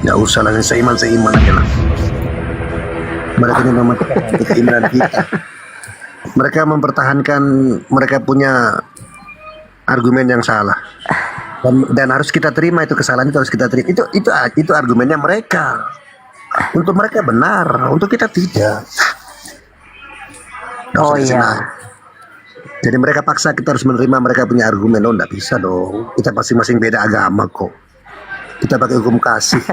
Nggak usah lah, seiman aja lah. Mereka ini mempertahankan keimanan kita. Mereka mempertahankan, mereka punya argumen yang salah. Dan harus kita terima itu, kesalahan itu harus kita terima. Itu argumennya mereka. Untuk mereka benar, untuk kita tidak. Nggak Oh usah iya. disenang. Jadi mereka paksa kita harus menerima mereka punya argumen. Oh, nggak bisa dong. Kita masing-masing beda agama kok. Kita pakai hukum kasih.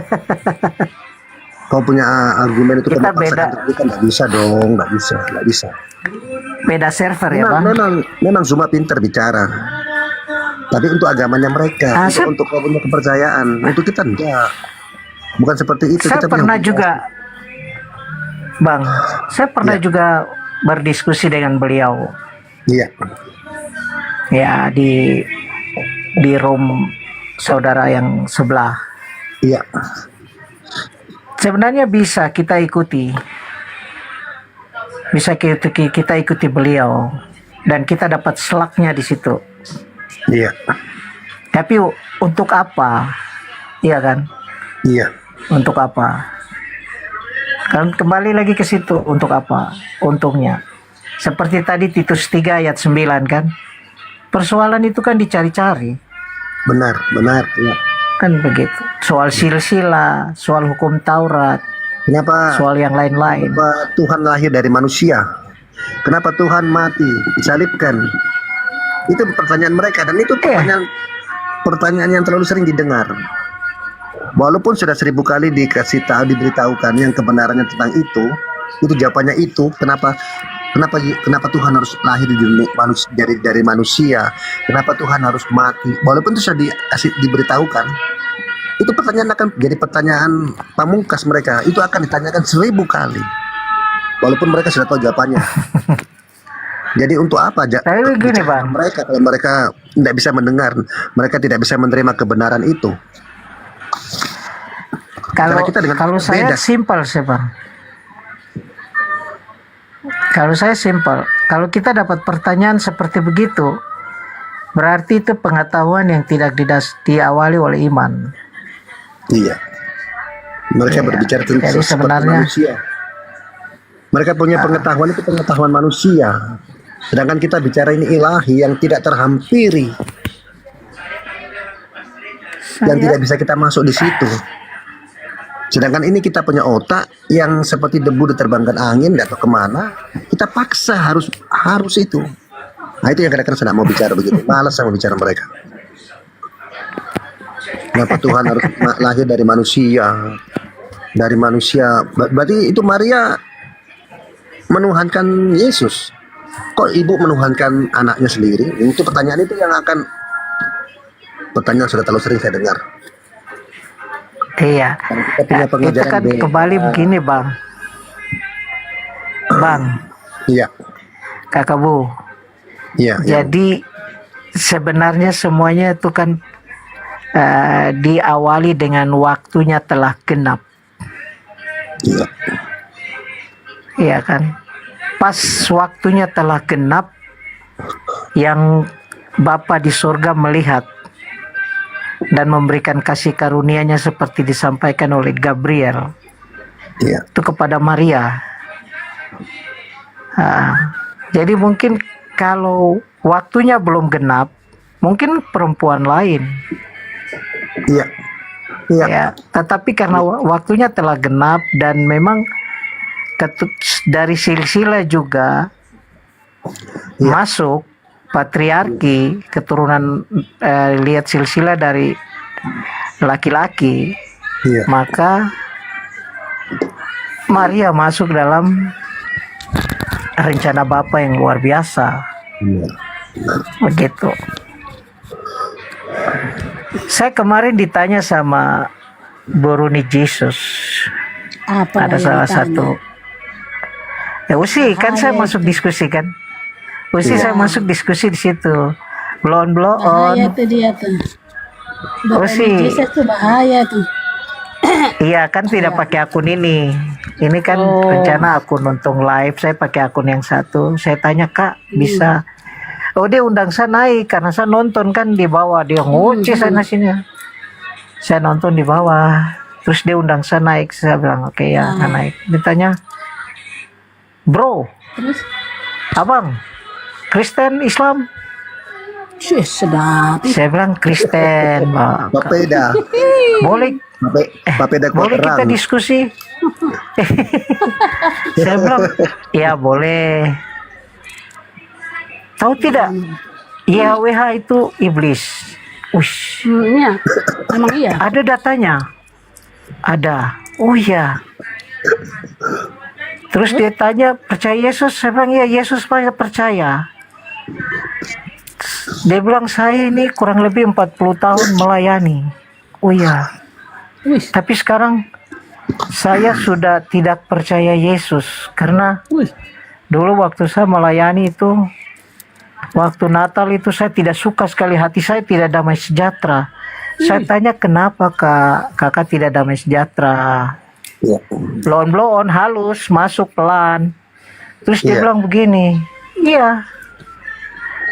Kau punya argumen itu Kita kamu paksakan beda. kita, nggak bisa dong, nggak bisa. Beda server ya bang. Memang Zuma pintar bicara. Tapi untuk agamanya mereka, untuk kau punya kepercayaan, untuk kita enggak. Bukan seperti itu. Saya Kita punya pernah hukum juga, bang. Saya pernah Iya. juga berdiskusi dengan beliau. kasih. Iya, Ya di room saudara yang sebelah. iya, Sebenarnya bisa kita ikuti. Bisa kita ikuti beliau dan kita dapat selaknya di situ. iya, Tapi untuk apa? Iya kan? iya, Untuk apa? Kan kembali lagi ke situ, untuk apa? Untungnya. Seperti tadi Titus 3 ayat 9 kan? Persoalan itu kan dicari-cari. benar, iya. Kan begitu. Soal silsilah, soal hukum Taurat, Kenapa? soal yang lain-lain. Kenapa Tuhan lahir dari manusia? Kenapa Tuhan mati, disalibkan? Itu pertanyaan mereka, dan itu pertanyaan yang terlalu sering didengar. Walaupun sudah 1000 kali diberitahukan yang kebenarannya tentang itu jawabannya itu. Kenapa Tuhan harus lahir dari manusia? Kenapa Tuhan harus mati? Walaupun itu sudah diberitahukan, itu pertanyaan akan jadi pertanyaan pamungkas mereka. Itu akan ditanyakan 1000 kali, walaupun mereka sudah tahu jawabannya. Jadi untuk apa Tapi begini bang, mereka kalau mereka tidak bisa mendengar, mereka tidak bisa menerima kebenaran itu. kalau kita dengan kalau saya beda. simpel sih bang. Kalau saya simpel, kalau kita dapat pertanyaan seperti begitu, berarti itu pengetahuan yang tidak diawali oleh iman. Iya. Mereka Iya. berbicara tentang Jadi seperti sebenarnya manusia. Mereka punya pengetahuan itu pengetahuan manusia. Sedangkan kita bicara ini ilahi yang tidak terhampiri, yang tidak bisa kita masuk di situ. Sedangkan ini kita punya otak yang seperti debu diterbangkan angin, nggak tahu kemana. Kita paksa harus itu. Nah itu yang kadang-kadang saya nggak mau bicara begitu. Malas sama bicara mereka. Kenapa Tuhan harus lahir dari manusia? Dari manusia. Berarti itu Maria menuhankan Yesus. Kok ibu menuhankan anaknya sendiri? Itu pertanyaan itu yang pertanyaan sudah terlalu sering saya dengar. iya. Kita punya Itu kan pengajaran kembali begini bang. Bang, Iya, kakak Bu. iya. Jadi sebenarnya semuanya itu kan diawali dengan waktunya telah genap. Iya. Iya kan? Pas waktunya telah genap, yang Bapa di surga melihat dan memberikan kasih karunia-Nya seperti disampaikan oleh Gabriel Iya. itu kepada Maria. Jadi mungkin kalau waktunya belum genap, mungkin perempuan lain. Iya. Iya. Ya, tetapi karena waktunya telah genap dan memang dari silsilah juga masuk patriarki, keturunan lihat silsilah dari laki-laki, Iya. maka Maria masuk dalam rencana Bapa yang luar biasa. Iya. Begitu. Saya kemarin ditanya sama Boruni Jesus. Apa Ada yang salah ditanya? satu. Ya Usi, kan saya Bahaya masuk itu. diskusi kan. Usi Iya. saya masuk diskusi di situ. Blow Bahaya on. tuh dia tuh. Oh, sih. Jesus tuh bahaya tuh. Iya kan tidak pakai akun ini. Ini kan Oh. rencana akun nonton live. Saya pakai akun yang satu. Saya tanya Kak bisa. Oh dia undang saya naik karena saya nonton kan di bawah dia ngoceh sana sini. Saya nonton di bawah. Terus dia undang saya naik, saya bilang oke ya, saya naik. Ditanya, bro, Terus, abang, Kristen Islam? sedap. Saya bilang Kristen, Bang. Papeda. Boleh Papeda boleh kita kuaterang. diskusi? Saya bilang, ya boleh. Tahu tidak, YHWH itu iblis. Ush, Iya, emang iya. ada datanya. Ada. Oh ya. Terus dia tanya, percaya Yesus? Saya bilang, ya Yesus saya percaya. Dia bilang, saya ini kurang lebih 40 tahun melayani. Oh ya. Wih, Tapi sekarang saya sudah tidak percaya Yesus. Karena wih. dulu waktu saya melayani itu, waktu Natal itu saya tidak suka sekali, hati saya tidak damai sejahtera. Saya tanya kenapa kakak tidak damai sejahtera. Ya. Blow on halus, masuk pelan. Terus dia Iya. bilang begini, iya,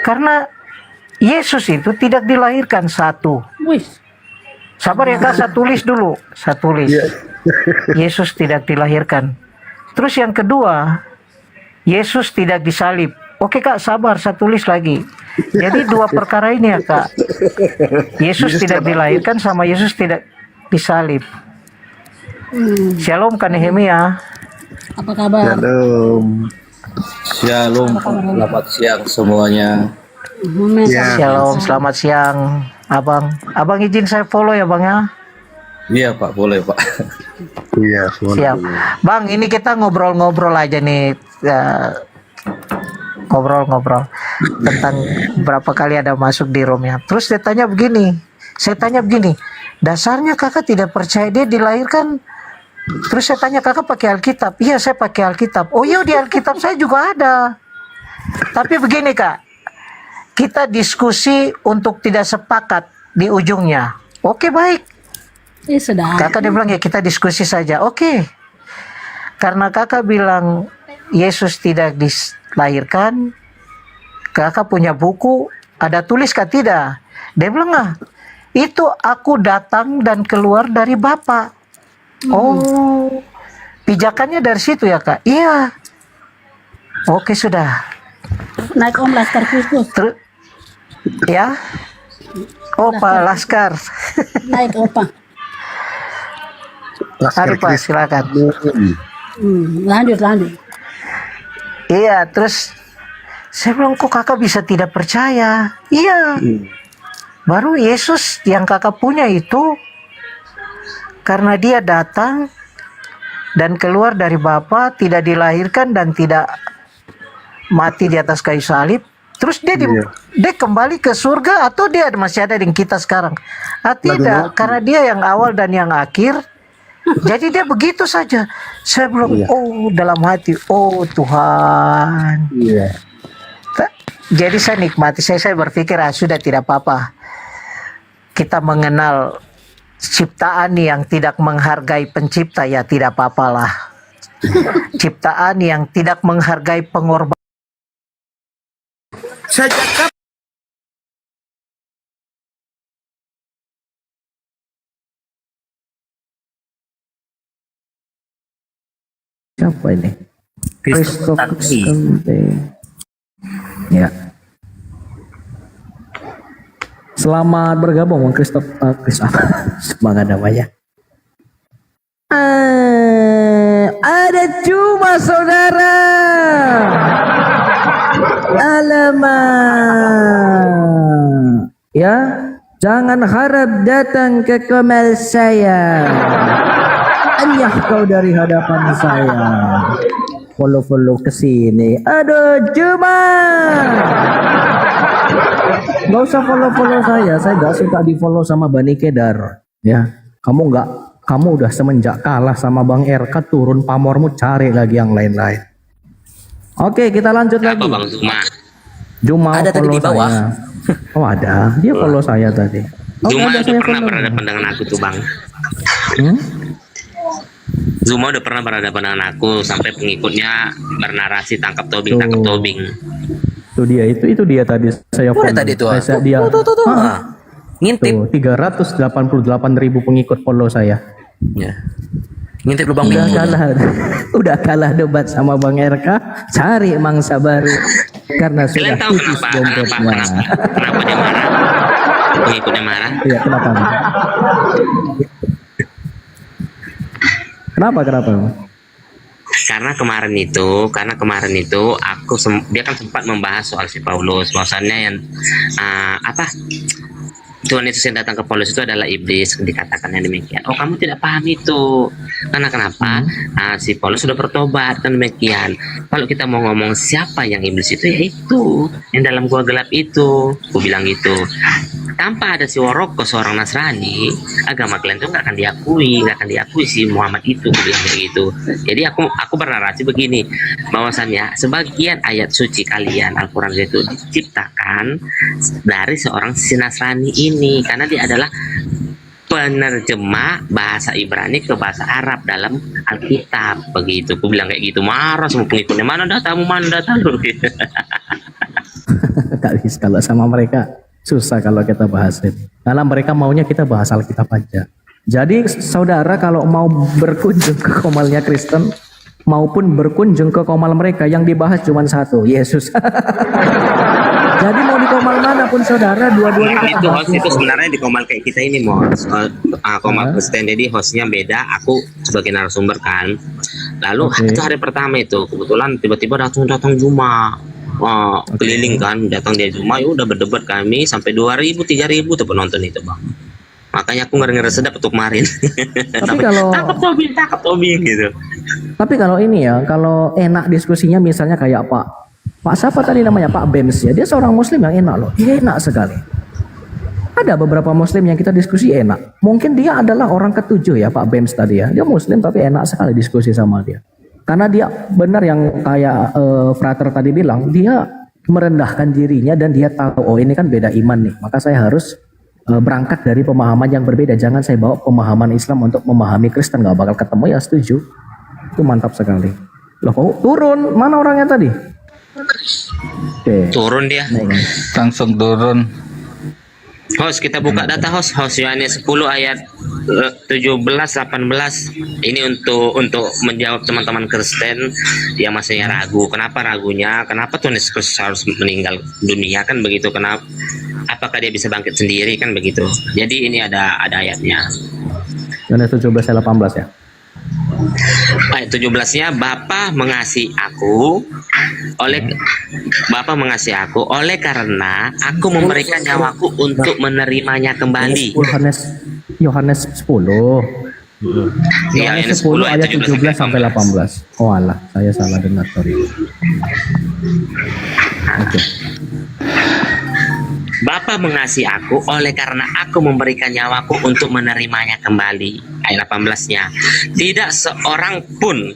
karena Yesus itu tidak dilahirkan satu. Wih, Sabar ya kak, saya tulis dulu. Saya tulis. Iya. Yesus tidak dilahirkan. Terus yang kedua, Yesus tidak disalib. Oke kak, sabar, saya tulis lagi. Jadi dua perkara ini ya kak. Yesus tidak dilahirkan sama Yesus tidak disalib. Shalom Kak Nehemia. apa kabar? Shalom. Shalom, selamat siang semuanya. Amin. Ya. Shalom, selamat siang abang. Abang izin saya follow ya bang ya. Iya Pak, boleh Pak. Iya, Siap. Bang, ini kita ngobrol-ngobrol aja nih. Ngobrol-ngobrol tentang berapa kali ada masuk di room ya. Terus saya tanya begini. Dasarnya kakak tidak percaya dia dilahirkan. Terus saya tanya, kakak pakai Alkitab? Iya, saya pakai Alkitab. Oh iya, di Alkitab saya juga ada. Tapi begini kak, kita diskusi untuk tidak sepakat di ujungnya. Oke, baik. Sedap. Kakak dia bilang, ya kita diskusi saja. Oke. Karena kakak bilang Yesus tidak dilahirkan, kakak punya buku, ada tulis kah? Tidak. Dia bilang, itu aku datang dan keluar dari Bapa. Oh, pijakannya dari situ ya kak? Iya. Oke sudah. Naik Om Laskar khusus. Terus, ya. Oh Pak Laskar. Naik opa. Aduh Pak, silakan. Lanjut. Iya, terus saya bilang kok kakak bisa tidak percaya? Iya. Baru Yesus yang kakak punya itu karena dia datang dan keluar dari Bapa, tidak dilahirkan dan tidak mati di atas kayu salib. Terus dia dia kembali ke surga atau dia masih ada dengan kita sekarang? Tidak, karena dia yang awal dan yang akhir. Jadi dia begitu saja. Saya belum, oh dalam hati, oh Tuhan. Iya. Jadi saya nikmati, saya berpikir sudah tidak apa-apa. Kita mengenal ciptaan yang tidak menghargai pencipta, ya tidak apa-apalah. Ciptaan yang tidak menghargai pengorbanan. Siapa ini? Christopher Kempe. Ya. Selamat bergabung Bang semangat namanya. Ada cuma saudara. Alamak. Ya, jangan harap datang ke komel saya. Anyah kau dari hadapan saya. Follow ke sini. Aduh, cuma. Gak usah follow saya. Saya gak suka di follow sama Bani Kedar. Ya, kamu udah semenjak kalah sama Bang RK turun pamormu, cari lagi yang lain-lain. Oke, kita lanjut lagi. Apa Bang Zuma? Juma Ada tadi follow di bawah. saya. Oh ada, dia follow saya tadi. Oh, Zuma ada, udah saya pernah follow. berhadapan dengan aku tuh Bang. Hmm? Zuma udah pernah berhadapan dengan aku sampai pengikutnya bernarasi tangkap tobing. Tuh dia itu dia tadi saya Udah follow. tadi tuh. Dia Ngintip. tuh 388.000 pengikut follow saya. Ya. Ngintip lubang Udah timun. kalah, udah kalah debat sama Bang RK, cari mangsa baru karena Kalian sudah tahu tipis kenapa dompetnya. kenapa dia marah? Pengikutnya marah. Iya, kenapa? Kenapa? Karena kemarin itu dia kan sempat membahas soal si Paulus, bahwasannya yang apa Tuhan Yesus yang datang ke Paulus itu adalah iblis, dikatakannya demikian. Oh, kamu tidak paham itu. Karena kenapa? Si Paulus sudah bertobat, kan demikian. Kalau kita mau ngomong siapa yang iblis itu, ya itu yang dalam gua gelap itu. Aku bilang gitu. Tanpa ada si Waroko, seorang Nasrani, agama kalian itu nggak akan diakui si Muhammad itu, aku bilang kayak gitu. Jadi aku bernarasi begini, bahwasannya sebagian ayat suci kalian Al-Quran itu diciptakan dari seorang si Nasrani ini, karena dia adalah penerjemah bahasa Ibrani ke bahasa Arab dalam Alkitab, begitu. Aku bilang kayak gitu, marah semua pengikutnya, mana datamu. Gak bisa kalau sama mereka susah kalau kita bahas itu. Karena mereka maunya kita bahas Alkitab aja. Jadi saudara kalau mau berkunjung ke komalnya Kristen maupun berkunjung ke komal mereka, yang dibahas cuma satu, Yesus. Jadi mau di komal manapun saudara, dua-duanya kita Itu bahas host itu Yesus. sebenarnya di komal kayak kita ini, Mos. Komal Kristen, jadi hostnya beda, aku sebagai narasumber kan. Lalu Oke. itu hari pertama itu kebetulan tiba-tiba datang Juma. Keliling kan, datang dia Juma, ya udah berdebat kami sampai 2.000 3.000 tuh penonton itu, Bang. Makanya aku ngeri sedap untuk kemarin. Tapi kalau tangkap Tobi gitu. Tapi kalau ini ya, kalau enak diskusinya misalnya kayak Pak siapa tadi namanya, Pak Bems ya, dia seorang Muslim yang enak loh, dia enak sekali. Ada beberapa Muslim yang kita diskusi enak. Mungkin dia adalah orang ketujuh ya, Pak Bems tadi ya, dia Muslim tapi enak sekali diskusi sama dia. Karena dia benar yang kayak Frater tadi bilang, dia merendahkan dirinya dan dia tahu, oh ini kan beda iman nih, maka saya harus berangkat dari pemahaman yang berbeda. Jangan saya bawa pemahaman Islam untuk memahami Kristen, nggak bakal ketemu, ya setuju. Itu mantap sekali. Loh kok turun? Mana orangnya tadi? Oke. Turun dia. Langsung turun. Host, kita buka data host Yohanes 10 ayat 17 18. Ini untuk menjawab teman-teman Kristen yang masih ragu. Kenapa ragunya? Kenapa Tuhan Yesus Kristus harus meninggal dunia, kan begitu? Kenapa? Apakah dia bisa bangkit sendiri, kan begitu? Jadi ini ada ayatnya. Yohanes 17 ayat 18 ya. Ayat 17-nya, Bapa mengasihi aku oleh karena aku memberikan nyawaku untuk menerimanya kembali. Yohanes 10. Ya, Yohanes 10 ayat 17 sampai 18. Oh alah, saya salah dengar, sorry. Oke. Bapa mengasihi aku oleh karena aku memberikan nyawaku untuk menerimanya kembali. Ayat 18-nya. Tidak seorang pun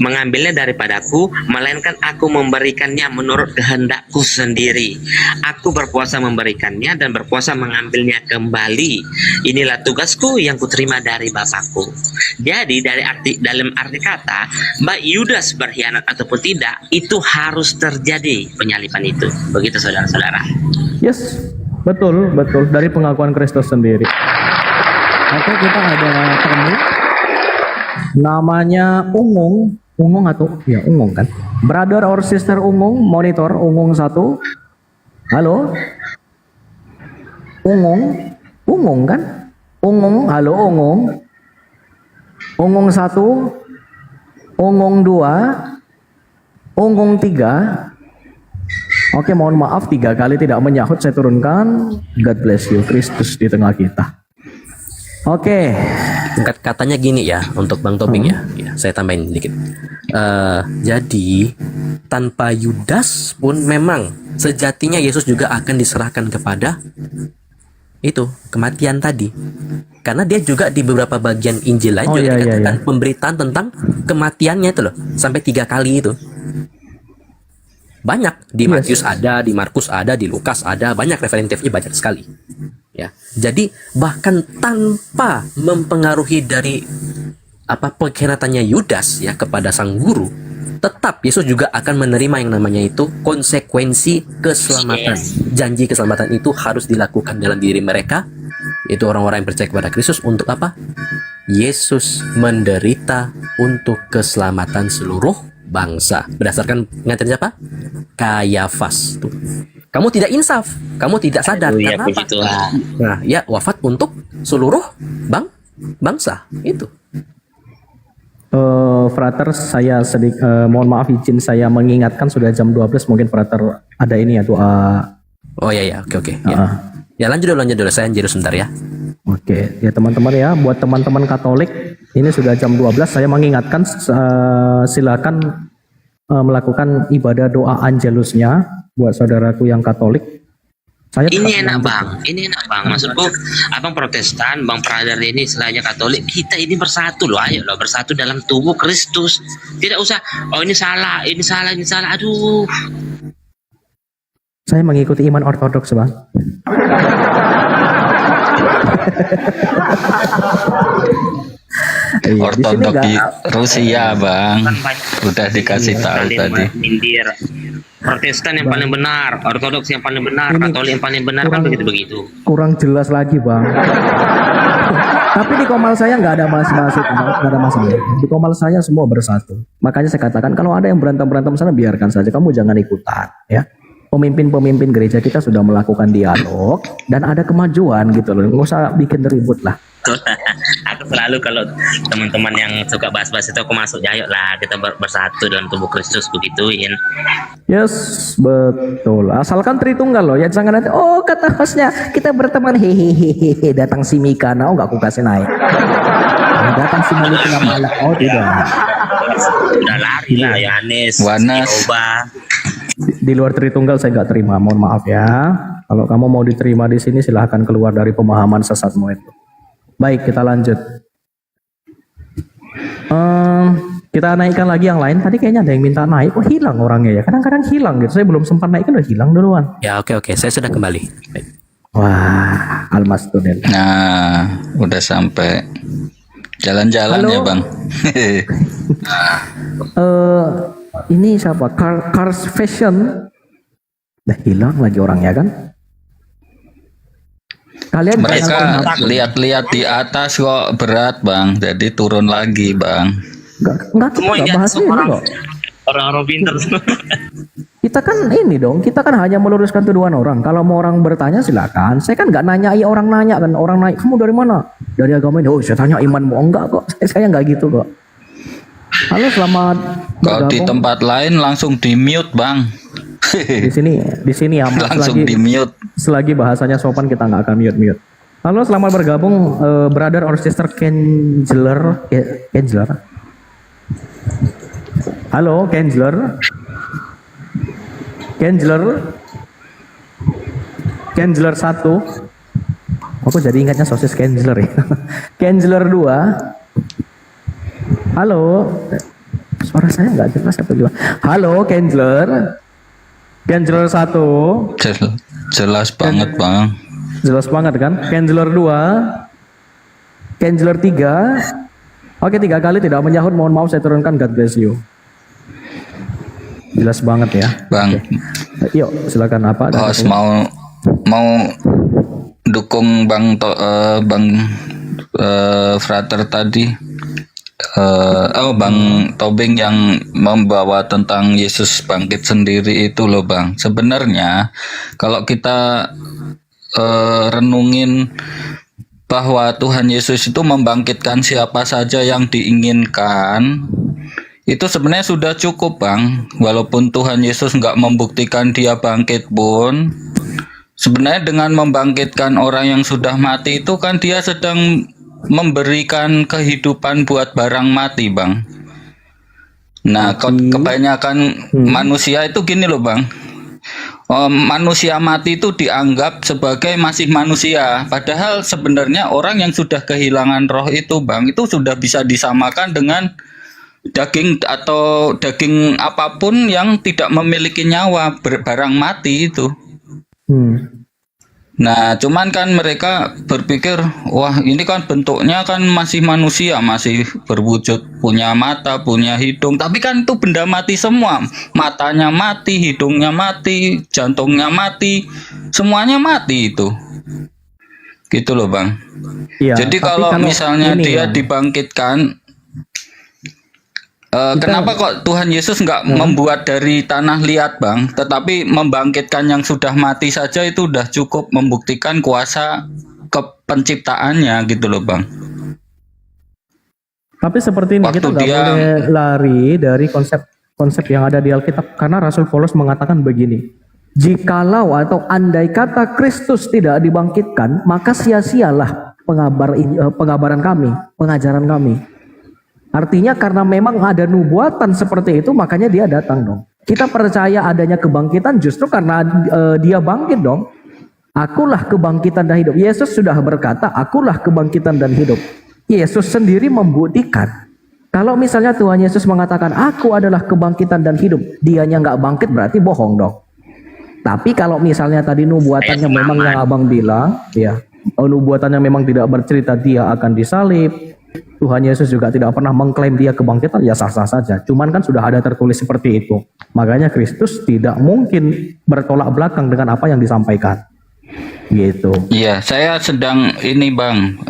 mengambilnya daripadaku, melainkan aku memberikannya menurut kehendakku sendiri. Aku berkuasa memberikannya dan berkuasa mengambilnya kembali. Inilah tugasku yang kuterima dari Bapakku. Jadi dalam arti kata, baik Yudas berkhianat ataupun tidak, itu harus terjadi penyaliban itu. Begitu saudara-saudara. Yes, betul dari pengakuan Kristus sendiri. Oke, kita ada tamu. Namanya Ungung atau ya Ungung kan? Brother or sister Ungung, monitor Ungung 1. Halo. Ungung kan? Halo Ungung. Ungung 1, Ungung 2, Ungung 3. Oke, mohon maaf 3 kali tidak menyahut, saya turunkan. God bless you, Kristus di tengah kita. Oke. Katanya gini ya untuk Bang Tobing ya, saya tambahin dikit. Jadi tanpa Yudas pun memang sejatinya Yesus juga akan diserahkan kepada itu kematian tadi, karena dia juga di beberapa bagian Injil lain juga dikatakan pemberitaan tentang kematiannya itu loh, sampai 3 kali itu. Banyak di Matius ada, di Markus ada, di Lukas ada, banyak referentifnya banyak sekali. Ya, jadi bahkan tanpa mempengaruhi dari pengkhianatannya Yudas ya kepada sang guru, tetap Yesus juga akan menerima yang namanya itu konsekuensi keselamatan. Janji keselamatan itu harus dilakukan dalam diri mereka, yaitu orang-orang yang percaya kepada Kristus untuk apa? Yesus menderita untuk keselamatan seluruh bangsa. Berdasarkan pernyataan siapa? Kayafas. Tuh. Kamu tidak insaf, kamu tidak sadar. Iya, Karena apa? begitulah. Nah, ya wafat untuk seluruh bangsa. Itu. Frater, saya mohon maaf izin saya mengingatkan sudah jam 12, mungkin Frater ada ini ya doa. Oh ya, oke. Ya lanjut dulu, saya jeda sebentar ya. Oke, ya teman-teman ya, buat teman-teman Katolik, ini sudah jam 12, saya mengingatkan silakan melakukan ibadah doa Angelusnya buat saudaraku yang Katolik. Saya Ini enak bang, maksudku abang Protestan, bang Pradar ini istilahnya Katolik, kita ini bersatu loh, ayo loh bersatu dalam tubuh Kristus. Tidak usah, oh ini salah, aduh. Saya mengikuti iman Ortodoks, Bang. Iya, di sini Ortodok di nggak- Rusia, Bang. Udah dikasih tahu tadi. Mindir. Protestan yang paling benar, Ortodoks yang paling benar, Ini Katolik yang paling benar kan begitu. kurang jelas lagi, Bang. Tapi di Komal saya nggak ada masalah, nggak ada masalah. Di Komal saya semua bersatu. Makanya saya katakan kalau ada yang berantem sana biarkan saja, kamu jangan ikutan, ya. Pemimpin-pemimpin gereja kita sudah melakukan dialog dan ada kemajuan gitu loh. Nggak usah bikin ribut lah. Aku selalu kalau teman-teman yang suka bahas-bahas itu aku masuk, ya ayo lah kita bersatu dalam tubuh Kristus begituin. Yes, betul. Asalkan Tritunggal loh, ya jangan nanti, oh kata hostnya kita berteman, hehehe, datang si Mika, oh nggak aku kasih naik. Nah, datang si Malik malah, oh tidak. Udah lari lah Yohanes, Wanas. Yehova. Di luar Tritunggal saya nggak terima, mohon maaf ya. Kalau kamu mau diterima di sini silahkan keluar dari pemahaman sesatmu itu. Baik, kita lanjut. Kita naikkan lagi yang lain. Tadi kayaknya ada yang minta naik, kok hilang orangnya ya? Kadang-kadang hilang gitu. Saya belum sempat naikkan udah hilang duluan. Ya oke, saya sudah kembali. Baik. Wah, Almas Tunel. Nah, udah sampai jalan-jalan Halo? ya, Bang. Ini siapa? Cars Fashion. Udah hilang lagi orangnya kan? Kalian Mereka lihat-lihat di atas kok berat, Bang. Jadi turun lagi, Bang. nggak kita nggak bahas ini kok. Orang-orang pinter. Kita kan ini dong, kita kan hanya meluruskan tuduhan orang. Kalau mau orang bertanya silakan. Saya kan nggak nanyai orang nanya kan. Orang nanya, kamu dari mana? Dari agama ini. Oh, saya tanya imanmu. Oh, enggak kok. Saya nggak gitu kok. Halo, selamat Kalau di bergabung. tempat lain langsung di mute, Bang. Di sini ya, Mas. Langsung di mute. Selagi bahasanya sopan kita nggak akan mute. Halo, selamat bergabung, brother or sister Kenzler. Halo, Kenzler 1. Aku jadi ingatnya sosis Kenzler ya. Kenzler 2. Halo. Suara saya nggak jelas apa gimana? Halo, Kenzler 1. Jelas banget, Bang. Jelas banget kan? Kenzler 2. Kenzler 3. Oke, 3 kali tidak menyahut. Mohon maaf saya turunkan. God bless you. Jelas banget ya. Bang, Yuk, silakan apa? ada host apa? mau dukung Bang Frater tadi. Bang Tobing yang membawa tentang Yesus bangkit sendiri itu loh, Bang. Sebenarnya kalau kita renungin bahwa Tuhan Yesus itu membangkitkan siapa saja yang diinginkan, itu sebenarnya sudah cukup, Bang. Walaupun Tuhan Yesus nggak membuktikan dia bangkit pun, sebenarnya dengan membangkitkan orang yang sudah mati itu kan dia sedang memberikan kehidupan buat barang mati, Bang. Nah, kebanyakan manusia itu gini loh, Bang. Manusia mati itu dianggap sebagai masih manusia, padahal sebenarnya orang yang sudah kehilangan roh itu, Bang, itu sudah bisa disamakan dengan daging atau daging apapun yang tidak memiliki nyawa, barang mati itu. Nah, cuman kan mereka berpikir, wah ini kan bentuknya kan masih manusia, masih berwujud, punya mata, punya hidung, tapi kan itu benda mati semua. Matanya mati, hidungnya mati, jantungnya mati, semuanya mati itu. gitu loh Bang. Iya, Jadi tapi kalau misalnya ini, dia Bang, dibangkitkan, kita- kenapa kok Tuhan Yesus nggak membuat dari tanah liat Bang, tetapi membangkitkan yang sudah mati saja itu udah cukup membuktikan kuasa penciptaannya gitu loh Bang. Tapi seperti ini, Waktu kita nggak dia- boleh lari dari konsep yang ada di Alkitab, karena Rasul Paulus mengatakan begini, jikalau atau andai kata Kristus tidak dibangkitkan, maka sia-sialah pengabaran kami, pengajaran kami. Artinya karena memang ada nubuatan seperti itu, makanya dia datang dong. Kita percaya adanya kebangkitan justru karena dia bangkit dong. Akulah kebangkitan dan hidup. Yesus sudah berkata, akulah kebangkitan dan hidup. Yesus sendiri membuktikan. Kalau misalnya Tuhan Yesus mengatakan, aku adalah kebangkitan dan hidup, dianya nggak bangkit berarti bohong dong. Tapi kalau misalnya tadi nubuatannya memang yang abang bilang, ya, nubuatannya memang tidak bercerita dia akan disalib, Tuhan Yesus juga tidak pernah mengklaim dia kebangkitan, ya sah-sah saja. Cuman kan sudah ada tertulis seperti itu. Makanya Kristus tidak mungkin bertolak belakang dengan apa yang disampaikan. Gitu. Iya, saya sedang ini Bang,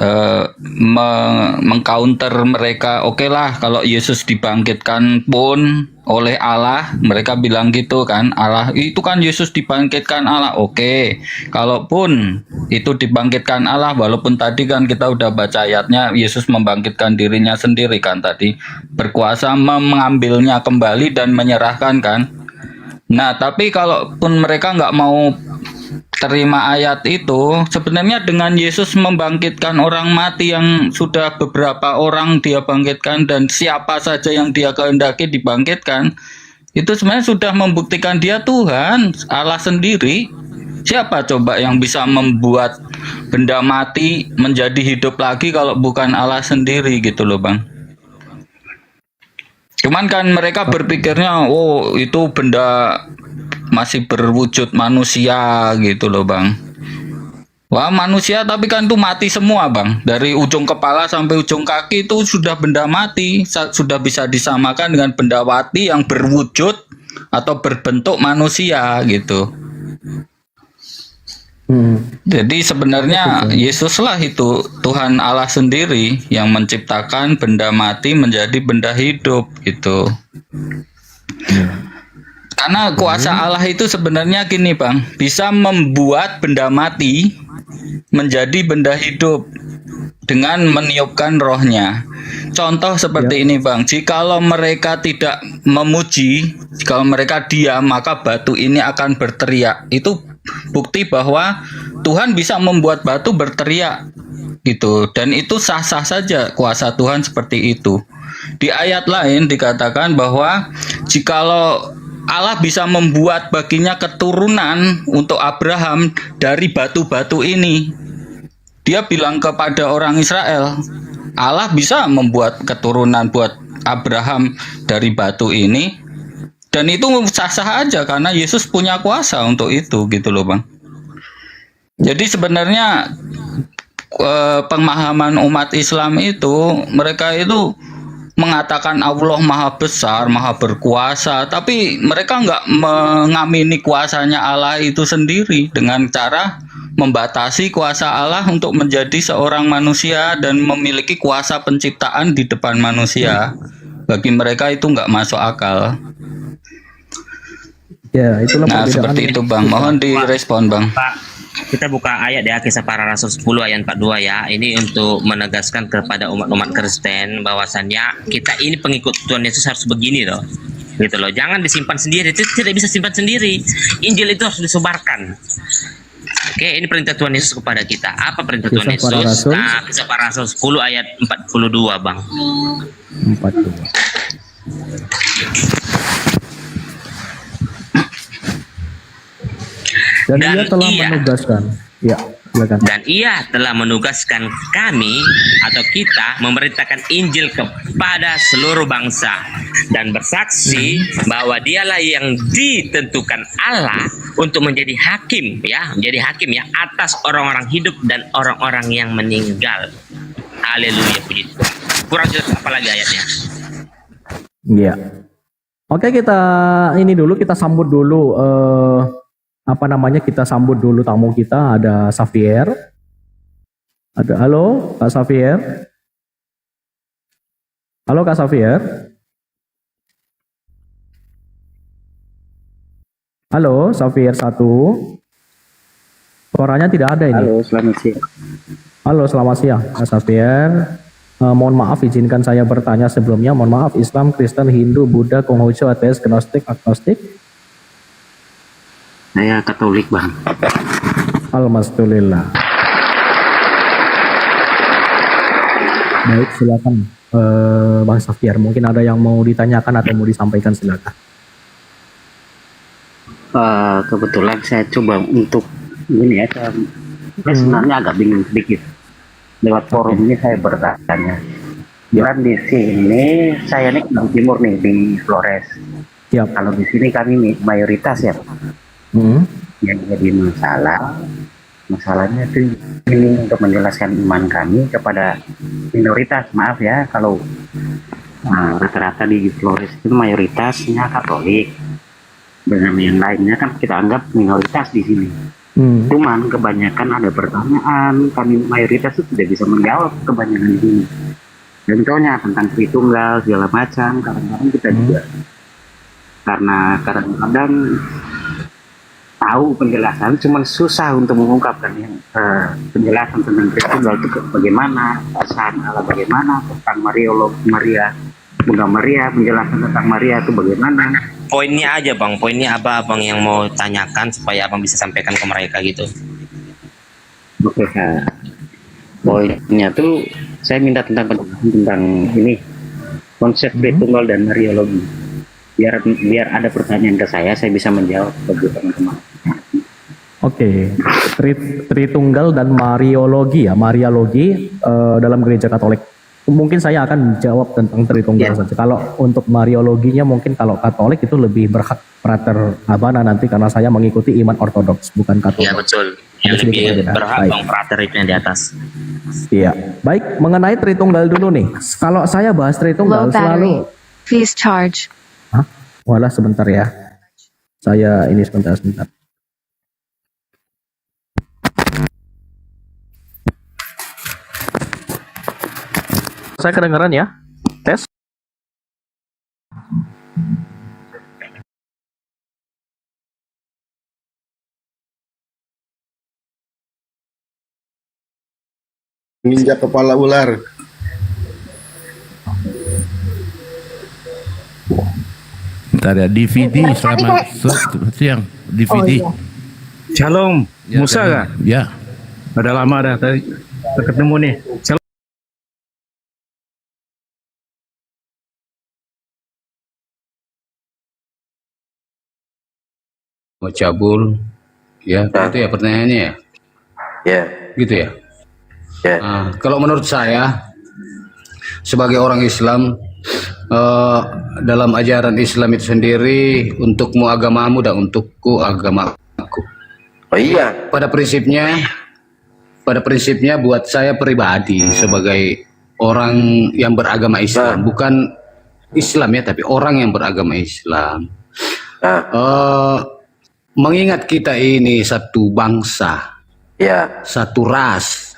mengcounter mereka. Oke lah, kalau Yesus dibangkitkan pun oleh Allah, mereka bilang gitu kan, Allah itu kan Yesus dibangkitkan Allah. Oke, kalaupun itu dibangkitkan Allah, walaupun tadi kan kita udah baca ayatnya, Yesus membangkitkan dirinya sendiri kan tadi, berkuasa mengambilnya kembali dan menyerahkan kan. Nah, tapi kalaupun mereka nggak mau terima ayat itu, sebenarnya dengan Yesus membangkitkan orang mati yang sudah beberapa orang dia bangkitkan dan siapa saja yang dia kehendaki dibangkitkan, itu sebenarnya sudah membuktikan dia Tuhan, Allah sendiri. Siapa coba yang bisa membuat benda mati menjadi hidup lagi kalau bukan Allah sendiri gitu loh Bang. Cuman kan mereka berpikirnya, oh itu benda masih berwujud manusia gitu loh Bang. Wah manusia tapi kan itu mati semua Bang. Dari ujung kepala sampai ujung kaki itu sudah benda mati. Sudah bisa disamakan dengan benda mati yang berwujud atau berbentuk manusia gitu. Jadi sebenarnya Yesuslah itu Tuhan Allah sendiri yang menciptakan benda mati menjadi benda hidup gitu. Karena kuasa Allah itu sebenarnya gini Bang, bisa membuat benda mati menjadi benda hidup dengan meniupkan rohnya. Contoh seperti ini Bang, jikalau mereka tidak memuji, jikalau mereka diam, maka batu ini akan berteriak. Itu bukti bahwa Tuhan bisa membuat batu berteriak gitu, dan itu sah-sah saja kuasa Tuhan seperti itu. Di ayat lain dikatakan bahwa jikalau Allah bisa membuat baginya keturunan untuk Abraham dari batu-batu ini. Dia bilang kepada orang Israel, Allah bisa membuat keturunan buat Abraham dari batu ini. Dan itu sah-sah aja karena Yesus punya kuasa untuk itu gitu loh Bang. Jadi sebenarnya pemahaman umat Islam itu, mereka itu mengatakan Allah maha besar, maha berkuasa, tapi mereka nggak mengamini kuasanya Allah itu sendiri dengan cara membatasi kuasa Allah untuk menjadi seorang manusia dan memiliki kuasa penciptaan di depan manusia. Bagi mereka itu nggak masuk akal. Ya, itulah Nah perbedaan. seperti itu Bang, mohon direspon Bang. Pak, kita buka ayat ya, Kisah Para Rasul 10 ayat 42 ya. Ini untuk menegaskan kepada umat-umat Kristen bahwasannya kita ini pengikut Tuhan Yesus harus begini loh. Gitu loh. Jangan disimpan sendiri. Itu tidak bisa simpan sendiri. Injil itu harus disebarkan. Oke, ini perintah Tuhan Yesus kepada kita. Apa perintah Tuhan Kisah Para Yesus? Rasul. Nah, Kisah Para Rasul 10 ayat 42, Bang. 42. Dan Dan ia telah ia- menugaskan. Ya, silakan. Dan ia telah menugaskan kami atau kita memerintahkan Injil kepada seluruh bangsa dan bersaksi bahwa dialah yang ditentukan Allah untuk menjadi hakim ya, atas orang-orang hidup dan orang-orang yang meninggal. Haleluya, puji Tuhan. Kurang jelas apa lagi ayatnya? Iya. Oke, kita sambut dulu kita sambut dulu tamu kita, ada Xavier. Ada, halo Kak Xavier. Halo Kak Xavier. Halo Xavier 1. Suaranya tidak ada ini. Halo, selamat siang. Halo, selamat siang, Mas Xavier. Mohon maaf, izinkan saya bertanya sebelumnya. Mohon maaf, Islam, Kristen, Hindu, Buddha, Konghucu, ateis, gnostik, agnostik? Saya Katolik, Bang. Alhamdulillah. Baik, silakan Bang Xavier. Mungkin ada yang mau ditanyakan atau mau disampaikan, silakan. Kebetulan saya coba untuk ini ya, saya sebenarnya agak bingung sedikit. Lewat forum ini saya bertanya. Jalan di sini, saya nih di timur nih, di Flores. Siap. Kalau di sini kami nih, mayoritas ya. Yang jadi masalahnya itu ini untuk menjelaskan iman kami kepada minoritas. Maaf ya, kalau rata-rata di Flores itu mayoritasnya Katolik. Dengan yang lainnya kan kita anggap minoritas di sini. Cuman kebanyakan ada pertanyaan, kami mayoritas itu tidak bisa menjawab kebanyakan di sini. Contohnya tentang Tritunggal segala macam, kadang-kadang kita juga karena kadang-kadang tahu penjelasan, cuman susah untuk mengungkapkan yang penjelasan tentang Tritunggal itu bagaimana, pesan Allah bagaimana, tentang Maria, Bunda Maria, penjelasan tentang Maria itu bagaimana. Poinnya aja bang, poinnya apa abang yang mau tanyakan supaya abang bisa sampaikan ke mereka gitu. Oke, poinnya tuh saya minta tentang ini konsep Tritunggal dan Mariologi. Biar ada pertanyaan ke saya bisa menjawab bagi teman-teman. Oke, Tritunggal dan Mariologi ya, Mariologi dalam gereja Katolik. Mungkin saya akan jawab tentang Tritunggal saja. Kalau untuk Mariologinya mungkin kalau Katolik itu lebih berhak prater abana nanti karena saya mengikuti iman Ortodoks bukan Katolik. Iya betul. Yang lebih berhak bang prater itu yang di atas. Iya. Baik, mengenai Tritunggal dulu nih. Kalau saya bahas Tritunggal selalu. Please charge. Hah? Walah sebentar ya. Saya ini sebentar. Saya kedengaran ya? Tes. Menginjak kepala ular. Bentar ya, DVD selamat siang. DVD. Shalom, Ya, Musa kan? kah? Ya. Udah lama dah tadi ketemu nih. Shalom. Mau cabul, ya itu ya pertanyaannya ya. Ya. Gitu ya. Nah, kalau menurut saya sebagai orang Islam dalam ajaran Islam itu sendiri untukmu agamamu dan untukku agamaku. Oh iya. Pada prinsipnya buat saya pribadi sebagai orang yang beragama Islam, bukan Islam ya, tapi orang yang beragama Islam. Mengingat kita ini satu bangsa, ya, satu ras,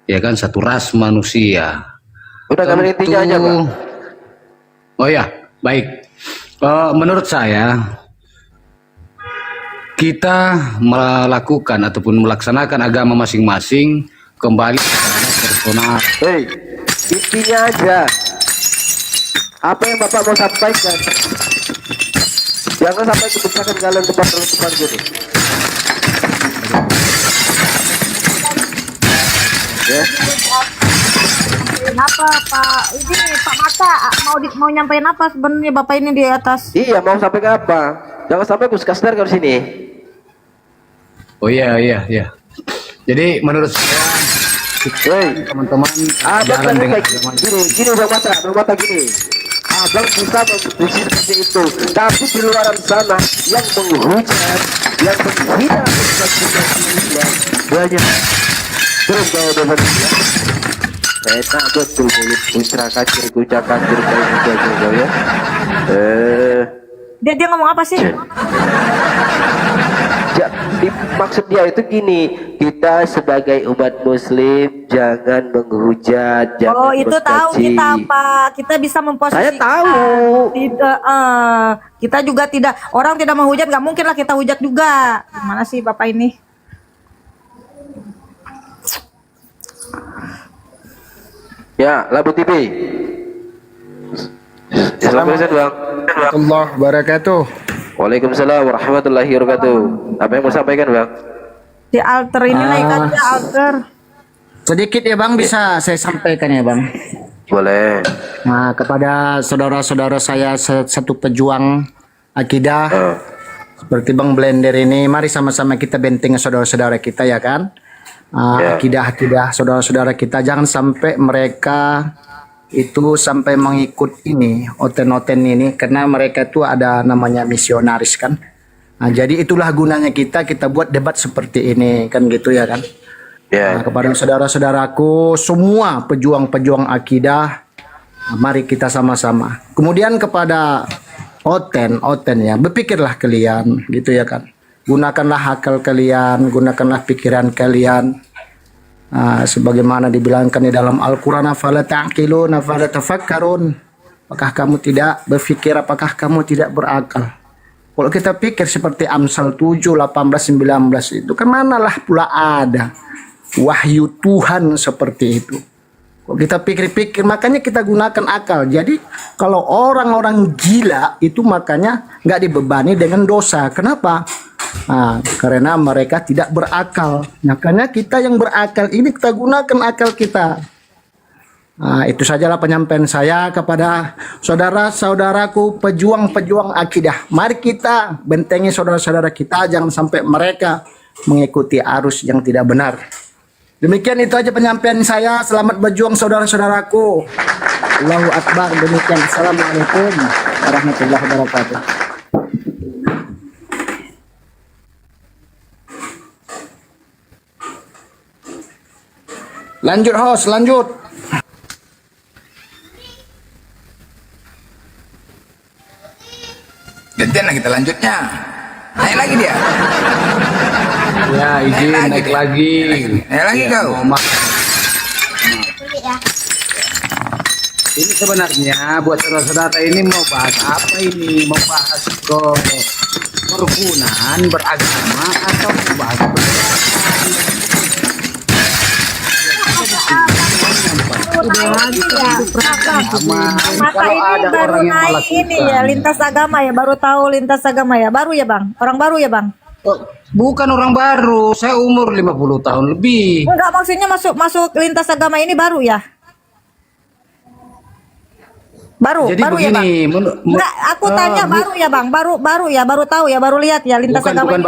ya kan, satu ras manusia. Udah kan intinya aja, Pak. Oh ya, baik. Menurut saya kita melakukan ataupun melaksanakan agama masing-masing kembali kepada personal. Hei, intinya aja. Apa yang Bapak mau sampaikan? Jangan sampai kebijakan kalian depan gini. Ya. Kenapa Pak? Ini Pak Mata mau nyampein apa sebenarnya Bapak ini di atas? Iya, mau sampai ke apa? Jangan sampai Puskasder ke sini. Oh iya. Jadi menurut saya teman-teman jalan dengan gini Bang Mata gini. Abang bisa memprediksi seperti itu, tapi di luar sana yang menghujat, yang menghina Islam banyak. Terus kalau depan dia, saya tak betul mulut putra kacir kucak kacir kacir ya. Dia ngomong apa sih? Maksud dia itu gini, kita sebagai umat muslim jangan menghujat, jangan Oh, itu tahu bercaci. kita, Pak. Kita bisa memposisikan. Saya tahu. Tidak, kita juga tidak, orang tidak menghujat, nggak mungkin lah kita hujat juga. Gimana sih Bapak ini? Ya, Labu TV. Assalamualaikum Bang. Allah barakatuh. Waalaikumsalam warahmatullahi wabarakatuh. Apa yang mau sampaikan Bang? Si alter ini naik aja alter. Sedikit ya Bang, bisa saya sampaikan ya Bang. Boleh. Nah, kepada saudara-saudara saya satu pejuang akidah seperti Bang Blender ini, mari sama-sama kita bentengi saudara-saudara kita ya kan. Akidah-akidah saudara-saudara kita, jangan sampai mereka itu sampai mengikut ini oten-oten ini, karena mereka itu ada namanya misionaris kan. Nah, jadi itulah gunanya kita buat debat seperti ini kan gitu ya kan. Nah, kepada saudara-saudaraku semua pejuang-pejuang akidah, mari kita sama-sama. Kemudian kepada oten ya, berpikirlah kalian gitu ya kan. Gunakanlah akal kalian, gunakanlah pikiran kalian. Sebagaimana dibilangkan di dalam Al-Quran, afala ta'qilun afala tafakkarun. Apakah kamu tidak berpikir, apakah kamu tidak berakal? Kalau kita pikir seperti Amsal 7, 18, 19 itu kan manalah pula ada wahyu Tuhan seperti itu. Kalau kita pikir-pikir, makanya kita gunakan akal. Jadi kalau orang-orang gila itu makanya nggak dibebani dengan dosa. Kenapa? Karena mereka tidak berakal. Makanya kita yang berakal ini kita gunakan akal kita. Itu sajalah penyampaian saya kepada saudara-saudaraku pejuang-pejuang akidah. Mari kita bentengi saudara-saudara kita, jangan sampai mereka mengikuti arus yang tidak benar. Demikian itu aja penyampaian saya. Selamat berjuang saudara-saudaraku. Allahu Akbar. Demikian. Assalamualaikum warahmatullahi wabarakatuh. Lanjut host, lanjut. Gantian lah kita lanjutnya. Naik lagi dia. Ya, izin naik lagi. Naik lagi Ya, kau. Ini sebenarnya buat saudara-saudara ini mau bahas apa ini? Mau bahas kerukunan beragama atau bahas Mata ini baru naik ini ya, lintas agama ya, baru tahu lintas agama ya, baru ya Bang, orang baru ya Bang. Bukan orang baru, saya umur 50 tahun lebih. Enggak, maksudnya masuk lintas agama ini baru ya? Baru, Jadi baru ya Bang. begini, Enggak, aku tanya baru ya Bang, baru ya, baru tahu ya, baru lihat ya lintas agama ini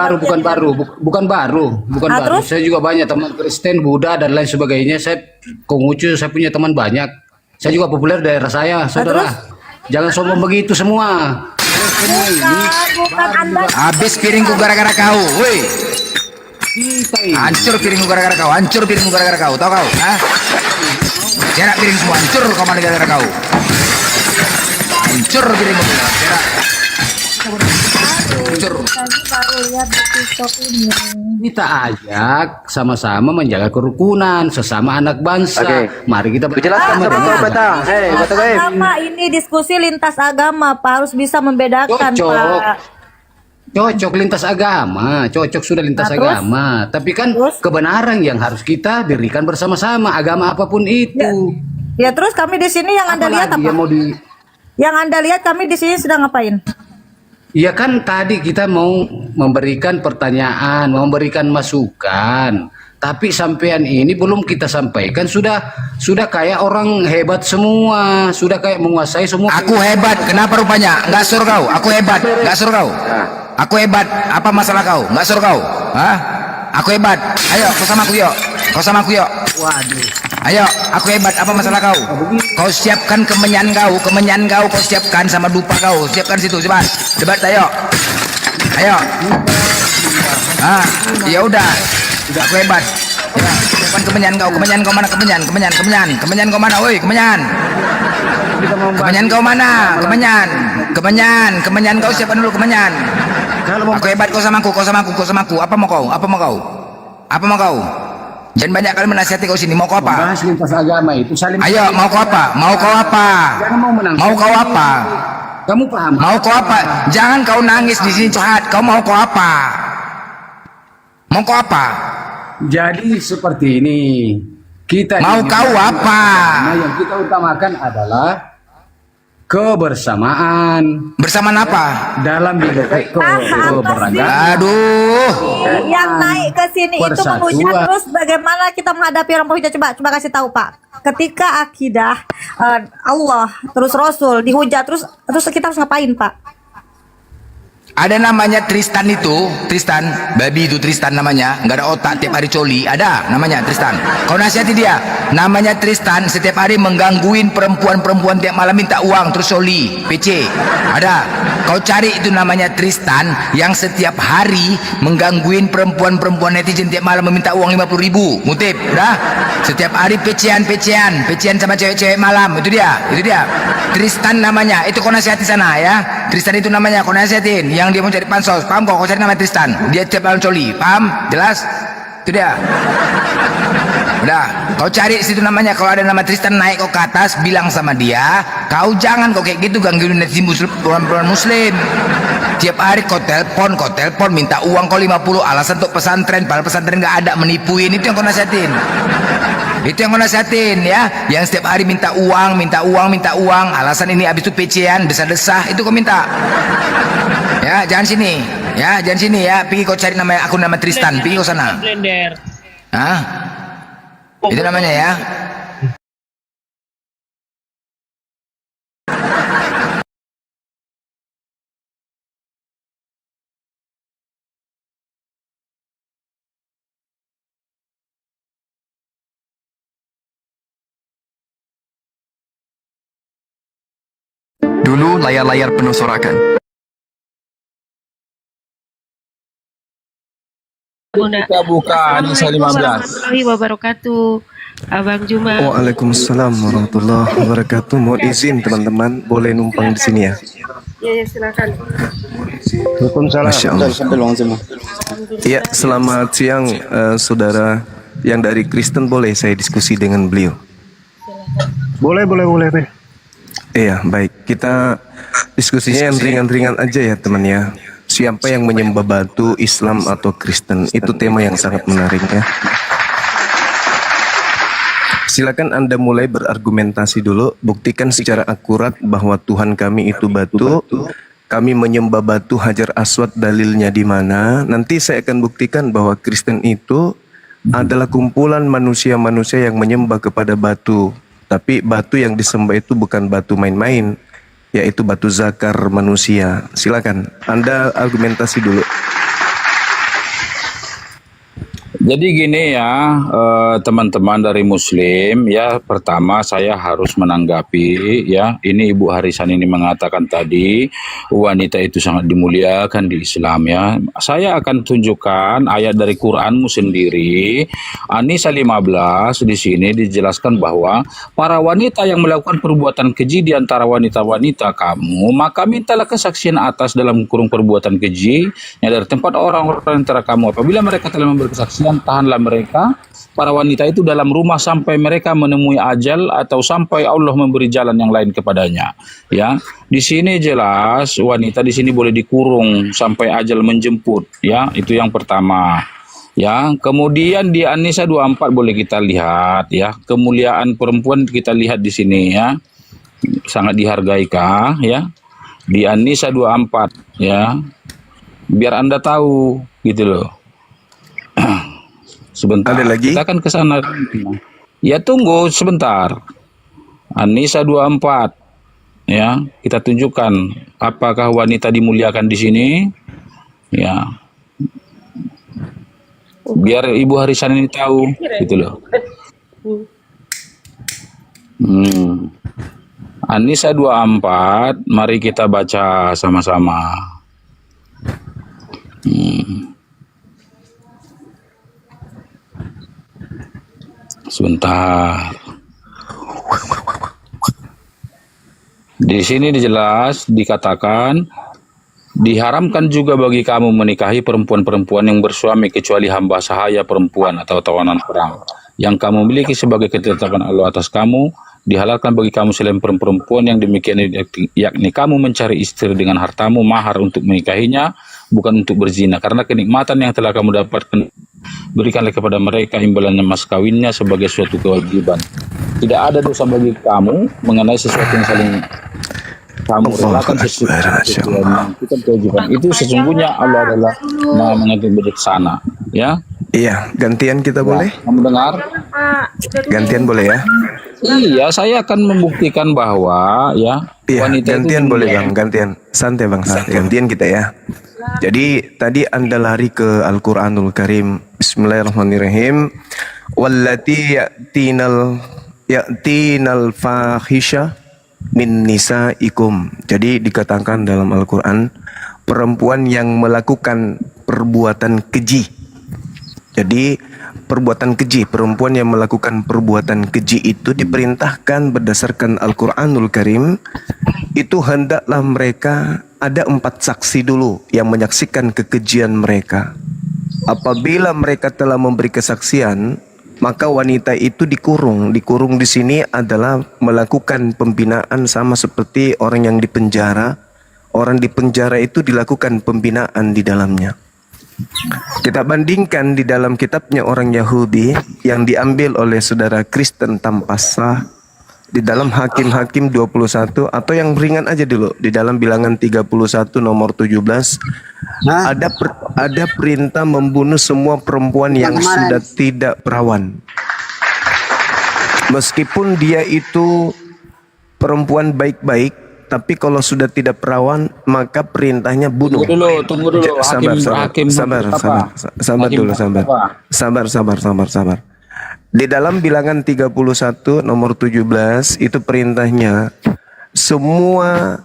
bukan baru. Terus? Saya juga banyak teman Kristen, Buddha dan lain sebagainya. Saya Konghucu, saya punya teman banyak. Saya juga populer daerah saya, saudara. Jangan sombong begitu semua. Bukan Anda. Habis piringku gara-gara kau, woi. Hancur piringku gara-gara kau, hancur piringku gara-gara kau, tahu kau? Cerak piring semua, hancur kau mana gara-gara kau. Hancur piringmu, cerak. Hancur. Baru lihat di TikTok ini. Kita ajak sama-sama menjaga kerukunan sesama anak bangsa. Mari kita Jelaskan sama Bata. Hei, Bata Gaib. Agama ini diskusi lintas agama, Pak, harus bisa membedakan, Pak. Cocok lintas agama, cocok sudah lintas agama. Tapi kan kebenaran yang harus kita dirikan bersama-sama, agama apapun itu. Ya terus kami di sini yang Anda lihat apa? Yang Anda lihat kami di sini sedang ngapain? Iya kan tadi kita mau memberikan pertanyaan, memberikan masukan. Tapi sampean ini belum kita sampaikan sudah kayak orang hebat semua, sudah kayak menguasai semua. Aku hebat, kenapa rupanya? Enggak suruh kau. Aku hebat, enggak suruh kau. Aku hebat, apa masalah kau? Enggak suruh kau. Hah? Aku hebat. Ayo, kau sama aku yuk. Kau sama aku yuk. Waduh. Ayo, aku hebat, apa masalah kau? Kau siapkan kemenyan kau siapkan sama dupa kau. Siapkan situ, cepat. Debat ayo. Ayo. Ya udah. Aku hebat. Ya, siapkan kemenyan kau mana kemenyan kau mana, woi, kemenyan kau mana, kemenyan kau siapkan dulu kemenyan. Aku hebat, kau sama aku. Apa mau kau? Jangan banyak kali menasihati kau sini. Mau kau apa? Membahas lintas agama itu saling. Ayo, mau kau apa? Jangan mau menang. Mau kau apa? Kamu paham? Mau kau apa? Jangan kau nangis di sini curhat. Kau mau kau apa? Jadi seperti ini. Kita mau kau apa? Nah, yang kita utamakan adalah kebersamaan. Bersamaan apa? Dalam keberagaman. Aduh. Yang naik ke sini itu menghujat, terus bagaimana kita menghadapi orang penghujat? Coba kasih tahu Pak. Ketika akidah Allah terus Rasul dihujat, terus kita harus ngapain Pak? Ada namanya Tristan itu, babi itu Tristan namanya, nggak ada otak, tiap hari coli, ada namanya Tristan. Kau nasihati dia, namanya Tristan, setiap hari menggangguin perempuan tiap malam minta uang terus coli, PC, ada. Kau cari itu namanya Tristan yang setiap hari menggangguin perempuan netizen tiap malam meminta uang 50.000, ngutip, dah. Setiap hari PC-an sama cewek-cewek malam, itu dia. Tristan namanya, itu kau nasihati sana ya. Tristan itu namanya, kau nasihatin. Yang dia mau cari pansos, paham kok? Kau cari nama Tristan, dia tiap malam coli, paham? Jelas? Itu dia. Udah, kau cari situ namanya. Kalau ada nama Tristan naik kau ke atas, bilang sama dia, kau jangan kau kayak gitu gangguin netizen perempuan muslim. Tiap hari kau telepon minta uang kau 50, alasan untuk pesantren, padahal pesantren nggak ada, menipuin. Itu yang kau nasihatin. Ya, yang setiap hari minta uang, alasan ini habis itu PC-an, desah-desah, itu kau minta. Ya, jangan sini ya, pergi kau cari akun nama Tristan, pergi kau sana. Hah? Itu namanya ya. Dulu layar-layar penuh sorakan. Kita buka Anisa 15. Warahmatullahi wabarakatuh. Abang Juma. Waalaikumsalam warahmatullahi wabarakatuh. Mohon izin teman-teman, boleh numpang di sini ya? Ya, silakan. Masya Allah. Ya, selamat siang saudara yang dari Kristen, boleh saya diskusi dengan beliau? Boleh. Iya, baik. Kita diskusinya yang ringan-ringan aja ya teman ya. Siapa yang menyembah batu, Islam atau Kristen? Itu tema yang sangat menarik ya. Silakan Anda mulai berargumentasi dulu, buktikan secara akurat bahwa Tuhan kami itu batu, kami menyembah batu Hajar Aswad, dalilnya di mana. Nanti saya akan buktikan bahwa Kristen itu adalah kumpulan manusia-manusia yang menyembah kepada batu. Tapi batu yang disembah itu bukan batu main-main, yaitu batu zakar manusia. Silakan Anda argumentasi dulu. Jadi gini ya, teman-teman dari Muslim ya, pertama saya harus menanggapi ya, ini Ibu Harisan ini mengatakan tadi wanita itu sangat dimuliakan di Islam ya. Saya akan tunjukkan ayat dari Quranmu sendiri, An-Nisa 15, di sini dijelaskan bahwa para wanita yang melakukan perbuatan keji di antara wanita-wanita kamu, maka mintalah kesaksian atas dalam kurung perbuatan keji yang dari tempat orang-orang antara kamu. Apabila mereka telah memberi kesaksian, tahanlah mereka, para wanita itu dalam rumah sampai mereka menemui ajal atau sampai Allah memberi jalan yang lain kepadanya. Ya, di sini jelas wanita di sini boleh dikurung sampai ajal menjemput. Ya, itu yang pertama. Ya, kemudian di An-Nisa 24 boleh kita lihat ya, kemuliaan perempuan kita lihat di sini ya, sangat dihargaikah ya, di An-Nisa 24 ya, biar Anda tahu gitu loh. Sebentar, ada lagi? Kita akan ke sana. Ya, tunggu sebentar. An-Nisa 24. Ya, kita tunjukkan apakah wanita dimuliakan di sini. Ya. Biar Ibu Harisan ini tahu gitu loh. An-Nisa 24, mari kita baca sama-sama. Sebentar. Di sini dijelas dikatakan diharamkan juga bagi kamu menikahi perempuan-perempuan yang bersuami kecuali hamba sahaya perempuan atau tawanan perang yang kamu miliki sebagai ketetapan Allah atas kamu. Dihalalkan bagi kamu selain perempuan yang demikian, yakni kamu mencari istri dengan hartamu mahar untuk menikahinya, bukan untuk berzina, karena kenikmatan yang telah kamu dapatkan berikanlah kepada mereka imbalannya mas kawinnya sebagai suatu kewajiban. Tidak ada dosa bagi kamu mengenai sesuatu yang saling kamu relakan sesuatu yang kita kewajiban. Itu sesungguhnya Allah adalah Maha Mengatur bijaksana. Ya. Iya, gantian kita boleh? Kamu dengar? Gantian boleh ya? Iya, saya akan membuktikan bahwa ya Iya, wanita gantian itu boleh bang, gantian. Santai bang, santai. Gantian kita ya. Jadi tadi Anda lari ke Al-Quranul Karim. Bismillahirrahmanirrahim. Wallati ya'tinal fahisha min nisaikum. Jadi dikatakan dalam Al-Quran, perempuan yang melakukan perbuatan keji. Jadi perbuatan keji, perempuan yang melakukan perbuatan keji itu diperintahkan berdasarkan Al-Quranul Karim, itu hendaklah mereka ada 4 saksi dulu yang menyaksikan kekejian mereka. Apabila mereka telah memberi kesaksian, maka wanita itu dikurung. Dikurung di sini adalah melakukan pembinaan sama seperti orang yang dipenjara. Orang di penjara itu dilakukan pembinaan di dalamnya. Kita bandingkan di dalam kitabnya orang Yahudi yang diambil oleh saudara Kristen tanpa sah, di dalam Hakim-Hakim 21, atau yang ringan aja dulu, di dalam Bilangan 31 nomor 17, ada perintah membunuh semua perempuan yang sudah tidak perawan. Meskipun dia itu perempuan baik-baik, tapi kalau sudah tidak perawan, maka perintahnya bunuh. Tunggu dulu. Sabar. Di dalam Bilangan 31 nomor 17 itu perintahnya, semua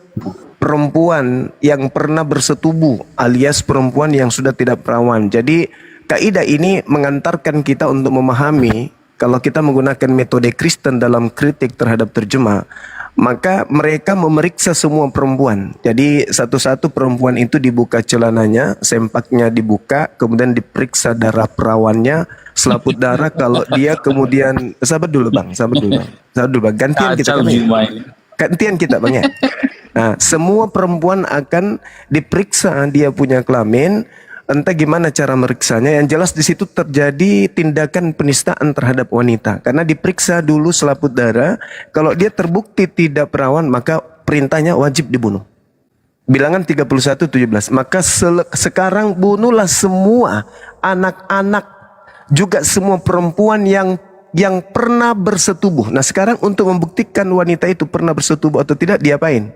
perempuan yang pernah bersetubuh alias perempuan yang sudah tidak perawan. Jadi kaidah ini mengantarkan kita untuk memahami, kalau kita menggunakan metode Kristen dalam kritik terhadap terjemah, maka mereka memeriksa semua perempuan. Jadi satu-satu perempuan itu dibuka celananya, sempaknya dibuka, kemudian diperiksa darah perawannya, selaput darah. Kalau dia kemudian, sabar dulu bang, gantian kita bang ya. Nah, semua perempuan akan diperiksa dia punya kelamin. Entah gimana cara meriksanya, yang jelas di situ terjadi tindakan penistaan terhadap wanita. Karena diperiksa dulu selaput darah, kalau dia terbukti tidak perawan, maka perintahnya wajib dibunuh. Bilangan 31:17. Maka sekarang bunuhlah semua anak-anak, juga semua perempuan yang pernah bersetubuh. Nah sekarang untuk membuktikan wanita itu pernah bersetubuh atau tidak, diapain?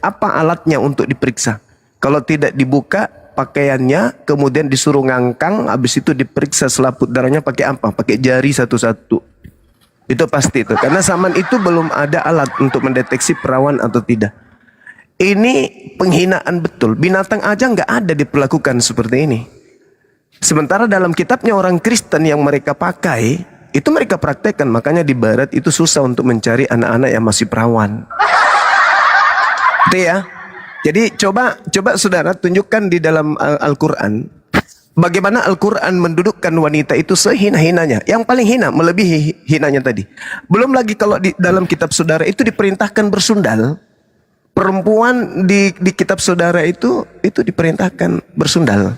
Apa alatnya untuk diperiksa? Kalau tidak dibuka pakaiannya, kemudian disuruh ngangkang, habis itu diperiksa selaput darahnya pakai apa? Pakai jari satu-satu. Itu pasti itu. Karena zaman itu belum ada alat untuk mendeteksi perawan atau tidak. Ini penghinaan betul. Binatang aja nggak ada diperlakukan seperti ini. Sementara dalam kitabnya orang Kristen yang mereka pakai, itu mereka praktekkan. Makanya di barat itu susah untuk mencari anak-anak yang masih perawan. Itu ya. Jadi coba saudara tunjukkan di dalam Al-Quran bagaimana Al-Quran mendudukkan wanita itu sehina-hinanya. Yang paling hina, melebihi hinanya tadi. Belum lagi kalau di dalam kitab saudara itu diperintahkan bersundal. Perempuan di kitab saudara itu diperintahkan bersundal.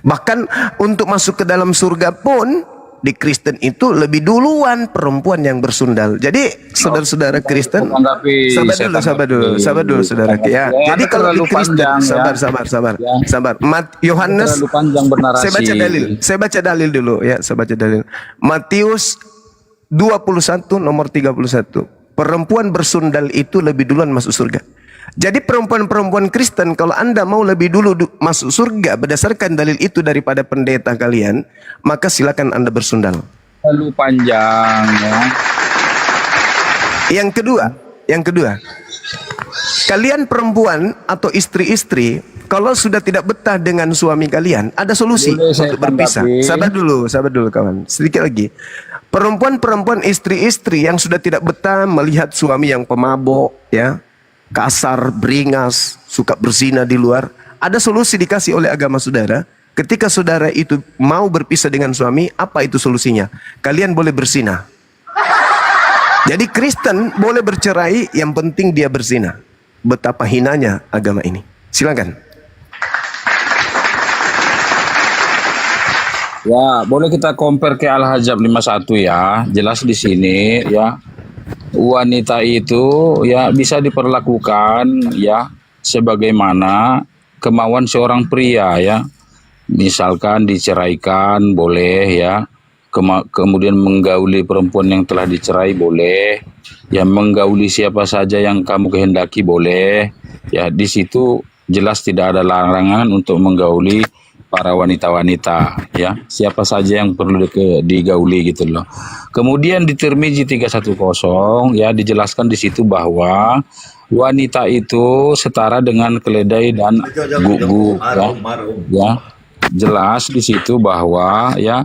Bahkan untuk masuk ke dalam surga pun di Kristen itu lebih duluan perempuan yang bersundal. Jadi saudara-saudara Kristen, sabar dulu saudara. Ya. Jadi kalau di Kristen, sabar. Yohanes, saya baca dalil dulu ya, saya baca dalil. Matius 21 nomor 31. Perempuan bersundal itu lebih duluan masuk surga. Jadi perempuan-perempuan Kristen, kalau Anda mau lebih dulu masuk surga berdasarkan dalil itu daripada pendeta kalian, maka silakan Anda bersundal. Terlalu panjang ya. Yang kedua, kalian perempuan atau istri-istri, kalau sudah tidak betah dengan suami kalian, ada solusi untuk berpisah. Sabar dulu kawan. Sedikit lagi. Perempuan-perempuan istri-istri yang sudah tidak betah melihat suami yang pemabok, ya, kasar, beringas, suka berzina di luar, Ada solusi dikasih oleh agama saudara. Ketika saudara itu mau berpisah dengan suami, apa itu solusinya? Kalian boleh berzinah. Jadi Kristen boleh bercerai, yang penting dia berzina. Betapa hinanya agama ini. Silakan. Ya, boleh kita compare ke Al-Hajjab 51 ya. Jelas di sini ya. Wanita itu ya bisa diperlakukan ya sebagaimana kemauan seorang pria ya. Misalkan diceraikan boleh ya. Kemudian menggauli perempuan yang telah dicerai boleh, ya menggauli siapa saja yang kamu kehendaki boleh, ya di situ jelas tidak ada larangan untuk menggauli para wanita-wanita, ya siapa saja yang perlu digauli gitu loh. Kemudian di Tirmizi 310 ya dijelaskan di situ bahwa wanita itu setara dengan keledai dan guguk, ya jelas di situ bahwa ya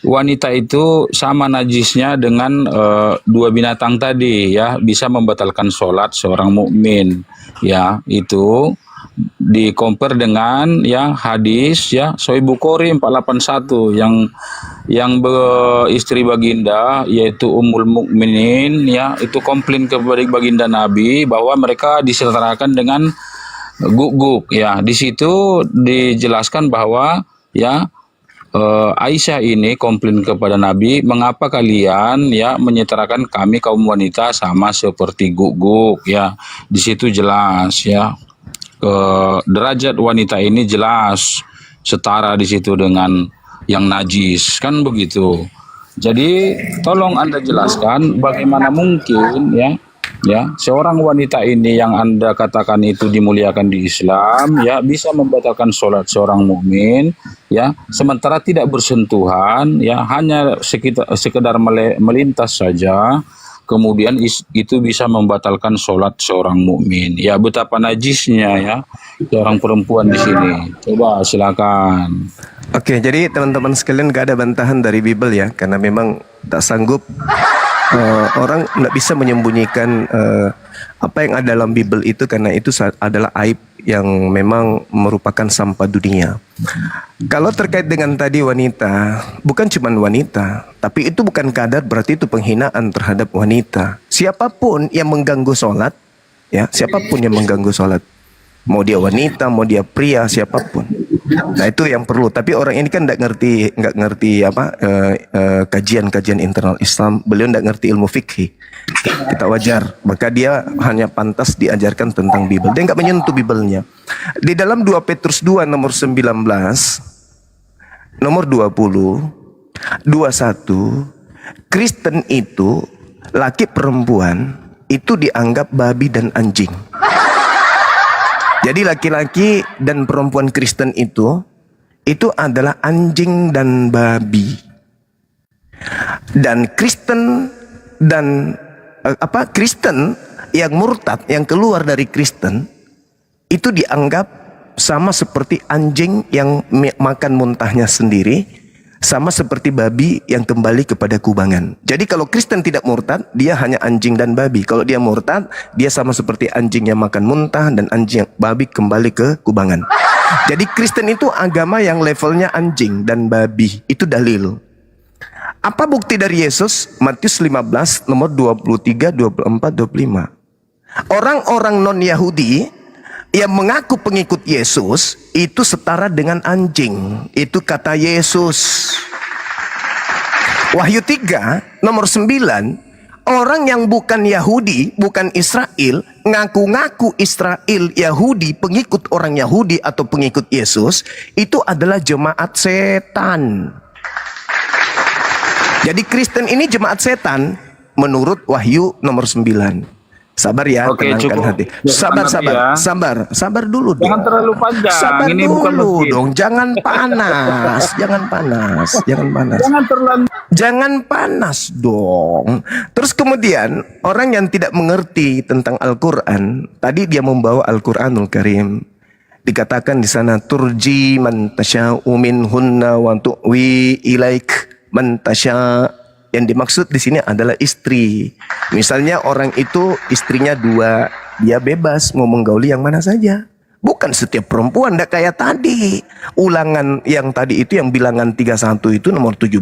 wanita itu sama najisnya dengan dua binatang tadi ya, bisa membatalkan sholat seorang mukmin ya. Itu di compare dengan ya hadis ya Sahih Bukhari 481 yang istri baginda yaitu Ummul Mukminin ya, itu komplain kepada baginda Nabi bahwa mereka disetarakan dengan guguk ya. Di situ dijelaskan bahwa ya Aisyah ini komplain kepada Nabi, mengapa kalian ya menyetarakan kami kaum wanita sama seperti guguk ya. Di situ jelas ya derajat wanita ini jelas setara di situ dengan yang najis kan begitu. Jadi tolong Anda jelaskan bagaimana mungkin ya seorang wanita ini yang Anda katakan itu dimuliakan di Islam ya bisa membatalkan sholat seorang mukmin ya, sementara tidak bersentuhan ya, hanya sekedar melintas saja, kemudian itu bisa membatalkan sholat seorang mukmin ya. Betapa najisnya ya seorang perempuan di sini. Coba silakan. Oke, jadi teman-teman sekalian gak ada bantahan dari Bible ya, karena memang tak sanggup orang tidak bisa menyembunyikan apa yang ada dalam Bible itu, karena itu adalah aib yang memang merupakan sampah dunia. Kalau terkait dengan tadi wanita, bukan cuma wanita, tapi itu bukan kadar berarti itu penghinaan terhadap wanita. Siapapun yang mengganggu sholat, ya siapapun yang mengganggu sholat, mau dia wanita, mau dia pria, siapapun. Nah itu yang perlu. Tapi orang ini kan nggak ngerti apa kajian-kajian internal Islam. Beliau nggak ngerti ilmu fikih. Kita wajar. Maka dia hanya pantas diajarkan tentang Bible. Dia nggak menyentuh Bible-nya. Di dalam 2 Petrus 2 nomor 19, nomor 20, 21, Kristen itu laki perempuan itu dianggap babi dan anjing. Jadi laki-laki dan perempuan Kristen itu adalah anjing dan babi. Dan Kristen dan Kristen yang murtad, yang keluar dari Kristen itu dianggap sama seperti anjing yang makan muntahnya sendiri, sama seperti babi yang kembali kepada kubangan. Jadi kalau Kristen tidak murtad, dia hanya anjing dan babi. Kalau dia murtad, dia sama seperti anjing yang makan muntah dan anjing yang babi kembali ke kubangan. Jadi Kristen itu agama yang levelnya anjing dan babi. Itu dalil. Apa bukti dari Yesus? Matius 15 nomor 23, 24, 25. Orang-orang non-Yahudi yang mengaku pengikut Yesus itu setara dengan anjing. Itu kata Yesus. Wahyu 3 nomor 9, orang yang bukan Yahudi, bukan Israel, ngaku-ngaku Israel, Yahudi, pengikut orang Yahudi atau pengikut Yesus, itu adalah jemaat setan. Jadi Kristen ini jemaat setan menurut Wahyu nomor 9. Sabar ya, Oke, tenangkan cukup. hati. Sabar dulu dong. Jangan terlalu panjang. Sabar Ini dulu bukan masjid. dong, jangan panas, jangan panas. Jangan panas dong. Terus kemudian orang yang tidak mengerti tentang Al-Quran, tadi dia membawa Al-Quranul Karim. Dikatakan di sana turji man tasya'u minhunna wa tu'wi ilaik man tasya'. Yang dimaksud di sini adalah istri. Misalnya orang itu istrinya 2, dia bebas mau menggauli yang mana saja. Bukan setiap perempuan, tidak kayak tadi. Ulangan yang tadi itu, yang bilangan 31 itu nomor 17.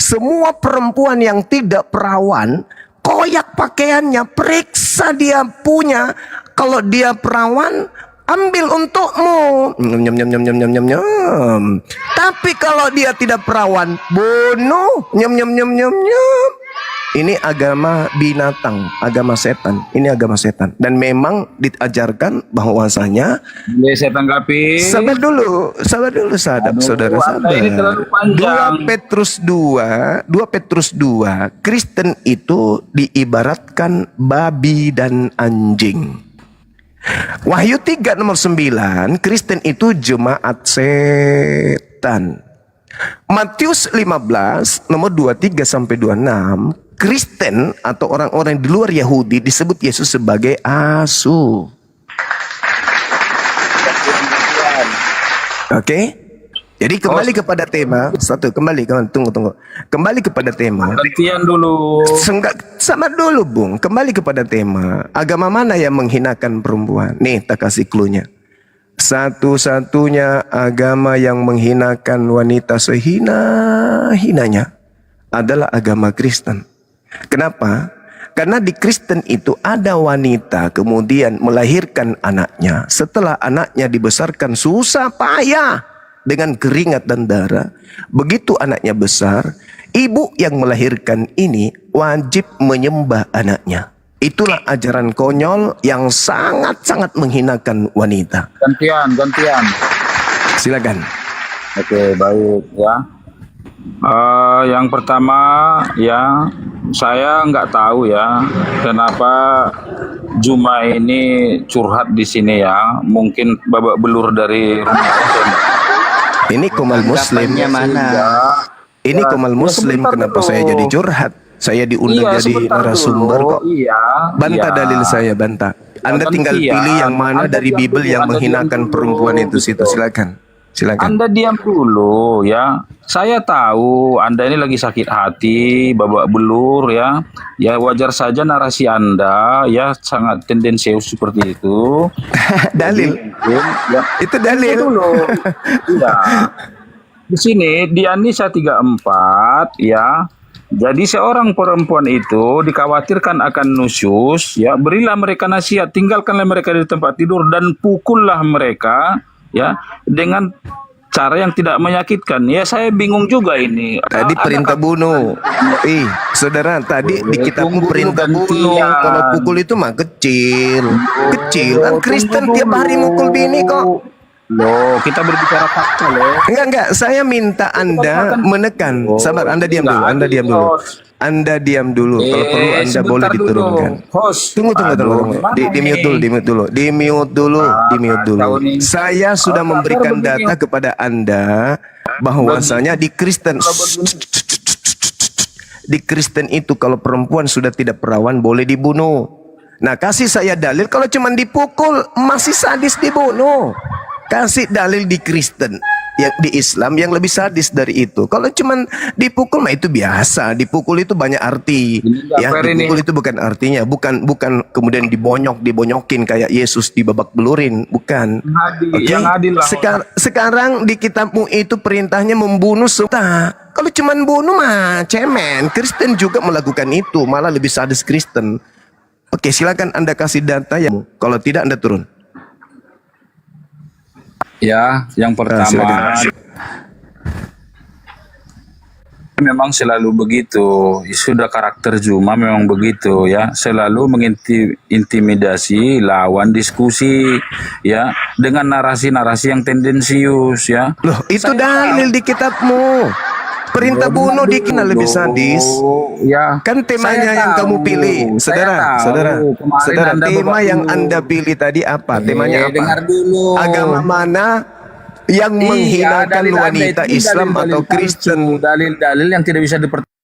Semua perempuan yang tidak perawan, koyak pakaiannya, periksa dia punya. Kalau dia perawan, ambil untukmu. Nyam, nyam, nyam, nyam, nyam, nyam, nyam. Tapi kalau dia tidak perawan, bunuh. Nyam, nyam, nyam, nyam, nyam. Ini agama binatang, agama setan. Ini agama setan. Dan memang diajarkan bahwasanya. Boleh saya tanggapi? Sabar dulu, saudara, sabar. Ini terlalu 2 panjang. Petrus 2, Kristen itu diibaratkan babi dan anjing. Wahyu 3 nomor 9, Kristen itu jemaat setan. Matius 15 nomor 23 sampai 26, Kristen atau orang-orang di luar Yahudi disebut Yesus sebagai asu. Oke? Jadi kembali kepada tema. Tunggu. Kembali kepada tema. Gantian dulu. Sama dulu, Bung. Kembali kepada tema. Agama mana yang menghinakan perempuan? Nih, tak kasih clue-nya. Satu-satunya agama yang menghinakan wanita sehina-hinanya adalah agama Kristen. Kenapa? Karena di Kristen itu ada wanita kemudian melahirkan anaknya. Setelah anaknya dibesarkan susah payah dengan keringat dan darah. Begitu anaknya besar, ibu yang melahirkan ini wajib menyembah anaknya. Itulah ajaran konyol yang sangat-sangat menghinakan wanita. Gantian. Silakan. Oke, baik ya. Yang pertama ya, saya nggak tahu ya kenapa Juma ini curhat di sini ya. Mungkin babak belur dari rumah. Ini Komal Muslim. Ini Komal Muslim. Kenapa saya jadi curhat? Saya diundang jadi narasumber kok. Bantah dalil saya, bantah. Anda tinggal pilih yang mana dari Bible yang menghinakan perempuan itu situ. Silakan. Anda diam dulu ya. Saya tahu Anda ini lagi sakit hati, babak belur ya. Ya wajar saja narasi Anda ya sangat tendensius seperti itu. Dalil. Ya. Itu dalil. Dulu. Ya. Di sini di An-Nisa 34 ya. Jadi seorang perempuan itu dikhawatirkan akan nusyus, ya berilah mereka nasihat, tinggalkanlah mereka di tempat tidur dan pukullah mereka, ya dengan cara yang tidak menyakitkan. Ya saya bingung juga ini. Tadi perintah bunuh. Saudara, tadi di kitabmu perintah bunuh. Kalau pukul itu mah kecil. Kan Kristen tiap hari mukul bini kok. Loh, kita berbicara fakta loh. Enggak. Saya minta Anda menekan. Sabar, Anda diam dulu. Anda diam dulu. Kalau perlu Anda boleh diturunkan. Tunggu. Di mute dulu. Saya sudah memberikan data kepada Anda bahwasanya di Kristen itu kalau perempuan sudah tidak perawan boleh dibunuh. Nah, kasih saya dalil kalau cuma dipukul masih sadis dibunuh. Kasih dalil di Kristen, yang di Islam yang lebih sadis dari itu. Kalau cuman dipukul mah itu biasa. Dipukul itu banyak arti. Ya, dipukul itu bukan artinya, bukan kemudian dibonyokin kayak Yesus dibabak belurin, bukan. Yang adil lah. Sekarang di kitabmu itu perintahnya membunuh semua. Kalau cuman bunuh mah cemen. Kristen juga melakukan itu, malah lebih sadis Kristen. Oke, silakan Anda kasih data ya. Kalau tidak Anda turun. Ya, yang pertama memang selalu begitu. Sudah karakter Juma memang begitu ya. Selalu mengintimidasi lawan diskusi ya dengan narasi-narasi yang tendensius ya. Loh, itu dalil di kitabmu. Perintah bunuh dikenal lebih sadis. Ya. Kan temanya yang kamu pilih. Saudara, tema yang Anda pilih tadi apa? Temanya apa? Dengar dulu. Agama mana yang menghinakan wanita Islam atau Kristen? Dalil-dalil yang tidak bisa dipertanggungjawabkan.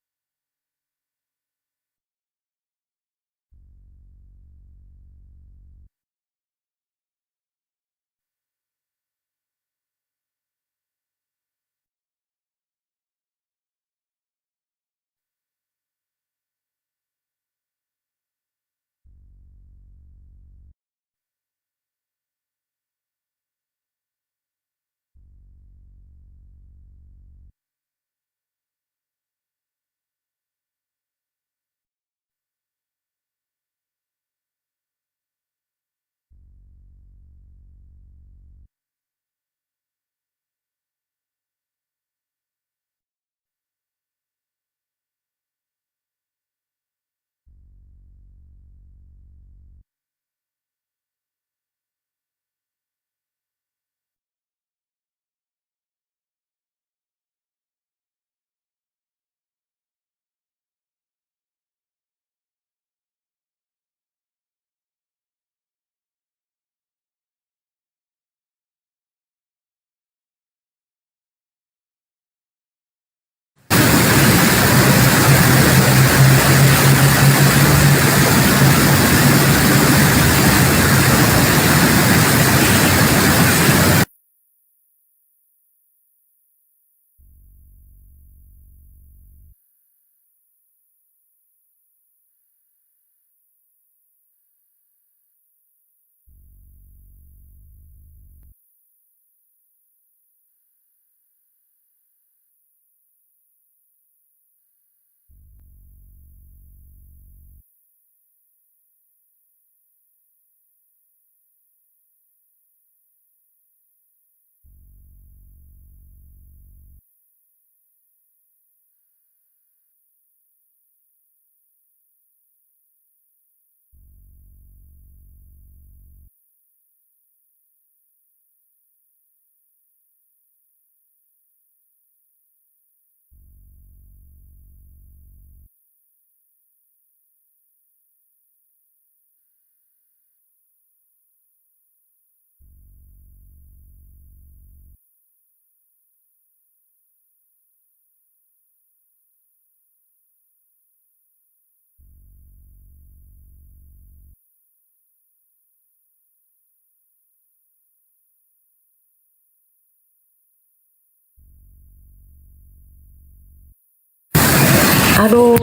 Aduh,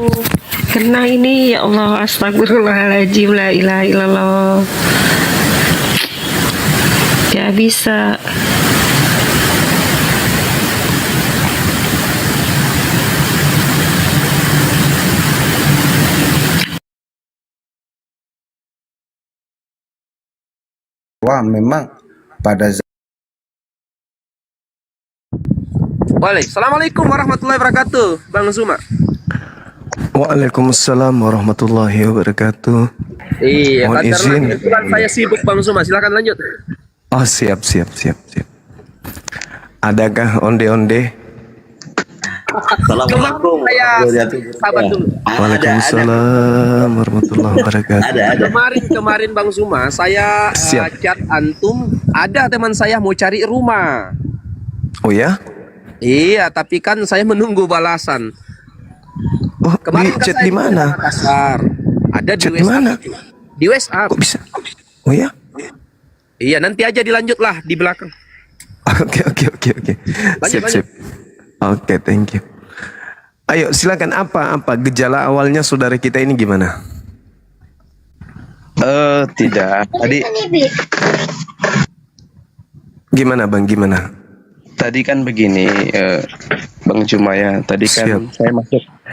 kena ini ya Allah, astagfirullahaladzim, la ilaha illallah. Gak bisa. Wah, memang pada Assalamualaikum warahmatullahi wabarakatuh, Bang Zuma. Waalaikumsalam warahmatullahi wabarakatuh. Iya, Mohon karena izin. kebetulan saya sibuk Bang Zuma, silakan lanjut. Oh, siap. Adakah onde-onde? Assalamualaikum. Saya sahabat dulu. Waalaikumsalam warahmatullahi wabarakatuh. Kemarin Bang Zuma, saya chat antum, ada teman saya mau cari rumah. Oh ya? Iya, tapi kan saya menunggu balasan. Oh, Kemarin di chat di mana? Ada di Chat di WhatsApp. mana? Di WhatsApp. Kok bisa? Oh ya? Iya, nanti aja dilanjut lah di belakang. Oke. Sip. Oke, thank you. Ayo, silakan apa gejala awalnya saudara kita ini gimana? Tidak. Tadi Gimana Bang, gimana? tadi kan begini, Bang Juma ya. Tadi kan saya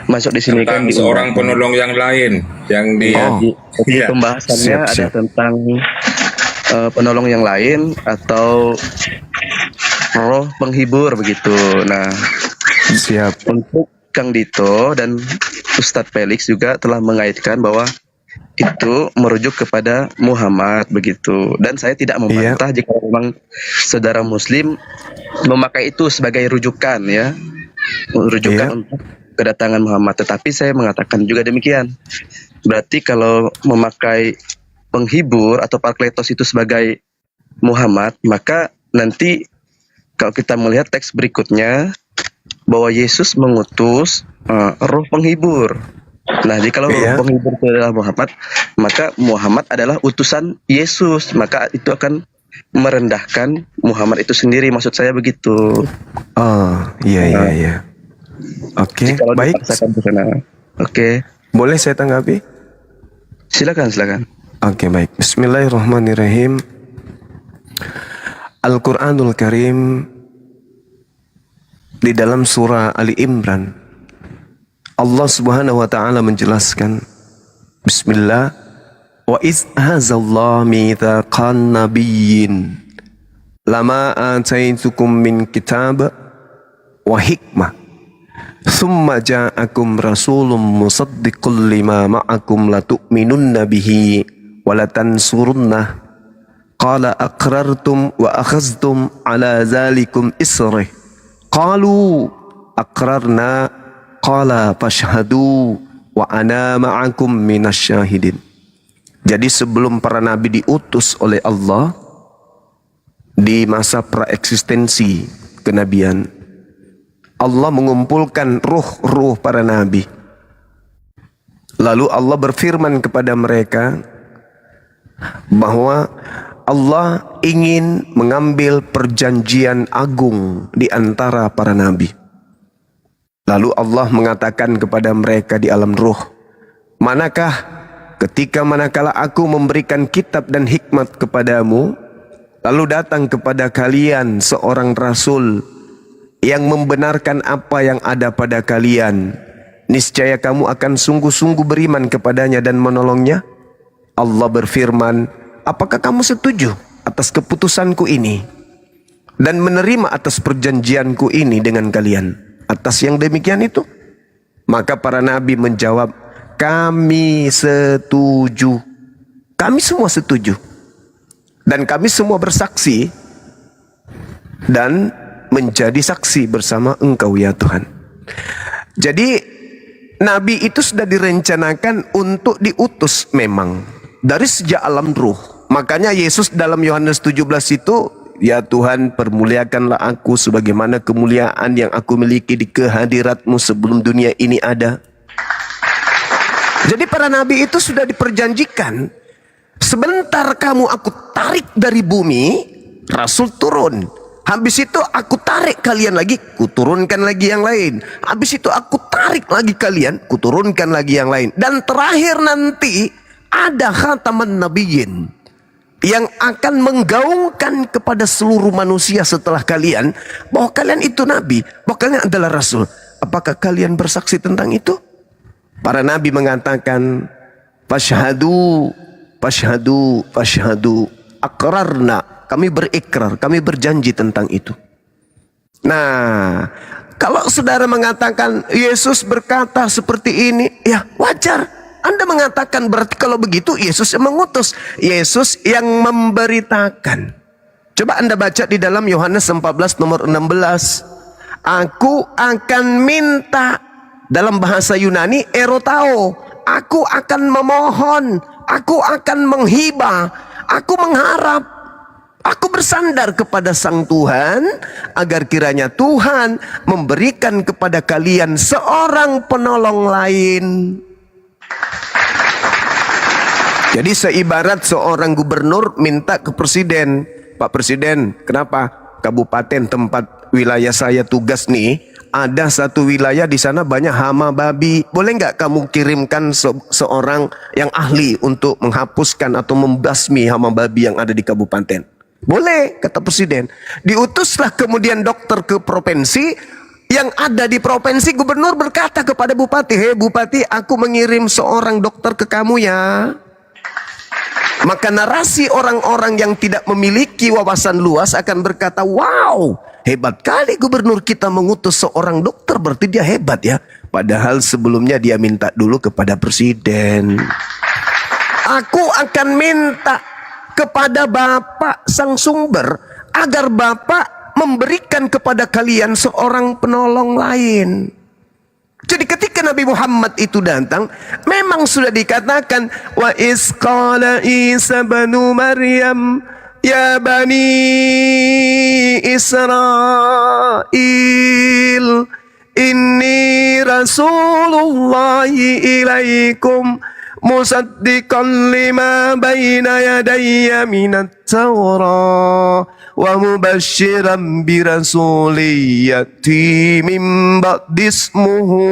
masuk di sini kan Tentang seorang penolong yang lain yang di pembahasannya ada tentang penolong yang lain atau roh penghibur begitu. Nah, untuk Kang Dito dan Ustadz Felix juga telah mengaitkan bahwa itu merujuk kepada Muhammad begitu, dan saya tidak membantah jika memang saudara Muslim memakai itu sebagai rujukan ya, untuk kedatangan Muhammad. Tetapi saya mengatakan juga demikian, berarti kalau memakai penghibur atau parakletos itu sebagai Muhammad, maka nanti kalau kita melihat teks berikutnya bahwa Yesus mengutus roh penghibur. Nah, jika roh penghibur itu adalah Muhammad, maka Muhammad adalah utusan Yesus, maka itu akan merendahkan Muhammad itu sendiri, maksud saya begitu. Oh, iya. Oke, baik. Oke. Boleh saya tanggapi? Silakan. Oke, baik. Bismillahirrahmanirrahim. Al-Quranul Karim di dalam surah Ali Imran, Allah Subhanahu wa taala menjelaskan, Bismillah, wa iz hazallahu mitsaqan nabiyyin lama ataitukum min kitab wa hikmah thumma ja'akum rasulun musaddiqun lima ma'akum latu'minunna bihi wa latansurunnah qala aqrartum wa akhadhtum ala zalikum isri qalu aqrarna qala fashhadu wa ana ma'akum minasyahidin. Jadi sebelum para nabi diutus oleh Allah di masa praeksistensi kenabian, Allah mengumpulkan ruh-ruh para nabi. Lalu Allah berfirman kepada mereka bahwa Allah ingin mengambil perjanjian agung di antara para nabi. Lalu Allah mengatakan kepada mereka di alam ruh, manakala aku memberikan kitab dan hikmat kepadamu, lalu datang kepada kalian seorang rasul yang membenarkan apa yang ada pada kalian, niscaya kamu akan sungguh-sungguh beriman kepadanya dan menolongnya. Allah berfirman, apakah kamu setuju atas keputusanku ini dan menerima atas perjanjianku ini dengan kalian? Atas yang demikian itu, maka para nabi menjawab, kami setuju. Kami semua setuju. Dan kami semua bersaksi dan menjadi saksi bersama Engkau ya Tuhan. Jadi nabi itu sudah direncanakan untuk diutus memang dari sejak alam ruh. Makanya Yesus dalam Yohanes 17 itu, ya Tuhan, permuliakanlah aku sebagaimana kemuliaan yang aku miliki di kehadiratmu sebelum dunia ini ada. Jadi para nabi itu sudah diperjanjikan, sebentar kamu aku tarik dari bumi, Rasul turun. Habis itu aku tarik kalian lagi, kuturunkan lagi yang lain. Habis itu aku tarik lagi kalian, kuturunkan lagi yang lain. Dan terakhir nanti ada khataman nabiyyin yang akan menggaungkan kepada seluruh manusia setelah kalian bahwa kalian itu nabi, bahwa kalian adalah rasul. Apakah kalian bersaksi tentang itu? Para nabi mengatakan, fashhadu, fashhadu, fashhadu, aqrarna. Kami berikrar, kami berjanji tentang itu. Nah, kalau saudara mengatakan Yesus berkata seperti ini, ya wajar. Anda mengatakan berarti kalau begitu Yesus yang mengutus, Yesus yang memberitakan. Coba Anda baca di dalam Yohanes 14 nomor 16. Aku akan minta, dalam bahasa Yunani erotao. Aku akan memohon, aku akan menghibah, aku mengharap. Aku bersandar kepada Sang Tuhan agar kiranya Tuhan memberikan kepada kalian seorang penolong lain. Jadi seibarat seorang gubernur minta ke presiden, Pak Presiden, kenapa kabupaten tempat wilayah saya tugas nih, ada satu wilayah di sana banyak hama babi. Boleh nggak kamu kirimkan seorang yang ahli untuk menghapuskan atau membasmi hama babi yang ada di kabupaten? Boleh, kata presiden. Diutuslah kemudian dokter ke provinsi. Yang ada di provinsi, gubernur berkata kepada bupati, hei bupati, aku mengirim seorang dokter ke kamu ya. Maka narasi orang-orang yang tidak memiliki wawasan luas akan berkata, wow, hebat kali gubernur kita mengutus seorang dokter, berarti dia hebat ya. Padahal sebelumnya dia minta dulu kepada presiden. Aku akan minta kepada Bapak Sang Sumber agar Bapak memberikan kepada kalian seorang penolong lain. Jadi ketika Nabi Muhammad itu datang, memang sudah dikatakan wa is qala Isa banu Maryam ya bani Israil inni rasulullahi ilaikum musaddiqan lima baina yadayya minat Tawrah wa mubashiran bi rasuliyati min ba'di ismuhu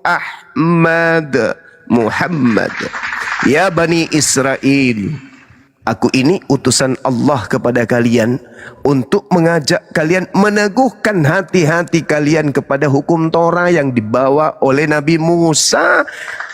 Ahmad Muhammad. Ya Bani Israel, aku ini utusan Allah kepada kalian untuk mengajak kalian meneguhkan hati-hati kalian kepada hukum Torah yang dibawa oleh Nabi Musa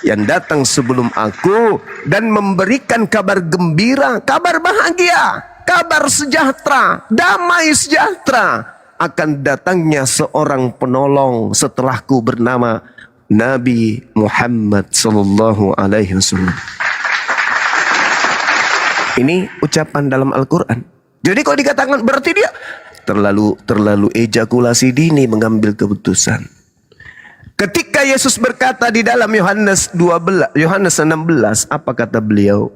yang datang sebelum aku, dan memberikan kabar gembira, kabar bahagia, kabar sejahtera, damai sejahtera akan datangnya seorang penolong setelahku bernama Nabi Muhammad sallallahu alaihi wasallam. Ini ucapan dalam Al-Quran. Jadi kalau dikatakan berarti dia terlalu ejakulasi dini mengambil keputusan. Ketika Yesus berkata di dalam Yohanes 16, apa kata beliau?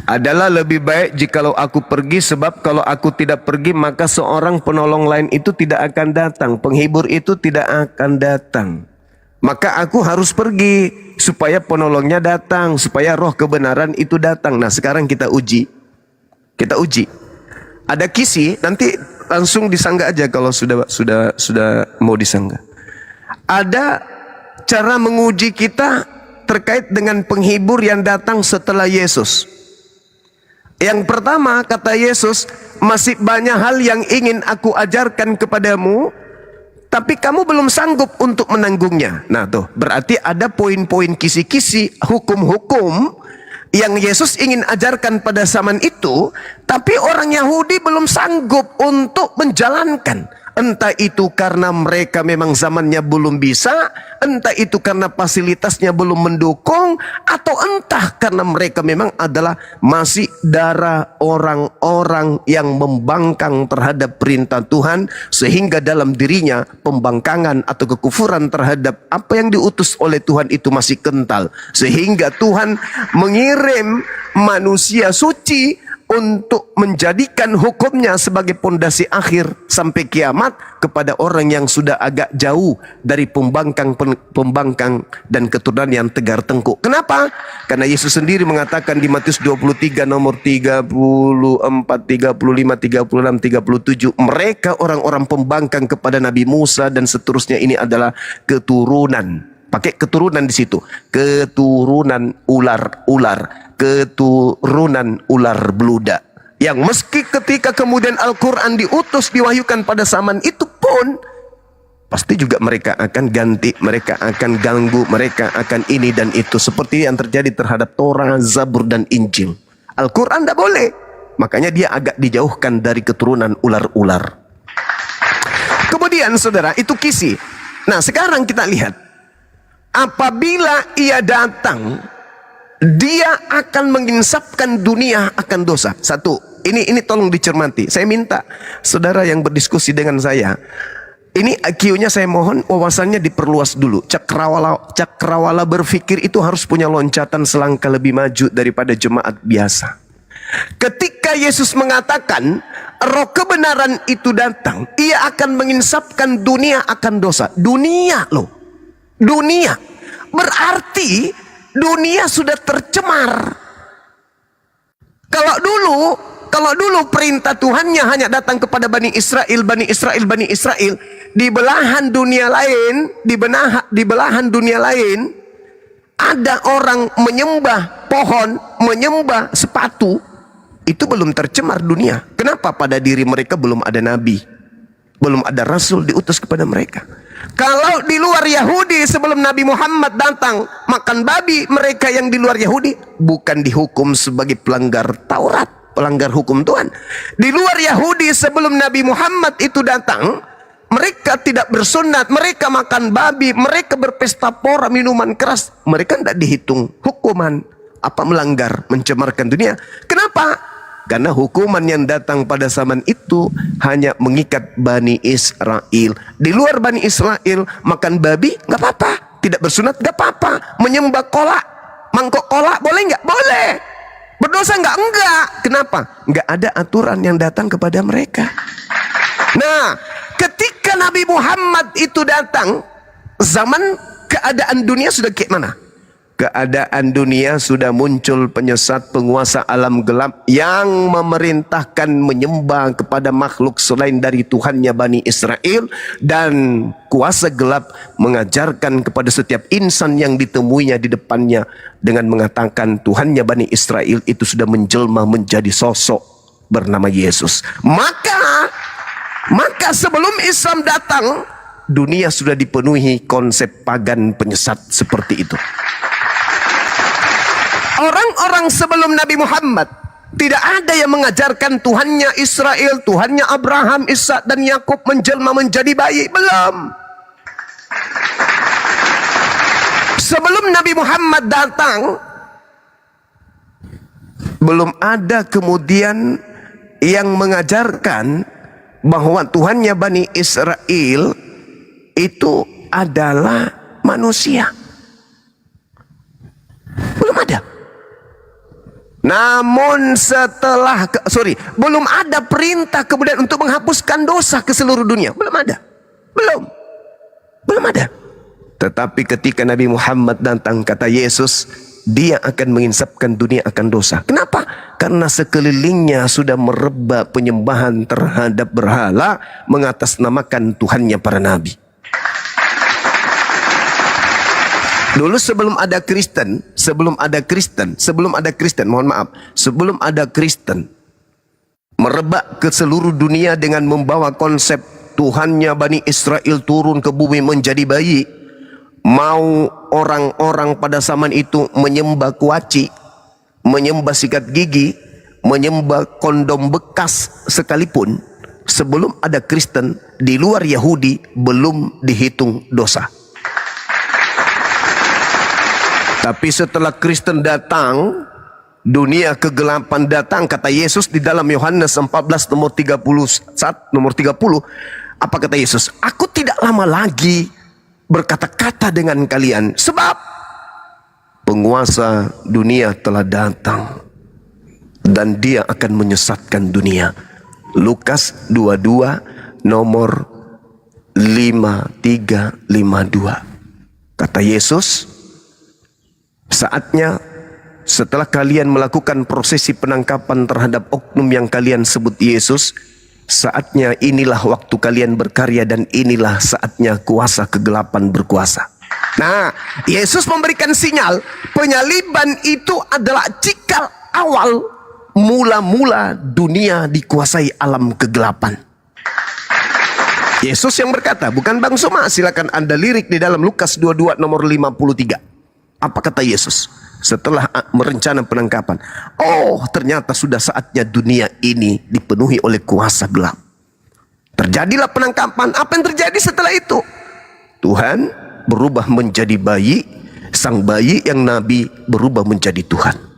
Adalah lebih baik jikalau aku pergi, sebab kalau aku tidak pergi maka seorang penolong lain itu tidak akan datang, penghibur itu tidak akan datang. Maka aku harus pergi supaya penolongnya datang, supaya roh kebenaran itu datang. Nah sekarang kita uji. Ada kisi, nanti langsung disanggah aja kalau sudah mau disanggah. Ada cara menguji kita terkait dengan penghibur yang datang setelah Yesus. Yang pertama kata Yesus, masih banyak hal yang ingin aku ajarkan kepadamu, tapi kamu belum sanggup untuk menanggungnya. Nah tuh, berarti ada poin-poin kisi-kisi, hukum-hukum yang Yesus ingin ajarkan pada zaman itu, tapi orang Yahudi belum sanggup untuk menjalankan. Entah itu karena mereka memang zamannya belum bisa, entah itu karena fasilitasnya belum mendukung, atau entah karena mereka memang adalah masih darah orang-orang yang membangkang terhadap perintah Tuhan, sehingga dalam dirinya pembangkangan atau kekufuran terhadap apa yang diutus oleh Tuhan itu masih kental, sehingga Tuhan mengirim manusia suci untuk menjadikan hukumnya sebagai pondasi akhir sampai kiamat kepada orang yang sudah agak jauh dari pembangkang dan keturunan yang tegar tengkuk. Kenapa? Karena Yesus sendiri mengatakan di Matius 23 nomor 34, 35, 36, 37, mereka orang-orang pembangkang kepada Nabi Musa dan seterusnya ini adalah keturunan. Pakai keturunan di situ. Keturunan ular-ular, keturunan ular beludak. Yang meski ketika kemudian Al-Quran diutus, diwahyukan pada zaman itu pun, pasti juga mereka akan ganti, mereka akan ganggu, mereka akan ini dan itu. Seperti yang terjadi terhadap Torah, Zabur, dan Injil. Al-Quran tidak boleh. Makanya dia agak dijauhkan dari keturunan ular-ular. Kemudian saudara, itu kisi. Nah sekarang kita lihat. Apabila ia datang, dia akan menginsapkan dunia akan dosa. Satu, ini tolong dicermati. Saya minta saudara yang berdiskusi dengan saya, ini IQ-nya saya mohon wawasannya diperluas dulu. Cakrawala berpikir itu harus punya loncatan selangkah lebih maju daripada jemaat biasa. Ketika Yesus mengatakan roh kebenaran itu datang, ia akan menginsapkan dunia akan dosa. Dunia loh. Dunia berarti dunia sudah tercemar. Kalau dulu perintah Tuhannya hanya datang kepada Bani Israel, di belahan dunia lain, di belahan dunia lain ada orang menyembah pohon, menyembah sepatu, itu belum tercemar dunia. Kenapa? Pada diri mereka belum ada nabi, belum ada rasul diutus kepada mereka. Kalau di luar Yahudi sebelum Nabi Muhammad datang makan babi, mereka yang di luar Yahudi bukan dihukum sebagai pelanggar Taurat, pelanggar hukum Tuhan. Di luar Yahudi sebelum Nabi Muhammad itu datang, mereka tidak bersunat, mereka makan babi, mereka berpesta pora, minuman keras, mereka tidak dihitung hukuman apa melanggar, mencemarkan dunia. Kenapa? Karena hukuman yang datang pada zaman itu hanya mengikat Bani Israel. Di luar Bani Israel makan babi nggak apa-apa, tidak bersunat nggak apa-apa, menyembah kolak, mangkok kolak boleh nggak? Boleh. Berdosa nggak? Enggak. Kenapa? Nggak ada aturan yang datang kepada mereka. Nah, ketika Nabi Muhammad itu datang, zaman keadaan dunia sudah kayak mana? Keadaan dunia sudah muncul penyesat penguasa alam gelap yang memerintahkan menyembah kepada makhluk selain dari Tuhannya Bani Israel, dan kuasa gelap mengajarkan kepada setiap insan yang ditemuinya di depannya dengan mengatakan Tuhannya Bani Israel itu sudah menjelma menjadi sosok bernama Yesus. Maka sebelum Islam datang, dunia sudah dipenuhi konsep pagan penyesat seperti itu. Orang-orang sebelum Nabi Muhammad tidak ada yang mengajarkan Tuhannya Israel, Tuhannya Abraham, Ishak dan Yakub menjelma menjadi bayi. Belum. Sebelum Nabi Muhammad datang, belum ada kemudian yang mengajarkan bahwa Tuhannya Bani Israel itu adalah manusia. Belum ada. Namun belum ada perintah kemudian untuk menghapuskan dosa ke seluruh dunia. Belum ada. Belum ada. Tetapi ketika Nabi Muhammad datang, kata Yesus, dia akan menginsapkan dunia akan dosa. Kenapa? Karena sekelilingnya sudah merebak penyembahan terhadap berhala, mengatasnamakan Tuhannya para nabi. Dulu sebelum ada Kristen, merebak ke seluruh dunia dengan membawa konsep Tuhannya Bani Israel turun ke bumi menjadi bayi. Mau orang-orang pada zaman itu menyembah kuaci, menyembah sikat gigi, menyembah kondom bekas sekalipun, sebelum ada Kristen, di luar Yahudi belum dihitung dosa. Tapi setelah Kristen datang, dunia kegelapan datang, kata Yesus di dalam Yohanes 14 nomor 30, apa kata Yesus? Aku tidak lama lagi berkata-kata dengan kalian, sebab penguasa dunia telah datang. dan dia akan menyesatkan dunia. Lukas 22 nomor 5352. Kata Yesus, saatnya setelah kalian melakukan prosesi penangkapan terhadap oknum yang kalian sebut Yesus, saatnya inilah waktu kalian berkarya dan inilah saatnya kuasa kegelapan berkuasa. Nah, Yesus memberikan sinyal penyaliban itu adalah cikal awal mula-mula dunia dikuasai alam kegelapan. Yesus yang berkata, bukan Bang Suma. Silakan Anda lirik di dalam Lukas 22 nomor 53. Apa kata Yesus setelah merencana penangkapan? Oh, ternyata sudah saatnya dunia ini dipenuhi oleh kuasa gelap. Terjadilah penangkapan. Apa yang terjadi setelah itu? Tuhan berubah menjadi bayi. Sang bayi yang nabi berubah menjadi Tuhan.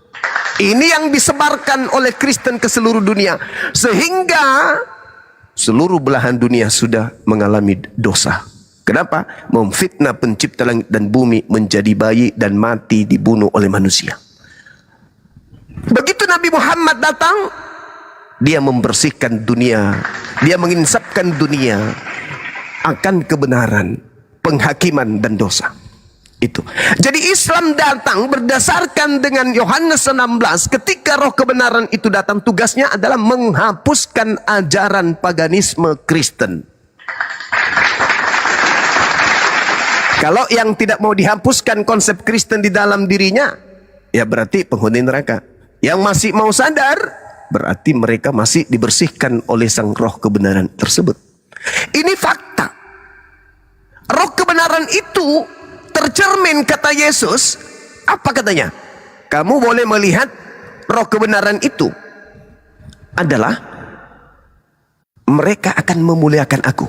Ini yang disebarkan oleh Kristen ke seluruh dunia, sehingga seluruh belahan dunia sudah mengalami dosa. Kenapa? Memfitnah pencipta langit dan bumi, menjadi bayi dan mati dibunuh oleh manusia. Begitu Nabi Muhammad datang, dia membersihkan dunia, dia menginsapkan dunia akan kebenaran, penghakiman dan dosa. Itu. Jadi Islam datang berdasarkan dengan Yohanes 16. Ketika roh kebenaran itu datang, tugasnya adalah menghapuskan ajaran paganisme Kristen. Kalau yang tidak mau dihapuskan konsep Kristen di dalam dirinya, ya berarti penghuni neraka. Yang masih mau sadar, berarti mereka masih dibersihkan oleh sang roh kebenaran tersebut. Ini fakta. Roh kebenaran itu tercermin, kata Yesus. Apa katanya? Kamu boleh melihat roh kebenaran itu adalah mereka akan memuliakan aku.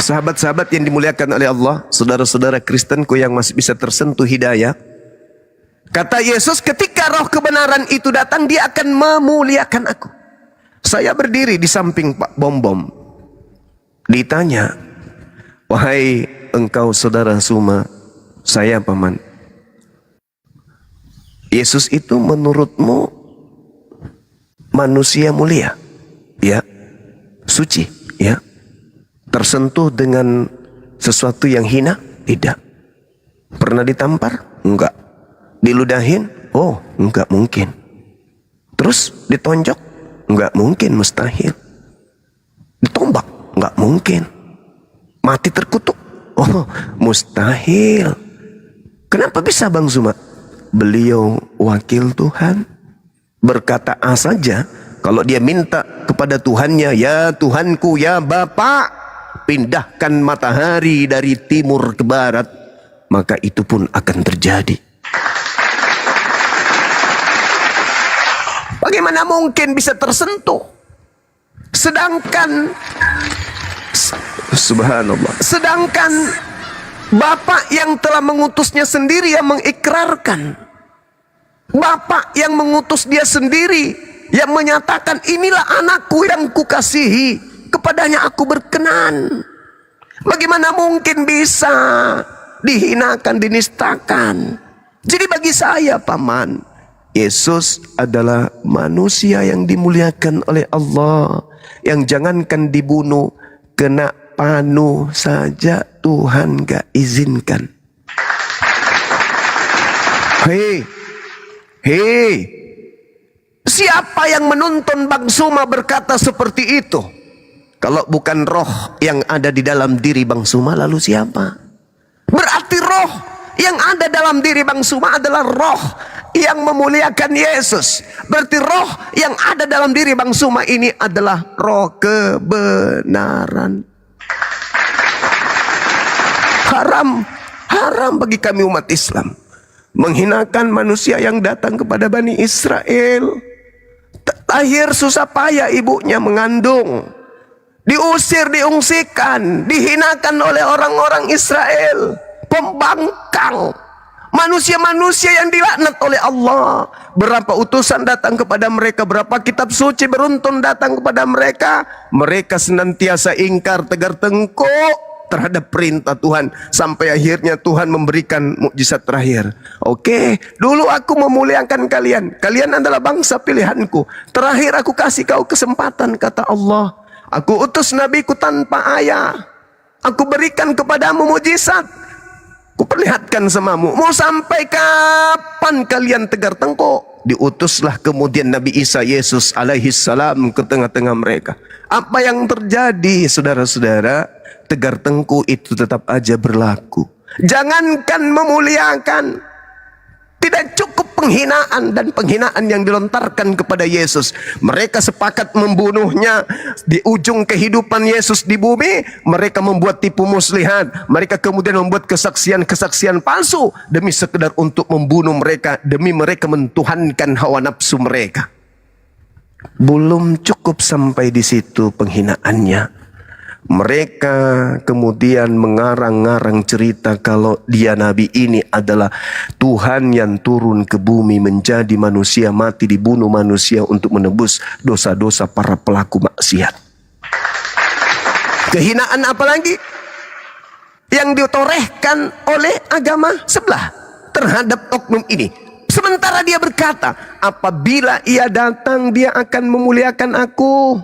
Sahabat-sahabat yang dimuliakan oleh Allah, saudara-saudara Kristenku yang masih bisa tersentuh hidayah, kata Yesus, ketika roh kebenaran itu datang, dia akan memuliakan aku. Saya berdiri di samping Pak Bom-Bom, ditanya, wahai engkau saudara Suma, saya paman, Yesus itu menurutmu manusia mulia? Ya. Suci? Ya. Tersentuh dengan sesuatu yang hina? Tidak. Pernah ditampar? Enggak. Diludahin? Oh, enggak mungkin. Terus ditonjok? Enggak mungkin, mustahil. Ditombak? Enggak mungkin. Mati terkutuk? Oh, mustahil. Kenapa bisa Bang Zuma? Beliau wakil Tuhan. Berkata A saja, kalau dia minta kepada Tuhannya, ya Tuhanku, ya Bapa, pindahkan matahari dari timur ke barat, maka itu pun akan terjadi. Bagaimana mungkin bisa tersentuh? Sedangkan subhanallah, sedangkan Bapak yang telah mengutusnya sendiri yang mengikrarkan, Bapak yang mengutus dia sendiri yang menyatakan, inilah anakku yang kukasihi, kepadanya aku berkenan. Bagaimana mungkin bisa dihinakan, dinistakan? Jadi bagi saya paman, Yesus adalah manusia yang dimuliakan oleh Allah, yang jangankan dibunuh, kena panu saja Tuhan gak izinkan. Hei, siapa yang menuntun Bang Suma berkata seperti itu? Kalau bukan roh yang ada di dalam diri Bang Suma, lalu siapa? Berarti roh yang ada dalam diri Bang Suma adalah roh yang memuliakan Yesus. Berarti roh yang ada dalam diri Bang Suma ini adalah roh kebenaran. Haram bagi kami umat Islam menghinakan manusia yang datang kepada Bani Israel. Lahir susah payah ibunya mengandung, diusir, diungsikan, dihinakan oleh orang-orang Israel, pembangkang, manusia-manusia yang dilaknat oleh Allah. Berapa utusan datang kepada mereka, berapa kitab suci beruntun datang kepada mereka, mereka senantiasa ingkar, tegar tengkuk, terhadap perintah Tuhan sampai akhirnya Tuhan memberikan mukjizat terakhir. Oke, dulu aku memuliakan kalian. Kalian adalah bangsa pilihanku. Terakhir aku kasih kau kesempatan, kata Allah. Aku utus nabiku tanpa ayah. Aku berikan kepadamu mukjizat. Kuperlihatkan samamu. Mau sampai kapan kalian tegar tengkuk? Diutuslah kemudian Nabi Isa Yesus alaihi salam ke tengah-tengah mereka. Apa yang terjadi, saudara-saudara? Tegar tengkuk itu tetap aja berlaku. Jangankan memuliakan, tidak cukup penghinaan dan penghinaan yang dilontarkan kepada Yesus. Mereka sepakat membunuhnya di ujung kehidupan Yesus di bumi. Mereka membuat tipu muslihat. Mereka kemudian membuat kesaksian-kesaksian palsu demi sekedar untuk membunuh mereka, demi mereka mentuhankan hawa nafsu mereka. Belum cukup sampai di situ penghinaannya. Mereka kemudian mengarang-ngarang cerita kalau dia Nabi ini adalah Tuhan yang turun ke bumi menjadi manusia, mati dibunuh manusia untuk menebus dosa-dosa para pelaku maksiat. Kehinaan apa lagi yang ditorehkan oleh agama sebelah terhadap oknum ini? Sementara dia berkata, apabila ia datang dia akan memuliakan aku.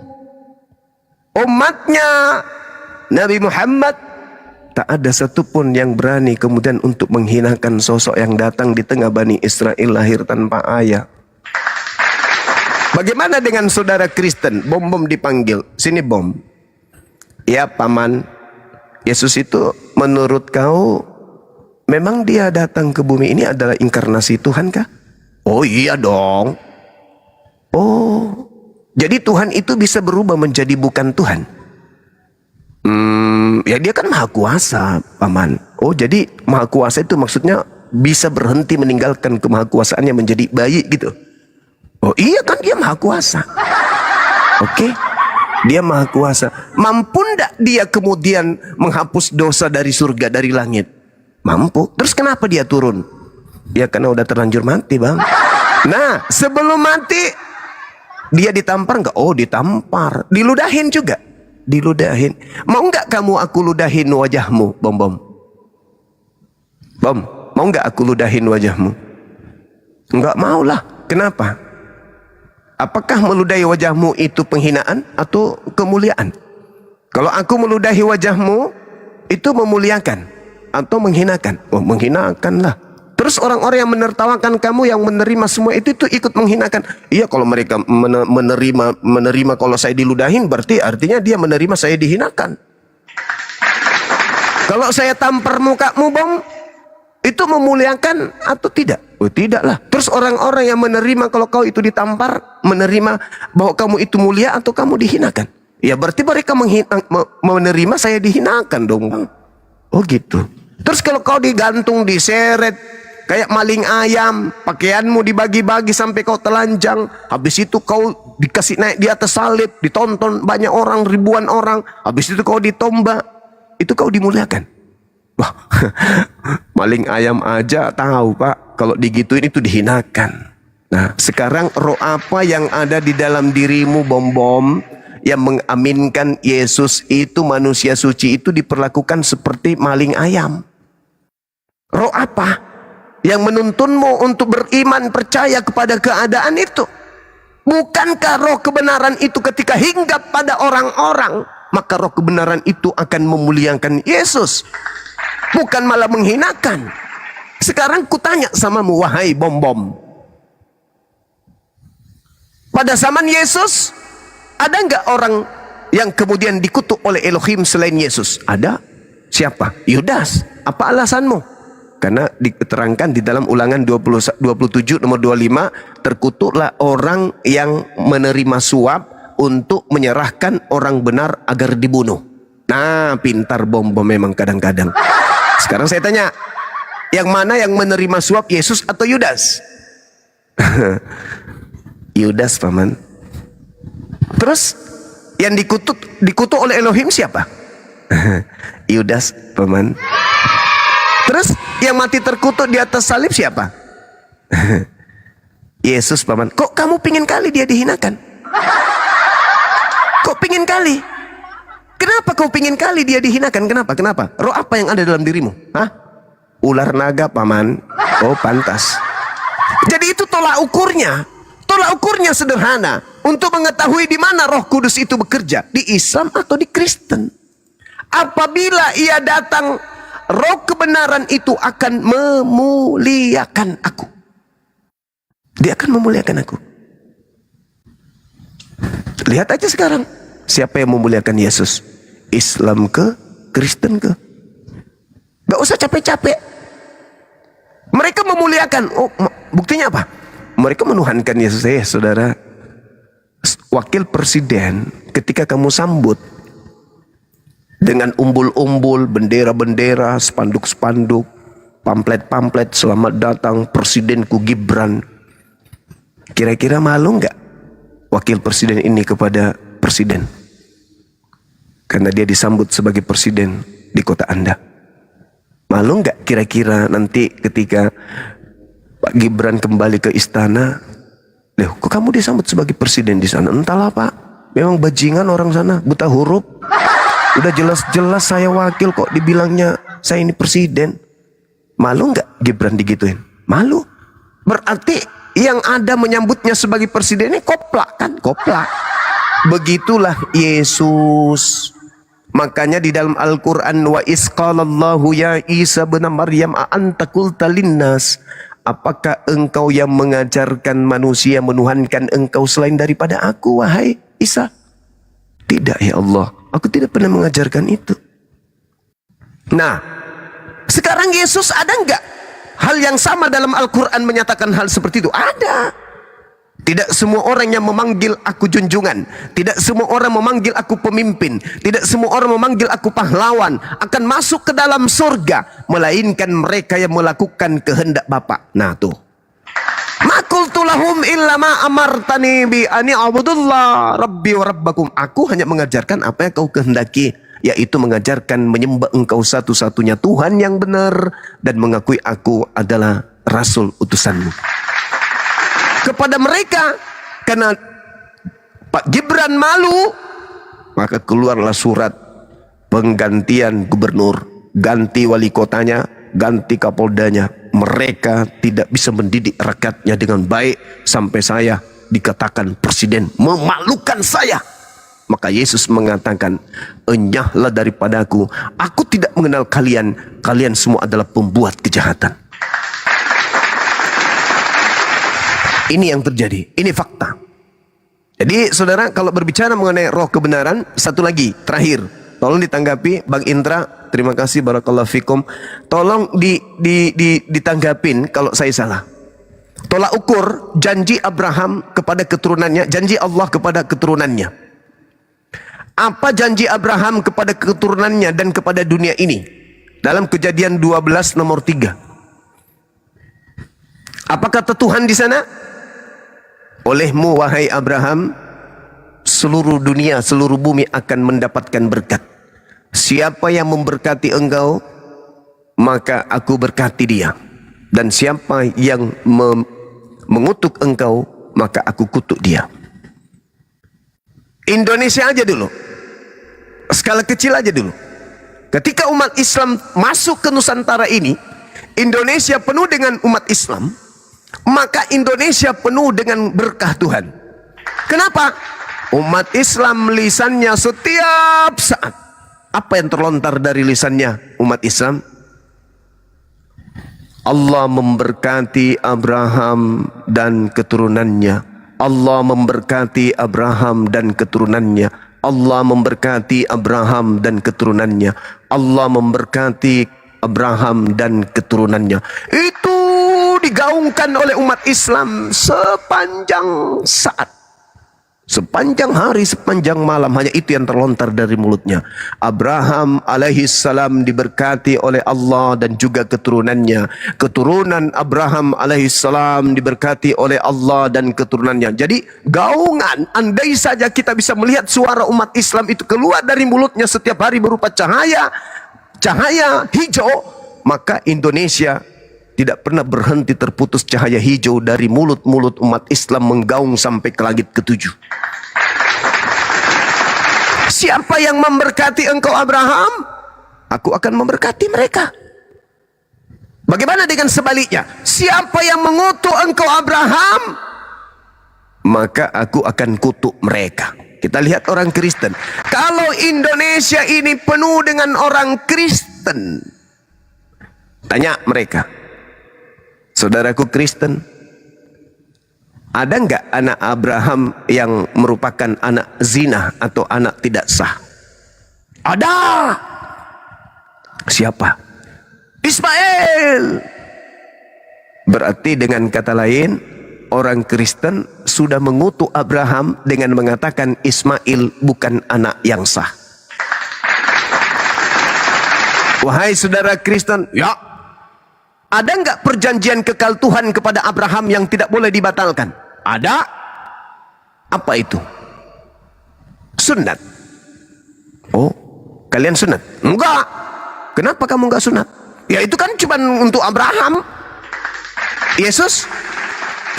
Umatnya Nabi Muhammad tak ada satupun yang berani kemudian untuk menghinakan sosok yang datang di tengah Bani Israel lahir tanpa ayah. Bagaimana dengan saudara Kristen? Bom dipanggil, sini bom. Ya paman, Yesus itu menurut kau memang dia datang ke bumi ini adalah inkarnasi Tuhan kah? Oh iya dong. Oh, jadi Tuhan itu bisa berubah menjadi bukan Tuhan. Ya dia kan maha kuasa, paman. Oh jadi maha kuasa itu maksudnya bisa berhenti meninggalkan kemahakuasaannya menjadi bayi gitu. Oh iya kan dia maha kuasa. Oke, dia maha kuasa. Mampu ndak dia kemudian menghapus dosa dari surga, dari langit? Mampu. Terus kenapa dia turun? Ya karena udah terlanjur mati, bang. Nah sebelum mati dia ditampar nggak? Oh ditampar. Diludahin juga. Diludahin. Mau nggak kamu aku ludahin wajahmu, bom? Bom, mau nggak aku ludahin wajahmu? Nggak mau lah. Kenapa? Apakah meludahi wajahmu itu penghinaan atau kemuliaan? Kalau aku meludahi wajahmu itu memuliakan atau menghinakan? Oh menghinakan lah. Terus orang-orang yang menertawakan kamu, yang menerima semua itu ikut menghinakan. Iya kalau mereka menerima kalau saya diludahin berarti artinya dia menerima saya dihinakan. Kalau saya tampar mukamu bom, itu memuliakan atau tidak? Oh tidaklah. Terus orang-orang yang menerima kalau kau itu ditampar, menerima bahwa kamu itu mulia atau kamu dihinakan? Ya berarti mereka menerima saya dihinakan dong bang. Oh gitu. Terus kalau kau digantung, diseret kayak maling ayam, pakaianmu dibagi-bagi sampai kau telanjang, habis itu kau dikasih naik di atas salib, ditonton banyak orang, ribuan orang, habis itu kau ditombak, itu kau dimuliakan. Wah, maling ayam aja tahu pak, kalau digituin itu dihinakan. Nah sekarang roh apa yang ada di dalam dirimu bom yang mengaminkan Yesus itu manusia suci itu diperlakukan seperti maling ayam? Roh apa yang menuntunmu untuk beriman percaya kepada keadaan itu? Bukankah roh kebenaran itu ketika hinggap pada orang-orang, maka roh kebenaran itu akan memuliakan Yesus, bukan malah menghinakan. Sekarang kutanya samamu wahai bom. Pada zaman Yesus ada nggak orang yang kemudian dikutuk oleh Elohim selain Yesus? Ada. Siapa? Yudas. Apa alasanmu? Karena diterangkan di dalam Ulangan 27 nomor 25, terkutuklah orang yang menerima suap untuk menyerahkan orang benar agar dibunuh. Nah, pintar bom memang kadang-kadang. Sekarang saya tanya, yang mana yang menerima suap, Yesus atau Yudas? Yudas, paman. Terus yang dikutuk oleh Elohim siapa? Yudas, paman. Terus yang mati terkutuk di atas salib siapa? Yesus, paman. Kok kamu pingin kali dia dihinakan? Kok pingin kali? Kenapa kau pingin kali dia dihinakan? Kenapa? Roh apa yang ada dalam dirimu? Hah? Ular naga, paman. Oh, pantas. Jadi itu tolak ukurnya. Tolak ukurnya sederhana. Untuk mengetahui di mana Roh Kudus itu bekerja. Di Islam atau di Kristen. Apabila ia datang, roh kebenaran itu akan memuliakan aku. Dia akan memuliakan aku. Lihat aja sekarang. Siapa yang memuliakan Yesus? Islam ke? Kristen ke? Gak usah capek-capek. Mereka memuliakan. Oh, buktinya apa? Mereka menuhankan Yesus. Saudara, wakil presiden ketika kamu sambut dengan umbul-umbul, bendera-bendera, spanduk-spanduk, pamflet-pamflet, selamat datang Presidenku Gibran. Kira-kira malu nggak wakil presiden ini kepada presiden? Karena dia disambut sebagai presiden di kota Anda. Malu nggak kira-kira nanti ketika Pak Gibran kembali ke istana? Loh, kok kamu disambut sebagai presiden di sana? Entahlah Pak, memang bajingan orang sana, buta huruf. Udah jelas-jelas saya wakil kok dibilangnya saya ini presiden. Malu nggak Gibran digituin? Malu. Berarti yang ada menyambutnya sebagai presiden ini koplak kan? Koplak. Begitulah Yesus. Makanya di dalam Al-Quran, wa isqalallahu ya Isa bin Maryam a'anta qulta linnas, apakah engkau yang mengajarkan manusia menuhankan engkau selain daripada aku, wahai Isa? Tidak ya Allah, aku tidak pernah mengajarkan itu. Nah, sekarang Yesus ada enggak hal yang sama dalam Al-Quran menyatakan hal seperti itu? Ada. Tidak semua orang yang memanggil aku junjungan, tidak semua orang memanggil aku pemimpin, tidak semua orang memanggil aku pahlawan akan masuk ke dalam surga, melainkan mereka yang melakukan kehendak Bapa. Nah tuh. Ma qultu lahum illa ma amartani bi ani abudullah rabbi wa rabbakum. Aku hanya mengajarkan apa yang kau kehendaki, yaitu mengajarkan menyembah engkau satu-satunya Tuhan yang benar dan mengakui aku adalah Rasul utusanmu. Kepada mereka, karena Pak Gibran malu, maka keluarlah surat penggantian gubernur, ganti wali kotanya, ganti kapoldanya. Mereka tidak bisa mendidik rakyatnya dengan baik, sampai saya dikatakan presiden, memalukan saya. Maka Yesus mengatakan, enyahlah daripadaku, aku tidak mengenal kalian, kalian semua adalah pembuat kejahatan. Ini yang terjadi, ini fakta. Jadi saudara, kalau berbicara mengenai roh kebenaran, satu lagi, terakhir, tolong ditanggapi Bang Indra, terima kasih barakallahu fikum. Tolong ditanggapin kalau saya salah. Tolak ukur janji Abraham kepada keturunannya, janji Allah kepada keturunannya. Apa janji Abraham kepada keturunannya dan kepada dunia ini? Dalam Kejadian 12 nomor 3. Apa kata Tuhan di sana? Olehmu wahai Abraham, seluruh dunia, seluruh bumi akan mendapatkan berkat. Siapa yang memberkati engkau, maka aku berkati dia. Dan siapa yang mengutuk engkau, maka aku kutuk dia. Indonesia aja dulu, skala kecil aja dulu. Ketika umat Islam masuk ke Nusantara ini, Indonesia penuh dengan umat Islam, maka Indonesia penuh dengan berkah Tuhan. Kenapa? Umat Islam lisannya setiap saat, apa yang terlontar dari lisannya umat Islam? Allah memberkati Abraham dan keturunannya. Allah memberkati Abraham dan keturunannya. Allah memberkati Abraham dan keturunannya. Allah memberkati Abraham dan keturunannya. Itu digaungkan oleh umat Islam sepanjang saat, sepanjang hari, sepanjang malam. Hanya itu yang terlontar dari mulutnya. Abraham alaihissalam diberkati oleh Allah dan juga keturunannya. Keturunan Abraham alaihissalam diberkati oleh Allah dan keturunannya. Jadi gaungan, andai saja kita bisa melihat suara umat Islam itu keluar dari mulutnya setiap hari berupa cahaya, cahaya hijau, maka Indonesia tidak pernah berhenti terputus cahaya hijau dari mulut-mulut umat Islam menggaung sampai ke langit ketujuh. Siapa yang memberkati engkau Abraham, aku akan memberkati mereka. Bagaimana dengan sebaliknya? Siapa yang mengutuk engkau Abraham, maka aku akan kutuk mereka. Kita lihat orang Kristen. Kalau Indonesia ini penuh dengan orang Kristen, tanya mereka, saudaraku Kristen, ada nggak anak Abraham yang merupakan anak zina atau anak tidak sah? Ada. Siapa? Ismail. Berarti dengan kata lain, orang Kristen sudah mengutuk Abraham dengan mengatakan Ismail bukan anak yang sah. Wahai saudara Kristen, ya, ada nggak perjanjian kekal Tuhan kepada Abraham yang tidak boleh dibatalkan? Ada. Apa itu? Sunat. Oh, kalian sunat? Enggak. Kenapa kamu enggak sunat? Ya itu kan cuma untuk Abraham. Yesus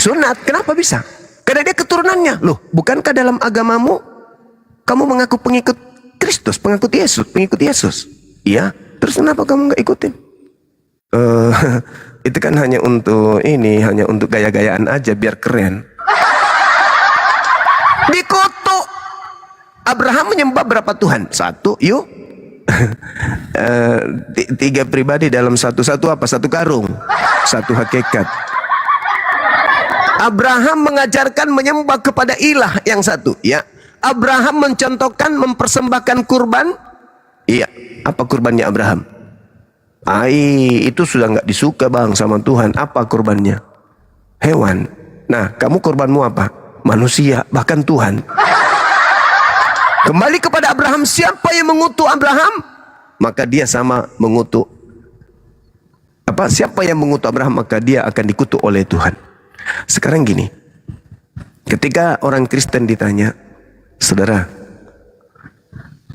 sunat. Kenapa bisa? Karena dia keturunannya. Loh, bukankah dalam agamamu kamu mengaku pengikut Kristus, pengikut Yesus? Iya. Terus kenapa kamu enggak ikutin? Itu kan hanya untuk ini, hanya untuk gaya-gayaan aja biar keren. Dikutuk. Abraham menyembah berapa Tuhan? Satu, yuk. Tiga pribadi dalam satu apa? Satu karung, satu hakikat. Abraham mengajarkan menyembah kepada ilah yang satu. Ya. Abraham mencontohkan mempersembahkan kurban. Iya. Apa kurbannya Abraham? Itu sudah nggak disuka bang sama Tuhan. Apa kurbannya? Hewan. Nah, kamu kurbanmu apa? Manusia, bahkan Tuhan. Kembali kepada Abraham. Siapa yang mengutuk Abraham, maka dia sama mengutuk. Siapa yang mengutuk Abraham, maka dia akan dikutuk oleh Tuhan. Sekarang gini, ketika orang Kristen ditanya, saudara,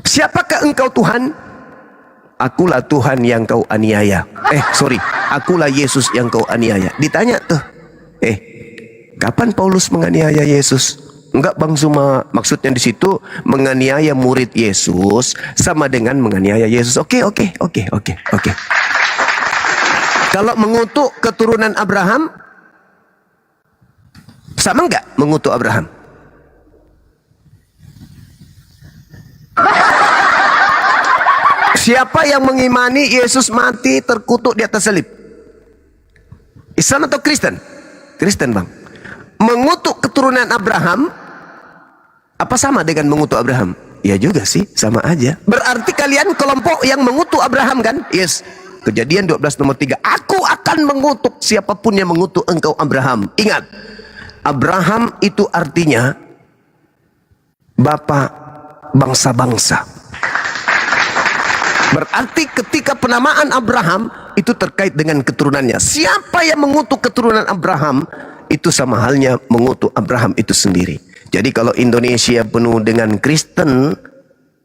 siapakah engkau Tuhan? Akulah Tuhan yang kau aniaya. Akulah Yesus yang kau aniaya. Ditanya tuh, kapan Paulus menganiaya Yesus? Enggak bang Zuma, maksudnya di situ menganiaya murid Yesus sama dengan menganiaya Yesus. Oke. Kalau mengutuk keturunan Abraham, sama enggak mengutuk Abraham? Siapa yang mengimani Yesus mati terkutuk di atas salib? Islam atau Kristen? Kristen bang. Mengutuk keturunan Abraham, apa sama dengan mengutuk Abraham? Ya juga sih, sama aja. Berarti kalian kelompok yang mengutuk Abraham kan? Yes. Kejadian 12 nomor 3. Aku akan mengutuk siapapun yang mengutuk engkau Abraham. Ingat, Abraham itu artinya bapak bangsa-bangsa. Berarti ketika penamaan Abraham itu terkait dengan keturunannya. Siapa yang mengutuk keturunan Abraham, itu sama halnya mengutuk Abraham itu sendiri. Jadi kalau Indonesia penuh dengan Kristen,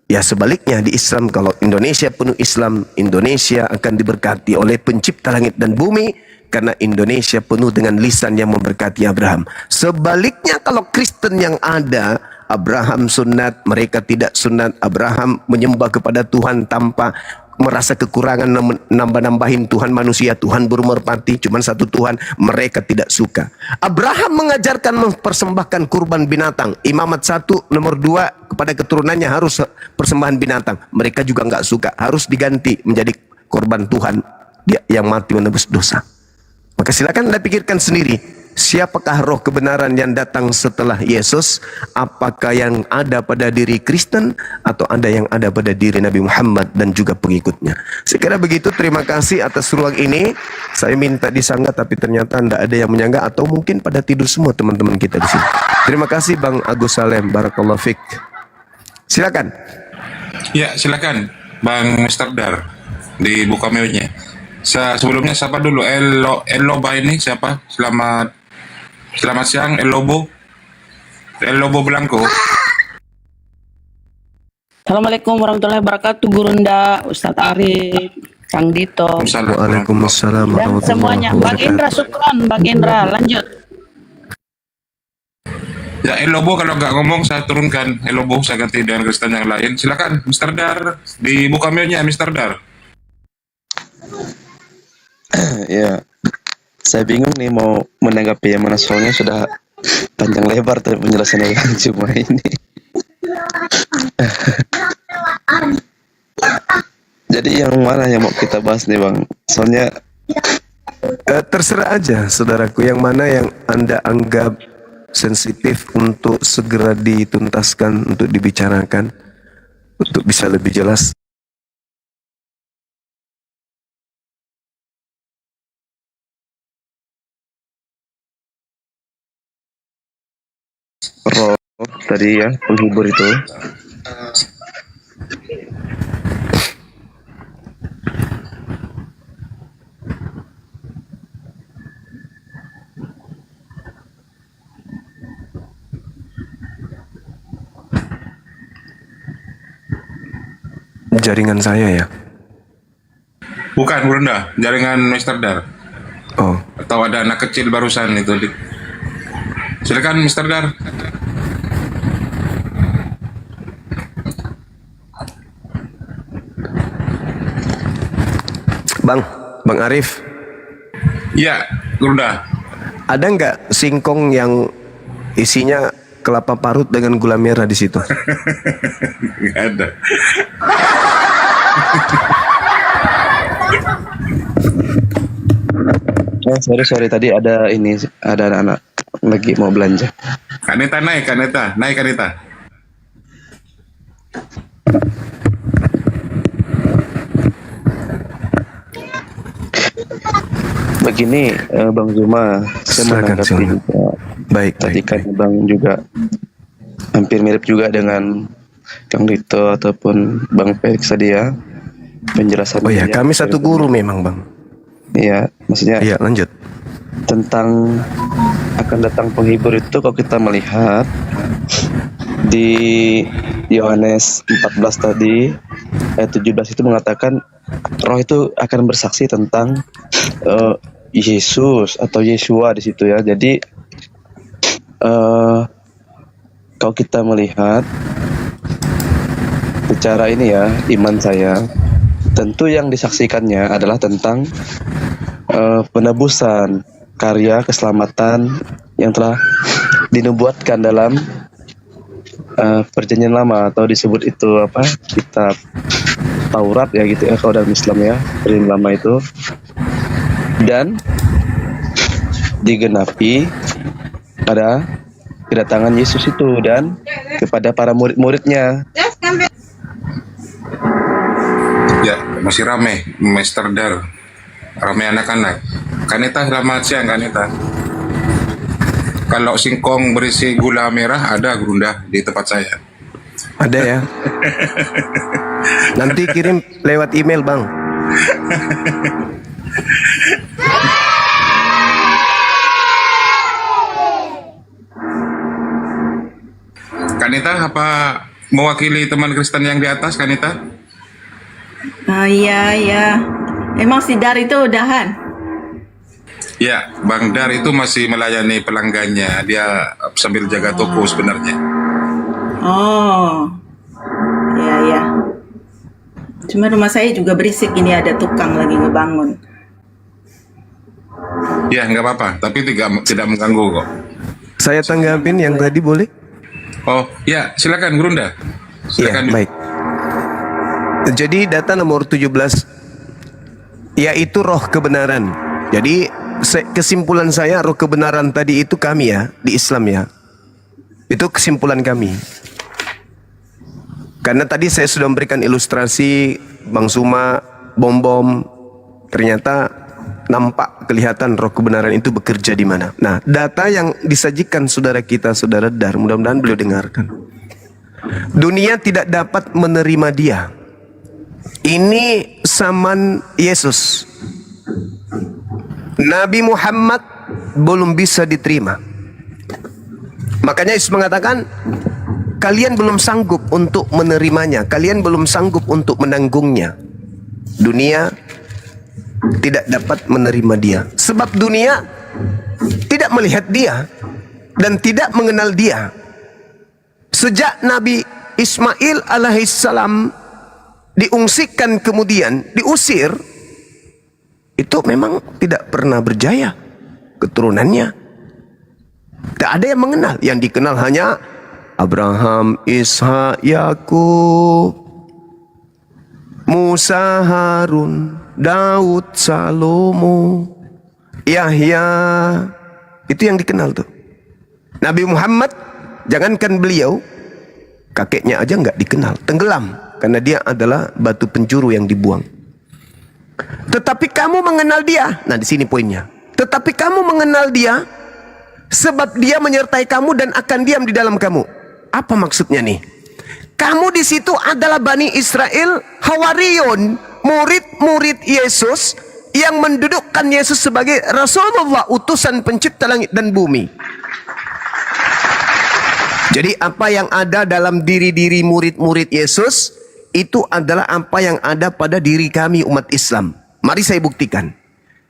ya sebaliknya di Islam. Kalau Indonesia penuh Islam, Indonesia akan diberkati oleh pencipta langit dan bumi, karena Indonesia penuh dengan lisan yang memberkati Abraham. Sebaliknya kalau Kristen yang ada, Abraham sunat, mereka tidak sunat. Abraham menyembah kepada Tuhan tanpa merasa kekurangan, nambah-nambahin Tuhan manusia, Tuhan burung merpati, cuma satu Tuhan, mereka tidak suka. Abraham mengajarkan mempersembahkan kurban binatang. Imamat 1 nomor 2 kepada keturunannya harus persembahan binatang. Mereka juga nggak suka, harus diganti menjadi korban Tuhan, dia yang mati menebus dosa. Maka silakan Anda pikirkan sendiri, siapakah roh kebenaran yang datang setelah Yesus? Apakah yang ada pada diri Kristen atau ada yang ada pada diri Nabi Muhammad dan juga pengikutnya? Sekira begitu, terima kasih atas ruang ini. Saya minta disanggah tapi ternyata tidak ada yang menyanggah, atau mungkin pada tidur semua teman-teman kita di sini. Terima kasih Bang Agus Salem, barakallahu fik. Silakan. Ya, silakan Bang Mr. Dar, dibuka mute-nya. Sebelumnya siapa dulu? Eloba ini siapa? Selamat siang El Lobo Blanco. Assalamualaikum warahmatullahi wabarakatuh, Gurunda, Ustadz Arif, Kang Dito. Waalaikumsalam dan semuanya. Bang Indra, syukron. Bang Indra, lanjut. Ya, Elobo kalau nggak ngomong saya turunkan. Elobo saya ganti dengan Kristen yang lain. Silakan, Mr. Dar. Dibuka mute-nya, Mr. Dar. Ya, saya bingung nih mau menanggapi yang mana, soalnya sudah panjang lebar tadi penjelasannya yang cuma ini. Jadi yang mana yang mau kita bahas nih Bang? Soalnya terserah aja saudaraku, yang mana yang Anda anggap sensitif untuk segera dituntaskan, untuk dibicarakan, untuk bisa lebih jelas. roh tadi ya, penghibur itu. Jaringan saya ya? Bukan, Brunda. Jaringan Mr. Dar. Oh. Atau ada anak kecil barusan itu. Silakan, Mr. Dar. Bang Arif. Iya, Brunda. Ada nggak singkong yang isinya kelapa parut dengan gula merah di situ? Nggak ada. Sorry tadi ada ini, ada anak-anak lagi mau belanja. Kaneta naik, Kaneta. Begini, Bang Zuma, saya menanggapi juga. Baik. Tadi kan Bang juga hampir mirip juga dengan Kang Dito ataupun Bang Felix tadi ya, penjelasan. Oh ya, kami satu guru memang Bang. Iya, maksudnya. Iya, lanjut. Tentang akan datang penghibur itu, kalau kita melihat di Yohanes 14 tadi ayat 17 itu mengatakan roh itu akan bersaksi tentang Yesus atau Yesua di situ ya. Jadi kalau kita melihat secara ini ya, iman saya, tentu yang disaksikannya adalah tentang penebusan, karya keselamatan yang telah dinubuatkan dalam perjanjian lama, atau disebut itu apa, kitab Taurat ya gitu ya kalau dalam Islam ya, perjanjian lama itu, dan digenapi pada kedatangan Yesus itu dan kepada para murid-muridnya. Ya, masih rame, Mr. Dar. Rame anak-anak. Kaneta, selamat siang Kaneta. Kalau singkong berisi gula merah ada, Brunda, di tempat saya. Ada ya? Nanti kirim lewat email Bang. Kaneta, apa mewakili teman Kristen yang di atas, Kaneta? Iya. Emang si Dar itu udahan? Ya, Bang Dar itu masih melayani pelanggannya. Dia sambil jaga toko sebenarnya. Oh, iya. Cuma rumah saya juga berisik, ini ada tukang lagi ngebangun. Ya, nggak apa-apa. Tapi tidak mengganggu kok. Saya tanggapin yang tadi boleh? Oh, ya, silakan Brunda. Silakan. Ya, baik. Jadi data nomor 17 yaitu roh kebenaran. Jadi kesimpulan saya, roh kebenaran tadi itu kami ya, di Islam ya. Itu kesimpulan kami. Karena tadi saya sudah memberikan ilustrasi, Bang Suma, bom-bom, ternyata nampak kelihatan roh kebenaran itu bekerja di mana. Nah, data yang disajikan saudara kita, saudara Dar, mudah-mudahan beliau dengarkan. Dunia tidak dapat menerima dia. Ini zaman Yesus. Nabi Muhammad belum bisa diterima. Makanya Yesus mengatakan, kalian belum sanggup untuk menerimanya, kalian belum sanggup untuk menanggungnya. Dunia tidak dapat menerima dia. Sebab dunia tidak melihat dia. dan tidak mengenal dia. Sejak Nabi Ismail alaihissalam diungsikan kemudian diusir, itu memang tidak pernah berjaya keturunannya. Tak ada yang mengenal. Yang dikenal hanya Abraham, Ishak, Yakub, Musa, Harun, Daud, Salomo, Yahya. Itu yang dikenal tuh. Nabi Muhammad, jangankan beliau, kakeknya aja nggak dikenal, tenggelam karena dia adalah batu penjuru yang dibuang. Tetapi kamu mengenal dia. Nah, di sini poinnya. Tetapi kamu mengenal dia sebab dia menyertai kamu dan akan diam di dalam kamu. Apa maksudnya nih? Kamu di situ adalah Bani Israel, Hawariyun, murid-murid Yesus yang mendudukkan Yesus sebagai Rasulullah, utusan pencipta langit dan bumi. Jadi apa yang ada dalam diri-diri murid-murid Yesus, itu adalah apa yang ada pada diri kami umat Islam. Mari saya buktikan.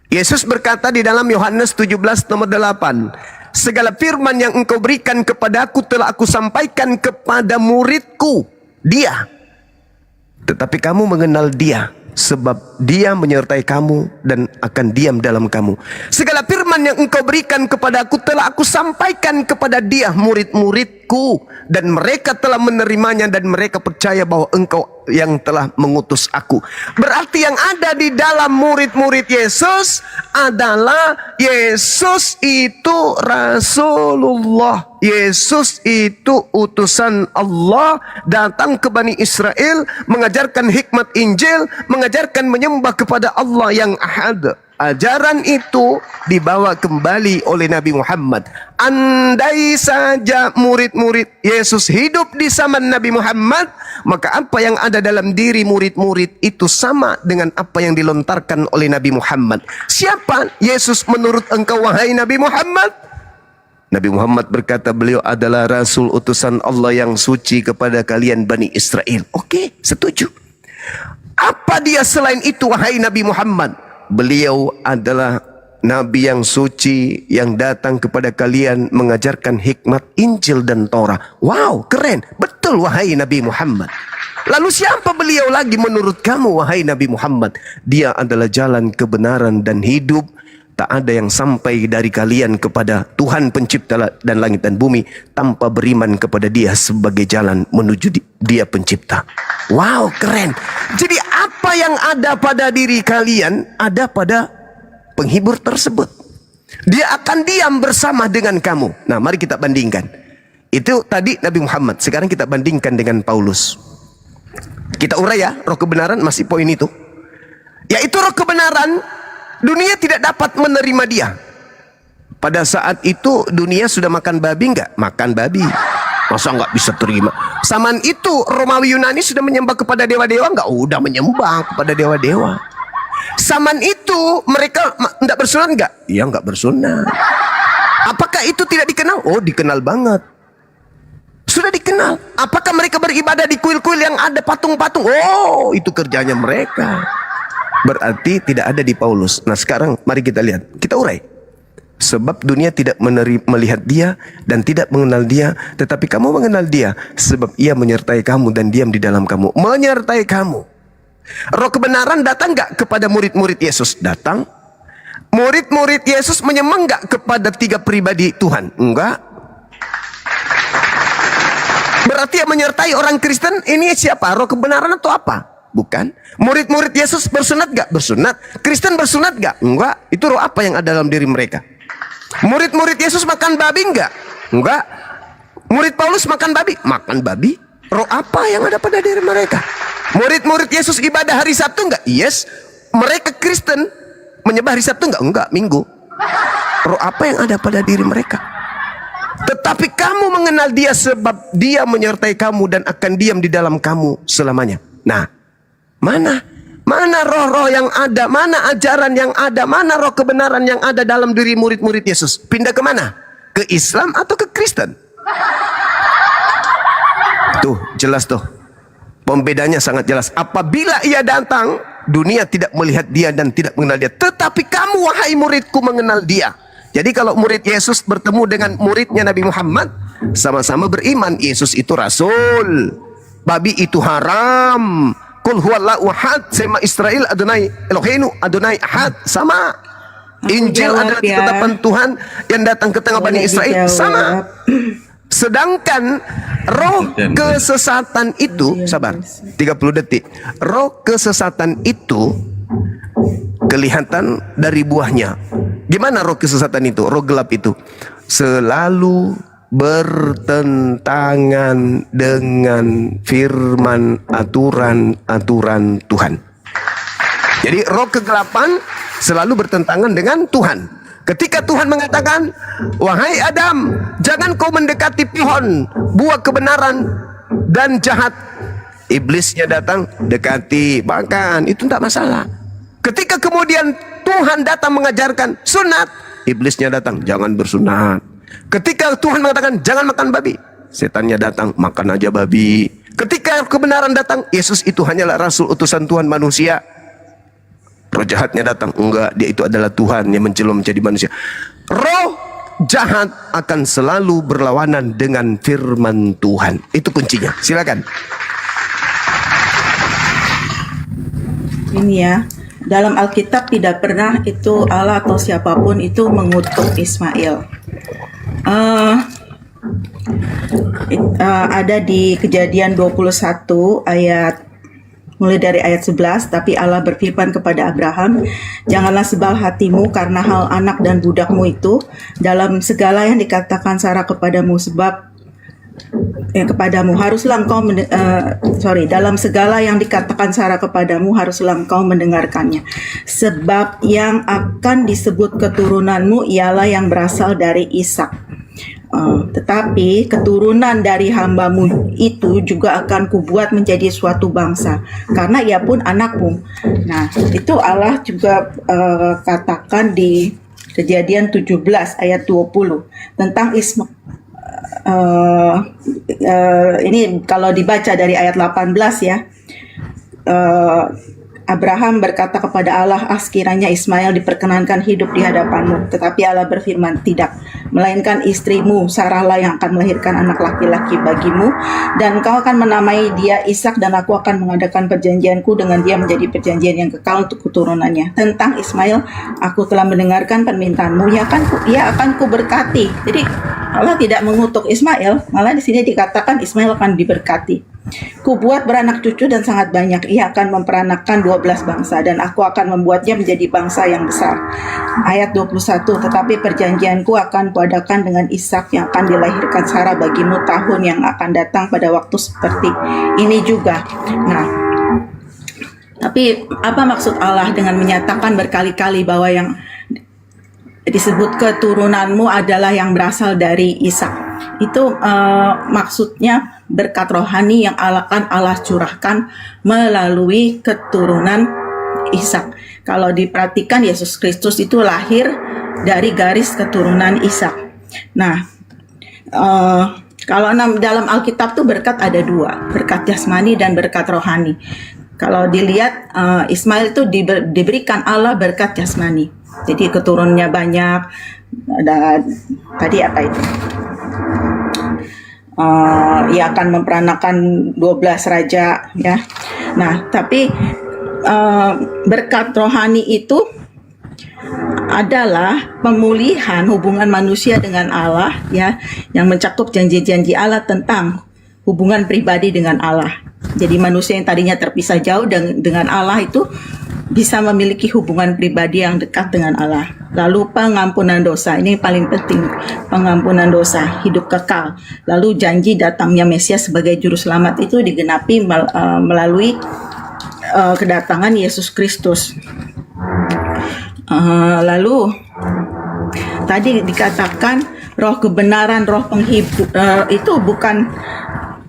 Yesus berkata di dalam Yohanes 17 nomor 8, segala firman yang engkau berikan kepadaku telah aku sampaikan kepada muridku, dia. Tetapi kamu mengenal dia, sebab dia menyertai kamu dan akan diam dalam kamu. Segala firman yang engkau berikan kepadaku telah aku sampaikan kepada dia, murid-muridku, dan mereka telah menerimanya dan mereka percaya bahwa engkau yang telah mengutus aku. Berarti yang ada di dalam murid-murid Yesus adalah Yesus itu Rasulullah. Yesus itu utusan Allah, datang ke Bani Israel, mengajarkan hikmat Injil, mengajarkan menyembah kepada Allah yang Ahad. Ajaran itu dibawa kembali oleh Nabi Muhammad. Andai saja murid-murid Yesus hidup di zaman Nabi Muhammad, maka apa yang ada dalam diri murid-murid itu sama dengan apa yang dilontarkan oleh Nabi Muhammad. Siapa Yesus menurut engkau, wahai Nabi Muhammad? Nabi Muhammad berkata beliau adalah Rasul utusan Allah yang suci kepada kalian Bani Israel. Oke, setuju. Apa dia selain itu, wahai Nabi Muhammad? Beliau adalah Nabi yang suci yang datang kepada kalian mengajarkan hikmat Injil dan Torah. Wow, keren. Betul, wahai Nabi Muhammad. Lalu siapa beliau lagi menurut kamu, wahai Nabi Muhammad? Dia adalah jalan kebenaran dan hidup. Tak ada yang sampai dari kalian kepada Tuhan pencipta dan langit dan bumi tanpa beriman kepada dia sebagai jalan menuju dia pencipta. Wow, keren. Jadi apa yang ada pada diri kalian ada pada penghibur tersebut. Dia akan diam bersama dengan kamu. Nah, mari kita bandingkan. Itu tadi Nabi Muhammad. Sekarang kita bandingkan dengan Paulus. Kita urai ya, roh kebenaran masih poin itu. Yaitu roh kebenaran, dunia tidak dapat menerima dia. Pada saat itu dunia sudah makan babi enggak? Makan babi. Masa enggak bisa terima? Zaman itu Romawi Yunani sudah menyembah kepada dewa-dewa enggak? Udah menyembah kepada dewa-dewa. Zaman itu mereka enggak bersunat enggak? Iya, enggak bersunat. Apakah itu tidak dikenal? Oh, dikenal banget. Sudah dikenal. Apakah mereka beribadah di kuil-kuil yang ada patung-patung? Oh, itu kerjanya mereka. Berarti tidak ada di Paulus. Nah, sekarang mari kita lihat. Kita urai. Sebab dunia tidak melihat dia dan tidak mengenal dia, tetapi kamu mengenal dia sebab ia menyertai kamu dan diam di dalam kamu. Menyertai kamu. Roh kebenaran datang enggak kepada murid-murid Yesus? Datang. Murid-murid Yesus menyembah enggak kepada tiga pribadi Tuhan? Enggak. Berarti yang menyertai orang Kristen ini siapa? Roh kebenaran atau apa? Bukan. Murid-murid Yesus bersunat gak? Bersunat. Kristen bersunat gak? Enggak. Itu roh apa yang ada dalam diri mereka? Murid-murid Yesus makan babi enggak? Enggak. Murid Paulus makan babi? Makan babi. Roh apa yang ada pada diri mereka? Murid-murid Yesus ibadah hari Sabtu enggak? Yes. Mereka Kristen menyembah hari Sabtu enggak? Enggak, Minggu. Roh apa yang ada pada diri mereka? Tetapi kamu mengenal dia sebab dia menyertai kamu dan akan diam di dalam kamu selamanya. Nah, Mana roh-roh yang ada? Mana ajaran yang ada? Mana roh kebenaran yang ada dalam diri murid-murid Yesus? Pindah ke mana? Ke Islam atau ke Kristen? Tuh, jelas tuh. Pembedanya sangat jelas. Apabila ia datang, dunia tidak melihat dia dan tidak mengenal dia. Tetapi kamu, wahai muridku, mengenal dia. Jadi kalau murid Yesus bertemu dengan muridnya Nabi Muhammad, sama-sama beriman Yesus itu rasul, babi itu haram, kul huwallahu ahad, sema Israel Adonai Eloheinu Adonai ahad, sama. Injil adalah ketetapan Tuhan yang datang ke tengah Bani Israel, sama. Sedangkan roh kesesatan itu, sabar 30 detik, roh kesesatan itu kelihatan dari buahnya. Gimana roh kesesatan itu, roh gelap itu? Selalu bertentangan dengan firman aturan-aturan Tuhan. Jadi roh kegelapan selalu bertentangan dengan Tuhan. Ketika Tuhan mengatakan, wahai Adam, jangan kau mendekati pohon buah kebenaran dan jahat. Iblisnya datang, dekati, makan, itu tidak masalah. Ketika kemudian Tuhan datang mengajarkan sunat, iblisnya datang, jangan bersunat. Ketika Tuhan mengatakan, jangan makan babi, setannya datang, makan aja babi. Ketika kebenaran datang, Yesus itu hanyalah rasul utusan Tuhan manusia. Roh jahatnya datang, enggak, dia itu adalah Tuhan yang menjelma menjadi manusia. Roh jahat akan selalu berlawanan dengan firman Tuhan. Itu kuncinya. Silakan. Ini ya, dalam Alkitab tidak pernah itu Allah atau siapapun itu mengutuk Ismail. Ada di Kejadian 21 ayat mulai dari ayat 11, tapi Allah berfirman kepada Abraham, janganlah sebal hatimu karena hal anak dan budakmu itu, dalam segala yang dikatakan Sarah kepadamu, sebab kepadamu haruslah engkau dalam segala yang dikatakan Sarah kepadamu haruslah engkau mendengarkannya, sebab yang akan disebut keturunanmu ialah yang berasal dari Ishak. Tetapi keturunan dari hambamu itu juga akan kubuat menjadi suatu bangsa, karena ia pun anakmu. Nah, itu Allah juga katakan di Kejadian 17 ayat 20 tentang Ismail. Ini kalau dibaca dari ayat 18 ya. Abraham berkata kepada Allah, sekiranya Ismail diperkenankan hidup di hadapanmu. Tetapi Allah berfirman, tidak, melainkan istrimu Sarahlah yang akan melahirkan anak laki-laki bagimu, dan kau akan menamai dia Ishak, dan aku akan mengadakan perjanjianku dengan dia menjadi perjanjian yang kekal untuk keturunannya. Tentang Ismail, aku telah mendengarkan permintaanmu, ia akan kuberkati. Jadi Allah tidak mengutuk Ismail, malah di sini dikatakan Ismail akan diberkati. Kubuat beranak cucu dan sangat banyak, ia akan memperanakkan 12 bangsa, dan aku akan membuatnya menjadi bangsa yang besar. Ayat 21, tetapi perjanjianku akan kuadakan dengan Ishak yang akan dilahirkan Sarah bagimu tahun yang akan datang pada waktu seperti ini juga. Nah, tapi apa maksud Allah dengan menyatakan berkali-kali bahwa yang disebut keturunanmu adalah yang berasal dari Ishak? Itu maksudnya berkat rohani yang akan Allah curahkan melalui keturunan Ishak. Kalau diperhatikan, Yesus Kristus itu lahir dari garis keturunan Ishak. Nah, kalau dalam Alkitab tuh berkat ada dua, berkat jasmani dan berkat rohani. Kalau dilihat, Ismail itu diberikan Allah berkat jasmani. Jadi keturunannya banyak. Ada tadi apa itu? Ia akan memperanakan 12 raja ya. Nah, tapi berkat rohani itu adalah pemulihan hubungan manusia dengan Allah ya, yang mencakup janji-janji Allah tentang hubungan pribadi dengan Allah. Jadi manusia yang tadinya terpisah jauh dengan Allah itu bisa memiliki hubungan pribadi yang dekat dengan Allah. Lalu pengampunan dosa, ini paling penting, pengampunan dosa, hidup kekal. Lalu janji datangnya Mesias sebagai juru selamat itu digenapi melalui kedatangan Yesus Kristus. Lalu tadi dikatakan roh kebenaran, roh penghibur itu bukan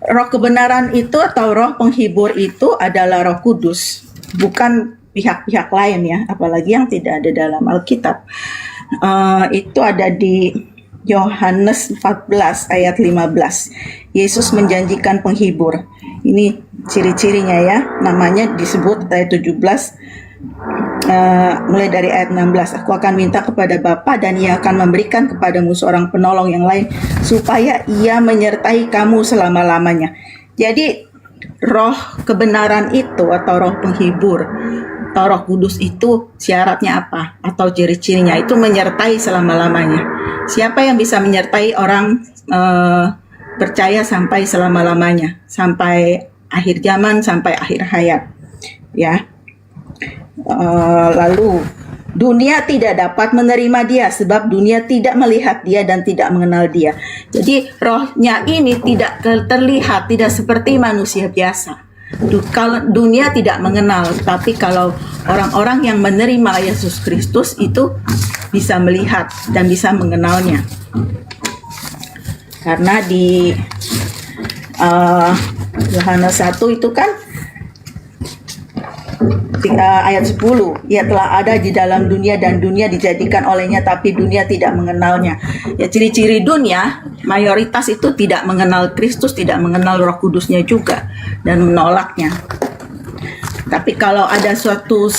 roh kebenaran itu atau roh penghibur itu adalah Roh Kudus, bukan pihak-pihak lain ya, apalagi yang tidak ada dalam Alkitab. Itu ada di Yohanes 14 ayat 15. Yesus menjanjikan penghibur. Ini ciri-cirinya ya, namanya disebut ayat 17 mulai dari ayat 16, aku akan minta kepada Bapa dan ia akan memberikan kepadamu seorang penolong yang lain supaya ia menyertai kamu selama-lamanya. Jadi roh kebenaran itu atau roh penghibur atau roh kudus itu syaratnya apa atau ciri-cirinya itu menyertai selama-lamanya. Siapa yang bisa menyertai orang percaya sampai selama-lamanya, sampai akhir zaman, sampai akhir hayat, ya. Lalu dunia tidak dapat menerima dia sebab dunia tidak melihat dia dan tidak mengenal dia. Jadi rohnya ini tidak terlihat, tidak seperti manusia biasa. Kalau dunia tidak mengenal, tapi kalau orang-orang yang menerima Yesus Kristus itu bisa melihat dan bisa mengenalnya. Karena di Yohanes 1 itu kan ayat 10, ia telah ada di dalam dunia dan dunia dijadikan olehnya tapi dunia tidak mengenalnya. Ya, ciri-ciri dunia mayoritas itu tidak mengenal Kristus, tidak mengenal Roh Kudusnya juga dan menolaknya. Tapi kalau ada suatu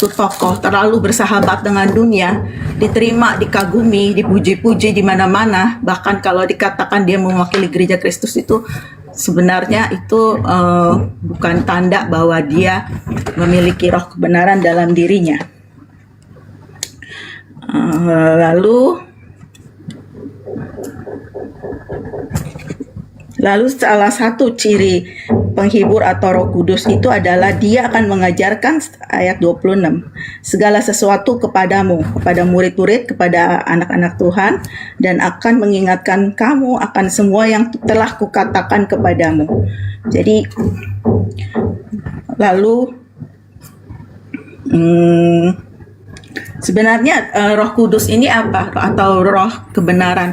tokoh terlalu bersahabat dengan dunia, diterima, dikagumi, dipuji-puji di mana-mana, bahkan kalau dikatakan dia mewakili gereja Kristus itu sebenarnya itu bukan tanda bahwa dia memiliki roh kebenaran dalam dirinya. Lalu salah satu ciri penghibur atau Roh Kudus itu adalah dia akan mengajarkan ayat 26 segala sesuatu kepadamu, kepada murid-murid, kepada anak-anak Tuhan, dan akan mengingatkan kamu akan semua yang telah kukatakan kepadamu. Jadi lalu sebenarnya Roh Kudus ini apa? Atau roh kebenaran.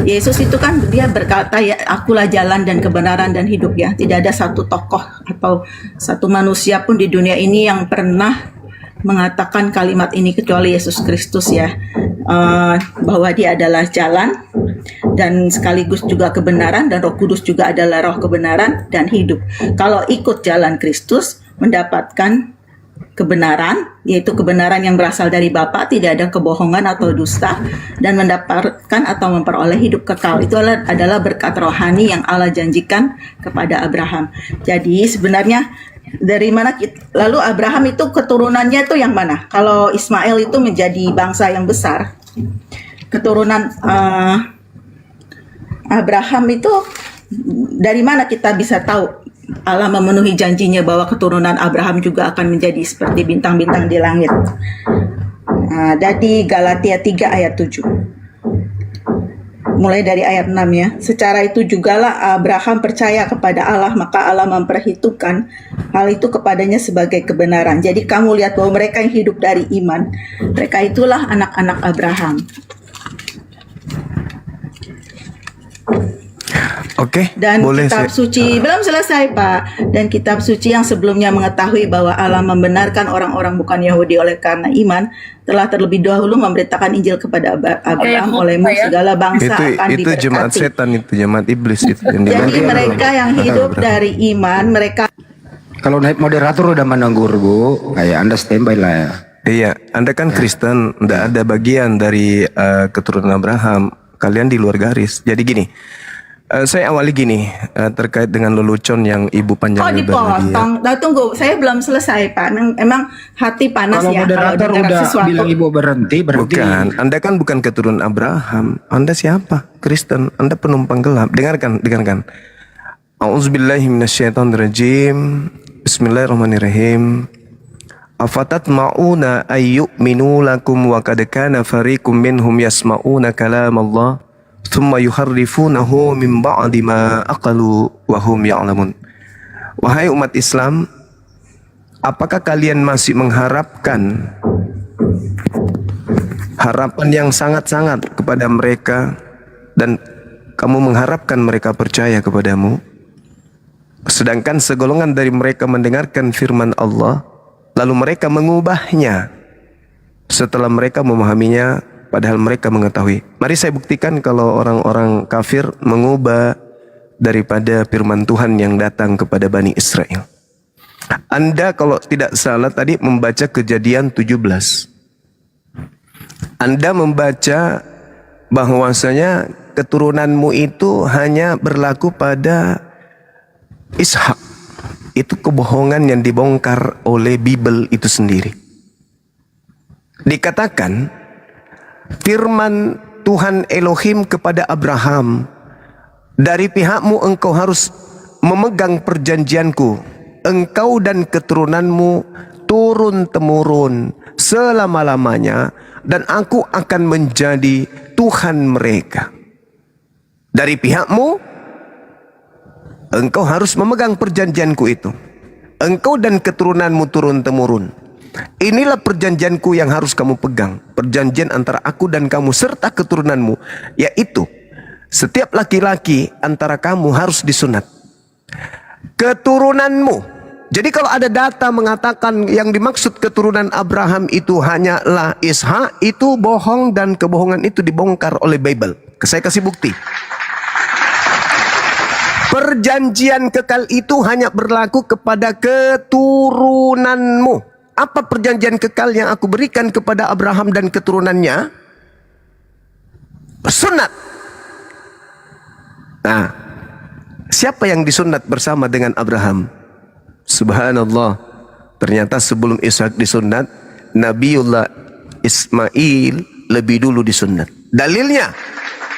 Yesus itu kan dia berkata, ya, akulah jalan dan kebenaran dan hidup, ya. Tidak ada satu tokoh atau satu manusia pun di dunia ini yang pernah mengatakan kalimat ini kecuali Yesus Kristus, ya. Bahwa dia adalah jalan dan sekaligus juga kebenaran, dan Roh Kudus juga adalah roh kebenaran dan hidup. Kalau ikut jalan Kristus mendapatkan kebenaran, yaitu kebenaran yang berasal dari Bapa, tidak ada kebohongan atau dusta, dan mendapatkan atau memperoleh hidup kekal. Itu adalah berkat rohani yang Allah janjikan kepada Abraham. Jadi sebenarnya dari mana lalu Abraham itu keturunannya itu yang mana? Kalau Ismail itu menjadi bangsa yang besar, keturunan Abraham itu dari mana kita bisa tahu Allah memenuhi janjinya bahwa keturunan Abraham juga akan menjadi seperti bintang-bintang di langit? Dari Galatia 3 ayat 7. Mulai dari ayat 6, ya. Secara itu jugalah Abraham percaya kepada Allah, maka Allah memperhitungkan hal itu kepadanya sebagai kebenaran. Jadi kamu lihat bahwa mereka yang hidup dari iman, mereka itulah anak-anak Abraham. Oke, dan boleh kitab suci belum selesai, Pak. Dan kitab suci yang sebelumnya mengetahui bahwa Allah membenarkan orang-orang bukan Yahudi oleh karena iman, telah terlebih dahulu memberitakan Injil kepada Abraham, olehmu segala bangsa akan itu diberkati. jemaat setan, itu jemaat iblis itu. Jadi mereka yang hidup dari iman, mereka. Kalau naik moderator udah menegur, Bu, kayak Anda standby lah ya. Iya, Anda kan Kristen, tidak ada bagian dari keturunan Abraham. Kalian di luar garis. Jadi gini. Saya awali gini terkait dengan lelucon yang Ibu panjang lebar dipotong. Nah, tunggu, saya belum selesai, Pak. Emang hati panas kalau ya moderator kalau dengar udah sesuatu. bilang Ibu berhenti. Bukan, Anda kan bukan keturunan Abraham. Anda siapa? Kristen. Anda penumpang gelap. Dengarkan. A'udzubillahi minasyaitonirrajim. Bismillahirrahmanirrahim. Afatat ma'una ayyu'minu lakum wa qad kana fariqum minhum yasma'una kalam Allah thumma yuharrifunahu min ba'di ma aqalu wa hum ya'lamun. Wahai umat Islam, apakah kalian masih mengharapkan harapan yang sangat-sangat kepada mereka dan kamu mengharapkan mereka percaya kepadamu, sedangkan segolongan dari mereka mendengarkan firman Allah lalu mereka mengubahnya setelah mereka memahaminya padahal mereka mengetahui. Mari saya buktikan kalau orang-orang kafir mengubah daripada firman Tuhan yang datang kepada Bani Israel. Anda kalau tidak salah tadi membaca Kejadian 17. Anda membaca bahwasanya keturunanmu itu hanya berlaku pada Ishak. Itu kebohongan yang dibongkar oleh Bible itu sendiri. Dikatakan firman Tuhan Elohim kepada Abraham, dari pihakmu engkau harus memegang perjanjianku, engkau dan keturunanmu turun-temurun selama-lamanya, dan aku akan menjadi Tuhan mereka. Dari pihakmu engkau harus memegang perjanjianku itu, engkau dan keturunanmu turun-temurun. Inilah perjanjianku yang harus kamu pegang, perjanjian antara aku dan kamu serta keturunanmu, yaitu setiap laki-laki antara kamu harus disunat. Keturunanmu. Jadi kalau ada data mengatakan yang dimaksud keturunan Abraham itu hanyalah Ishak, itu bohong dan kebohongan itu dibongkar oleh Bible. Saya kasih bukti. Perjanjian kekal itu hanya berlaku kepada keturunanmu. Apa perjanjian kekal yang aku berikan kepada Abraham dan keturunannya? Sunat. Nah, siapa yang disunat bersama dengan Abraham? Subhanallah. Ternyata sebelum Ishak disunat, Nabiullah Ismail lebih dulu disunat. Dalilnya,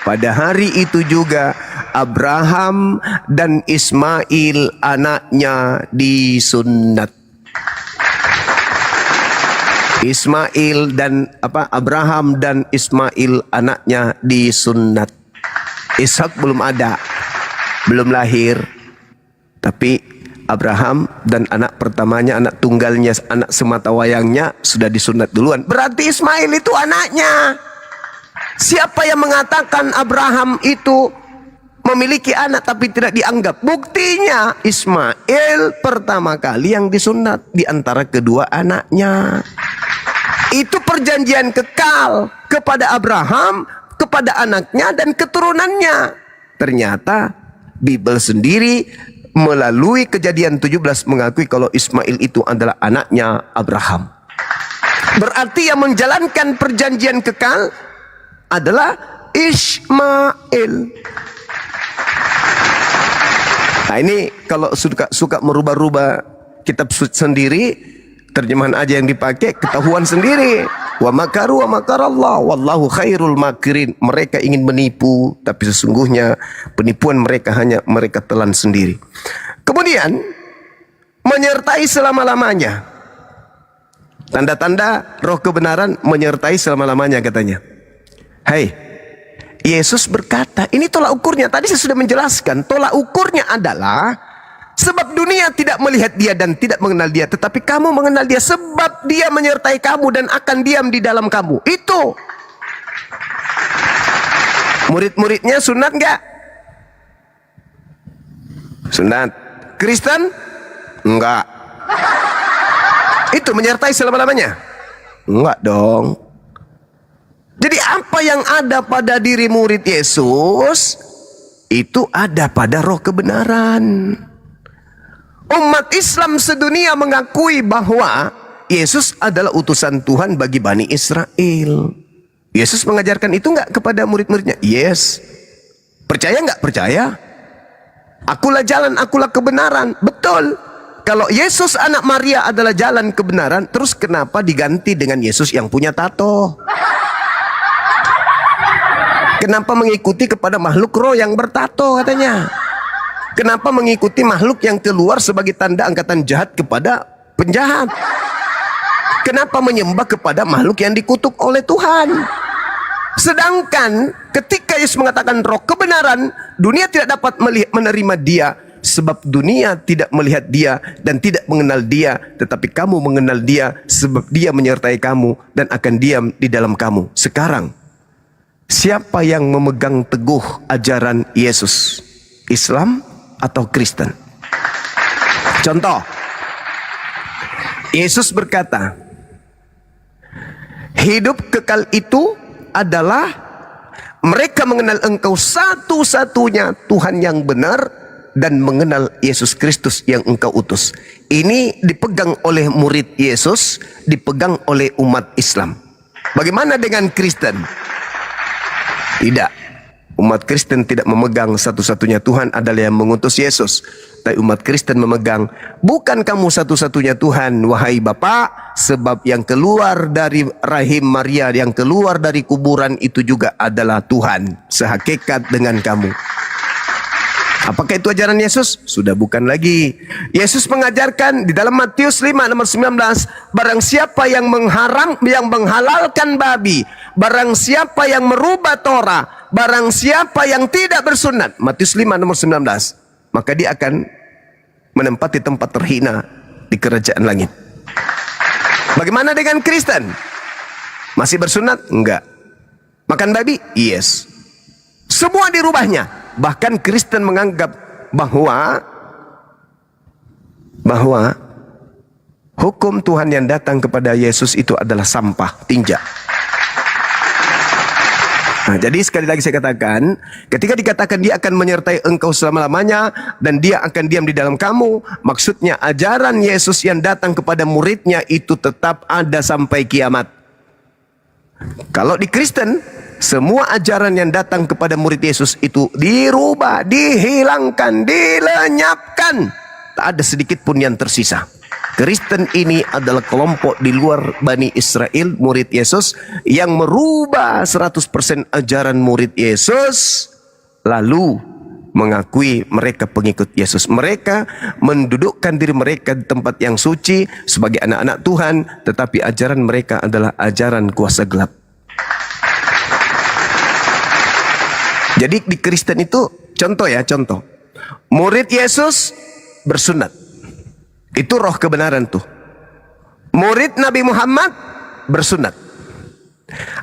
pada hari itu juga Abraham dan Ismail anaknya disunat. Ismail dan Abraham dan Ismail anaknya disunat. Ishak belum ada, belum lahir, tapi Abraham dan anak pertamanya, anak tunggalnya, anak semata wayangnya sudah disunat duluan. Berarti Ismail itu anaknya. Siapa yang mengatakan Abraham itu memiliki anak tapi tidak dianggap? Buktinya Ismail pertama kali yang disunat di antara kedua anaknya. Itu perjanjian kekal kepada Abraham, kepada anaknya dan keturunannya. Ternyata Bible sendiri melalui Kejadian 17 mengakui kalau Ismail itu adalah anaknya Abraham. Berarti yang menjalankan perjanjian kekal adalah Ismail. Nah ini kalau suka merubah-rubah kitab sendiri, terjemahan aja yang dipakai, ketahuan sendiri. Wa makaru wa makarallah wallahu khairul makirin. Mereka ingin menipu, tapi sesungguhnya penipuan mereka hanya mereka telan sendiri. Kemudian menyertai selama-lamanya. Tanda-tanda roh kebenaran menyertai selama-lamanya katanya. Hai, Yesus berkata, ini tolak ukurnya. Tadi saya sudah menjelaskan, tolak ukurnya adalah sebab dunia tidak melihat dia dan tidak mengenal dia, tetapi kamu mengenal dia sebab dia menyertai kamu dan akan diam di dalam kamu. Itu. Murid-muridnya sunat enggak? Sunat. Kristen? Enggak. Itu menyertai selama-lamanya? Enggak dong. Jadi apa yang ada pada diri murid Yesus itu ada pada roh kebenaran. Umat Islam sedunia mengakui bahwa Yesus adalah utusan Tuhan bagi Bani Israel. Yesus mengajarkan itu enggak kepada murid-muridnya? Yes. Percaya enggak? Percaya. Akulah jalan, akulah kebenaran. Betul. Kalau Yesus anak Maria adalah jalan kebenaran, terus kenapa diganti dengan Yesus yang punya tato? Kenapa mengikuti kepada makhluk roh yang bertato katanya? Kenapa mengikuti makhluk yang keluar sebagai tanda angkatan jahat kepada penjahat? Kenapa menyembah kepada makhluk yang dikutuk oleh Tuhan? Sedangkan ketika Yesus mengatakan roh kebenaran, dunia tidak dapat menerima dia, sebab dunia tidak melihat dia dan tidak mengenal dia, tetapi kamu mengenal dia sebab dia menyertai kamu dan akan diam di dalam kamu. Sekarang, siapa yang memegang teguh ajaran Yesus? Islam atau Kristen? Contoh, Yesus berkata, hidup kekal itu adalah mereka mengenal engkau satu-satunya Tuhan yang benar dan mengenal Yesus Kristus yang engkau utus. Ini dipegang oleh murid Yesus, dipegang oleh umat Islam. Bagaimana dengan Kristen? Tidak. Umat Kristen tidak memegang satu-satunya Tuhan adalah yang mengutus Yesus. Tapi umat Kristen memegang, bukan kamu satu-satunya Tuhan, wahai Bapa, sebab yang keluar dari rahim Maria, yang keluar dari kuburan itu juga adalah Tuhan, sehakikat dengan kamu. Apakah itu ajaran Yesus? Sudah bukan lagi. Yesus mengajarkan di dalam Matius 5 nomor 19, barang siapa yang menghalalkan babi, barang siapa yang merubah Torah, barang siapa yang tidak bersunat, Matius 5 nomor 19, maka dia akan menempati tempat terhina di kerajaan langit. Bagaimana dengan Kristen? Masih bersunat? Enggak. Makan babi? Yes. Semua dirubahnya. Bahkan Kristen menganggap bahwa hukum Tuhan yang datang kepada Yesus itu adalah sampah, tinja. Nah, jadi sekali lagi saya katakan, ketika dikatakan dia akan menyertai engkau selama-lamanya dan dia akan diam di dalam kamu, maksudnya ajaran Yesus yang datang kepada muridnya itu tetap ada sampai kiamat. Kalau di Kristen, semua ajaran yang datang kepada murid Yesus itu dirubah, dihilangkan, dilenyapkan. Tak ada sedikit pun yang tersisa. Kristen ini adalah kelompok di luar Bani Israel, murid Yesus, yang merubah 100% ajaran murid Yesus, lalu mengakui mereka pengikut Yesus. Mereka mendudukkan diri mereka di tempat yang suci sebagai anak-anak Tuhan, tetapi ajaran mereka adalah ajaran kuasa gelap. Jadi di Kristen itu, contoh. Murid Yesus bersunat. Itu roh kebenaran tuh. Murid Nabi Muhammad bersunat.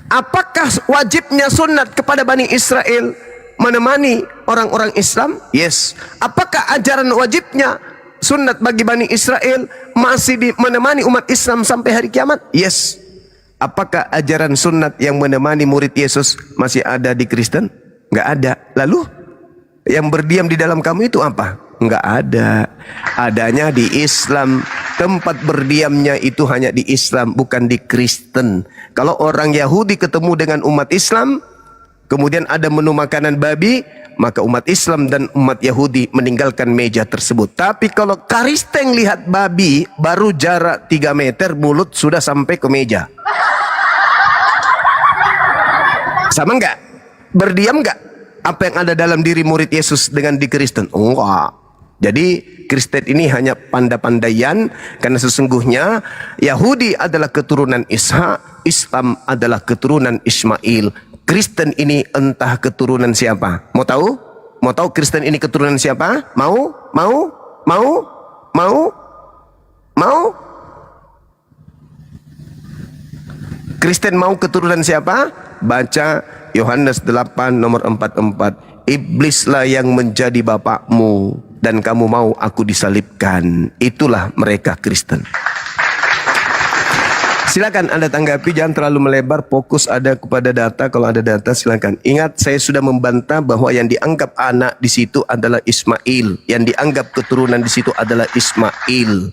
Apakah wajibnya sunat kepada Bani Israel menemani orang-orang Islam? Yes. Apakah ajaran wajibnya sunat bagi Bani Israel masih menemani umat Islam sampai hari kiamat? Yes. Apakah ajaran sunat yang menemani murid Yesus masih ada di Kristen? Enggak ada. Lalu yang berdiam di dalam kamu itu apa? Enggak ada. Adanya di Islam. Tempat berdiamnya itu hanya di Islam, bukan di Kristen. Kalau orang Yahudi ketemu dengan umat Islam, kemudian ada menu makanan babi, maka umat Islam dan umat Yahudi meninggalkan meja tersebut. Tapi kalau Kristen lihat babi, baru jarak 3 meter, mulut sudah sampai ke meja. Sama enggak? Berdiam enggak apa yang ada dalam diri murid Yesus dengan di Kristen? Enggak. Jadi Kristen ini hanya pandai-pandaian, karena sesungguhnya Yahudi adalah keturunan Ishak, Islam adalah keturunan Ismail. Kristen ini entah keturunan siapa. Mau tahu? Mau tahu Kristen ini keturunan siapa? Mau? Kristen mau keturunan siapa? Baca Yohanes 8 nomor 44. Iblislah yang menjadi bapakmu dan kamu mau aku disalibkan. Itulah mereka Kristen. Silakan Anda tanggapi, jangan terlalu melebar, fokus ada kepada data. Kalau ada data silakan. Ingat, saya sudah membantah bahwa yang dianggap anak di situ adalah Ismail, yang dianggap keturunan di situ adalah Ismail,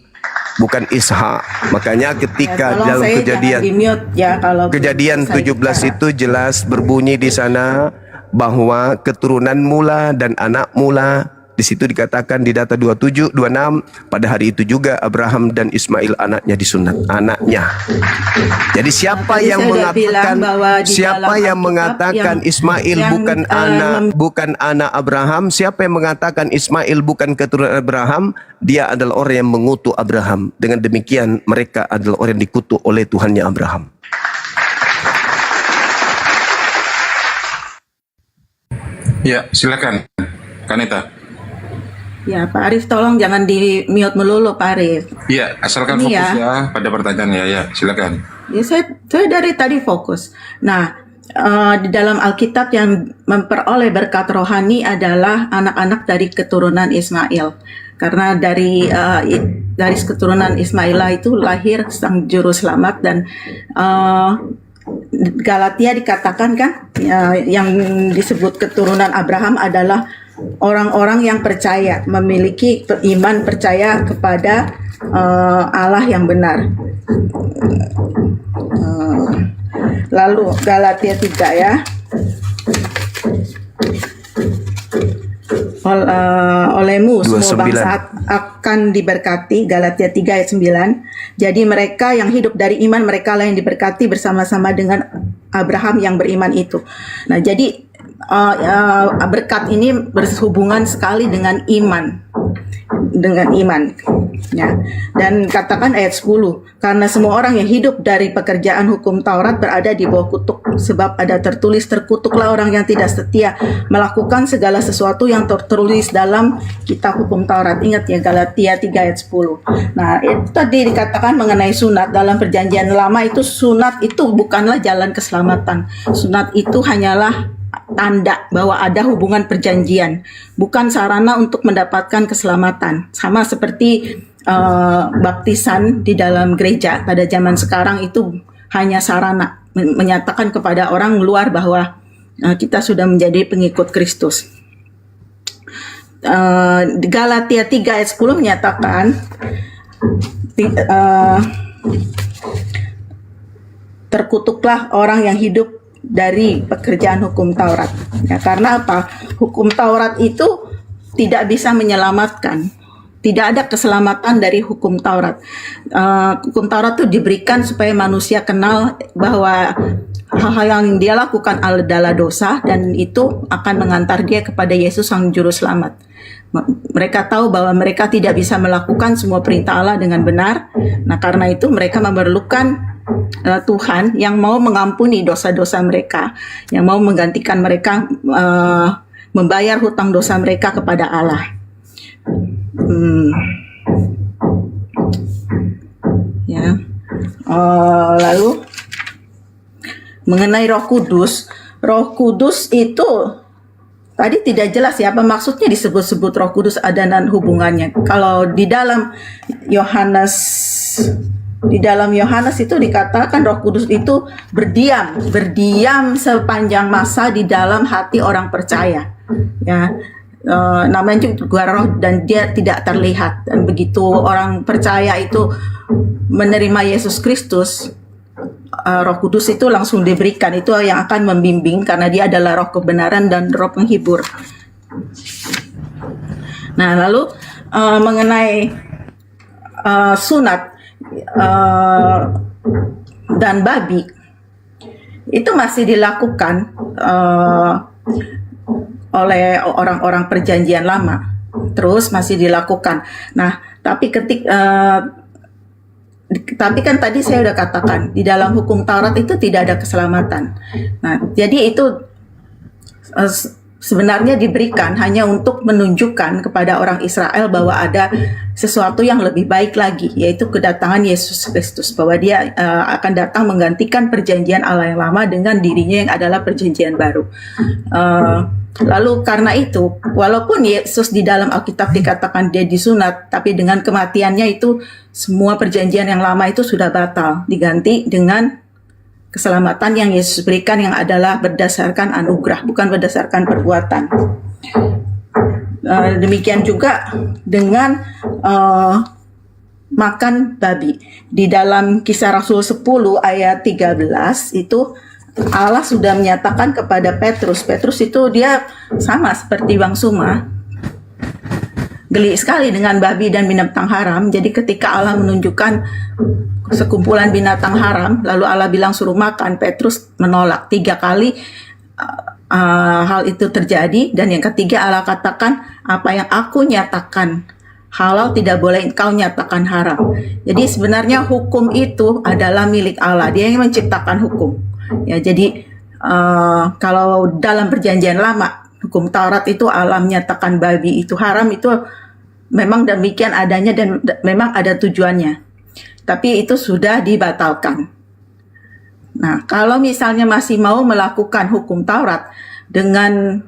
bukan Ishak. Makanya ketika dalam kejadian 17 itu jelas berbunyi di sana bahwa keturunan mula dan anak mula. Di situ dikatakan di data 27, 26, pada hari itu juga Abraham dan Ismail anaknya disunat, anaknya. Jadi siapa yang mengatakan Ismail bukan anak Abraham, siapa yang mengatakan Ismail bukan keturunan Abraham, dia adalah orang yang mengutuk Abraham. Dengan demikian mereka adalah orang yang dikutuk oleh Tuhannya Abraham. Ya, silakan Kanita. Ya, Pak Arif tolong jangan di mute melulu, Pak Arif. Iya, asalkan Ini fokus ya pada pertanyaan ya, silakan. Ya, saya dari tadi fokus. Nah, di dalam Alkitab yang memperoleh berkat rohani adalah anak-anak dari keturunan Ismail. Karena dari keturunan Ismail itu lahir sang juru selamat, dan Galatia dikatakan kan yang disebut keturunan Abraham adalah orang-orang yang percaya, memiliki iman percaya kepada Allah yang benar. Lalu Galatia 3 ya. Olehmu semua 29. bangsa akan diberkati, Galatia 3 ayat 9. Jadi mereka yang hidup dari iman, mereka lah yang diberkati bersama-sama dengan Abraham yang beriman itu. Nah, jadi berkat ini berhubungan sekali dengan iman. Ya. Dan katakan ayat 10, karena semua orang yang hidup dari pekerjaan hukum Taurat berada di bawah kutuk, sebab ada tertulis, terkutuklah orang yang tidak setia melakukan segala sesuatu yang tertulis dalam kitab hukum Taurat. Ingat ya, Galatia 3 ayat 10. Nah, itu tadi dikatakan mengenai sunat dalam perjanjian lama, itu sunat itu bukanlah jalan keselamatan. Sunat itu hanyalah tanda bahwa ada hubungan perjanjian, bukan sarana untuk mendapatkan keselamatan. Sama seperti baptisan di dalam gereja pada zaman sekarang, itu hanya sarana menyatakan kepada orang luar bahwa kita sudah menjadi pengikut Kristus. Galatia 3 ayat 10 menyatakan terkutuklah orang yang hidup dari pekerjaan hukum Taurat. Ya, karena apa? Hukum Taurat itu tidak bisa menyelamatkan. Tidak ada keselamatan dari hukum Taurat. Hukum Taurat itu diberikan supaya manusia kenal bahwa hal-hal yang dia lakukan adalah dosa, dan itu akan mengantar dia kepada Yesus sang juru selamat. Mereka tahu bahwa mereka tidak bisa melakukan semua perintah Allah dengan benar. Nah, karena itu mereka memerlukan Tuhan yang mau mengampuni dosa-dosa mereka, yang mau menggantikan mereka, membayar hutang dosa mereka kepada Allah. Ya. Lalu mengenai Roh Kudus itu tadi tidak jelas ya apa maksudnya disebut-sebut Roh Kudus ada dan hubungannya. Kalau di dalam Yohanes itu dikatakan Roh Kudus itu berdiam sepanjang masa di dalam hati orang percaya. Ya, namanya juga roh dan dia tidak terlihat. Dan begitu orang percaya itu menerima Yesus Kristus, Roh Kudus itu langsung diberikan. Itu yang akan membimbing karena dia adalah Roh kebenaran dan Roh penghibur. Nah, lalu mengenai sunat dan babi itu masih dilakukan oleh orang-orang perjanjian lama, terus masih dilakukan. Nah, tapi tapi kan tadi saya udah katakan di dalam hukum Taurat itu tidak ada keselamatan. Nah, jadi itu sebenarnya diberikan hanya untuk menunjukkan kepada orang Israel bahwa ada sesuatu yang lebih baik lagi, yaitu kedatangan Yesus Kristus, bahwa dia akan datang menggantikan perjanjian Allah yang lama dengan dirinya yang adalah perjanjian baru. Lalu karena itu, walaupun Yesus di dalam Alkitab dikatakan dia disunat, tapi dengan kematiannya itu semua perjanjian yang lama itu sudah batal, diganti dengan keselamatan yang Yesus berikan yang adalah berdasarkan anugerah, bukan berdasarkan perbuatan. Demikian juga dengan makan babi. Di dalam Kisah Rasul 10 ayat 13 itu Allah sudah menyatakan kepada Petrus itu dia sama seperti Bang Suma, geli sekali dengan babi dan binatang haram. Jadi ketika Allah menunjukkan sekumpulan binatang haram, lalu Allah bilang suruh makan, Petrus menolak 3 kali. Hal itu terjadi, dan yang ketiga Allah katakan, apa yang aku nyatakan halal tidak boleh engkau nyatakan haram. Jadi sebenarnya hukum itu adalah milik Allah, dia yang menciptakan hukum. Ya, jadi kalau dalam perjanjian lama hukum Taurat itu Allah menyatakan babi itu haram, itu memang demikian adanya dan memang ada tujuannya. Tapi itu sudah dibatalkan. Nah, kalau misalnya masih mau melakukan hukum Taurat dengan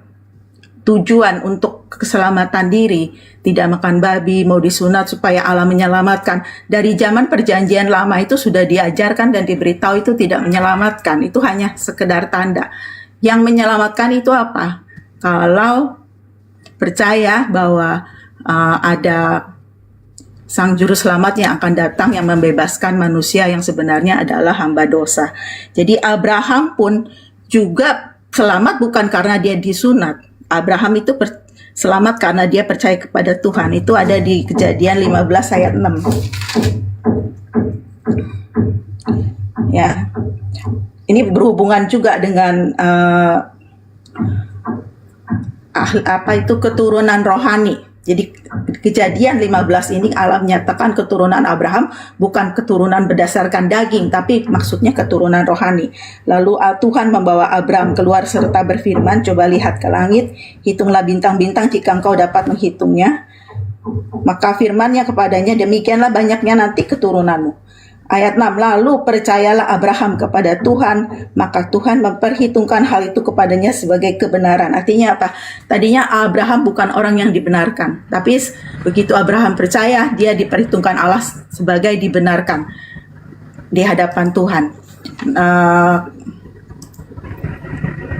tujuan untuk keselamatan diri, tidak makan babi, mau disunat supaya Allah menyelamatkan. Dari zaman perjanjian lama itu sudah diajarkan dan diberitahu itu tidak menyelamatkan, itu hanya sekedar tanda. Yang menyelamatkan itu apa? Kalau percaya bahwa ada Sang Juru Selamat yang akan datang yang membebaskan manusia yang sebenarnya adalah hamba dosa. Jadi Abraham pun juga selamat bukan karena dia disunat. Abraham itu selamat karena dia percaya kepada Tuhan. Itu ada di Kejadian 15 ayat 6. Ya. Ini berhubungan juga dengan keturunan rohani. Jadi Kejadian 15 ini Allah menyatakan keturunan Abraham bukan keturunan berdasarkan daging, tapi maksudnya keturunan rohani. Lalu Tuhan membawa Abraham keluar serta berfirman, coba lihat ke langit, hitunglah bintang-bintang jika engkau dapat menghitungnya. Maka firman-Nya kepadanya, demikianlah banyaknya nanti keturunanmu. Ayat 6, lalu percayalah Abraham kepada Tuhan, maka Tuhan memperhitungkan hal itu kepadanya sebagai kebenaran. Artinya apa? Tadinya Abraham bukan orang yang dibenarkan, tapi begitu Abraham percaya, dia diperhitungkan Allah sebagai dibenarkan di hadapan Tuhan.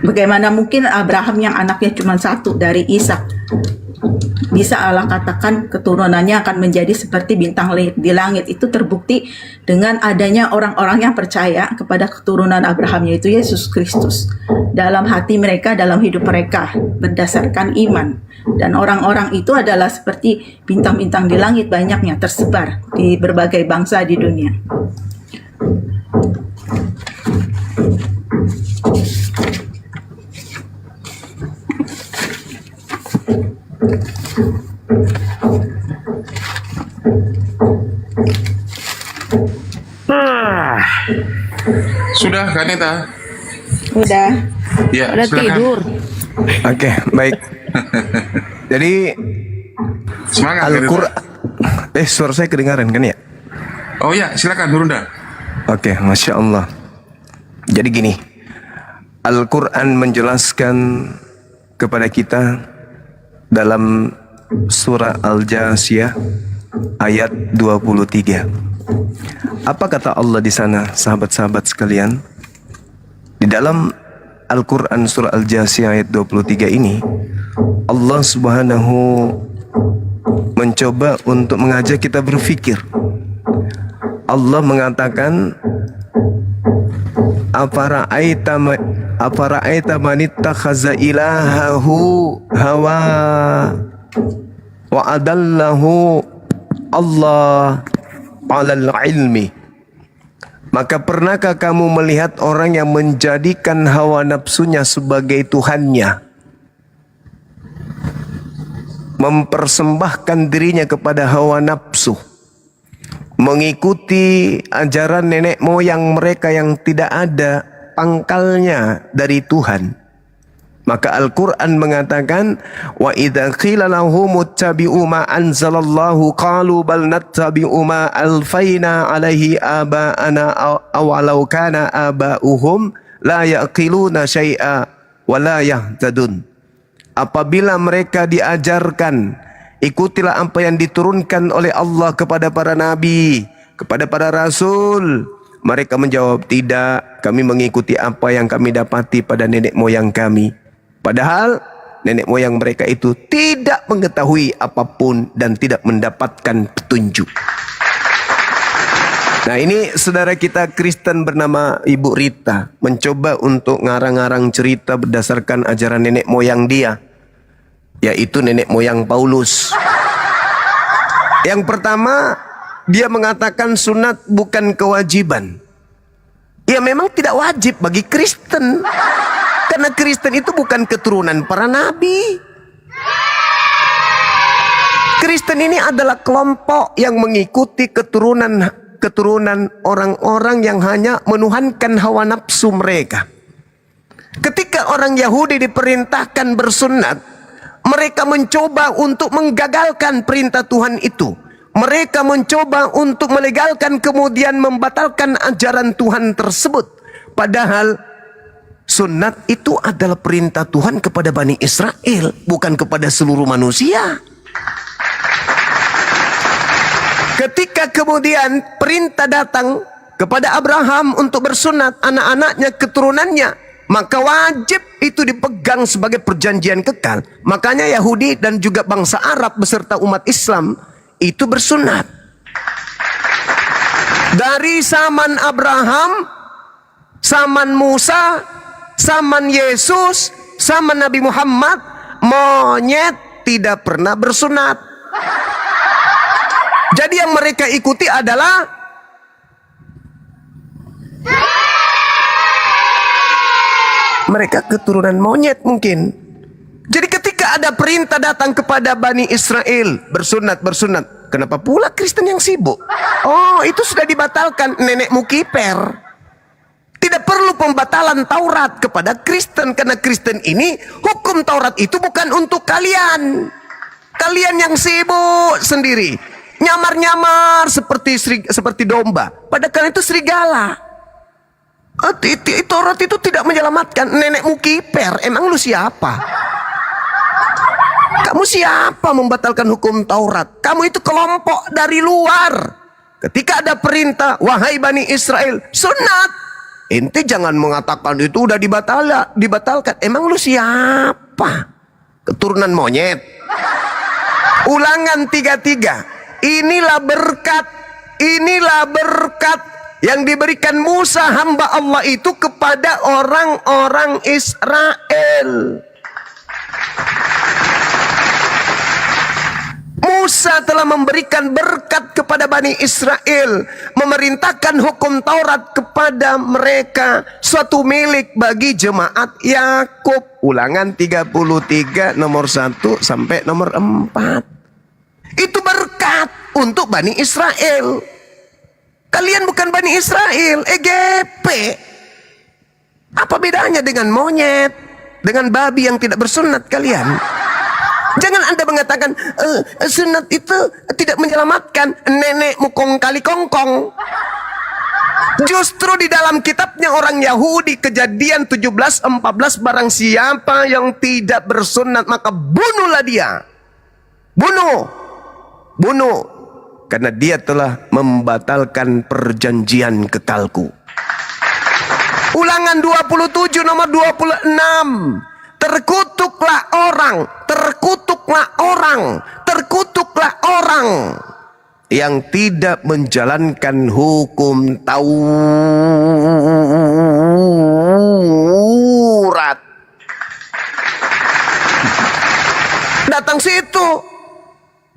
Bagaimana mungkin Abraham yang anaknya cuma satu dari Ishak, bisa Allah katakan keturunannya akan menjadi seperti bintang di langit? Itu terbukti dengan adanya orang-orang yang percaya kepada keturunan Abraham, yaitu Yesus Kristus, dalam hati mereka, dalam hidup mereka, berdasarkan iman. Dan orang-orang itu adalah seperti bintang-bintang di langit, banyaknya tersebar di berbagai bangsa di dunia. Sudah kan Neta? Udah. Ya, Udah silakan. tidur. Oke, baik. Jadi semangat Al-Quran. Suara saya kedengaran kan ya? Oh ya, silakan Nurunda. Oke, Masya Allah. Jadi gini, Al-Quran menjelaskan kepada kita dalam surah Al-Jasiyah ayat 23. Apa kata Allah di sana, sahabat-sahabat sekalian? Di dalam Al-Quran surah Al-Jasiyah ayat 23 ini, Allah Subhanahu mencoba untuk mengajak kita berfikir. Allah mengatakan, Afara'aita man ittakhaza ilahahu hawa wa adallahu Allah 'alal ilmi. Maka pernahkah kamu melihat orang yang menjadikan hawa nafsunya sebagai Tuhannya, mempersembahkan dirinya kepada hawa nafsu, mengikuti ajaran nenek moyang mereka yang tidak ada pangkalnya dari Tuhan? Maka Al-Quran mengatakan, wa idza qila lahum ittabi'u ma anzalallahu qalu bal nattabi'u ma alfaina alaihi aba'ana aw law kana aba'uhum la yaqiluna syai'a wa la yahtadun. Apabila mereka diajarkan, ikutilah apa yang diturunkan oleh Allah kepada para nabi, kepada para rasul, mereka menjawab, tidak, kami mengikuti apa yang kami dapati pada nenek moyang kami. Padahal nenek moyang mereka itu tidak mengetahui apapun dan tidak mendapatkan petunjuk. Nah, ini saudara kita Kristen bernama Ibu Rita mencoba untuk ngarang-ngarang cerita berdasarkan ajaran nenek moyang dia, yaitu nenek moyang Paulus. Yang pertama, dia mengatakan sunat bukan kewajiban. Ya, memang tidak wajib bagi Kristen, karena Kristen itu bukan keturunan para nabi. Kristen ini adalah kelompok yang mengikuti keturunan orang-orang yang hanya menuhankan hawa nafsu mereka. Ketika orang Yahudi diperintahkan bersunat, mereka mencoba untuk menggagalkan perintah Tuhan itu. Mereka mencoba untuk melegalkan kemudian membatalkan ajaran Tuhan tersebut. Padahal sunat itu adalah perintah Tuhan kepada Bani Israel, bukan kepada seluruh manusia. Ketika kemudian perintah datang kepada Abraham untuk bersunat anak-anaknya, keturunannya, maka wajib itu dipegang sebagai perjanjian kekal. Makanya Yahudi dan juga bangsa Arab beserta umat Islam itu bersunat. Dari zaman Abraham, zaman Musa, zaman Yesus, zaman Nabi Muhammad, monyet tidak pernah bersunat. Jadi yang mereka ikuti adalah mereka keturunan monyet mungkin. Jadi ketika ada perintah datang kepada Bani Israel bersunat, kenapa pula Kristen yang sibuk? Oh, itu sudah dibatalkan, nenekmu kiper. Tidak perlu pembatalan Taurat kepada Kristen, karena Kristen ini hukum Taurat itu bukan untuk kalian. Kalian yang sibuk sendiri, nyamar-nyamar seperti domba, padahal itu serigala. Taurat itu tidak menyelamatkan. Nenekmu kiper, emang lu siapa? Kamu siapa membatalkan hukum Taurat? Kamu itu kelompok dari luar. Ketika ada perintah, wahai Bani Israel, sunat, ente jangan mengatakan itu udah dibatalkan. Emang lu siapa? Keturunan monyet. Ulangan 33. Inilah berkat yang diberikan Musa hamba Allah itu kepada orang-orang Israel. Musa telah memberikan berkat kepada Bani Israel, memerintahkan hukum Taurat kepada mereka, suatu milik bagi jemaat Yakub. Ulangan 33 nomor 1 sampai nomor 4. Itu berkat untuk Bani Israel. Kalian bukan Bani Israel, EGP. Apa bedanya dengan monyet, dengan babi yang tidak bersunat kalian? Jangan Anda mengatakan sunat itu tidak menyelamatkan, nenekmu kong kali kongkong. Justru di dalam kitabnya orang Yahudi, Kejadian 17:14, barang siapa yang tidak bersunat maka bunuhlah dia. Bunuh. Karena dia telah membatalkan perjanjian kekalku. Ulangan 27 nomor 26. Terkutuklah orang yang tidak menjalankan hukum Taurat. Datang situ,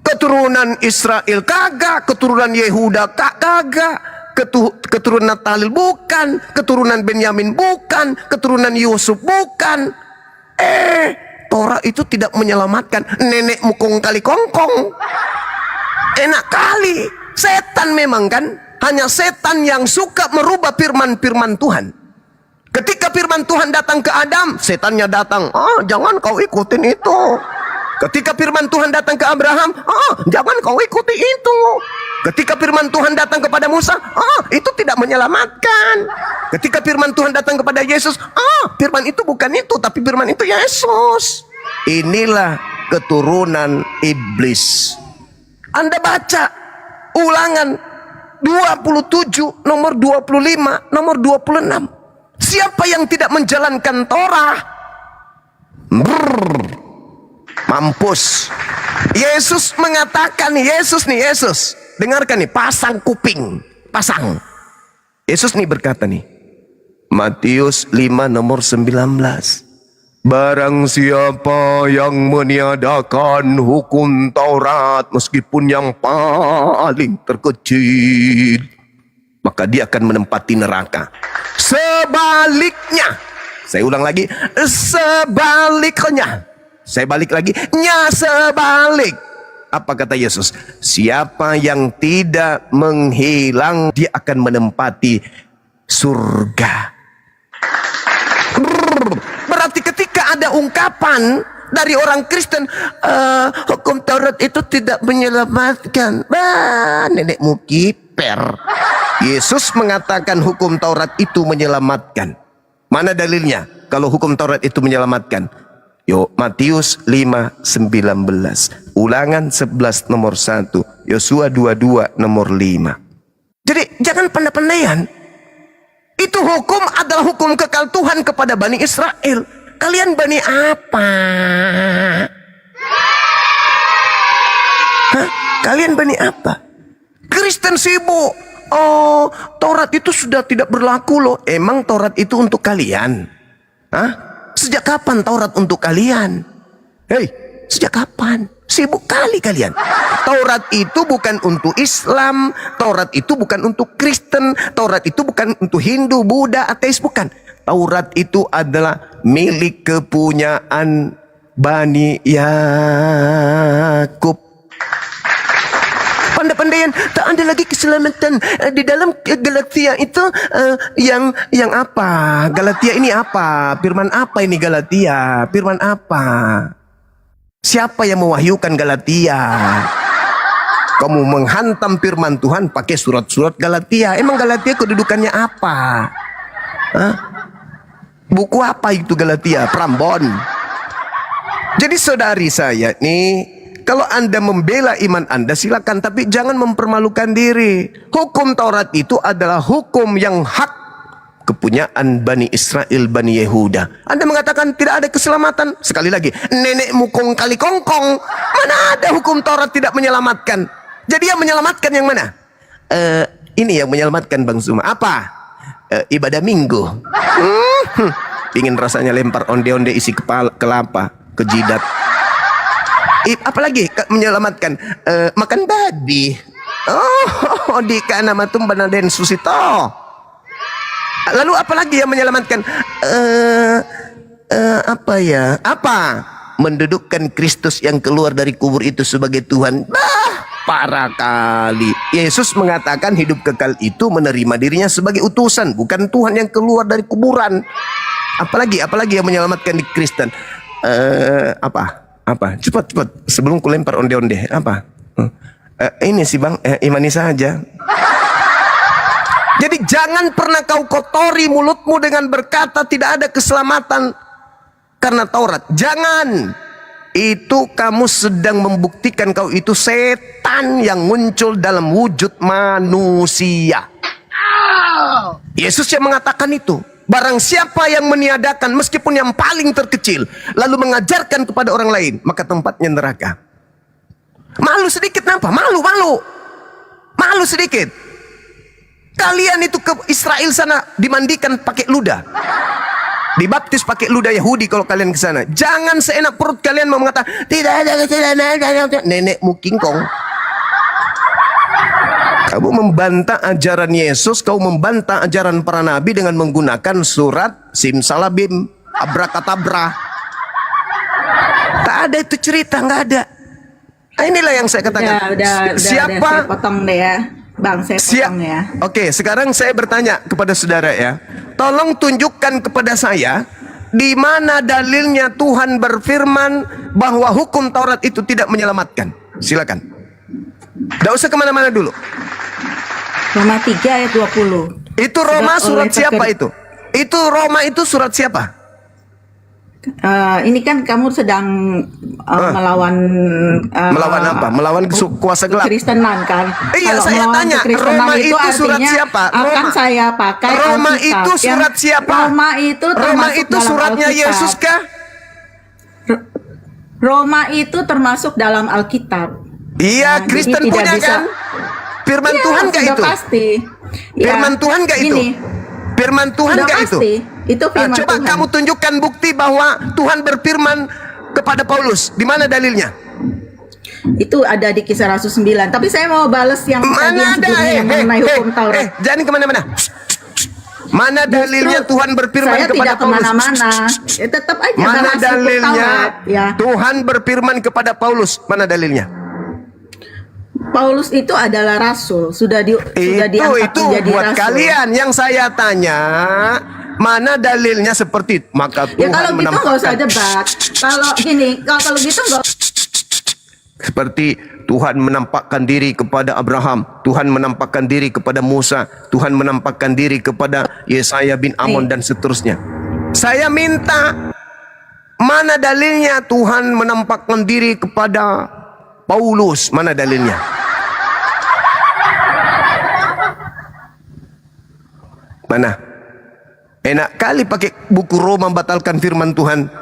keturunan Israel kagak, keturunan Yehuda kagak, keturunan Talil bukan, keturunan Benyamin bukan, keturunan Yusuf bukan. Torah itu tidak menyelamatkan, nenekmu kong kali kongkong. Enak kali, setan memang kan, hanya setan yang suka merubah firman-firman Tuhan. Ketika firman Tuhan datang ke Adam, setannya datang, jangan kau ikutin itu. Ketika firman Tuhan datang ke Abraham, jangan kau ikuti itu. Ketika firman Tuhan datang kepada Musa, itu tidak menyelamatkan. Ketika firman Tuhan datang kepada Yesus, firman itu bukan itu, tapi firman itu Yesus. Inilah keturunan iblis. Anda baca Ulangan 27 nomor 25 nomor 26. Siapa yang tidak menjalankan Torah, mampus. Yesus mengatakan, Yesus, dengarkan nih, pasang kuping, pasang. Yesus nih berkata nih, Matius 5 nomor 19. Barang siapa yang meniadakan hukum Taurat meskipun yang paling terkecil, maka dia akan menempati neraka. Sebaliknya, saya ulang lagi, sebaliknya. Saya balik lagi, sebalik. Apa kata Yesus? Siapa yang tidak menghilang, dia akan menempati surga. Berarti ketika ada ungkapan dari orang Kristen, hukum Taurat itu tidak menyelamatkan, nenekmu kiper. Yesus mengatakan hukum Taurat itu menyelamatkan. Mana dalilnya kalau hukum Taurat itu menyelamatkan? Matius 5:19, Ulangan 11 nomor 1, Yosua 22 nomor 5. Jadi jangan pandai-pandaian. Itu hukum adalah hukum kekal Tuhan kepada Bani Israel. Kalian Bani apa? Hah? Kalian Bani apa? Kristen sibuk. Oh, Taurat itu sudah tidak berlaku loh. Emang Taurat itu untuk kalian? Hah? Sejak kapan Taurat untuk kalian? Hei, sejak kapan? Sibuk kali kalian. Taurat itu bukan untuk Islam, Taurat itu bukan untuk Kristen, Taurat itu bukan untuk Hindu, Buddha, ateis, bukan. Taurat itu adalah milik kepunyaan Bani Yakub. Pandai-pandaian, tak ada lagi keselamatan di dalam Galatia itu. Yang apa? Galatia ini apa? Firman apa ini Galatia? Firman apa? Siapa yang mewahyukan Galatia? Kamu menghantam firman Tuhan pakai surat-surat Galatia. Emang Galatia kedudukannya apa? Hah? Buku apa itu Galatia? Prambon. Jadi saudari saya nih, kalau Anda membela iman Anda silakan, tapi jangan mempermalukan diri. Hukum Taurat itu adalah hukum yang hak kepunyaan Bani Israel, Bani Yehuda. Anda mengatakan tidak ada keselamatan. Sekali lagi, nenekmu kong kali kongkong. Mana ada hukum Taurat tidak menyelamatkan? Jadi yang menyelamatkan yang mana? Ini yang menyelamatkan Bang Zuma. Apa? Ibadah minggu. Ingin rasanya lempar onde-onde isi kepala, kelapa, ke jidat. Apalagi menyelamatkan? Makan babi. Oh, di kana matum banaden susito. Lalu apalagi yang menyelamatkan? Apa ya? Apa? Mendudukkan Kristus yang keluar dari kubur itu sebagai Tuhan. Parah kali. Yesus mengatakan hidup kekal itu menerima dirinya sebagai utusan, bukan Tuhan yang keluar dari kuburan. Apalagi yang menyelamatkan di Kristen? Apa? Cepat sebelum ku lempar onde-onde. Apa? Ini sih Bang, imani saja. Jadi jangan pernah kau kotori mulutmu dengan berkata tidak ada keselamatan karena Taurat. Jangan. Itu kamu sedang membuktikan kau itu setan yang muncul dalam wujud manusia. Yesus yang mengatakan itu. Barang siapa yang meniadakan meskipun yang paling terkecil, lalu mengajarkan kepada orang lain, maka tempatnya neraka. Malu sedikit kenapa? Malu sedikit. Kalian itu ke Israel sana dimandikan pakai ludah, dibaptis pakai ludah Yahudi. Kalau kalian ke sana, jangan seenak perut kalian mau mengatakan tidak ada keselamatan. Nenekmu kingkong. Kamu membantah ajaran Yesus, kau membantah ajaran para nabi dengan menggunakan surat simsalabim, abrakatabra. Tak ada itu cerita, nggak ada. Nah, inilah yang saya katakan. Siapa? Saya potong deh ya. Bang, saya potong ya. Oke, sekarang saya bertanya kepada saudara ya. Tolong tunjukkan kepada saya di mana dalilnya Tuhan berfirman bahwa hukum Taurat itu tidak menyelamatkan. Silakan. Tidak usah kemana-mana dulu. Roma 3 ayat 20. Itu Roma surat siapa itu? Itu Roma itu surat siapa? Ini kan kamu sedang melawan apa? Melawan kuasa gelap. Kekristenan kan? Iya, kalau saya tanya, Roma itu surat siapa? Akan saya pakai Roma Alkitab. itu surat siapa? Roma itu suratnya Alkitab. Yesus kah? Roma itu termasuk dalam Alkitab. Iya, Kristen punya kan? Firman Tuhan gak itu? Pasti. Firman Tuhan gak itu? Firman Tuhan gak itu? Itu firman coba Tuhan. kamu tunjukkan bukti bahwa Tuhan berfirman kepada Paulus. Di mana dalilnya? Itu ada di Kisah Rasul 9. Tapi saya mau balas yang tadi yang sebelumnya yang mengenai hukum Taurat. Jangan kemana-mana. Mana dalilnya Tuhan berfirman saya kepada tidak Paulus? kemana-mana. Ya, tetap aja Mana bahas hukum dalilnya Taurat, ya. Tuhan berfirman kepada Paulus? Mana dalilnya? Paulus itu adalah rasul, sudah diangkat itu menjadi buat rasul. kalian. Yang saya tanya, mana dalilnya seperti itu? Maka Tuhan Ya kalau gitu nggak usah debat. Kalau gini, kalau gitu nggak. Seperti Tuhan menampakkan diri kepada Abraham, Tuhan menampakkan diri kepada Musa, Tuhan menampakkan diri kepada Yesaya bin Amon dan seterusnya. Saya minta, mana dalilnya Tuhan menampakkan diri kepada Paulus? Mana dalilnya? Mana? Enak kali pakai buku Roma membatalkan firman Tuhan.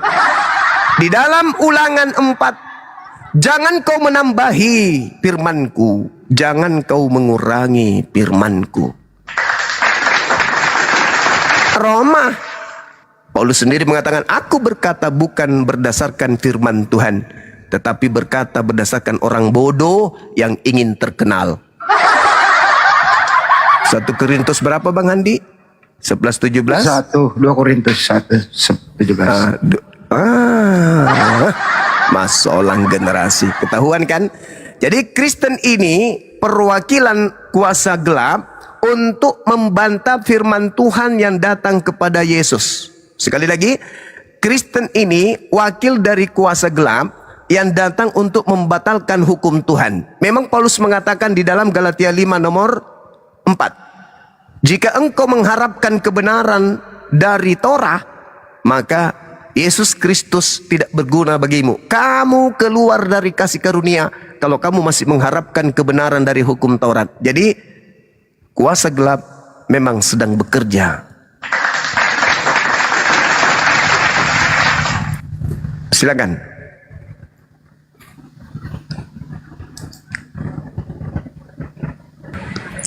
Di dalam Ulangan 4, jangan kau menambahi firmanku, jangan kau mengurangi firmanku. Roma, Paulus sendiri mengatakan, aku berkata bukan berdasarkan firman Tuhan, tetapi berkata berdasarkan orang bodoh yang ingin terkenal. 1 Korintus berapa Bang Andi? 11:17? 2 Korintus 1:17. Masolang generasi. Ketahuan kan? Jadi Kristen ini perwakilan kuasa gelap untuk membantah firman Tuhan yang datang kepada Yesus. Sekali lagi, Kristen ini wakil dari kuasa gelap yang datang untuk membatalkan hukum Tuhan. Memang Paulus mengatakan di dalam Galatia 5 nomor 4. Jika engkau mengharapkan kebenaran dari Torah, maka Yesus Kristus tidak berguna bagimu. Kamu keluar dari kasih karunia kalau kamu masih mengharapkan kebenaran dari hukum Taurat. Jadi kuasa gelap memang sedang bekerja. Silakan.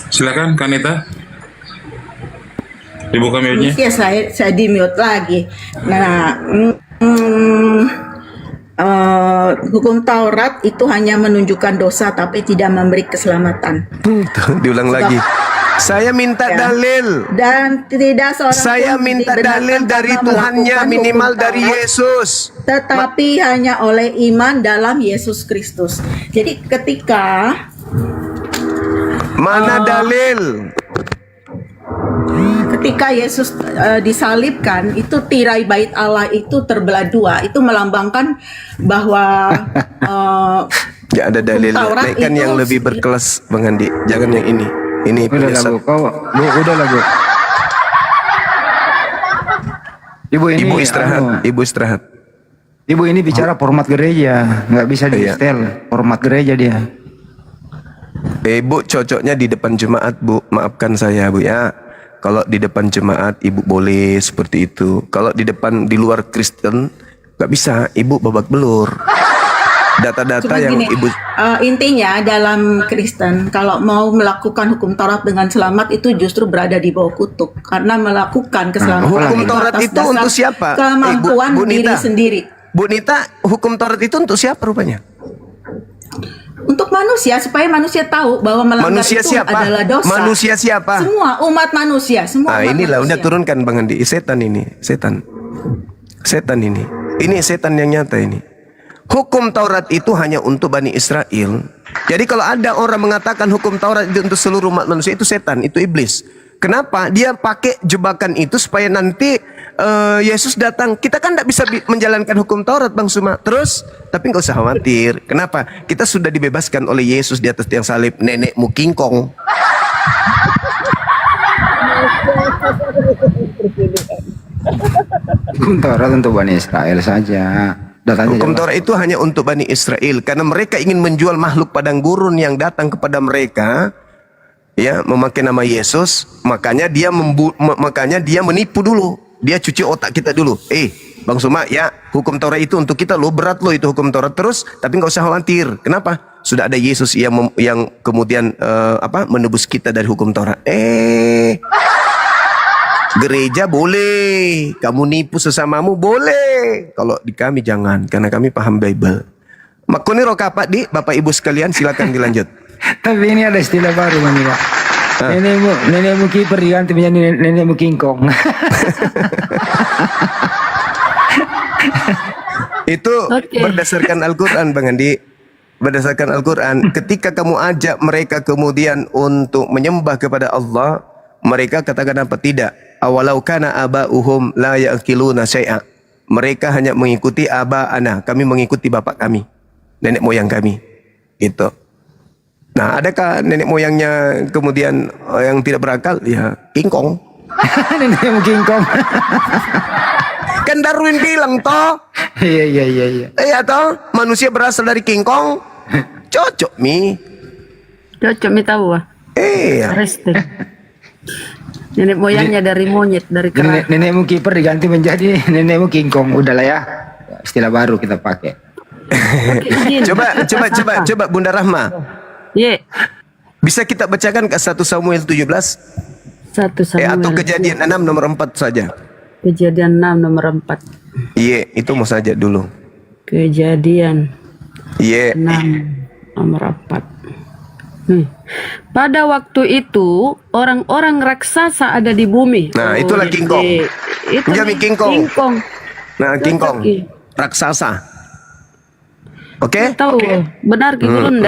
Silakan Kanita. Dibuka mute-nya. Ya, saya di mute lagi. Nah, hukum Taurat itu hanya menunjukkan dosa tapi tidak memberi keselamatan. Diulang lagi. Saya minta dalil. Dan tidak seorang saya pun minta dibenarkan dalil dari karena Tuhannya, melakukan minimal hukum dari Taurat, Yesus. tetapi hanya oleh iman dalam Yesus Kristus. Jadi ketika mana dalil? Ketika Yesus disalibkan, itu tirai bait Allah itu terbelah dua. Itu melambangkan bahwa Ya ada dalil. Taurat Naikkan itu yang lebih berkelas Bang Andi. Jangan yang ini. Ini Udah lah Bu, udah lah Bu. Ibu ini Ibu istirahat. Ibu istirahat. Ibu ini bicara format gereja, nggak bisa di setel format gereja dia. Ibu cocoknya di depan jemaat Bu. Maafkan saya Bu ya. Kalau di depan jemaat Ibu boleh seperti itu. Kalau di depan di luar Kristen nggak bisa. Ibu babak belur. Data-data Cuma yang gini, Ibu intinya dalam Kristen kalau mau melakukan hukum Taurat dengan selamat itu justru berada di bawah kutuk karena melakukan keselamatan hukum itu Taurat atas itu dasar untuk siapa? Kemampuan Bu diri Nita. sendiri. Bu Nita, hukum Taurat itu untuk siapa rupanya? Untuk manusia supaya manusia tahu bahwa melanggar Manusia itu siapa? adalah dosa. Manusia siapa? Semua umat manusia, semua umat Inilah manusia. udah turunkan Bang Andi. Setan ini, setan. Setan ini. Ini setan yang nyata ini. Hukum Taurat itu hanya untuk Bani Israel. Jadi kalau ada orang mengatakan hukum Taurat itu untuk seluruh umat manusia, itu setan, itu iblis. Kenapa? Dia pakai jebakan itu supaya nanti Yesus datang. Kita kan tidak bisa menjalankan hukum Taurat Bang Suma. Terus, tapi nggak usah khawatir. Kenapa? Kita sudah dibebaskan oleh Yesus di atas tiang salib. Nenekmu kingkong. Hukum Taurat untuk Bani Israel saja. Hukum Taurat itu hanya untuk Bani Israel karena mereka ingin menjual makhluk padang gurun yang datang kepada mereka, ya, memakai nama Yesus. Makanya dia menipu dulu. Dia cuci otak kita dulu. Bang Suma, ya, hukum Taurat itu untuk kita loh, berat loh itu hukum Taurat. Terus, tapi nggak usah khawatir. Kenapa? Sudah ada Yesus yang kemudian menebus kita dari hukum Taurat. Gereja boleh, kamu nipu sesamamu boleh. Kalau di kami jangan, karena kami paham Bible. Makoni rokapat di Bapak Ibu sekalian, silakan dilanjut. Tapi ini ada istilah baru Bang Iwa. Nenekmu kiper diganti menjadi nenekmu kingkong. Itu berdasarkan Al-Quran Bang Andi. Berdasarkan Al-Quran, ketika kamu ajak mereka kemudian untuk menyembah kepada Allah, mereka katakan apa? Tidak. Awalau kana aba'uhum la ya'qiluna syai'a. Mereka hanya mengikuti aba'ana. Kami mengikuti bapak kami, nenek moyang kami. Gitu. Nah, adakah nenek moyangnya kemudian yang tidak berakal? Ya, kingkong. Nenekmu kingkong. Kan Darwin bilang toh. Iya. Iya toh, manusia berasal dari kingkong. Cocok mi. Cocok mi tahu ah. Iya. Nenek moyangnya dari monyet, dari kera. Nenekmu kiper diganti menjadi nenekmu King Kong. Udahlah ya. Istilah baru kita pakai. Coba Bunda Rahma. Ye. Bisa kita bacakan ke 1 Samuel 17? 1 Samuel. Atau Kejadian 6 nomor 4 saja. Kejadian 6 nomor 4. Iya, itu mau saja dulu. Kejadian. Iya. 6 nomor 4. Pada waktu itu orang-orang raksasa ada di bumi. Nah, itulah King Kong. Itu King Kong. King Kong. Nah, King Kong. Raksasa. Oke? Tahu benar King Kong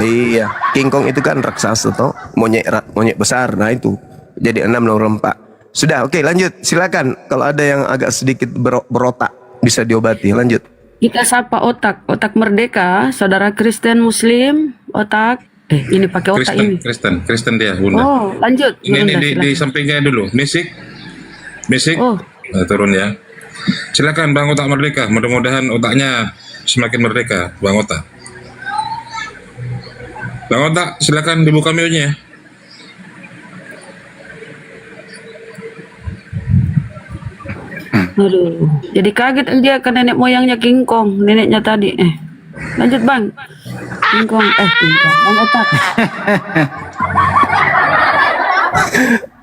Iya, King Kong itu kan raksasa toh, monyet besar. Nah itu. Jadi 6 nomor 4. Sudah, oke, lanjut. Silakan. Kalau ada yang agak sedikit berotak bisa diobati. Lanjut. Kita sapa Otak Merdeka, saudara Kristen Muslim, Otak. Ini pakai otak ini. Kristen dia, Bunda. Oh, lanjut. Ini di sampingnya dulu. Misik. Oh. Nah, turun ya. Silakan Bang Otak Merdeka. Mudah-mudahan otaknya semakin merdeka, Bang Otak. Bang Otak, silakan dibuka mute-nya. Aduh, jadi kaget dia ke nenek moyangnya King Kong, neneknya tadi. Lanjut Bang. King Kong, Bang Otak.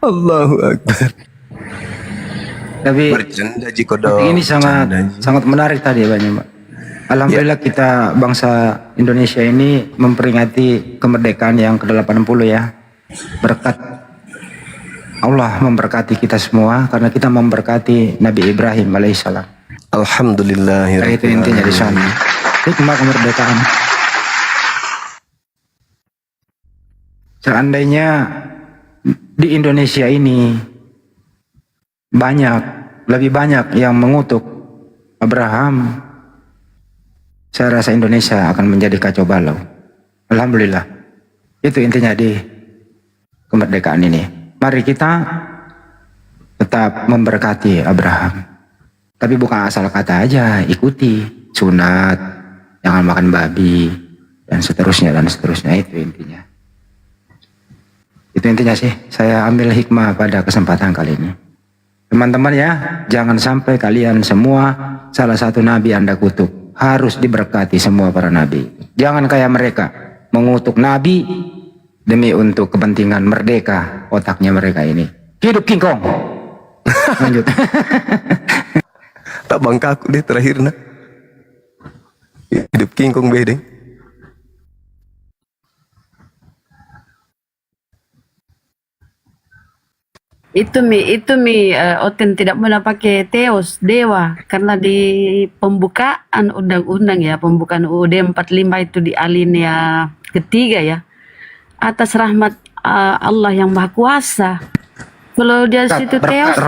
Allahu Akbar. Tapi ini sangat menarik tadi banyak, Pak. Alhamdulillah kita bangsa Indonesia ini memperingati kemerdekaan yang ke-80 ya. Berkat Allah memberkati kita semua karena kita memberkati Nabi Ibrahim alaihissalam. Alhamdulillah. Itu intinya di sana. Hikmah kemerdekaan. Seandainya di Indonesia ini lebih banyak yang mengutuk Abraham, saya rasa Indonesia akan menjadi kacau balau. Alhamdulillah. Itu intinya di kemerdekaan ini. Mari kita tetap memberkati Abraham. Tapi bukan asal kata aja, ikuti sunat, jangan makan babi, dan seterusnya. Itu intinya. Itu intinya sih. Saya ambil hikmah pada kesempatan kali ini. Teman-teman ya, jangan sampai kalian semua salah satu nabi Anda kutuk. Harus diberkati semua para nabi. Jangan kayak mereka mengutuk nabi demi untuk kepentingan merdeka otaknya mereka ini. Hidup King Kong. Lanjut. Tak bangka aku deh terakhir nak. Hidup King Kong bedeng. Itu mi Oten tidak pernah pakai teos dewa karena di pembukaan undang-undang ya, pembukaan UUD 45 itu di alinea ketiga ya, atas rahmat Allah yang Maha Kuasa. Kalau dia situ teos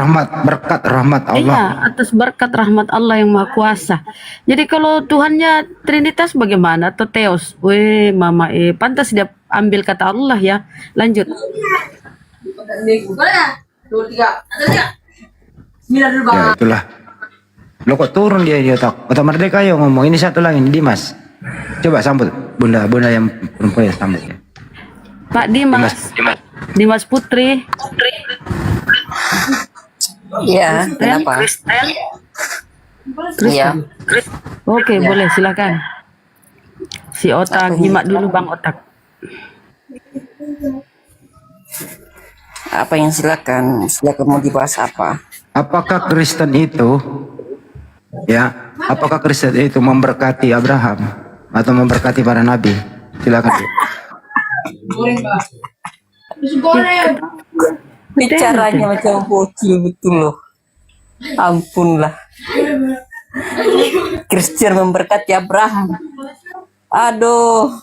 berkat rahmat Allah. Iya, atas berkat rahmat Allah yang Maha Kuasa. Jadi kalau Tuhannya Trinitas bagaimana atau teos? Mama pantas dia ambil kata Allah ya. Lanjut. Ya itulah. Lo kok turun dia di otak merdeka ya ngomong. Ini satu lagi ini Dimas. Coba sambut bunda yang perempuan ya, sambut ya. Pak Dimas Putri. Iya, kenapa? Kristen. Iya. Oke, boleh silakan. Si Otak nyimak dulu Bang Otak. Apa yang silakan mau dibahas apa? Apakah Kristen itu memberkati Abraham atau memberkati para nabi? Silakan. Bicaranya macam bocil betul loh. Ampunlah. Kristen memberkati Abraham. Aduh,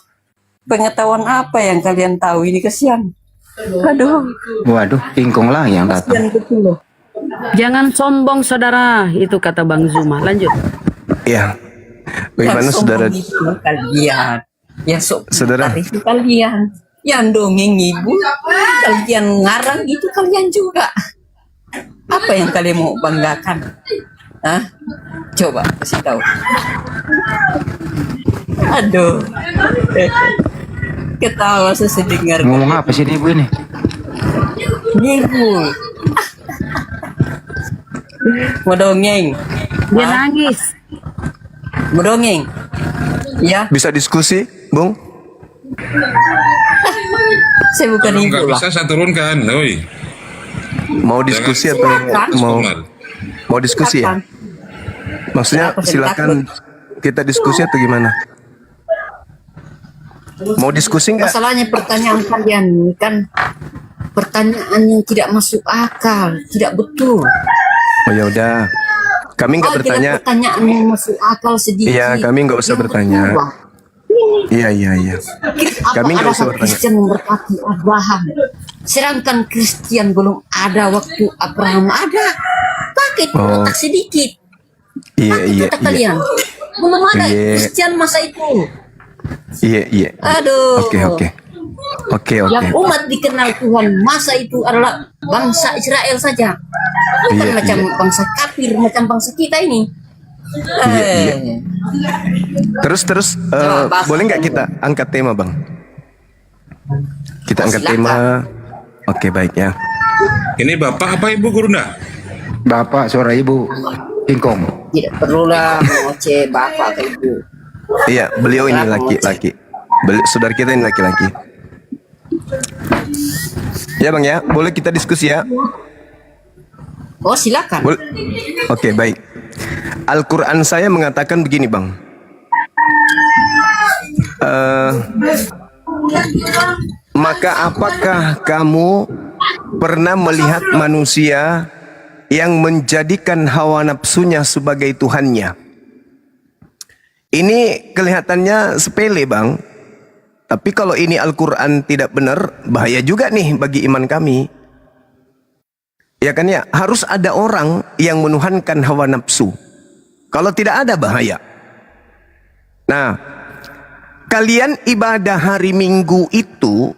pengetahuan apa yang kalian tahu ini kesian. Aduh. Waduh, King Kong lah yang datang. Jangan sombong saudara, itu kata Bang Zuma. Lanjut. Iya. Bagaimana saudara? Kalian yang saudara itu kalian yang dongeng ibu, kalian ngarang itu kalian juga. Apa yang kalian mau banggakan? Hah? Coba kasih tahu. Aduh. Ketawa sesedengar. Ngomong apa sih ibu ini? Ngibul. Mau dongeng. Dia nangis. Mau dongeng. Ya. Bisa diskusi, Bung? Saya bukan Kalau ibu nggak lah. bisa saya turunkan, oi. Mau diskusi atau mau diskusi ya? Maksudnya silakan kita diskusi atau gimana? Mau diskusi nggak? Masalahnya pertanyaan kalian ini kan pertanyaan yang tidak masuk akal, tidak betul. Oh ya udah, kami nggak bertanya. Pertanyaan yang masuk akal sedikit. Iya, kami nggak usah bertanya. Iya. Kami nggak usah bertanya. Kristen memberkati Abraham, sedangkan Kristen belum ada waktu Abraham ada. Pakai otak sedikit. Iya. Kata kalian belum ada Iya. Kristen masa itu. Iya. Aduh. Oke. Yang umat dikenal Tuhan masa itu adalah bangsa Israel saja. Bukan Iya, macam bangsa kafir, macam bangsa kita ini. Iya. Terus boleh nggak kita angkat tema, Bang? Kita angkat tema. Oke, baik ya. Ini Bapak apa Ibu Gurunda? Bapak, suara Ibu. Ingkong. Tidak perlulah mengoceh bapak ke ibu. Iya, beliau ini laki-laki. Saudara kita ini laki-laki. Ya Bang ya, boleh kita diskusi ya? Oh silakan. Oke, baik. Al-Quran saya mengatakan begini Bang. Maka apakah kamu pernah melihat manusia yang menjadikan hawa nafsunya sebagai Tuhannya? Ini kelihatannya sepele Bang. Tapi kalau ini Al-Quran tidak benar, bahaya juga nih bagi iman kami. Ya kan ya, harus ada orang yang menuhankan hawa nafsu. Kalau tidak ada bahaya. Nah, kalian ibadah hari Minggu itu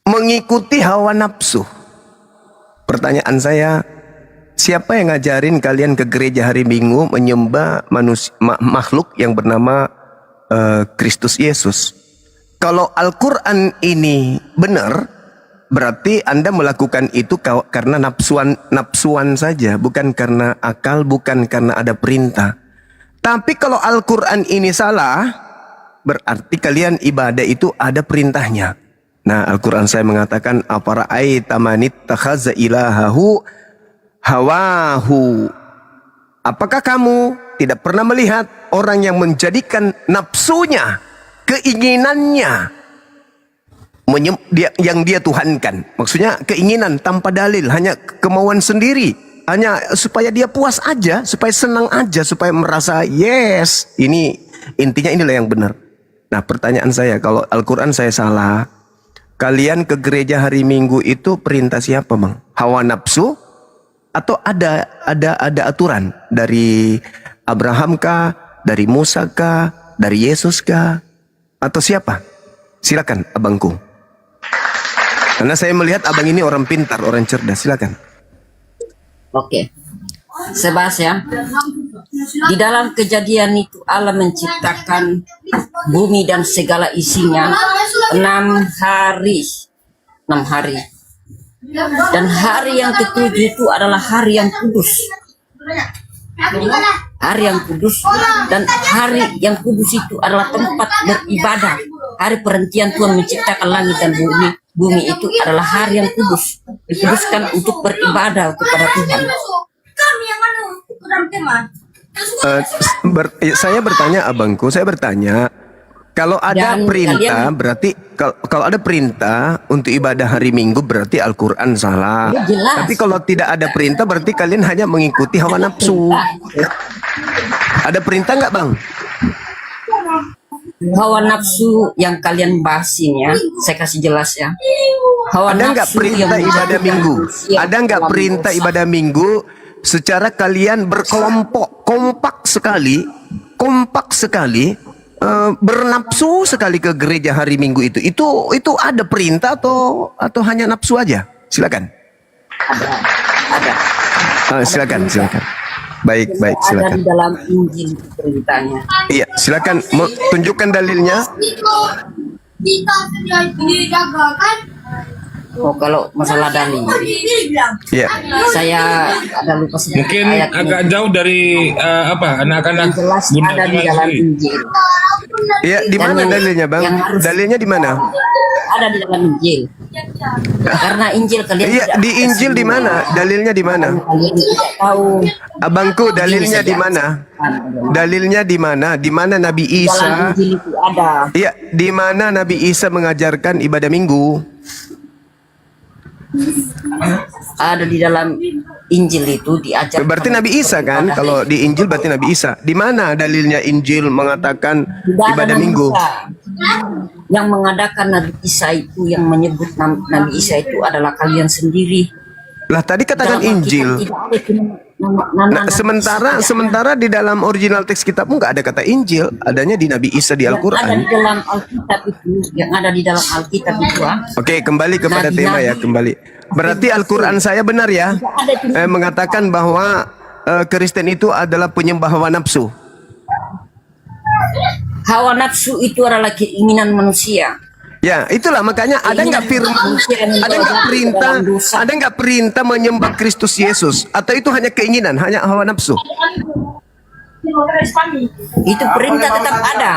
mengikuti hawa nafsu. Pertanyaan saya, siapa yang ngajarin kalian ke gereja hari Minggu menyembah makhluk yang bernama Kristus Yesus? Kalau Al-Quran ini benar, berarti Anda melakukan itu karena nafsuan saja, bukan karena akal, bukan karena ada perintah. Tapi kalau Al-Quran ini salah, berarti kalian ibadah itu ada perintahnya. Nah, Al-Quran saya mengatakan, afara'aita man ittakhadha ilahahu hawahu. Apakah kamu tidak pernah melihat orang yang menjadikan nafsunya, keinginannya, yang dia tuhankan? Maksudnya keinginan tanpa dalil, hanya kemauan sendiri, hanya supaya dia puas aja, supaya senang aja, supaya merasa yes. Ini intinya, inilah yang benar. Nah, pertanyaan saya, kalau Al-Quran saya salah, kalian ke gereja hari Minggu itu perintah siapa Bang? Hawa nafsu? Atau ada aturan dari Abraham kah, dari Musa kah, dari Yesus kah, atau siapa? Silakan abangku. Karena saya melihat abang ini orang pintar, orang cerdas. Silakan. Oke. Sebas ya. Di dalam Kejadian itu Allah menciptakan bumi dan segala isinya 6 hari. 6 hari. Dan hari yang ketujuh itu adalah hari yang kudus. Hari yang kudus, dan hari yang kudus itu adalah tempat beribadah. Hari perhentian Tuhan menciptakan langit dan bumi. Bumi itu adalah hari yang kudus, dikuduskan untuk beribadah kepada Tuhan. Saya bertanya abangku, kalau ada perintah, berarti kalau ada perintah untuk ibadah hari Minggu, berarti Al-Quran salah. Ya, jelas. Tapi kalau tidak ada perintah, berarti kalian hanya mengikuti hawa nafsu. Ada perintah nggak Bang? Hawa nafsu yang kalian bahasin ya, saya kasih jelas ya. Ada nggak perintah ibadah Minggu? Ada nggak perintah ibadah Minggu secara kalian berkelompok, kompak sekali, bernafsu sekali ke gereja hari Minggu itu? Itu ada perintah atau hanya nafsu aja? Silakan. Ada. Silakan. Baik, silakan. Ada di dalam Injil perintahnya. Iya, silakan tunjukkan dalilnya. Oh, kalau masalah dalil, Ya. saya ada lupa sedikit Mungkin ayatnya. agak jauh dari anak-anak Jelas Bunda ada di Kemal dalam sendiri. Injil. Ya, di Dan mana yang- dalilnya, Bang? yang harus- Dalilnya di mana? Ada di dalam Injil. Karena Injil kalian Iya, tidak di Injil di mana? Dalilnya di mana? kalian tidak tahu. Abangku, dalilnya saja. di mana? Dalilnya di mana? Di mana Nabi Dalam Isa? Injil itu ada. Iya, di mana Nabi Isa mengajarkan ibadah Minggu? Ada di dalam Injil itu diajarkan. Berarti Nabi Isa kan? Kalau di Injil berarti Nabi Isa. Di mana dalilnya Injil mengatakan Tidak ada ibadah Nabi Minggu? Isa. Yang mengadakan Nabi Isa itu, yang menyebut Nabi Isa itu adalah kalian sendiri. Lah tadi katakan Dalam Injil. Alkitab tidak ada nama Nah, sementara di dalam original teks kitabmu nggak ada kata Injil, adanya di Nabi Isa di yang ada di Al-Quran. dalam Alkitab itu, yang ada di dalam Alkitab itu. Oke, kembali kepada tema ya, kembali. Berarti Al-Quran saya benar ya, mengatakan bahwa Kristen itu adalah penyembah hawa nafsu. Hawa nafsu itu adalah keinginan manusia. Ya, itulah makanya ada nggak firman, ada nggak perintah, ada nggak perintah menyembah Kristus Yesus, atau itu hanya keinginan, hanya hawa nafsu? Itu perintah tetap ada.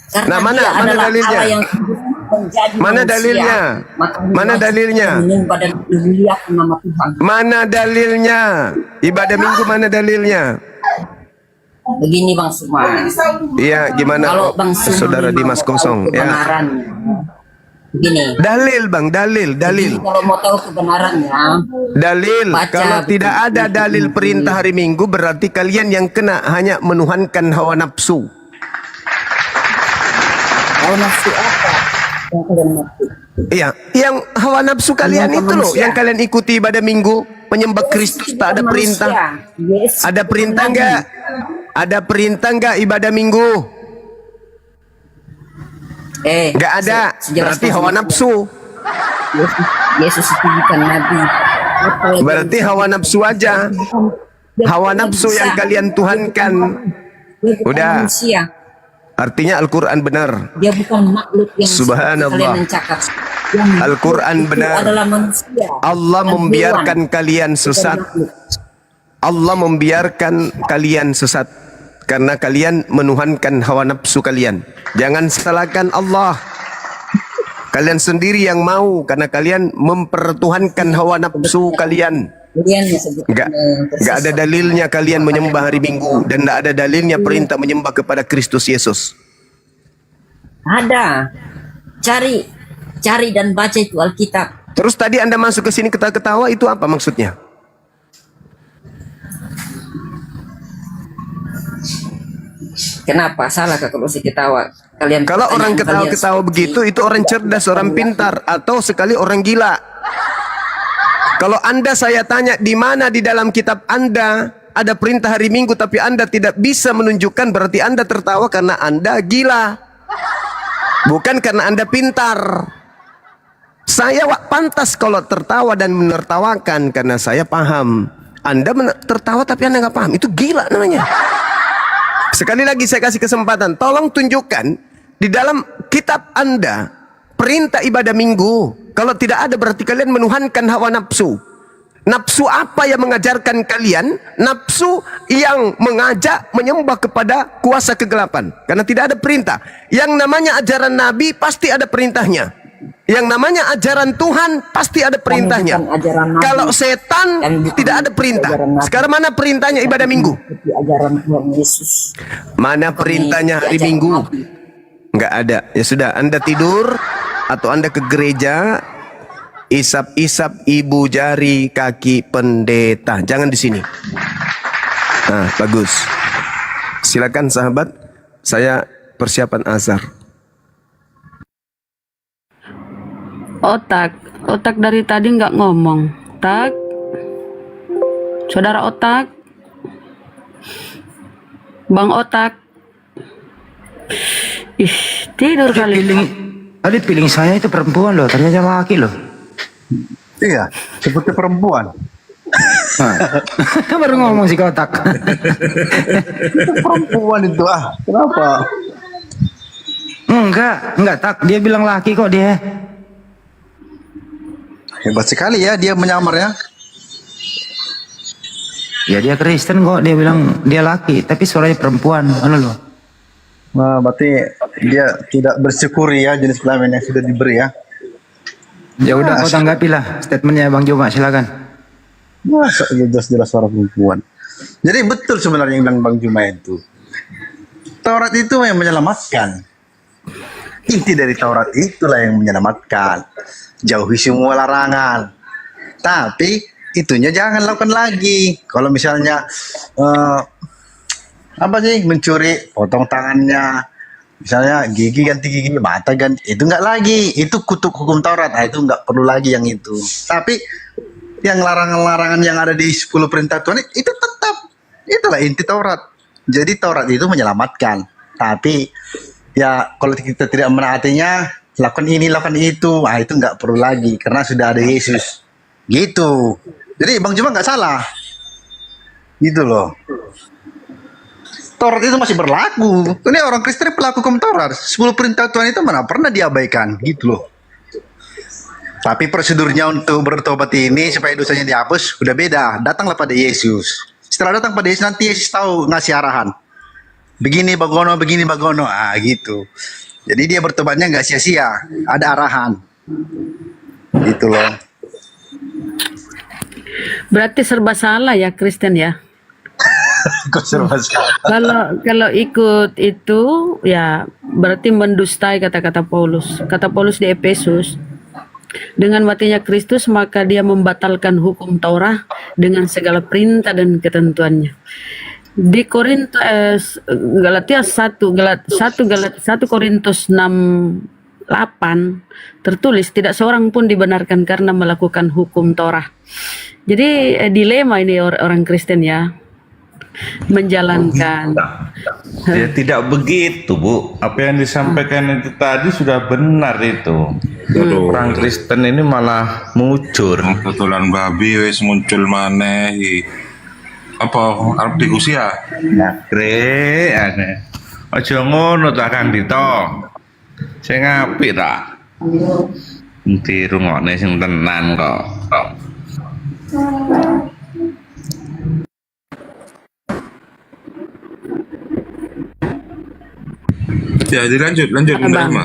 Karena Nah, mana dia mana adalah dalilnya? Allah yang menjadi Mana manusia. dalilnya? Maka Mana dalilnya? menyembah dan memuliakan nama Tuhan. Mana dalilnya? Ibadah Minggu mana dalilnya? Begini Bang Suman. Iya, gimana? Kalau Bang Suman Saudara Dimas mau tahu Kosong, ya. kebenarannya, begini. Dalil, Bang, dalil. Jadi kalau mau tahu kebenarannya, Dalil. Baca Kalau betul. tidak ada dalil perintah hari Minggu, berarti kalian yang kena hanya menuhankan hawa nafsu. hawa nafsu apa yang kalian maksud? Iya, yang hawa nafsu kalian Menyembah itu loh, manusia. yang kalian ikuti ibadah Minggu, menyembah Kristus, tak ada perintah. Yes. Ada perintah enggak? Ada perintah enggak ibadah Minggu? Enggak ada. Berarti hawa nafsu. Yesus itu bukan nabi. Apa yang Berarti hawa nafsu aja. Hawa nafsu yang kalian tuhankan. dia bukan Udah. manusia. Artinya Al-Quran benar. Dia bukan makhluk yang Subhanallah. seperti kalian mencakap. Yang Al-Quran itu benar. adalah manusia. Allah dan membiarkan hewan. kalian sesat. makhluk. Allah membiarkan kalian sesat karena kalian menuhankan hawa nafsu kalian. Jangan salahkan Allah. Kalian sendiri yang mau karena kalian mempertuhankan hawa nafsu kalian. Kemudian disebut Enggak ada dalilnya kalian menyembah hari Minggu dan enggak ada dalilnya perintah menyembah kepada Kristus Yesus. Ada. Cari dan baca itu Alkitab. Terus tadi Anda masuk ke sini ketawa-ketawa, itu apa maksudnya? Kenapa salah kalau si ketawa? Kalian Kalau orang pertanyaan kalian ketawa-ketawa begitu, itu orang cerdas, orang pintar, atau sekali orang gila. Kalau Anda saya tanya, di mana di dalam kitab Anda ada perintah hari Minggu, tapi Anda tidak bisa menunjukkan, berarti Anda tertawa karena Anda gila. Bukan karena Anda pintar. Saya pantas kalau tertawa dan menertawakan karena saya paham. Anda tertawa tapi Anda nggak paham, itu gila namanya. Sekali lagi saya kasih kesempatan, tolong tunjukkan di dalam kitab Anda perintah ibadah Minggu. Kalau tidak ada berarti kalian menuhankan hawa nafsu. Nafsu apa yang mengajarkan kalian? Nafsu yang mengajak menyembah kepada kuasa kegelapan. Karena tidak ada perintah. Yang namanya ajaran Nabi pasti ada perintahnya. Yang namanya ajaran Tuhan pasti ada perintahnya. Kalau setan tidak ada perintah. Sekarang mana perintahnya ibadah Minggu? Ajaran Tuhan Yesus. Mana perintahnya hari Minggu? Enggak ada. Ya sudah, Anda tidur atau Anda ke gereja, isap-isap ibu jari kaki pendeta. Jangan di sini. Nah, bagus. Silakan sahabat, saya persiapan azhar. Otak dari tadi nggak ngomong. Tak, saudara Otak, Bang Otak. Ih, tidur kali. Tadi feeling saya itu perempuan loh, ternyata laki loh. Iya, seperti perempuan. Baru ngomong si kotak. Itu perempuan itu kenapa? Enggak tak. Dia bilang laki kok dia. Hebat sekali ya dia menyamar ya. Ya dia Kristen kok, dia bilang dia laki, tapi suaranya perempuan, loh. Nah, berarti dia tidak bersyukuri ya jenis kelamin yang sudah diberi ya. Ya udah, kau tanggapilah statementnya Bang Juma, silakan. Masa jelas-jelas suara perempuan. Jadi betul sebenarnya yang bilang Bang Juma itu. Taurat itu yang menyelamatkan. Inti dari Taurat itulah yang menyelamatkan. Jauhi semua larangan. Tapi itunya jangan lakukan lagi. Kalau misalnya mencuri, potong tangannya, misalnya gigi ganti gigi, mata ganti, itu enggak lagi. Itu kutuk hukum Taurat. Nah, itu enggak perlu lagi yang itu. Tapi yang larangan-larangan yang ada di 10 perintah Tuhan itu tetap, itulah inti Taurat. Jadi Taurat itu menyelamatkan. Tapi ya kalau kita tidak menaatinya, lakukan ini, lakukan itu, nah itu nggak perlu lagi karena sudah ada Yesus. Gitu. Jadi Bang Juma nggak salah. Gitu loh. Taurat itu masih berlaku. Ini orang Kristen pelaku hukum Taurat. 10 perintah Tuhan itu mana pernah diabaikan, gitu loh. Tapi prosedurnya untuk bertobat ini supaya dosanya dihapus udah beda. Datanglah pada Yesus. Setelah datang pada Yesus, nanti Yesus tahu ngasih arahan. Begini bagono, begini bagono. Ah gitu. Jadi dia bertobatnya nggak sia-sia. Ada arahan. Gitu loh. Berarti serba salah ya Kristen ya. Kok serba salah? Kalau ikut itu ya berarti mendustai kata-kata Paulus. Kata Paulus di Efesus, dengan matinya Kristus maka dia membatalkan hukum Taurat dengan segala perintah dan ketentuannya. Di Korintus Galatia 1 Korintus 6:8 tertulis tidak seorang pun dibenarkan karena melakukan hukum Taurat. Jadi dilema ini orang Kristen ya, menjalankan. Ya tidak begitu Bu, apa yang disampaikan itu tadi sudah benar itu. Orang Kristen ini malah muncul. Kebetulan babi wis muncul maneh. Apa arep diusia? Nah, kre ane. Aja ngono ta Kang Dito. Sing apik ta. Nanti rungokne sing tenan kok. Ya, dilanjut Bunda Irma.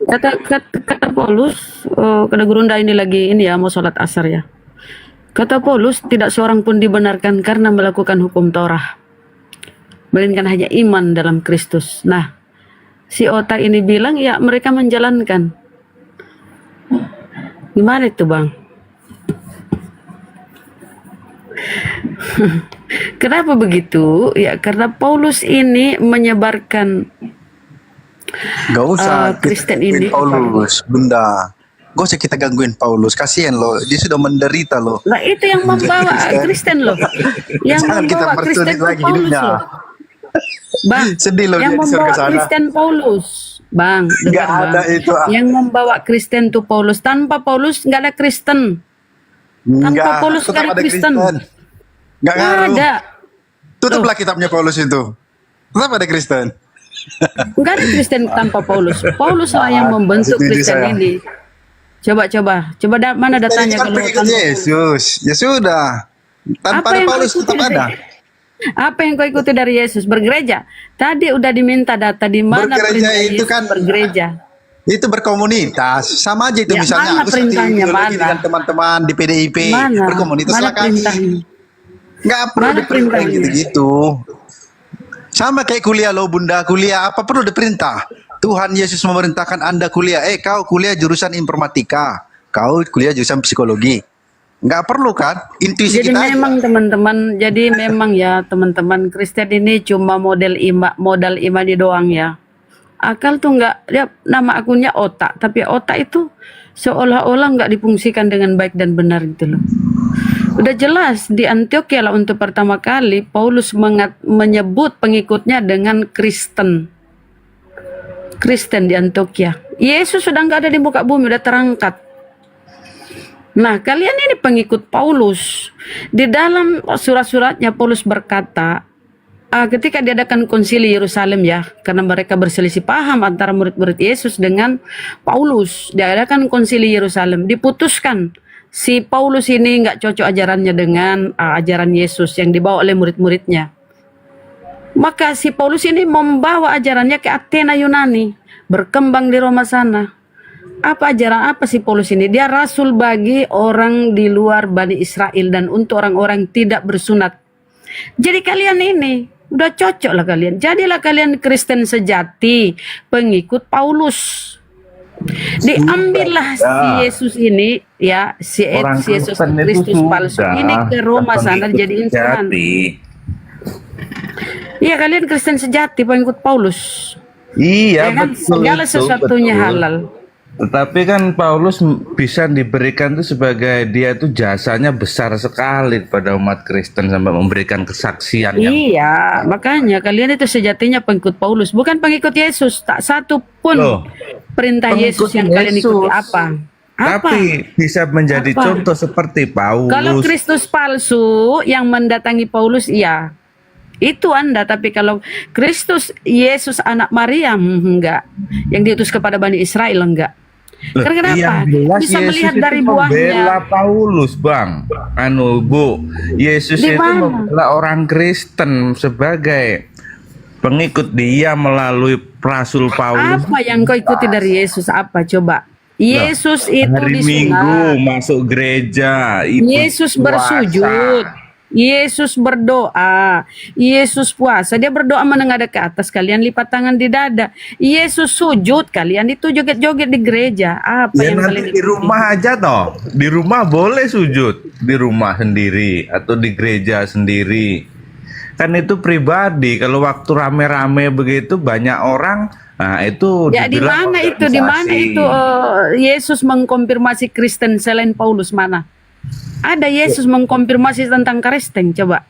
Kata Paulus, kena gurunda ini lagi ini ya mau sholat asar ya. Kata Paulus, tidak seorang pun dibenarkan karena melakukan hukum Taurat, melainkan hanya iman dalam Kristus. Nah, si otak ini bilang ya mereka menjalankan. Gimana itu Bang? Kenapa begitu? Ya karena Paulus ini menyebarkan Gak usah Kristen kita ini. Paulus, Bunda. Gak usah kita gangguin Paulus, kasihan loh, dia sudah menderita loh. Lah itu yang membawa Kristen loh. Yang Jangan kita membawa Kristen persulit itu lagi Paulus hidupnya. loh. Bang, Sedih loh yang dia disuruh membawa ke sana. Kristen Paulus. Bang, Nggak dengar Bang. ada itu, Yang membawa Kristen tuh Paulus. Tanpa Paulus nggak ada Kristen. Tanpa Paulus nggak ada Kristen. Nggak ngaruh. Ada. Tutuplah kitabnya Paulus itu. Tetap ada Kristen. Nggak ada Kristen tanpa Paulus. Paulus lah yang membentuk Setuju Kristen saya. ini. Coba mana datanya Kan kalau pengikut Yesus. Ya sudah. Tanpa ada yang Paulus kau tetap ikuti ada. Apa yang kau ikuti dari Yesus? Bergereja. Tadi udah diminta data di mana Bergereja perintah itu Yesus kan bergereja. Itu berkomunitas. Sama aja itu Ya, misalnya mana aku satu perintahnya, ideologi mana? dengan teman-teman di PDIP. Mana? Berkomunitas Mana lah kami. perintahnya? Nggak perlu Mana diperintah perintahnya? gitu-gitu. Sama kayak kuliah loh Bunda. Kuliah apa perlu diperintah? Tuhan Yesus memerintahkan Anda kuliah. Kau kuliah jurusan informatika. Kau kuliah jurusan psikologi. Nggak perlu kan? Intuisi Jadi kita aja. memang teman-teman, jadi memang ya teman-teman Kristen ini cuma modal imani doang ya. Akal tuh nggak, ya nama akunnya otak, tapi otak itu seolah-olah nggak difungsikan dengan baik dan benar gitu loh. Udah jelas di Antioquia lah untuk pertama kali Paulus menyebut pengikutnya dengan Kristen. Kristen di Antioquia. Yesus sudah nggak ada di muka bumi, udah terangkat. Nah, kalian ini pengikut Paulus. Di dalam surat-suratnya Paulus berkata, ketika diadakan konsili Yerusalem ya, karena mereka berselisih paham antara murid-murid Yesus dengan Paulus, diadakan konsili Yerusalem, diputuskan si Paulus ini nggak cocok ajarannya dengan ajaran Yesus yang dibawa oleh murid-muridnya. Maka si Paulus ini membawa ajarannya ke Athena Yunani, berkembang di Roma sana. Apa ajaran apa si Paulus ini? Dia rasul bagi orang di luar Bani Israel dan untuk orang-orang tidak bersunat. Jadi kalian ini udah cocok lah kalian. Jadilah kalian Kristen sejati, pengikut Paulus. Diambillah si Yesus ini ya, si Yesus Kristus palsu ini ke Roma sana jadi instrumen. Iya, kalian Kristen sejati, pengikut Paulus. Iya, Ya kan? betul. Segala itu, sesuatunya betul. halal. Tetapi kan Paulus bisa diberikan itu sebagai dia itu jasanya besar sekali pada umat Kristen sampai memberikan kesaksian yang Iya, makanya kalian itu sejatinya pengikut Paulus, bukan pengikut Yesus. Tak satu pun Loh, perintah pengikut Yesus yang kalian ikuti Yesus. apa? Apa? tapi bisa menjadi Apa? contoh seperti Kalau Paulus. Kristus palsu yang mendatangi Paulus, iya. Itu Anda, tapi kalau Kristus Yesus anak Maria, enggak. Yang diutus kepada Bani Israel, enggak. Loh, Karena kenapa? yang jelas Bisa Yesus melihat itu dari membela buahnya. Paulus, Bang. Bu, Yesus Di itu mana? membela orang Kristen sebagai pengikut dia melalui Rasul Paulus. Apa yang kau ikuti dari Yesus? Apa coba? Yesus itu Hari disunat. Minggu masuk gereja, Yesus bersujud. Yesus berdoa. Yesus puasa. Dia berdoa menengadah ke atas, kalian lipat tangan di dada. Yesus sujud, kalian itu joget-joget di gereja. Apa Ya yang nanti kalian di ikuti? rumah aja toh. Di rumah boleh sujud, di rumah sendiri atau di gereja sendiri. Kan itu pribadi. Kalau waktu rame-rame begitu banyak orang, nah itu Ya di dibilang mana itu? Di mana organisasi. itu Yesus mengkonfirmasi Kristen selain Paulus mana? Ada Yesus mengkonfirmasi tentang Kristen, coba.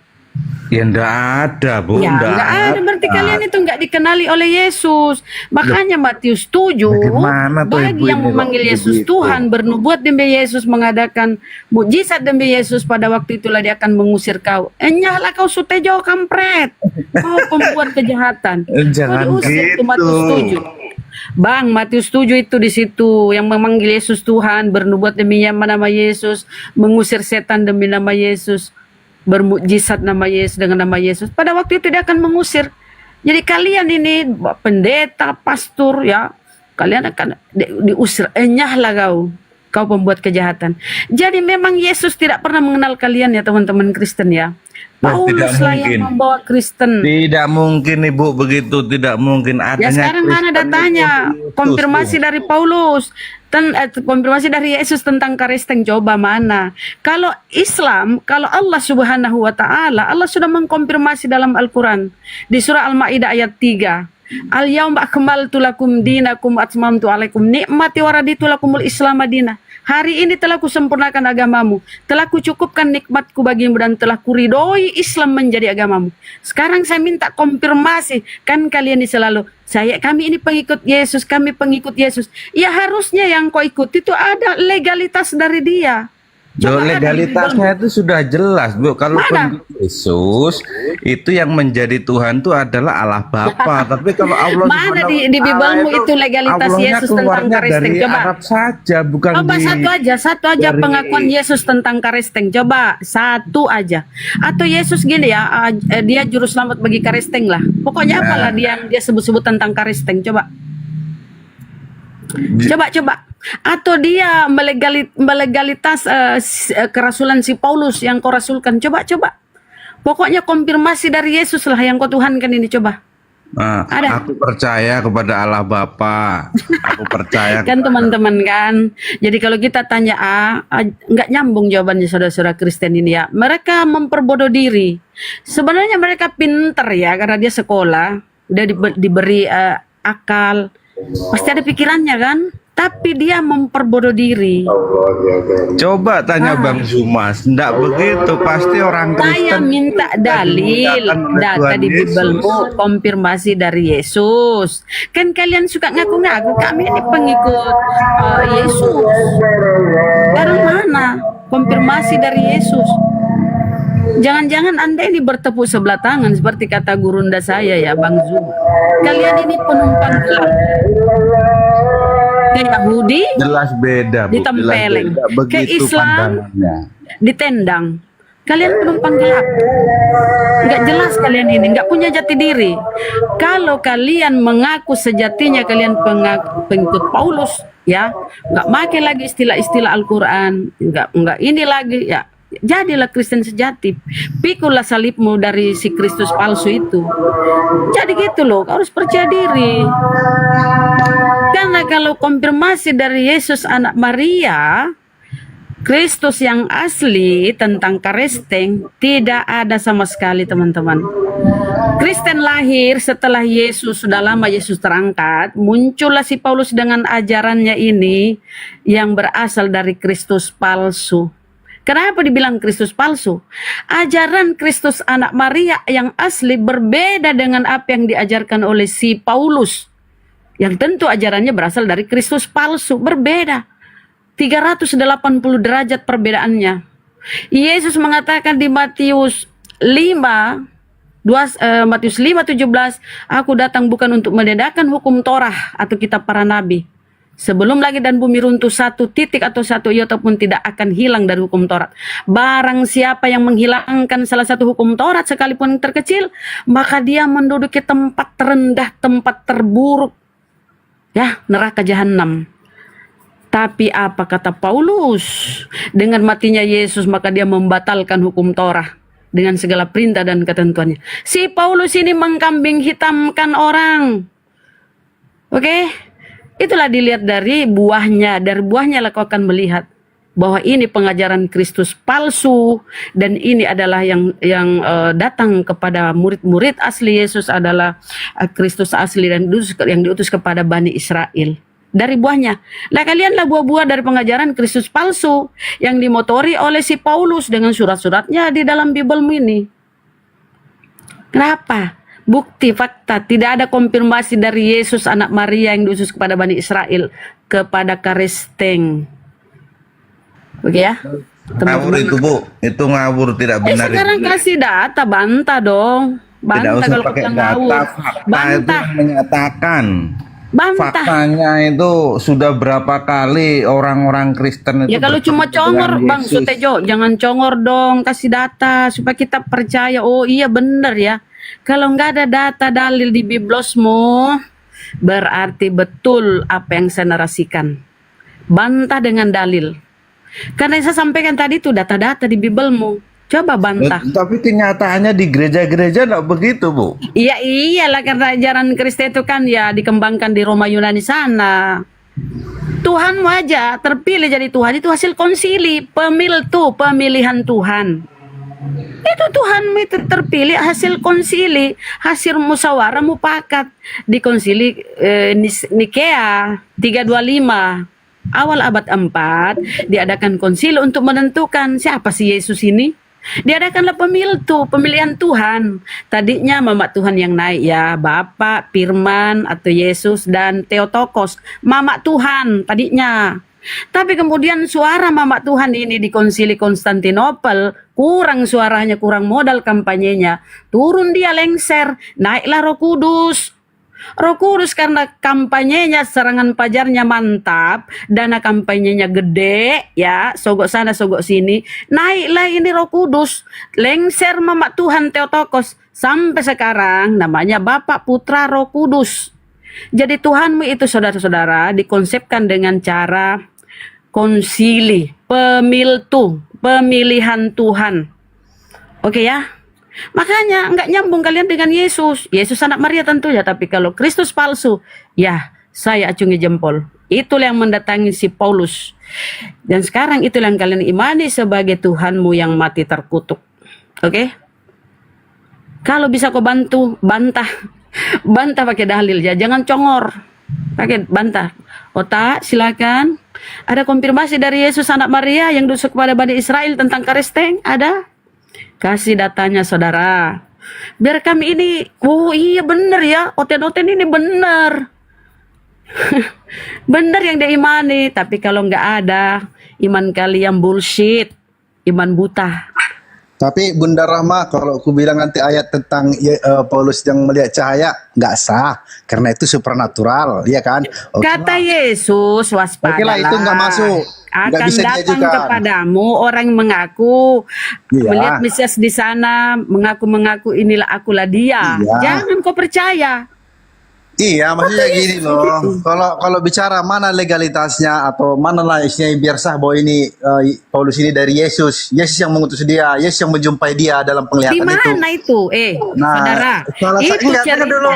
Ya enggak ada, Bu. Ya, enggak ada. Berarti kalian itu enggak dikenali oleh Yesus. Makanya Matius 7, Bagaimana tuh bagi Ibu yang ini kok memanggil Yesus begitu? Tuhan, bernubuat demi Yesus, mengadakan mukjizat demi Yesus, pada waktu itulah dia akan mengusir kau. Nyahlah kau sutejo kampret. Kau pembuat kejahatan. Jangan Kau diusir, itu gitu. Matius 7. Bang, Matius 7 itu di situ yang memanggil Yesus Tuhan, bernubuat demi nama Yesus, mengusir setan demi nama Yesus, bermukjizat nama Yesus dengan nama Yesus. Pada waktu itu dia akan mengusir. Jadi kalian ini pendeta, pastor ya, kalian akan diusir. Enyahlah kau pembuat kejahatan. Jadi memang Yesus tidak pernah mengenal kalian ya teman-teman Kristen ya. Wah, tidak Paulus lah mungkin. yang membawa Kristen. Tidak mungkin Ibu begitu, tidak mungkin adanya. Ya sekarang mana Kristen datanya? itu Konfirmasi Yesus, dari Paulus, konfirmasi dari Yesus tentang Kristen, coba mana? Kalau Islam, kalau Allah Subhanahu wa taala, Allah sudah mengkonfirmasi dalam Al-Qur'an di surah Al-Maidah ayat 3. Al-yauma akmaltu lakum dinakum wa atmamtu alaikum ni'mati wa raditu lakumul Islam madinah. Hari ini telah kusempurnakan agamamu, telah kucukupkan nikmatku bagimu, dan telah kuridhoi Islam menjadi agamamu. Sekarang saya minta konfirmasi, kan kalian ini selalu, kami ini pengikut Yesus, kami pengikut Yesus. Ya harusnya yang kau ikuti itu ada legalitas dari dia. Loh, legalitasnya itu sudah jelas, Bu. Kalau Mana? Yesus itu yang menjadi Tuhan itu adalah Allah Bapa. Tapi kalau Allah Mana Subhanahu di wa Ta'ala Bibalmu itu legalitas Allahnya Yesus tentang keluarnya Kristen? dari Coba. Arab saja, bukan Coba di satu aja dari- pengakuan Yesus tentang Kristen. Coba satu aja. Atau Yesus gini ya, dia juru selamat bagi Kristen lah. Pokoknya apalah dia yang dia sebut-sebut tentang Kristen. Coba. Coba. Atau dia melegalitas kerasulan si Paulus yang kau rasulkan. Coba. Pokoknya konfirmasi dari Yesus lah yang kau tuhankan ini, coba. Nah, Ada. aku percaya kepada Allah Bapa. Aku percaya Kan teman-teman kan. Jadi kalau kita tanya nggak nyambung jawabannya saudara-saudara Kristen ini ya. Mereka memperbodoh diri. Sebenarnya mereka pinter ya karena dia sekolah, udah diberi akal. Pasti ada pikirannya kan. Tapi dia memperbodoh diri. Coba tanya Bang Zumas, enggak begitu, pasti orang Saya Kristen minta dalil, dimudahkan oleh data Tuhan di Yesus. Bibelmu, konfirmasi dari Yesus. Kan kalian suka ngaku-ngaku kami ini pengikut Yesus. Dari mana? Konfirmasi dari Yesus. Jangan-jangan Anda ini bertepuk sebelah tangan seperti kata gurunda saya ya, Bang Zum. Kalian ini penumpang gelap. Ke Yahudi Jelas beda, Bu. ditempeleng, Jelas beda. ke Begitu Islam pandangannya. ditendang. Kalian penumpang gelap. Nggak jelas kalian ini, nggak punya jati diri. Kalau kalian mengaku sejatinya kalian pengikut Paulus, ya, nggak pakai lagi istilah-istilah Al-Quran, nggak ini lagi, ya, jadilah Kristen sejati. Pikulah salibmu dari si Kristus palsu itu. Jadi gitu loh, harus percaya diri. Karena kalau konfirmasi dari Yesus anak Maria, Kristus yang asli tentang Karisteng tidak ada sama sekali, teman-teman. Kristen lahir setelah Yesus, sudah lama Yesus terangkat, muncullah si Paulus dengan ajarannya ini yang berasal dari Kristus palsu. Kenapa dibilang Kristus palsu? Ajaran Kristus anak Maria yang asli berbeda dengan apa yang diajarkan oleh si Paulus. Yang tentu ajarannya berasal dari Kristus palsu, berbeda. 380 derajat perbedaannya. Yesus mengatakan di Matius 5:17, aku datang bukan untuk menegakkan hukum Torah atau kitab para nabi. Sebelum langit dan bumi runtuh, satu titik atau satu iota pun tidak akan hilang dari hukum Taurat. Barang siapa yang menghilangkan salah satu hukum Taurat sekalipun terkecil, maka dia menduduki tempat terendah, tempat terburuk, ya, neraka jahanam. Tapi apa kata Paulus? Dengan matinya Yesus maka dia membatalkan hukum Torah dengan segala perintah dan ketentuannya. Si Paulus ini mengkambing hitamkan orang. Oke? Itulah dilihat dari buahnya. Dari buahnya lah kau akan melihat bahwa ini pengajaran Kristus palsu, dan ini adalah yang datang kepada murid-murid asli Yesus adalah Kristus asli dan yang diutus kepada Bani Israel. Dari buahnya. Lah kalianlah buah-buah dari pengajaran Kristus palsu yang dimotori oleh si Paulus dengan surat-suratnya di dalam Bible ini. Kenapa? Bukti fakta, tidak ada konfirmasi dari Yesus anak Maria yang diutus kepada Bani Israel kepada Karisteng. Oke ya? Ngawur itu, Bu. Itu ngawur, tidak benar. Sekarang itu. kasih data, bantah dong. Tidak Bantah usah kalau pakai kita data, ngawur. fakta itu Bantah. yang menyatakan. Bantah. Faktanya itu sudah berapa kali orang-orang Kristen itu Ya kalau cuma bertemu congor, dengan Bang Yesus. Sutejo, jangan congor dong, kasih data supaya kita percaya. Oh iya benar ya. Kalau nggak ada data dalil di Biblosmu, berarti betul apa yang saya narasikan. Bantah dengan dalil. Karena yang saya sampaikan tadi itu data-data di Biblemu. Coba bantah. Tapi kenyataannya di gereja-gereja enggak begitu, Bu. Iya iyalah, karena ajaran Kristen itu kan ya dikembangkan di Roma Yunani sana. Tuhan aja terpilih jadi Tuhan itu hasil konsili, pemilihan Tuhan. Itu Tuhan itu terpilih hasil konsili, hasil musyawarah mufakat di konsili Nikea 325. Awal abad 4 diadakan konsili untuk menentukan siapa sih Yesus ini. Diadakanlah pemilihan Tuhan. Tadinya Mama Tuhan yang naik ya, Bapak, Firman atau Yesus dan Theotokos. Mama Tuhan tadinya. Tapi kemudian suara Mama Tuhan ini di konsili Konstantinopel kurang suaranya, kurang modal kampanyenya. Turun dia lengser, naiklah Roh Kudus. Roh Kudus karena kampanyenya, serangan pajarnya mantap, dana kampanyenya gede, ya, sogok sana sogok sini, naiklah ini Roh Kudus, lengser Mama Tuhan Theotokos, sampai sekarang namanya Bapak Putra Roh Kudus. Jadi Tuhanmu itu saudara-saudara dikonsepkan dengan cara konsili, pemilihan Tuhan. Oke ya? Makanya nggak nyambung kalian dengan Yesus. Yesus anak Maria tentunya, tapi kalau Kristus palsu, ya saya acungi jempol. Itulah yang mendatangi si Paulus. Dan sekarang itulah yang kalian imani sebagai Tuhanmu yang mati terkutuk. Oke? Kalau bisa kau bantu, bantah. Bantah pakai dalil ya, jangan congor. Pakai bantah. Otak, silakan. Ada konfirmasi dari Yesus anak Maria yang diutus kepada Bani Israel tentang Karisteng? Ada? Kasih datanya saudara. Biar kami ini, oh iya benar ya, oten-oten ini benar. Benar yang dia imani. Tapi kalau nggak ada, iman kalian bullshit, iman buta. Tapi Bunda Rahma, kalau aku bilang nanti ayat tentang Paulus yang melihat cahaya, nggak sah. Karena itu supernatural, ya kan? Oke Kata Yesus, waspadalah. Oke lah, itu nggak masuk. Nggak Akan bisa datang diajukan. kepadamu orang yang mengaku Iya. melihat Mesias di sana, mengaku-mengaku inilah akulah dia. Iya. Jangan kau percaya. Iya, maksudnya gini loh. Kalau bicara mana legalitasnya atau mana lah isinya biar sah bahwa ini Paulus ini dari Yesus. Yesus yang mengutus dia, Yesus yang menjumpai dia dalam Di penglihatan itu. mana itu? Saudara, itu dengar dulu.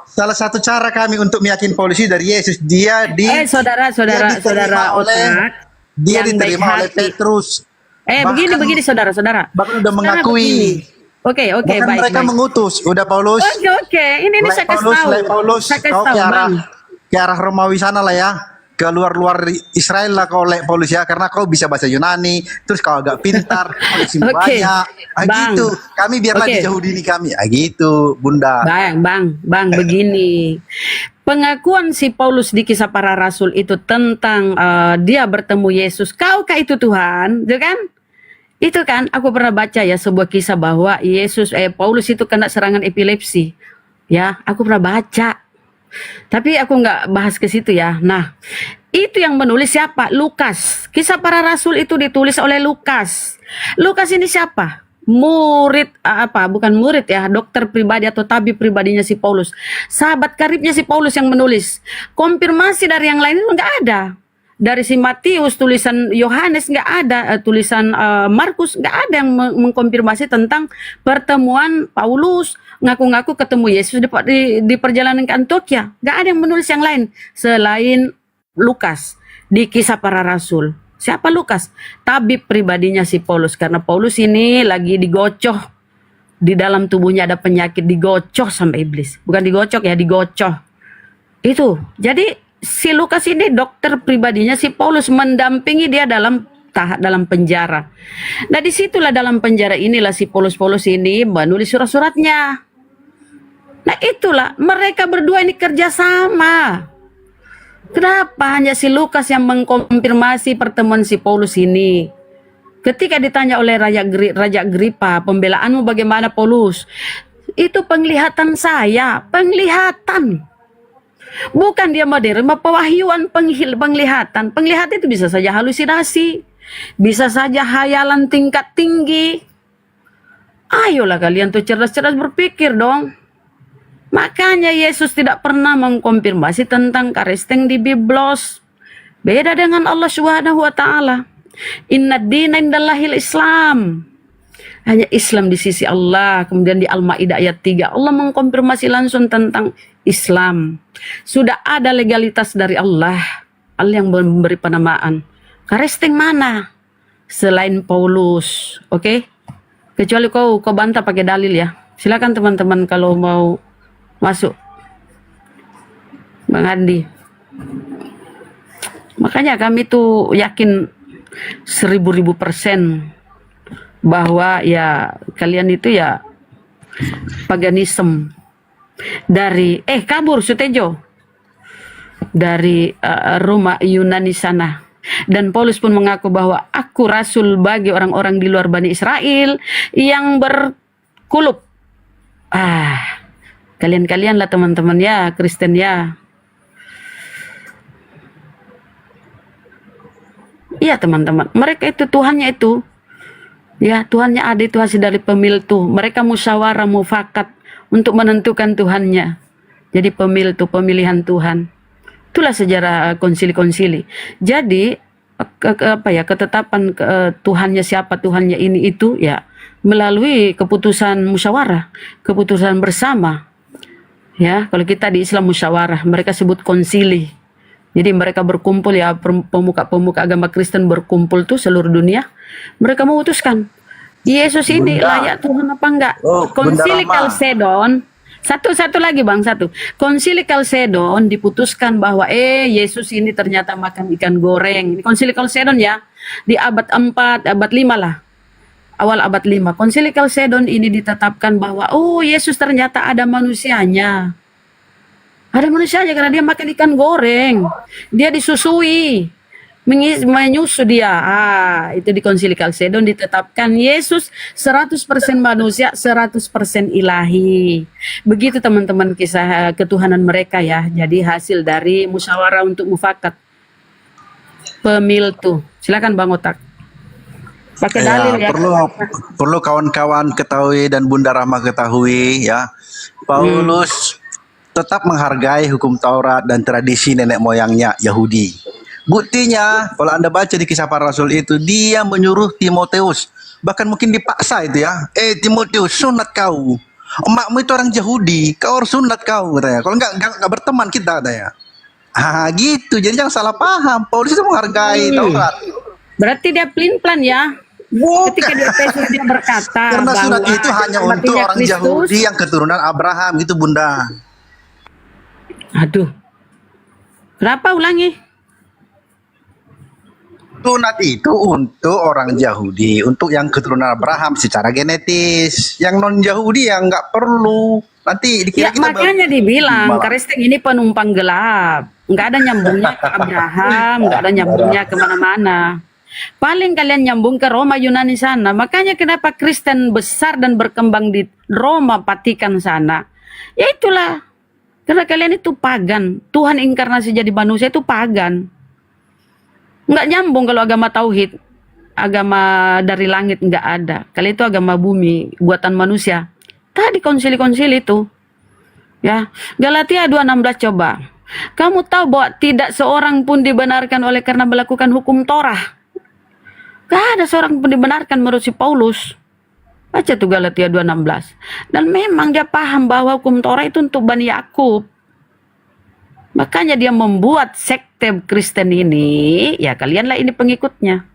Salah satu cara kami untuk meyakini Paulus ini dari Yesus, dia saudara diterima otak dia yang baik diterima oleh hati. Petrus. Begini saudara-saudara. Bahkan udah Sekarang mengakui. begini. Oke, Bahkan baik. mereka mengutus, udah Paulus. Oke. Ini saya kasih tahu. Paulus, Saya kasih kau tahu, Bang. ke arah Romawi sana lah ya. Ke luar Israel lah kau lek Paulus ya, karena kau bisa bahasa Yunani, terus kau agak pintar, koleksi Oke, banyak. Bang. Gitu. Kami biarlah Oke. dijauh dini kami. Gitu, Bunda. Bang, begini. Pengakuan si Paulus di Kisah Para Rasul itu tentang dia bertemu Yesus. Kaukah itu Tuhan? Itu kan? Itu kan aku pernah baca ya sebuah kisah bahwa Paulus itu kena serangan epilepsi. Ya, aku pernah baca. Tapi aku nggak bahas ke situ ya. Nah, itu yang menulis siapa? Lukas. Kisah Para Rasul itu ditulis oleh Lukas. Lukas ini siapa? Murid bukan murid ya, dokter pribadi atau tabib pribadinya si Paulus. Sahabat karibnya si Paulus yang menulis. Konfirmasi dari yang lain itu nggak ada. Dari si Matius, tulisan Yohanes nggak ada, tulisan Markus nggak ada yang mengkonfirmasi tentang pertemuan Paulus ngaku-ngaku ketemu Yesus di perjalanan ke Antioquia. Nggak ada yang menulis yang lain selain Lukas di Kisah Para Rasul. Siapa Lukas? Tabib pribadinya si Paulus, karena Paulus ini lagi digocoh, di dalam tubuhnya ada penyakit, digocoh sama iblis. Bukan digocok ya, digocoh. Itu. Jadi si Lukas ini dokter pribadinya si Paulus, mendampingi dia dalam penjara. Nah, disitulah dalam penjara inilah si Paulus ini menulis surat-suratnya. Nah, itulah mereka berdua ini kerjasama. Kenapa hanya si Lukas yang mengkonfirmasi pertemuan si Paulus ini? Ketika ditanya oleh Raja Agripa, pembelaanmu bagaimana Paulus? Itu penglihatan saya, penglihatan. Bukan dia menerima pewahyuan penglihatan. Penglihatan itu bisa saja halusinasi, bisa saja hayalan tingkat tinggi. Ayolah kalian tuh cerdas-cerdas berpikir dong. Makanya Yesus tidak pernah mengkonfirmasi tentang karisteng di Biblos. Beda dengan Allah Subhanahu wa taala. Inna dina indallahil Islam. Hanya Islam di sisi Allah. Kemudian di Al-Maidah ayat 3 Allah mengkonfirmasi langsung tentang Islam. Sudah ada legalitas dari Allah. Allah yang memberi penamaan. Karisteng mana selain Paulus? Oke? Kecuali kau bantah pakai dalil ya. Silakan teman-teman kalau mau masuk. Bang Andi. Makanya kami tuh yakin 1000% bahwa ya kalian itu ya paganisme dari kabur Sutejo dari Roma Yunani sana. Dan Paulus pun mengaku bahwa aku rasul bagi orang-orang di luar Bani Israel yang berkulub. Kalian lah teman-teman ya, Kristen ya. Iya teman-teman, mereka itu Tuhannya itu. Ya, Tuhannya ada itu hasil dari pemiltu. Mereka musyawarah mufakat untuk menentukan Tuhannya. Jadi pemiltu, pemilihan Tuhan. Itulah sejarah konsili-konsili. Jadi ketetapan Tuhannya siapa, Tuhannya ini itu ya melalui keputusan musyawarah, keputusan bersama. Ya, kalau kita di Islam musyawarah, mereka sebut konsili. Jadi mereka berkumpul ya, pemuka-pemuka agama Kristen berkumpul tuh seluruh dunia. Mereka memutuskan Yesus ini layak Tuhan apa enggak. Konsili Kalsedon. Satu lagi Bang, satu. Konsili Kalsedon diputuskan bahwa Yesus ini ternyata makan ikan goreng. Ini Konsili Kalsedon ya. Di abad 4, abad 5 lah. Awal abad 5. Konsili Kalsedon ini ditetapkan bahwa Yesus ternyata ada manusianya. Ada manusianya karena dia makan ikan goreng. Dia disusui. menyusu dia. Itu di Konsili Kalsedon ditetapkan Yesus 100% manusia, 100% ilahi. Begitu teman-teman kisah ketuhanan mereka ya. Jadi hasil dari musyawarah untuk mufakat. Pemiltu. Silakan Bang Otak. Pakai dalil ya. Perlu kawan-kawan ketahui dan Bunda Rahma ketahui ya. Paulus tetap menghargai hukum Taurat dan tradisi nenek moyangnya Yahudi. Buktinya, kalau Anda baca di Kisah Para Rasul itu, dia menyuruh Timotius, bahkan mungkin dipaksa itu ya, Timotius, sunat kau. Emakmu itu orang Yahudi, kau harus sunat kau, katanya. Kalau enggak berteman kita, katanya. Gitu, jadi jangan salah paham. Paulus itu menghargai Taurat. Berarti dia pelin-pelan ya. Ketika di Efesus dia berkata Karena sunat bahwa itu hanya untuk matinya orang Kristus. Yahudi yang keturunan Abraham, gitu Bunda. Aduh. Kenapa ulangi? Sunat itu untuk orang Yahudi, untuk yang keturunan Abraham secara genetis. Yang non Yahudi yang nggak perlu. Nanti Ya, dikira makanya dibilang Kristen ini penumpang gelap. Nggak ada nyambungnya ke Abraham, nggak ada nyambungnya kemana-mana. Paling kalian nyambung ke Roma Yunani sana. Makanya kenapa Kristen besar dan berkembang di Roma Vatikan sana. Ya itulah. Karena kalian itu pagan. Tuhan inkarnasi jadi manusia itu pagan. Nggak nyambung kalau agama tauhid. Agama dari langit nggak ada. Kali itu agama bumi, buatan manusia. Tadi konsili-konsili itu. Ya, Galatia 2:16 coba. Kamu tahu bahwa tidak seorang pun dibenarkan oleh karena melakukan hukum Torah. Gak ada seorang pun dibenarkan menurut si Paulus. Baca tuh Galatia 2:16. Dan memang dia paham bahwa hukum Torah itu untuk Bani Yakub. Makanya dia membuat sekte Kristen ini, ya kalianlah ini pengikutnya.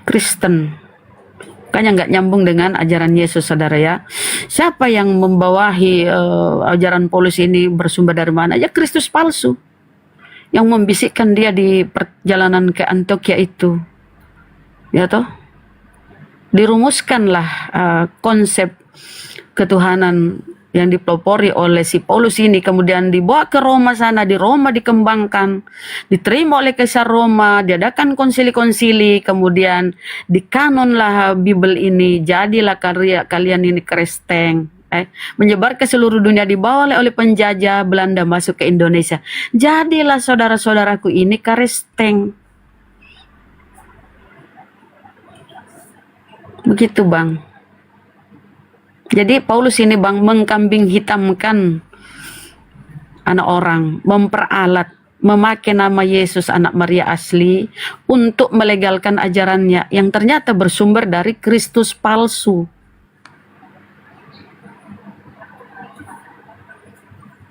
Kristen. Makanya nggak nyambung dengan ajaran Yesus, saudara ya. Siapa yang membawahi ajaran Paulus ini bersumber dari mana? Ya Kristus palsu. Yang membisikkan dia di perjalanan ke Antioquia itu. Ya toh? Dirumuskanlah konsep ketuhanan yang dipelopori oleh si Paulus ini, kemudian dibawa ke Roma sana, di Roma dikembangkan, diterima oleh Kaisar Roma, diadakan konsili-konsili, kemudian dikanonlah Bible ini, jadilah karya kalian ini Kristen. Menyebar ke seluruh dunia, dibawa oleh penjajah Belanda masuk ke Indonesia. Jadilah saudara-saudaraku ini Kristen. Begitu Bang. Jadi Paulus ini Bang mengkambing hitamkan anak orang, memperalat, memakai nama Yesus anak Maria asli untuk melegalkan ajarannya yang ternyata bersumber dari Kristus palsu.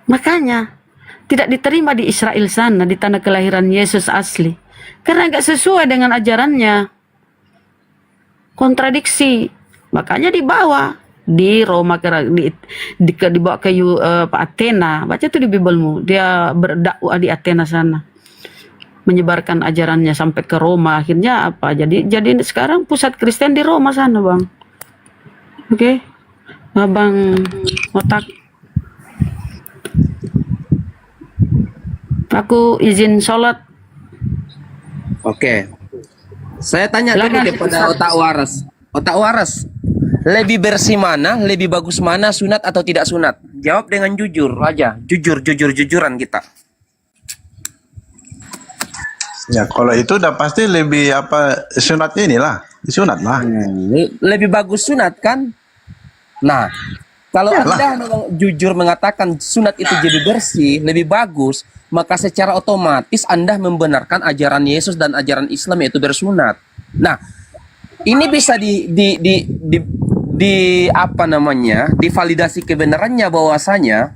Makanya tidak diterima di Israel sana, di tanah kelahiran Yesus asli. Karena nggak sesuai dengan ajarannya. Kontradiksi. Makanya dibawa di Roma, dibawa ke Athena. Baca tuh di Biblemu. Dia berdakwah di Athena sana. Menyebarkan ajarannya sampai ke Roma. Akhirnya apa? Jadi sekarang pusat Kristen di Roma sana, Bang. Oke. Bang Otak. Aku izin sholat. Oke. Saya tanya dulu kepada otak waras. Otak waras, lebih bersih mana, lebih bagus mana, sunat atau tidak sunat? Jawab dengan jujur aja. Jujuran kita. Ya kalau itu udah pasti lebih sunatnya inilah. Sunat lah. Lebih bagus sunat kan? Nah, kalau Anda jujur mengatakan sunat itu jadi bersih, lebih bagus, maka secara otomatis Anda membenarkan ajaran Yesus dan ajaran Islam yaitu bersunat. Nah, ini bisa divalidasi kebenarannya bahwasanya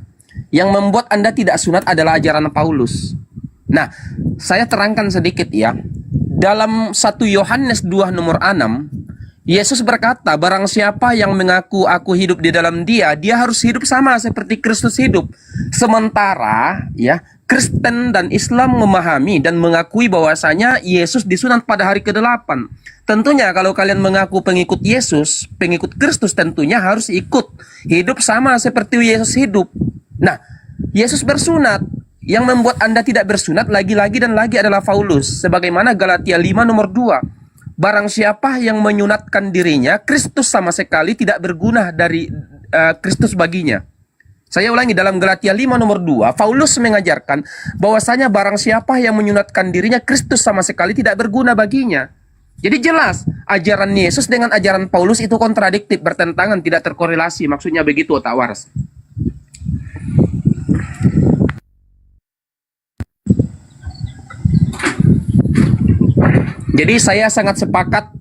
yang membuat Anda tidak sunat adalah ajaran Paulus. Nah, saya terangkan sedikit ya. Dalam 1 Yohanes 2 nomor 6, Yesus berkata, barang siapa yang mengaku aku hidup di dalam dia harus hidup sama seperti Kristus hidup. Sementara ya, Kristen dan Islam memahami dan mengakui bahwasanya Yesus disunat pada hari ke-8. Tentunya kalau kalian mengaku pengikut Yesus, pengikut Kristus tentunya harus ikut hidup sama seperti Yesus hidup. Nah, Yesus bersunat. yang membuat Anda tidak bersunat lagi-lagi dan lagi adalah Paulus. Sebagaimana Galatia 5 nomor 2. Barang siapa yang menyunatkan dirinya, Kristus sama sekali tidak berguna dari Kristus baginya. Saya ulangi, dalam Galatia 5 nomor 2, Paulus mengajarkan bahwasanya barang siapa yang menyunatkan dirinya, Kristus sama sekali tidak berguna baginya. Jadi jelas, ajaran Yesus dengan ajaran Paulus itu kontradiktif, bertentangan, tidak terkorelasi. Maksudnya begitu, otak waras. Jadi saya sangat sepakat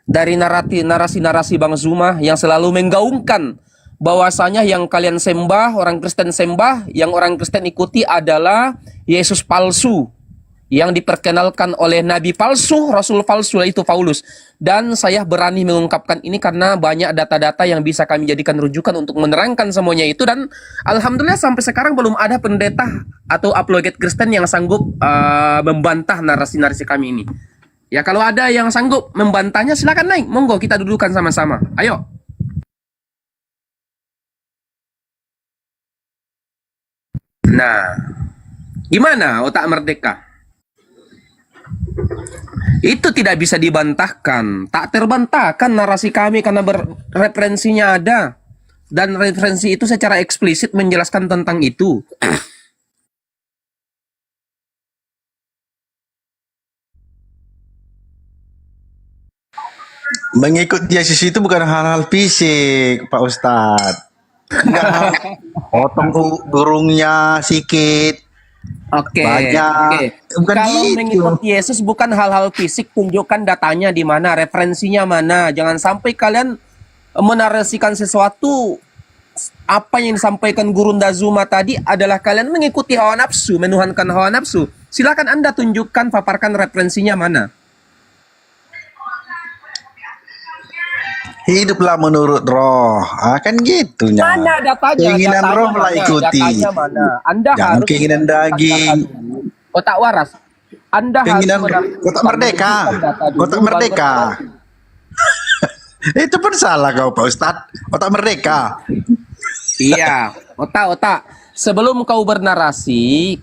dari narasi-narasi Bang Zuma yang selalu menggaungkan bahwasanya yang kalian sembah, orang Kristen sembah, yang orang Kristen ikuti adalah Yesus palsu yang diperkenalkan oleh nabi palsu, rasul palsu, yaitu Paulus. Dan saya berani mengungkapkan ini karena banyak data-data yang bisa kami jadikan rujukan untuk menerangkan semuanya itu. Dan alhamdulillah sampai sekarang belum ada pendeta atau apologet Kristen yang sanggup membantah narasi-narasi kami ini. Ya, kalau ada yang sanggup membantahnya, silakan naik. Monggo kita dudukan sama-sama. Ayo. Nah, gimana otak merdeka? Itu tidak bisa dibantahkan. Tak terbantahkan narasi kami karena referensinya ada. Dan referensi itu secara eksplisit menjelaskan tentang itu. Mengikut Yesus itu bukan hal-hal fisik, Pak Ustadz. Enggak, potong burungnya sikit. Oke. Banyak. Bukan Kalau gitu. mengikut Yesus bukan hal-hal fisik, tunjukkan datanya di mana, referensinya mana. Jangan sampai kalian menarasikan sesuatu. Apa yang disampaikan Guru Ndazuma tadi adalah kalian mengikuti hawa nafsu, menuhankan hawa nafsu. Silakan Anda tunjukkan, paparkan referensinya mana. Hiduplah menurut roh. Kan gitunya. Mana datanya? Keinginan Datanya roh mana? mengikuti. Datanya mana? Anda Jangan harus keinginan daging. Otak waras. Anda Keinginan harus kotak merdeka. Kotak merdeka. Itu pun salah kau Pak Ustadz. Otak merdeka. Iya, otak. Sebelum kau bernarasi,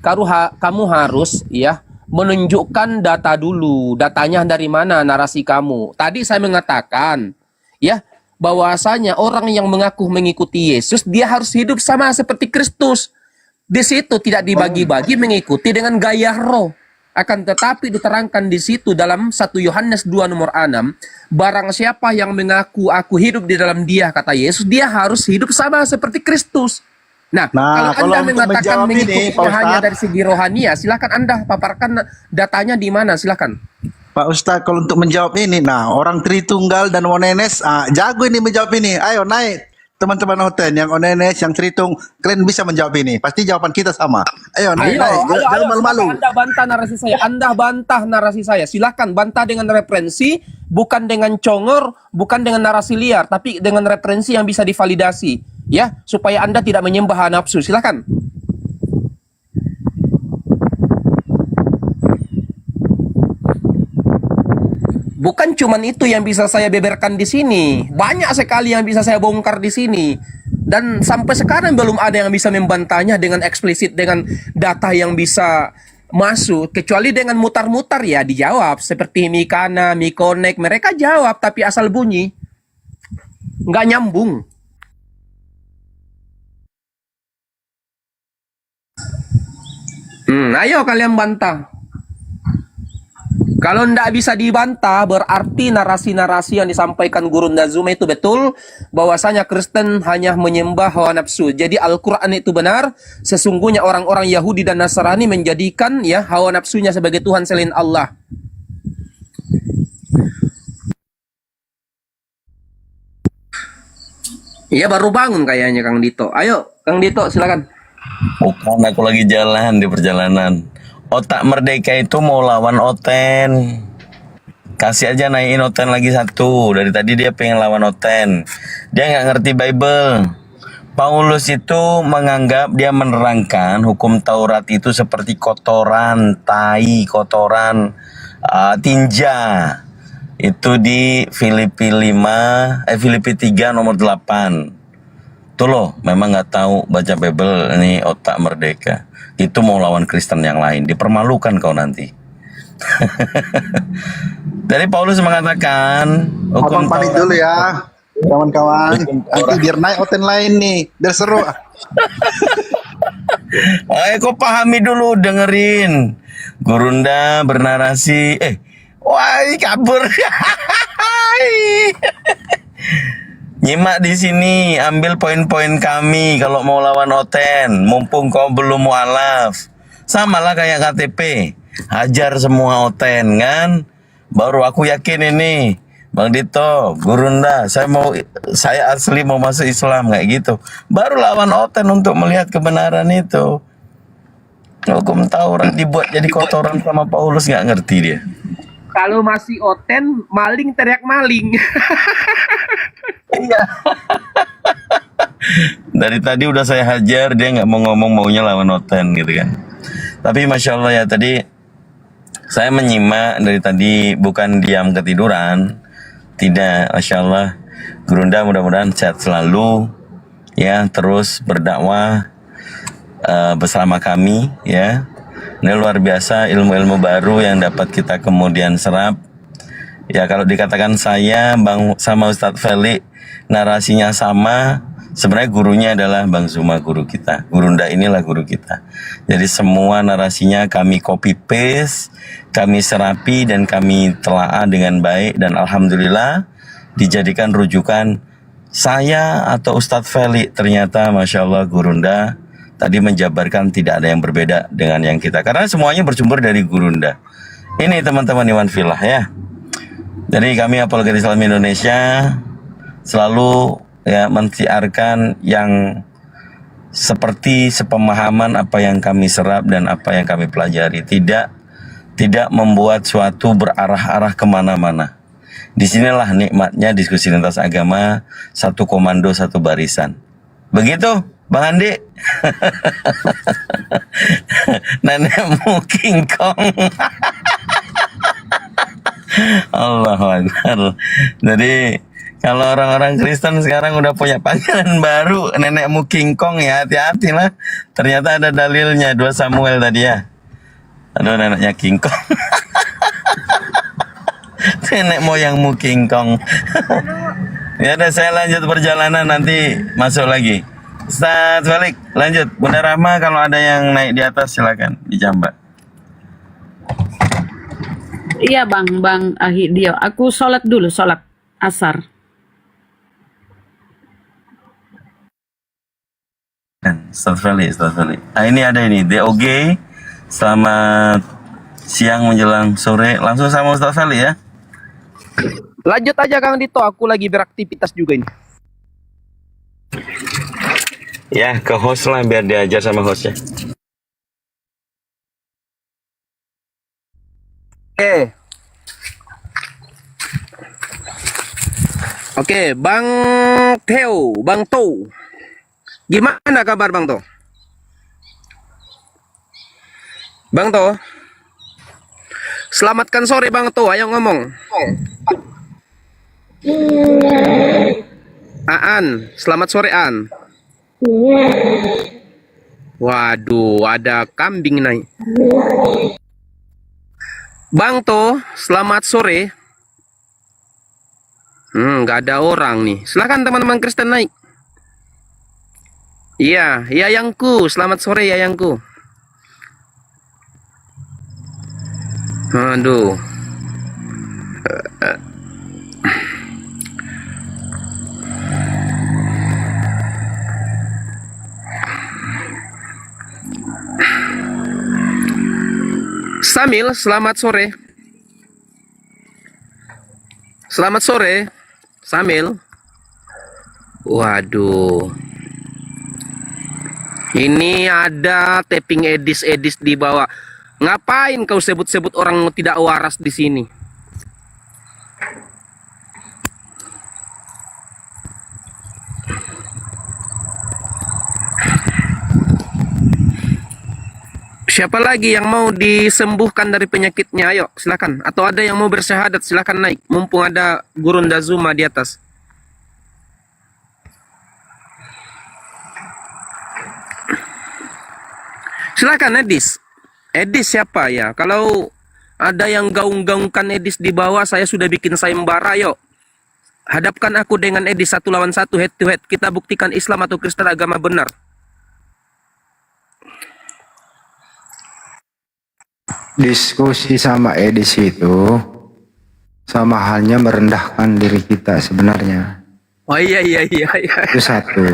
kamu harus ya menunjukkan data dulu. Datanya dari mana narasi kamu? Tadi saya mengatakan ya bahwasanya orang yang mengaku mengikuti Yesus, dia harus hidup sama seperti Kristus. Di situ tidak dibagi-bagi mengikuti dengan gaya roh. Akan tetapi diterangkan di situ dalam 1 Yohanes 2 nomor 6, barang siapa yang mengaku aku hidup di dalam dia, kata Yesus, dia harus hidup sama seperti Kristus. Nah kalau Anda mengatakan mengikuti hanya dari segi rohania, silakan Anda paparkan datanya di mana, silakan. Pak Ustadz, kalau untuk menjawab ini, nah orang Tritunggal dan Onenes, jago ini menjawab ini. Ayo naik, teman-teman hotel yang Onenes, yang Tritung, kalian bisa menjawab ini. Pasti jawaban kita sama. Ayo naik, jangan malu-malu. Anda bantah narasi saya, Anda bantah narasi saya. Silakan bantah dengan referensi, bukan dengan congor, bukan dengan narasi liar, tapi dengan referensi yang bisa divalidasi, ya, supaya Anda tidak menyembah hawa nafsu. Silakan. Bukan cuman itu yang bisa saya beberkan di sini. Banyak sekali yang bisa saya bongkar di sini. Dan sampai sekarang belum ada yang bisa membantahnya dengan eksplisit, dengan data yang bisa masuk. Kecuali dengan mutar-mutar ya dijawab. Seperti Mikana, Mikonek, mereka jawab tapi asal bunyi. Nggak nyambung. Ayo kalian bantah. Kalau tidak bisa dibantah, berarti narasi-narasi yang disampaikan Guru Ndazuma itu betul, bahwasanya Kristen hanya menyembah hawa nafsu. Jadi Al-Quran itu benar, sesungguhnya orang-orang Yahudi dan Nasrani menjadikan ya hawa nafsunya sebagai Tuhan selain Allah. Iya baru bangun kayaknya Kang Dito. Ayo Kang Dito silakan. Bukan, aku lagi jalan di perjalanan. Otak merdeka itu mau lawan Oten. Kasih aja naikin Oten lagi satu. Dari tadi dia pengen lawan Oten. Dia nggak ngerti Bible. Paulus itu menganggap, dia menerangkan hukum Taurat itu seperti kotoran, tai, kotoran, tinja. Itu di Filipi 3 nomor 8. Tuh loh, memang nggak tahu baca Bible ini otak merdeka. Itu mau lawan Kristen yang lain, dipermalukan kau nanti. Jadi Paulus mengatakan hukum Abang balik dulu ya, kawan-kawan. Nanti biar naik oten lain nih, biar seru. Kau pahami dulu, dengerin. Gurunda bernarasi, wah kabur. Nyimak di sini, ambil poin-poin kami kalau mau lawan Oten. Mumpung kau belum mualaf, samalah kayak KTP, hajar semua Oten kan. Baru aku yakin ini, Bang Dito, Gurunda, saya asli mau masuk Islam kayak gitu. Baru lawan Oten untuk melihat kebenaran itu. Hukum Taurat dibuat jadi kotoran sama Paulus, nggak ngerti dia. Kalau masih Oten, maling teriak maling. Iya. Dari tadi udah saya hajar, dia nggak mau ngomong, maunya lawan Oten gitu kan. Tapi Masya Allah ya, tadi saya menyimak dari tadi, bukan diam ketiduran. Tidak, Masya Allah. Gurunda mudah-mudahan sehat selalu, ya, terus berdakwah bersama kami, ya. Ini luar biasa ilmu-ilmu baru yang dapat kita kemudian serap. Ya kalau dikatakan saya Bang sama Ustadz Felix narasinya sama, sebenarnya gurunya adalah Bang Zuma, guru kita. Gurunda inilah guru kita. Jadi semua narasinya kami copy paste, kami serapi dan kami telaah dengan baik, dan alhamdulillah dijadikan rujukan saya atau Ustadz Felix. Ternyata Masya Allah Gurunda tadi menjabarkan tidak ada yang berbeda dengan yang kita, karena semuanya bersumber dari Gurunda. Ini teman-teman Iwan Filah ya. Jadi kami Apologetik Islam Indonesia selalu ya mensiarkan yang seperti sepemahaman apa yang kami serap dan apa yang kami pelajari. Tidak membuat suatu berarah-arah kemana-mana. Disinilah nikmatnya diskusi lintas agama, satu komando, satu barisan. Begitu Bang Andi. Nenekmu King Kong. Allahu Akbar. Jadi kalau orang-orang Kristen sekarang udah punya panggilan baru, nenekmu King Kong, ya hati-hatilah. Ternyata ada dalilnya, 2 Samuel tadi ya. Aduh, neneknya King Kong. Nenek moyangmu King Kong. Ya udah, saya lanjut perjalanan, nanti masuk lagi. Ustaz Felix, lanjut. Bunda Rahma, kalau ada yang naik di atas silakan dijambak. Iya Bang Ahidio, aku sholat dulu, sholat asar. Ustaz Felix. Ini ada ini, DOG. Selamat siang menjelang sore. Langsung sama Ustaz Felix ya. Lanjut aja Kang Dito, aku lagi beraktivitas juga ini. Ya, ke host lah biar diajar sama hostnya. Oke, Bang Theo, Bang To. Gimana kabar Bang To? Bang To. Selamatkan sore Bang To, ayo ngomong. Aan, selamat sore Aan. Waduh, ada kambing naik. Bang To, selamat sore. Nggak ada orang nih. Silakan teman-teman Kristen naik. Iya, Yayangku, selamat sore Yayangku. Aduh. Samil, selamat sore. Selamat sore, Samil. Waduh. Ini ada tapping edis di bawah. Ngapain kau sebut-sebut orang tidak waras di sini? Siapa lagi yang mau disembuhkan dari penyakitnya? Ayo, silakan. Atau ada yang mau bersyahadat, silakan naik. Mumpung ada Gurunda Zuma di atas. Silakan Edis. Edis siapa ya? Kalau ada yang gaung-gaungkan Edis di bawah, saya sudah bikin sayembara, yuk. Hadapkan aku dengan Edis 1 lawan 1 head to head. Kita buktikan Islam atau Kristen agama benar. Diskusi sama Edis itu sama halnya merendahkan diri kita sebenarnya. Oh iya. Itu satu.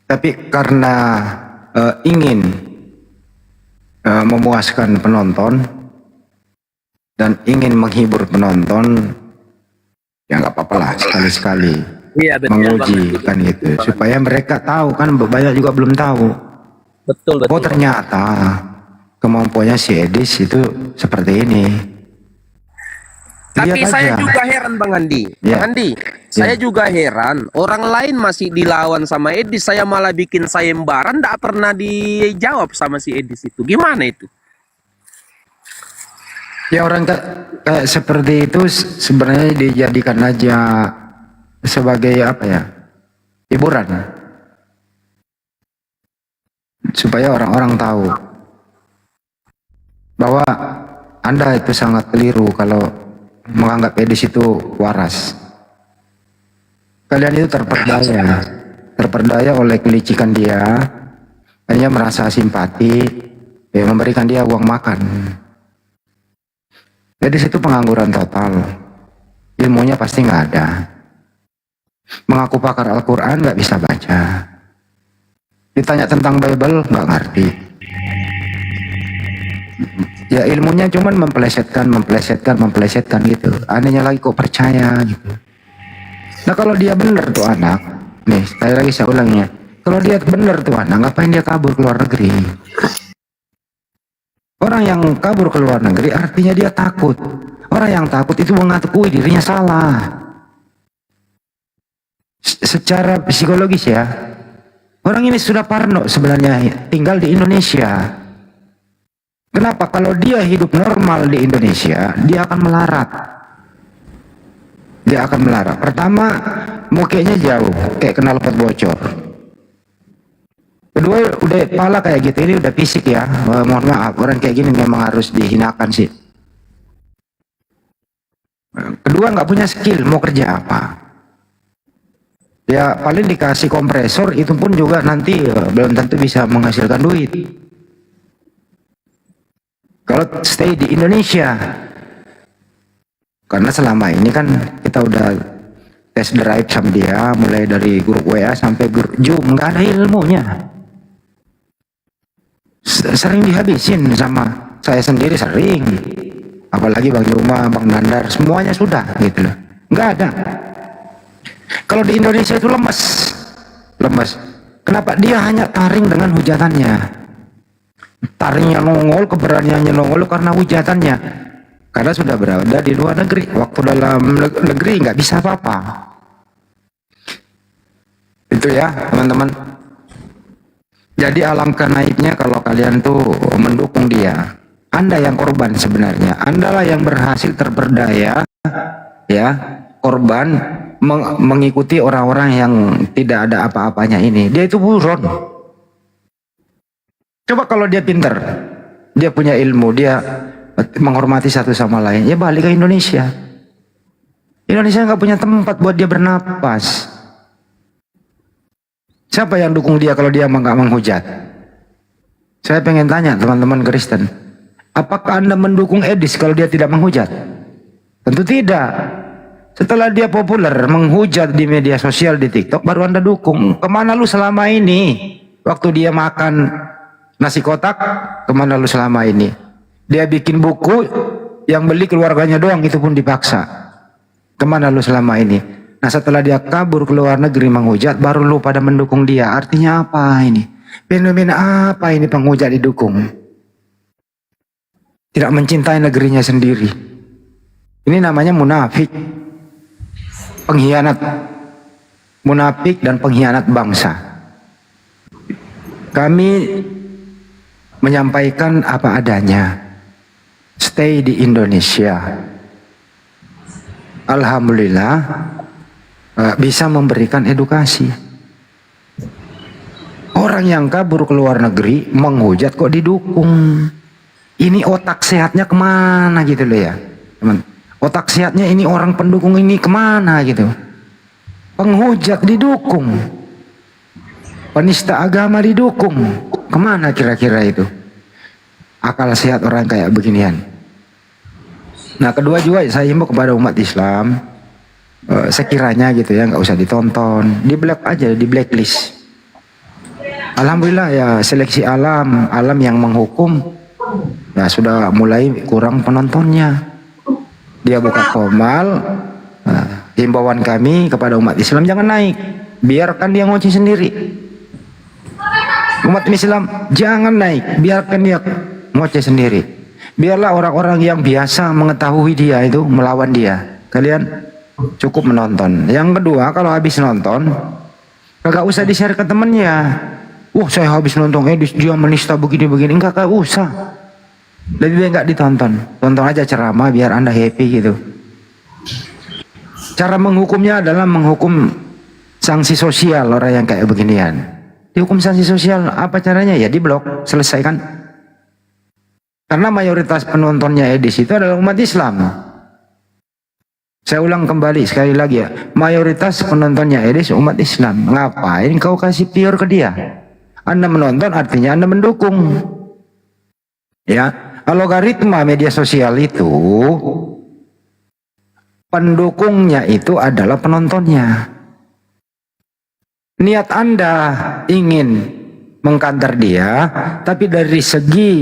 Tapi karena ingin memuaskan penonton dan ingin menghibur penonton, ya nggak apa-apa lah sekali-sekali menguji kan gitu, supaya mereka tahu kan, banyak juga belum tahu. Betul. Oh ternyata kemampuannya si Edis itu seperti ini. Tapi Lihat saya aja. juga heran Bang Andi. Ya. Bang Andi, saya juga heran. Orang lain masih dilawan sama Edis, saya malah bikin sayembara, nggak pernah dijawab sama si Edis itu. Gimana itu? Ya orang kayak seperti itu sebenarnya dijadikan aja sebagai apa ya, hiburan, supaya orang-orang tahu bahwa Anda itu sangat keliru kalau menganggap Edis itu waras. Kalian itu terperdaya oleh kelicikan dia, hanya merasa simpati, ya memberikan dia uang makan. Edis itu pengangguran total, ilmunya pasti nggak ada. Mengaku pakar Al-Quran nggak bisa baca. Ditanya tentang Bible nggak ngerti. Ya ilmunya cuman mempelesetkan gitu. Anehnya lagi kok percaya gitu. Nah kalau dia bener tuh anak, nih sekali lagi saya ulangnya, kalau dia bener tuh anak, ngapain dia kabur ke luar negeri? Orang yang kabur ke luar negeri artinya dia takut. Orang yang takut itu mengakui dirinya salah. Secara psikologis ya, orang ini sudah parno sebenarnya tinggal di Indonesia. Kenapa? Kalau dia hidup normal di Indonesia, dia akan melarat. Dia akan melarat. Pertama, mukanya jauh, kayak knalpot bocor. Kedua, udah pala kayak gitu, ini udah fisik ya. Mohon maaf, orang kayak gini memang harus dihinakan sih. Kedua, nggak punya skill, mau kerja apa? Ya paling dikasih kompresor, itu pun juga nanti belum tentu bisa menghasilkan duit. Kalau stay di Indonesia, karena selama ini kan kita udah test drive sama dia, mulai dari grup WA sampai grup Zoom, nggak ada ilmunya. Sering dihabisin sama saya sendiri, sering. Apalagi Bang Juma, Bang Nandar, semuanya sudah gitu loh. Nggak ada. Kalau di Indonesia itu lemes. Kenapa? Dia hanya taring dengan hujatannya. Taringnya nongol, keberaniannya nongol karena hujatannya. Karena sudah berada di luar negeri. Waktu dalam negeri nggak bisa apa-apa. Itu ya teman-teman. Jadi alangkah naiknya kalau kalian tuh mendukung dia. Anda yang korban sebenarnya. Anda lah yang berhasil terperdaya, ya, korban mengikuti orang-orang yang tidak ada apa-apanya ini. Dia itu buron. Coba kalau dia pintar, dia punya ilmu, dia menghormati satu sama lain, ya balik ke Indonesia. Indonesia nggak punya tempat buat dia bernapas. Siapa yang dukung dia kalau dia nggak menghujat? Saya pengen tanya teman-teman Kristen, apakah Anda mendukung Edis kalau dia tidak menghujat? Tentu tidak. Setelah dia populer menghujat di media sosial, di TikTok, baru Anda dukung. Kemana lu selama ini? Waktu dia makan nasi kotak, kemana lu selama ini? Dia bikin buku yang beli keluarganya doang, itu pun dipaksa. Kemana lu selama ini? Nah setelah dia kabur ke luar negeri menghujat, baru lu pada mendukung dia. Artinya apa ini? Fenomena apa ini penghujat didukung? Tidak mencintai negerinya sendiri. Ini namanya munafik. Pengkhianat. Munafik dan pengkhianat bangsa. Kami menyampaikan apa adanya. Stay di Indonesia. Alhamdulillah bisa memberikan edukasi. Orang yang kabur ke luar negeri menghujat kok didukung. Ini otak sehatnya kemana gitu loh ya teman. Otak sehatnya ini orang pendukung ini kemana gitu. Penghujat didukung, penista agama didukung, kemana kira-kira itu akal sehat orang kayak beginian. Nah kedua juga saya himbau kepada umat Islam, sekiranya gitu ya nggak usah ditonton, di black aja, di blacklist. Alhamdulillah ya seleksi alam yang menghukum ya sudah mulai kurang penontonnya. Dia buka komal. Himbauan kami kepada umat Islam jangan naik, biarkan dia ngoceh sendiri. Umat Islam jangan naik, biarkan dia ngoceh sendiri. Biarlah orang-orang yang biasa mengetahui dia itu melawan dia. Kalian cukup menonton. Yang kedua, kalau habis nonton kagak usah di-share ke temennya. Saya habis nonton dia menista begini-begini. Enggak usah. Lebih baik enggak ditonton. Tonton aja ceramah biar Anda happy gitu. Cara menghukumnya adalah menghukum sanksi sosial orang yang kayak beginian. Dihukum sanksi sosial apa caranya? Ya diblok, selesaikan. Karena mayoritas penontonnya Edis itu adalah umat Islam. Saya ulang kembali sekali lagi ya, mayoritas penontonnya Edis umat Islam. Ngapain kau kasih pure ke dia? Anda menonton artinya Anda mendukung. Ya, algoritma media sosial itu pendukungnya itu adalah penontonnya. Niat Anda ingin mengkanter dia, tapi dari segi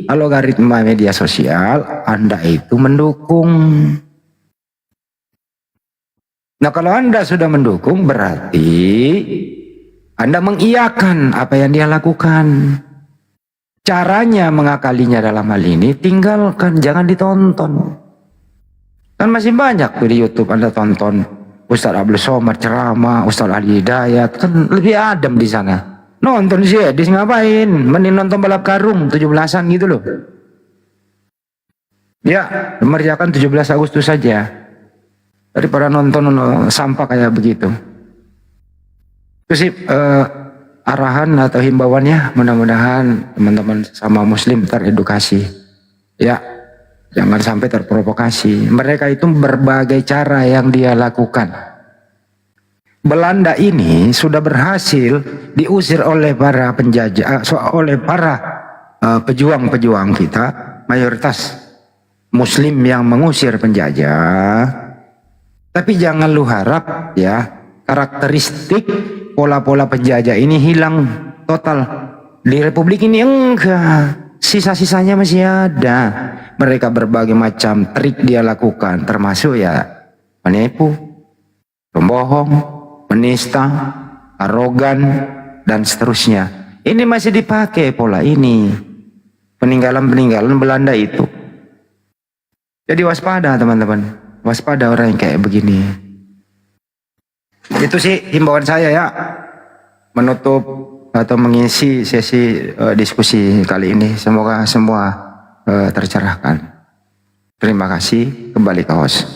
algoritma media sosial Anda itu mendukung. Nah kalau Anda sudah mendukung berarti Anda mengiyakan apa yang dia lakukan. Caranya mengakalinya dalam hal ini tinggalkan, jangan ditonton. Kan masih banyak tuh di YouTube Anda tonton Ustaz Abdul Somad ceramah, Ustaz Ali Hidayat, kan lebih adem di sana. Nonton sih Edis ngapain? Mending nonton balap karung 17-an gitu loh. Ya, meriahkan 17 Agustus saja daripada nonton sampah kayak begitu. Itu sih arahan atau himbauannya, mudah-mudahan teman-teman sama muslim teredukasi. Ya. Jangan sampai terprovokasi. Mereka itu berbagai cara yang dia lakukan. Belanda ini sudah berhasil diusir oleh para penjajah, oleh para pejuang-pejuang kita, mayoritas Muslim yang mengusir penjajah. Tapi jangan lu harap ya karakteristik pola-pola penjajah ini hilang total di Republik ini, enggak. Sisa-sisanya masih ada. Mereka berbagai macam trik dia lakukan, termasuk ya menipu, pembohong, penista, arogan, dan seterusnya. Ini masih dipakai pola ini. Peninggalan-peninggalan Belanda itu. Jadi waspada teman-teman. Waspada orang yang kayak begini. Itu sih himbauan saya ya. Menutup atau mengisi sesi diskusi kali ini. Semoga semua tercerahkan. Terima kasih. Kembali ke host.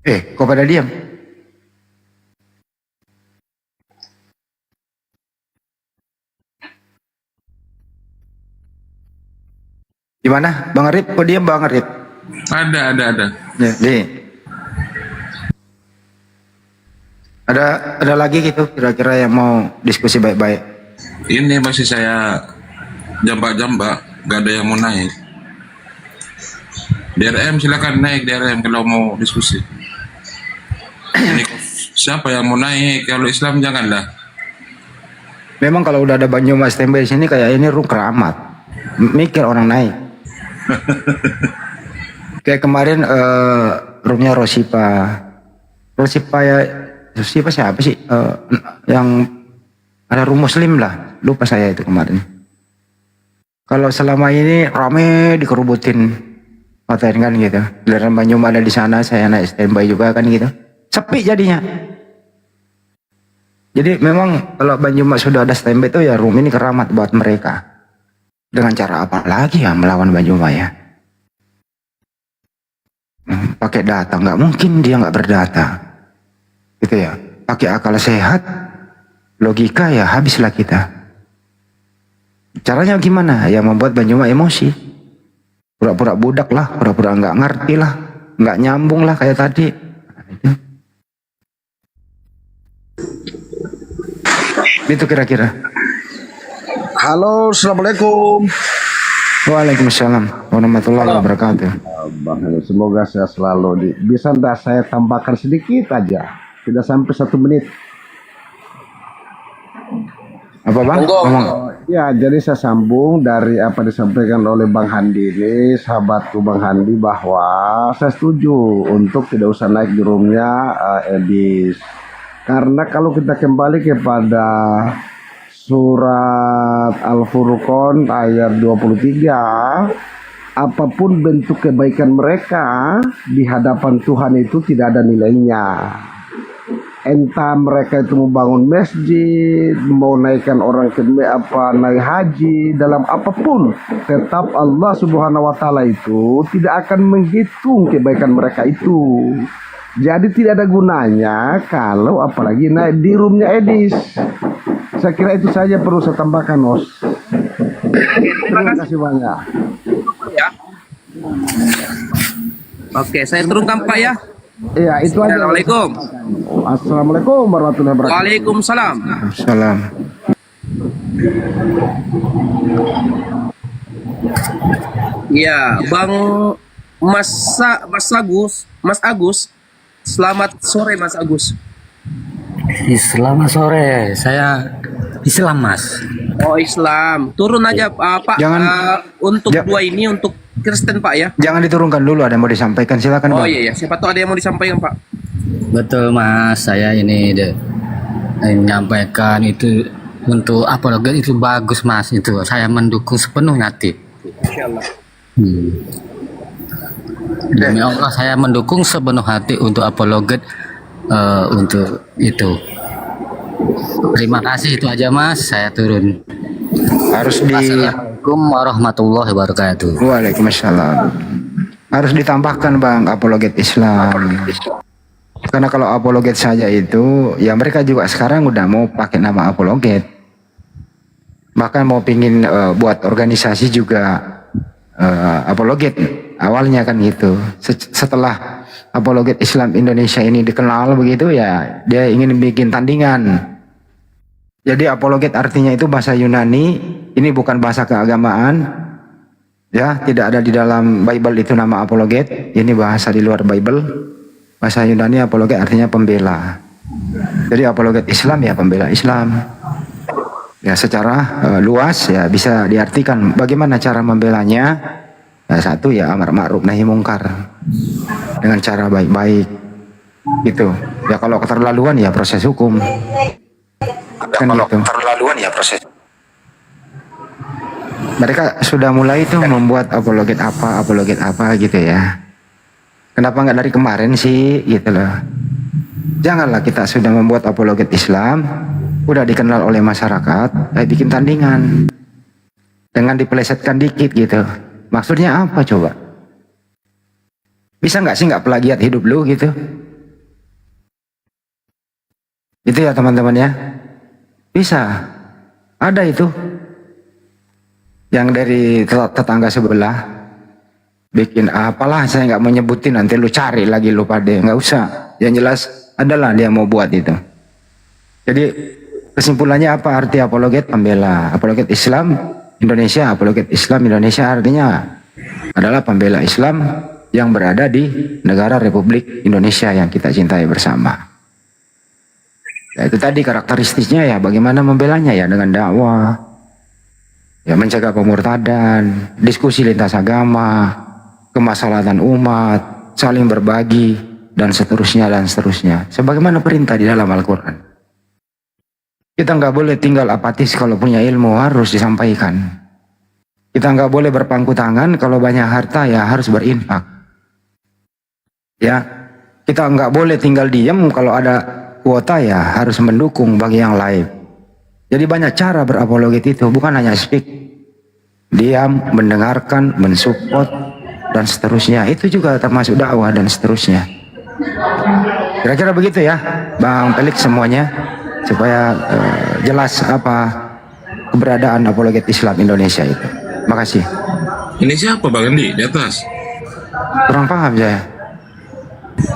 Kok pada diam? Gimana? Bang Arif, kok diam Bang Arif? Ada. Ya, nih. Ada lagi gitu kira-kira yang mau diskusi baik-baik? Ini masih saya jambak-jambak, gak ada yang mau naik. DRM silakan naik DRM kalau mau diskusi. Ini siapa yang mau naik? Kalau Islam janganlah. Memang kalau udah ada Banyumas standby sini kayak ini room keramat. Mikir orang naik. Kayak kemarin roomnya Rosipa ya. Rosipa siapa sih? Yang ada room muslim lah. Lupa saya itu kemarin. Kalau selama ini rame dikerubutin hotel kan gitu. Giliran Banyumas ada di sana, saya naik standby juga kan gitu. Sepi jadinya. Jadi memang kalau Banyumas sudah ada standby itu ya room ini keramat buat mereka. Dengan cara apa lagi ya melawan Banyumas ya? Pakai data, nggak mungkin dia nggak berdata, gitu ya. pakai akal sehat, logika, ya habislah kita. Caranya gimana? Ya membuat Banjuma emosi. Pura-pura budak lah, pura-pura nggak ngerti lah, nggak nyambung lah kayak tadi. Itu kira-kira. Halo, assalamualaikum. Waalaikumsalam warahmatullahi wabarakatuh. Bang Heni, semoga saya selalu bisa ndak saya tambahkan sedikit aja, tidak sampai 1 menit. Apa bang? Ya, jadi saya sambung dari apa disampaikan oleh Bang Handi ini, sahabatku Bang Handi, bahwa saya setuju untuk tidak usah naik di roomnya Edis. Karena kalau kita kembali kepada surat Al-Furqan ayat 23, apapun bentuk kebaikan mereka di hadapan Tuhan itu tidak ada nilainya. Entah mereka itu membangun masjid, mau naikkan orang ke naik haji, dalam apapun, tetap Allah Subhanahu wa taala itu tidak akan menghitung kebaikan mereka itu. Jadi tidak ada gunanya kalau apalagi naik di roomnya Edis. Saya kira itu saja perlu saya tambahkan, Os. Terima kasih banyak. Ya. Oke, saya turunkan Pak ya. Iya, itu aja. Assalamualaikum. Assalamualaikum warahmatullahi wabarakatuh. Waalaikumsalam. Salam. Ya, Bang Mas Agus. Selamat sore Mas Agus. Selamat sore, saya Islam Mas. Oh Islam, turun aja Pak. Untuk dua ini untuk Kristen Pak ya. Jangan diturunkan dulu, ada yang mau disampaikan, silakan Oh Bang. iya, siapa tahu ada yang mau disampaikan Pak. Betul Mas, saya ini menyampaikan itu untuk apologet itu bagus Mas, itu saya mendukung sepenuhnya hati. Insyaallah. Demi Allah saya mendukung sepenuh hati untuk apologet untuk itu. Terima kasih, itu aja Mas, saya turun. Harus di Assalamualaikum warahmatullahi wabarakatuh. Waalaikumsalam. Harus ditambahkan Bang, apologet Islam. Karena kalau apologet saja itu, ya mereka juga sekarang udah mau pakai nama apologet. Bahkan mau pingin buat organisasi juga apologet. Awalnya kan gitu. Setelah apologet Islam Indonesia ini dikenal begitu, ya dia ingin bikin tandingan. Jadi apologet artinya itu bahasa Yunani, ini bukan bahasa keagamaan. Ya, tidak ada di dalam Bible itu nama apologet, ini bahasa di luar Bible. Bahasa Yunani apologet artinya pembela. Jadi apologet Islam ya pembela Islam. Ya secara luas ya bisa diartikan bagaimana cara membelanya. Ya, satu ya amar ma'ruf nahi mungkar dengan cara baik-baik gitu. Ya kalau keterlaluan ya proses hukum. Kan kalau gitu. Keterlaluan ya proses. Mereka sudah mulai itu membuat apologet apa gitu ya. Kenapa nggak dari kemarin sih gitu loh. Janganlah kita sudah membuat apologet Islam, udah dikenal oleh masyarakat, bikin tandingan dengan dipelesetkan dikit gitu. Maksudnya apa coba? Bisa nggak sih nggak plagiat hidup lu gitu? Itu ya teman-teman ya. Bisa. Ada itu. Yang dari tetangga sebelah bikin apalah, saya nggak menyebutin, nanti lu cari lagi lu pade, nggak usah. Yang jelas adalah dia mau buat itu. Jadi kesimpulannya apa arti apologet? Pembela. Apologet Islam Indonesia, apologet Islam Indonesia artinya adalah pembela Islam yang berada di negara Republik Indonesia yang kita cintai bersama. Ya, itu tadi karakteristiknya ya, bagaimana membelanya ya dengan dakwah, ya mencegah pemurtadan, diskusi lintas agama, kemaslahatan umat, saling berbagi dan seterusnya. Sebagaimana perintah di dalam Al-Quran. Kita nggak boleh tinggal apatis, kalau punya ilmu harus disampaikan. Kita nggak boleh berpangku tangan, kalau banyak harta ya harus berinfak. Ya, kita nggak boleh tinggal diam, kalau ada kuota ya harus mendukung bagi yang lain. Jadi banyak cara berapologet itu, bukan hanya speak, diam, mendengarkan, mensupport dan seterusnya. Itu juga termasuk dakwah dan seterusnya. Kira-kira begitu ya, Bang Felix semuanya, supaya jelas apa keberadaan apologet Islam Indonesia itu. Makasih. Ini siapa Bang Andi di atas? Kurang paham saya.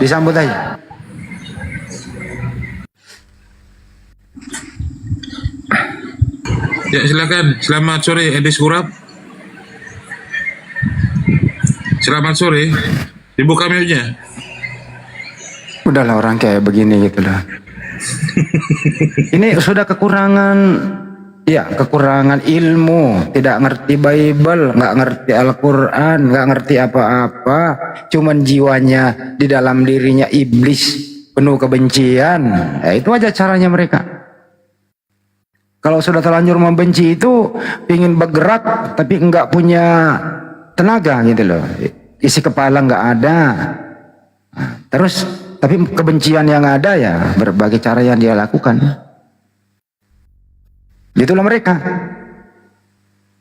Disambut aja. Ya silakan. Selamat sore Edi Kurap. Selamat sore. Dibuka mute-nya. Udahlah orang kayak begini gitu lah. Ini sudah kekurangan, ya kekurangan ilmu, tidak ngerti Bible, nggak ngerti Al-Quran, nggak ngerti apa-apa, cuman jiwanya di dalam dirinya iblis penuh kebencian. Ya, itu aja caranya mereka. Kalau sudah terlanjur membenci itu, ingin bergerak tapi nggak punya tenaga gitu loh, isi kepala nggak ada. Nah, terus tapi kebencian yang ada ya berbagai cara yang dia lakukan. Itulah mereka.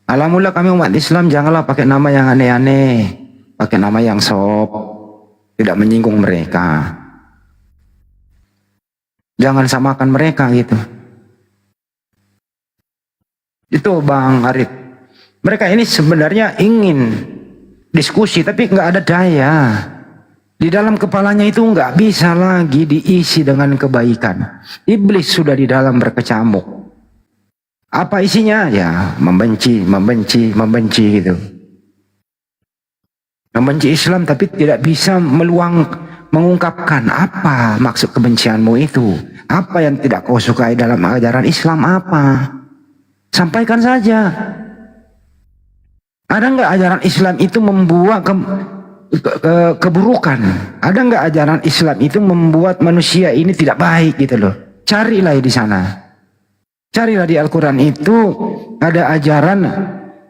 Alhamdulillah kami umat Islam janganlah pakai nama yang aneh-aneh, pakai nama yang sop, tidak menyinggung mereka. Jangan samakan mereka gitu. Itu Bang Arif. Mereka ini sebenarnya ingin diskusi tapi nggak ada daya. Di dalam kepalanya itu nggak bisa lagi diisi dengan kebaikan. Iblis sudah di dalam berkecamuk. Apa isinya? Ya membenci, membenci, membenci gitu. Membenci Islam tapi tidak bisa mengungkapkan apa maksud kebencianmu itu. Apa yang tidak kau sukai dalam ajaran Islam apa? Sampaikan saja. Ada nggak ajaran Islam itu membuat keburukan? Ada nggak ajaran Islam itu membuat manusia ini tidak baik gitu loh? Carilah di sana. Carilah di Al-Quran itu ada ajaran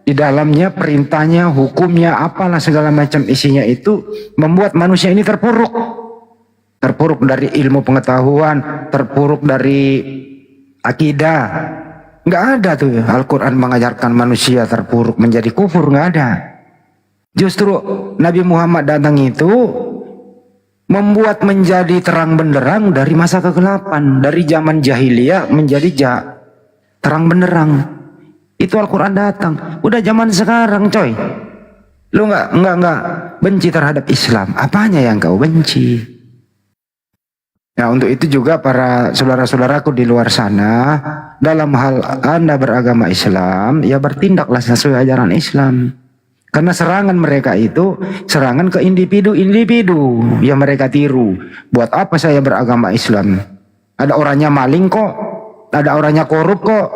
di dalamnya, perintahnya, hukumnya, apalah segala macam isinya itu membuat manusia ini terpuruk. Terpuruk dari ilmu pengetahuan, terpuruk dari akidah. Nggak ada tuh Al-Quran mengajarkan manusia terpuruk menjadi kufur, nggak ada. Justru Nabi Muhammad datang itu membuat menjadi terang benderang dari masa kegelapan, dari zaman jahiliyah menjadi terang benderang. Itu Al-Quran datang. Udah zaman sekarang coy, lu nggak benci terhadap Islam, apanya yang kau benci? Ya untuk itu juga para saudara-saudaraku di luar sana, dalam hal Anda beragama Islam, ya bertindaklah sesuai ajaran Islam. Karena serangan mereka itu serangan ke individu-individu yang mereka tiru. Buat apa saya beragama Islam? Ada orangnya maling kok, ada orangnya korup kok.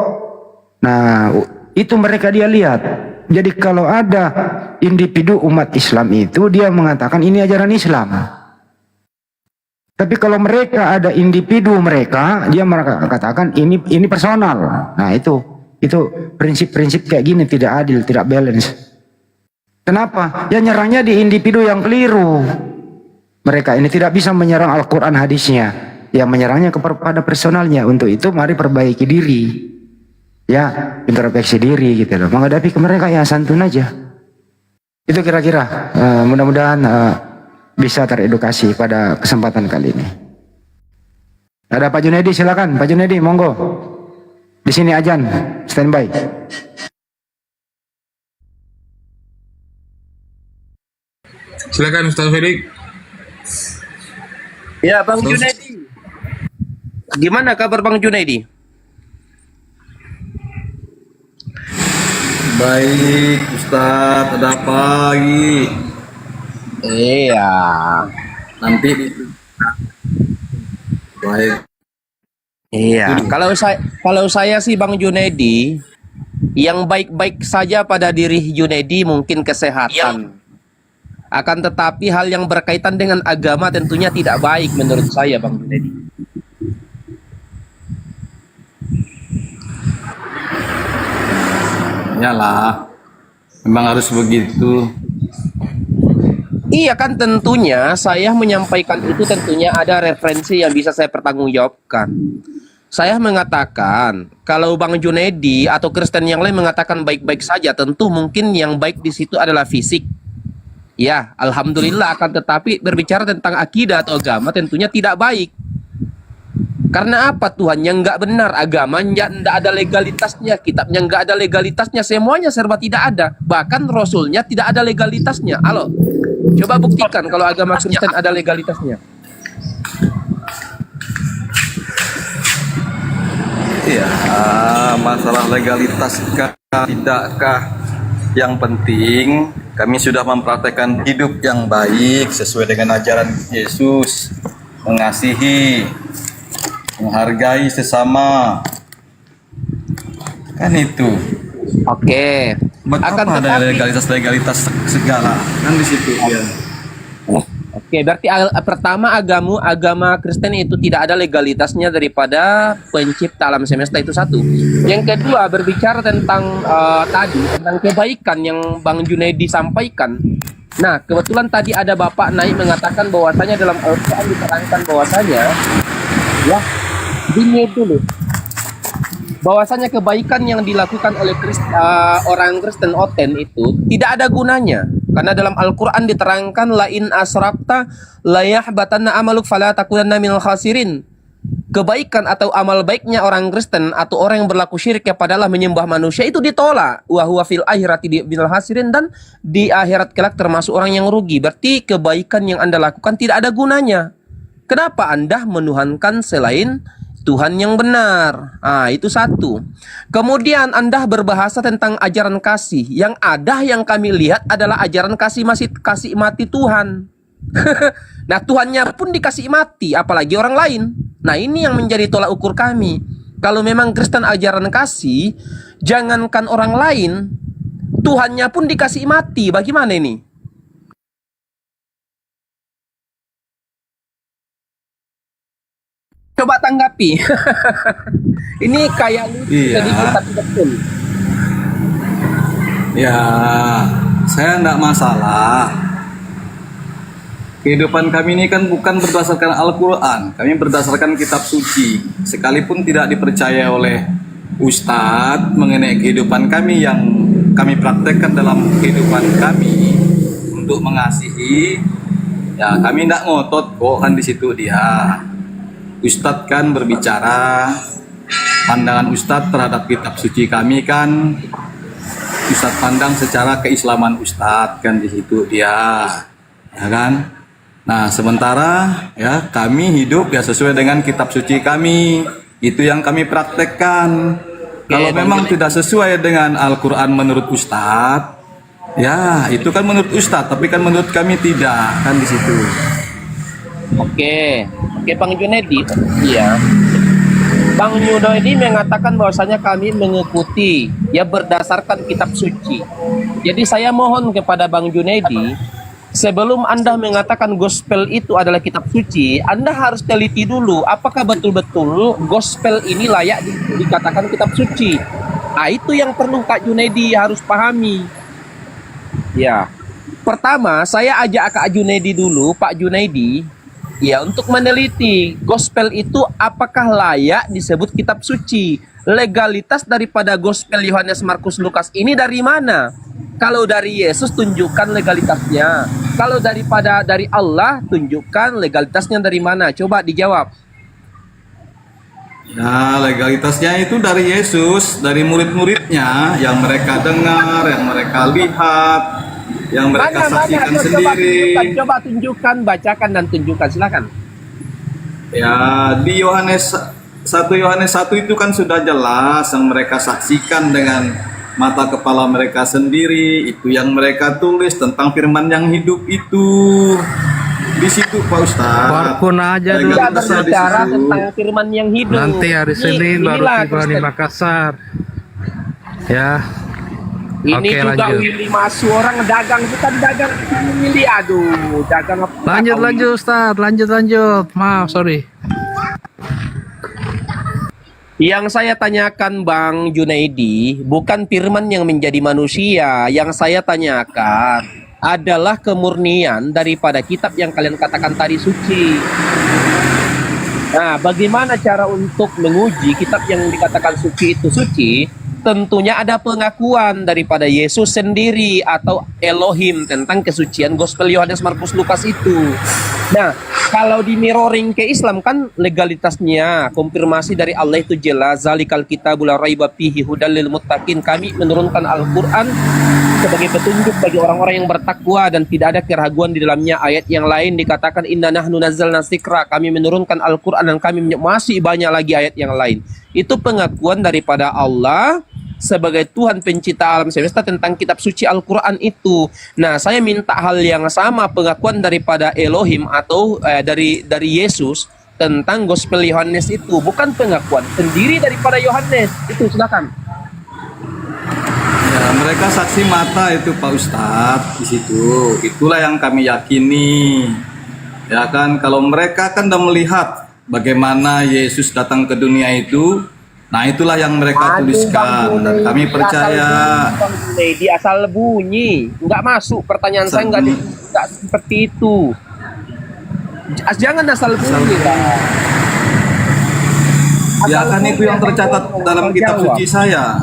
Nah itu mereka dia lihat. Jadi kalau ada individu umat Islam itu dia mengatakan ini ajaran Islam. Tapi kalau mereka ada individu mereka, dia katakan ini personal. Nah itu prinsip-prinsip kayak gini tidak adil, tidak balance. Kenapa? Ya nyerangnya di individu yang keliru. Mereka ini tidak bisa menyerang Al-Quran hadisnya, ya menyerangnya kepada personalnya. Untuk itu mari perbaiki diri, ya introspeksi diri gitu loh. Menghadapi ke mereka ya santun aja. Itu kira-kira mudah-mudahan bisa teredukasi pada kesempatan kali ini. Ada Pak Junedi, silakan Pak Junedi, monggo. Di sini ajan, standby. Silakan Ustaz Fedik. Ya Bang Junedi. Gimana kabar Bang Junedi? Baik Ustaz, ada apa lagi? Iya. Nanti baik. Iya. Kalau saya sih Bang Junedi, yang baik-baik saja pada diri Junedi mungkin kesehatan. Akan tetapi hal yang berkaitan dengan agama tentunya tidak baik menurut saya Bang Junedi. Iyalah, memang harus begitu. Iya kan tentunya saya menyampaikan itu tentunya ada referensi yang bisa saya pertanggungjawabkan. Saya mengatakan kalau Bang Junedi atau Kristen yang lain mengatakan baik-baik saja, tentu mungkin yang baik di situ adalah fisik. Ya, alhamdulillah, akan tetapi berbicara tentang akidah atau agama tentunya tidak baik. Karena apa? Tuhan yang nggak benar, agamanya nggak ada legalitasnya, kitabnya nggak ada legalitasnya, semuanya serba tidak ada. Bahkan Rasulnya tidak ada legalitasnya. Halo, coba buktikan kalau agama Kristen ada legalitasnya. Ya, masalah legalitas tidakkah, yang penting kami sudah mempraktekkan hidup yang baik sesuai dengan ajaran Yesus, mengasihi, menghargai sesama, kan itu. Oke. Akan ada legalitas segala kan di situ ya. Oke, berarti pertama agama Kristen itu tidak ada legalitasnya daripada pencipta alam semesta, itu satu. Yang kedua, berbicara tentang tadi tentang kebaikan yang Bang Junaidi sampaikan. Nah, kebetulan tadi ada Bapak naik mengatakan bahwasanya dalam Al-Quran diterangkan bahwasanya, ya, dini dulu, bahwasanya kebaikan yang dilakukan oleh orang Kristen Oten itu tidak ada gunanya. Karena dalam Al-Quran diterangkan, la in asrakta la yahbatanna amaluk fala takunanna minal khasirin. Kebaikan atau amal baiknya orang Kristen atau orang yang berlaku syirik kepada Allah, menyembah manusia, itu ditolak. Wa huwa fil akhirati minal khasirin, dan di akhirat kelak termasuk orang yang rugi. Berarti kebaikan yang Anda lakukan tidak ada gunanya. Kenapa Anda menuhankan selain Tuhan yang benar? Itu satu. Kemudian Anda berbahasa tentang ajaran kasih. Yang ada yang kami lihat adalah ajaran kasih mati Tuhan. Nah, Tuhannya pun dikasih mati, apalagi orang lain. Nah, ini yang menjadi tolak ukur kami. Kalau memang Kristen ajaran kasih, jangankan orang lain, Tuhannya pun dikasih mati. Bagaimana ini? Coba tanggapi. Ini kayak lucu sedikit tapi betul. Ya, saya enggak masalah. Kehidupan kami ini kan bukan berdasarkan Al-Quran, kami berdasarkan kitab suci. Sekalipun tidak dipercaya oleh Ustadz mengenai kehidupan kami yang kami praktekkan dalam kehidupan kami untuk mengasihi, ya kami tidak ngotot kok, kan di situ dia. Ustadz kan berbicara, pandangan Ustadz terhadap kitab suci kami kan Ustadz pandang secara keislaman Ustadz, kan di situ dia, ya kan. Nah, sementara ya kami hidup ya sesuai dengan kitab suci kami, itu yang kami praktekkan. Kalau memang tidak sesuai dengan Al-Quran menurut Ustadz, ya itu kan menurut Ustadz, tapi kan menurut kami tidak, kan di situ. Oke, Bang Junaidi, iya. Bang Junaidi mengatakan bahwasanya kami mengikuti ya berdasarkan kitab suci. Jadi saya mohon kepada Bang Junaidi, sebelum Anda mengatakan gospel itu adalah kitab suci, Anda harus teliti dulu apakah betul-betul gospel ini layak dikatakan kitab suci. Nah, itu yang perlu Kak Junaidi harus pahami. Ya, pertama saya ajak Kak Junaidi dulu, Pak Junaidi, ya, untuk meneliti gospel itu apakah layak disebut kitab suci. Legalitas daripada gospel Yohanes, Markus, Lukas ini dari mana? Kalau dari Yesus, tunjukkan legalitasnya. Kalau dari Allah, tunjukkan legalitasnya dari mana? Coba dijawab. Ya, legalitasnya itu dari Yesus, dari murid-muridnya yang mereka dengar, yang mereka lihat, yang mereka saksikan sendiri. Coba tunjukkan, bacakan dan tunjukkan, silakan. Ya, di Yohanes 1 itu kan sudah jelas yang mereka saksikan dengan mata kepala mereka sendiri, itu yang mereka tulis tentang firman yang hidup itu. Di situ Pak Ustadz. Warkun aja dulu. Tidak berbicara tentang firman yang hidup. Nanti hari Senin baru tiba di Makassar. Ya. Ini Oke, juga lanjut. Willy masuk, orang dagang, bukan dagang Willy, aduh, dagang apa? Lanjut Ustaz, lanjut. Maaf, sorry. Yang saya tanyakan Bang Junaidi bukan firman yang menjadi manusia. Yang saya tanyakan adalah kemurnian daripada kitab yang kalian katakan tadi suci. Nah, bagaimana cara untuk menguji kitab yang dikatakan suci itu suci? tentunya ada pengakuan daripada Yesus sendiri atau Elohim tentang kesucian gospel Yohanes, Markus, Lukas itu. Nah, kalau di mirroring ke Islam kan legalitasnya, konfirmasi dari Allah itu jelas, zalikal kitabul la raiba fihi hudal lil muttaqin. Kami menurunkan Al-Qur'an sebagai petunjuk bagi orang-orang yang bertakwa dan tidak ada keraguan di dalamnya. Ayat yang lain dikatakan inna nahnu nazzalna dzikra, kami menurunkan Al-Qur'an, dan kami masih banyak lagi ayat yang lain. Itu pengakuan daripada Allah sebagai Tuhan pencipta alam semesta tentang kitab suci Al-Quran itu. Nah, saya minta hal yang sama, pengakuan daripada Elohim atau dari Yesus tentang gospel Yohanes itu, bukan pengakuan sendiri daripada Yohanes. Itu silakan. Ya, mereka saksi mata itu Pak Ustadz di situ. Itulah yang kami yakini. Ya kan, kalau mereka kan sudah melihat bagaimana Yesus datang ke dunia itu, nah itulah yang mereka tuliskan dan kami percaya. Di asal bunyi, nggak masuk pertanyaan saya, nggak seperti itu. Jangan asal bunyi lah. Ya kan itu yang tercatat dalam kitab suci saya.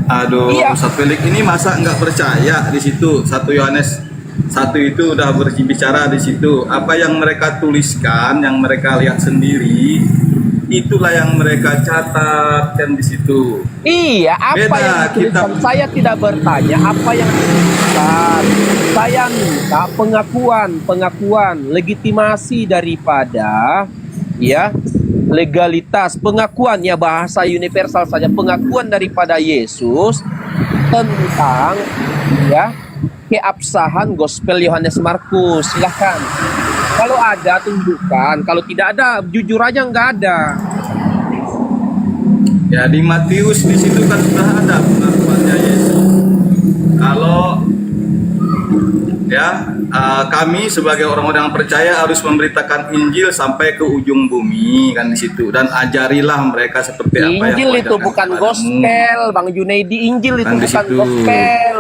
Aduh, Ustadz Felix ini masa nggak percaya di situ 1 Yohanes 1 itu udah berbicara di situ. Apa yang mereka tuliskan, yang mereka lihat sendiri, itulah yang mereka catatkan di situ. Iya, apa Beda, yang dituliskan? Saya tidak bertanya apa yang dituliskan. Saya minta pengakuan, legitimasi daripada ya legalitas, pengakuan ya bahasa universal saja, pengakuan daripada Yesus tentang ya keabsahan gospel Yohanes Markus. Silahkan. Kalau ada tunjukkan, kalau tidak ada jujur aja nggak ada. Ya di Matius di situ kan sudah ada pengakuannya Yesus. Kalau ya kami sebagai orang-orang yang percaya harus memberitakan Injil sampai ke ujung bumi kan di situ, dan ajarilah mereka seperti apa yang Injil itu bukan gospel, Bang Junaidi. Injil itu kan bukan gospel.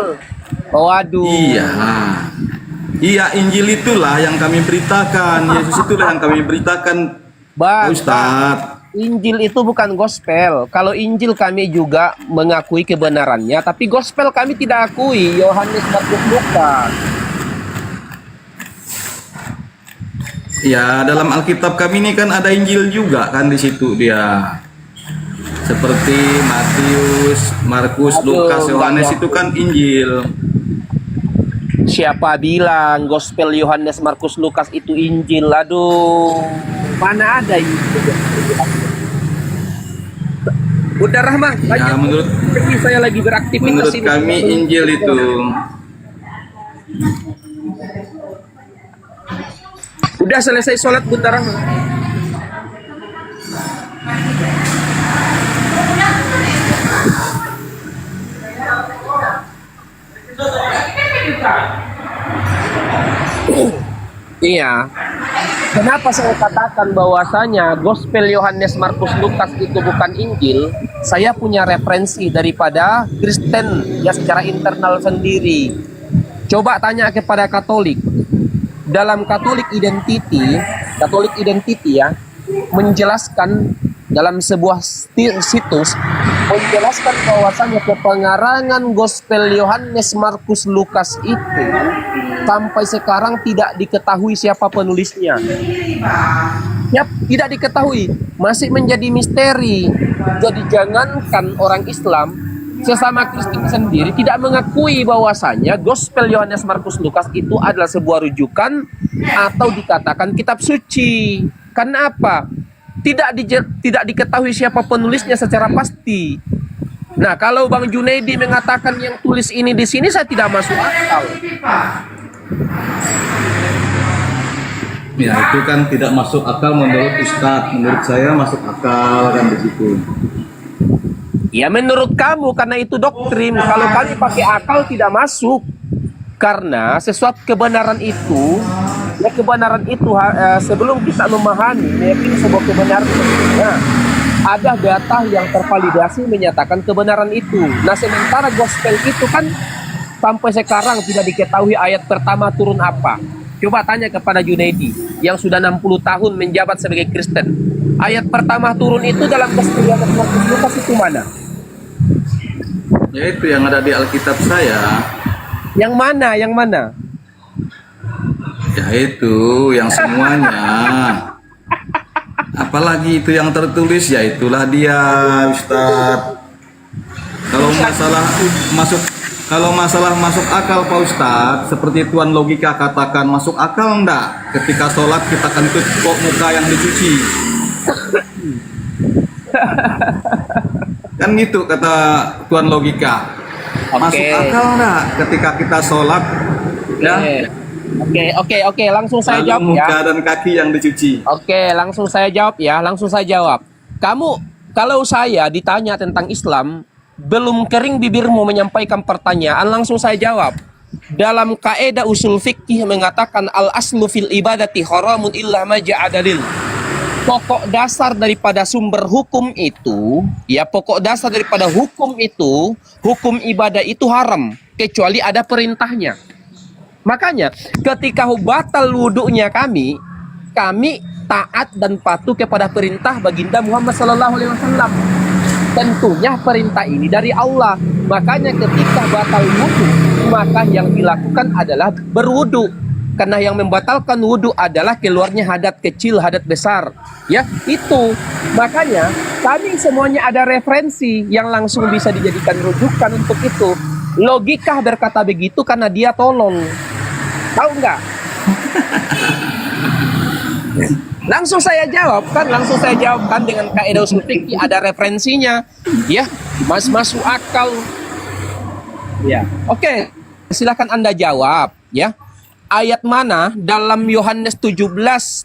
Waduh. Iya, Injil itulah yang kami beritakan. Yesus itulah yang kami beritakan, Ustadz. Injil itu bukan gospel. Kalau Injil kami juga mengakui kebenarannya, tapi gospel kami tidak akui. Yohanes, Markus, Lukas. Ya, dalam Alkitab kami ini kan ada Injil juga kan di situ dia. Seperti Matius, Markus, Lukas, Yohanes itu kan Injil. Siapa bilang gospel Yohanes, Markus, Lukas itu Injil? Aduh, mana ada Injil? Udah Rahman, ya, menurut saya lagi beraktivitas. Menurut kami Injil itu. Udah selesai sholat Bunda Rahman. Iya. Kenapa saya katakan bahwasanya gospel Yohanes, Markus, Lukas itu bukan Injil? Saya punya referensi daripada Kristen ya secara internal sendiri. Coba tanya kepada Katolik. Dalam Katolik Identity ya menjelaskan dalam sebuah situs menjelaskan bahwasanya kepengarangan gospel Yohanes, Markus, Lukas itu sampai sekarang tidak diketahui siapa penulisnya. Ya, tidak diketahui, masih menjadi misteri. Jadi jangankan orang Islam, sesama Kristen sendiri tidak mengakui bahwasanya gospel Yohanes, Markus, Lukas itu adalah sebuah rujukan atau dikatakan kitab suci. Karena apa? Tidak diketahui siapa penulisnya secara pasti. Nah, kalau Bang Junaidi mengatakan yang tulis ini di sini, saya tidak masuk akal. Ya, itu kan tidak masuk akal menurut Ustadz. Menurut saya masuk akal kan di situ. Ya menurut kamu karena itu doktrin. Kalau kami pakai akal tidak masuk. Karena sesuatu kebenaran itu, ya kebenaran itu sebelum kita memahami, meyakini sebuah kebenaran, ada data yang tervalidasi menyatakan kebenaran itu. Nah sementara gospel itu kan sampai sekarang tidak diketahui ayat pertama turun apa. Coba tanya kepada Junaidi yang sudah 60 tahun menjabat sebagai Kristen. Ayat pertama turun itu dalam gospel Yohanes, Markus, Lukas itu mana? Ya itu yang ada di Alkitab saya. Yang mana? Yang mana? Ya itu yang semuanya. Apalagi itu yang tertulis, ya itulah dia, Ustadz. Kalau masalah masuk akal Pak Ustadz, seperti Tuan Logika katakan, masuk akal enggak ketika sholat kita kentut kok muka yang dicuci? Kan gitu kata Tuan Logika. Masuk akal enggak ketika kita sholat ya? Oke, langsung saya Lalu jawab ya. muka dan kaki yang dicuci. Oke, langsung saya jawab ya, langsung saya jawab. Kamu, kalau saya ditanya tentang Islam, belum kering bibirmu menyampaikan pertanyaan, langsung saya jawab. Dalam kaidah usul fikih mengatakan al-aslu fil ibadati haramun illa ma ja'a dalil. Pokok dasar daripada sumber hukum itu, ya pokok dasar daripada hukum itu, hukum ibadah itu haram, kecuali ada perintahnya. Makanya ketika batal wudhunya kami taat dan patuh kepada perintah baginda Muhammad SAW. Tentunya perintah ini dari Allah. Makanya ketika batal wudhu, maka yang dilakukan adalah berwudhu. Karena yang membatalkan wudhu adalah keluarnya hadat kecil, hadat besar. Ya, itu. Makanya kami semuanya ada referensi yang langsung bisa dijadikan rujukan untuk itu. Logika berkata begitu karena dia tolong. Tahu nggak? Langsung saya jawabkan dengan kaidah usul fikih, ada referensinya. Ya, masuk akal. Ya. Oke, silakan Anda jawab ya. Ayat mana dalam Yohanes 17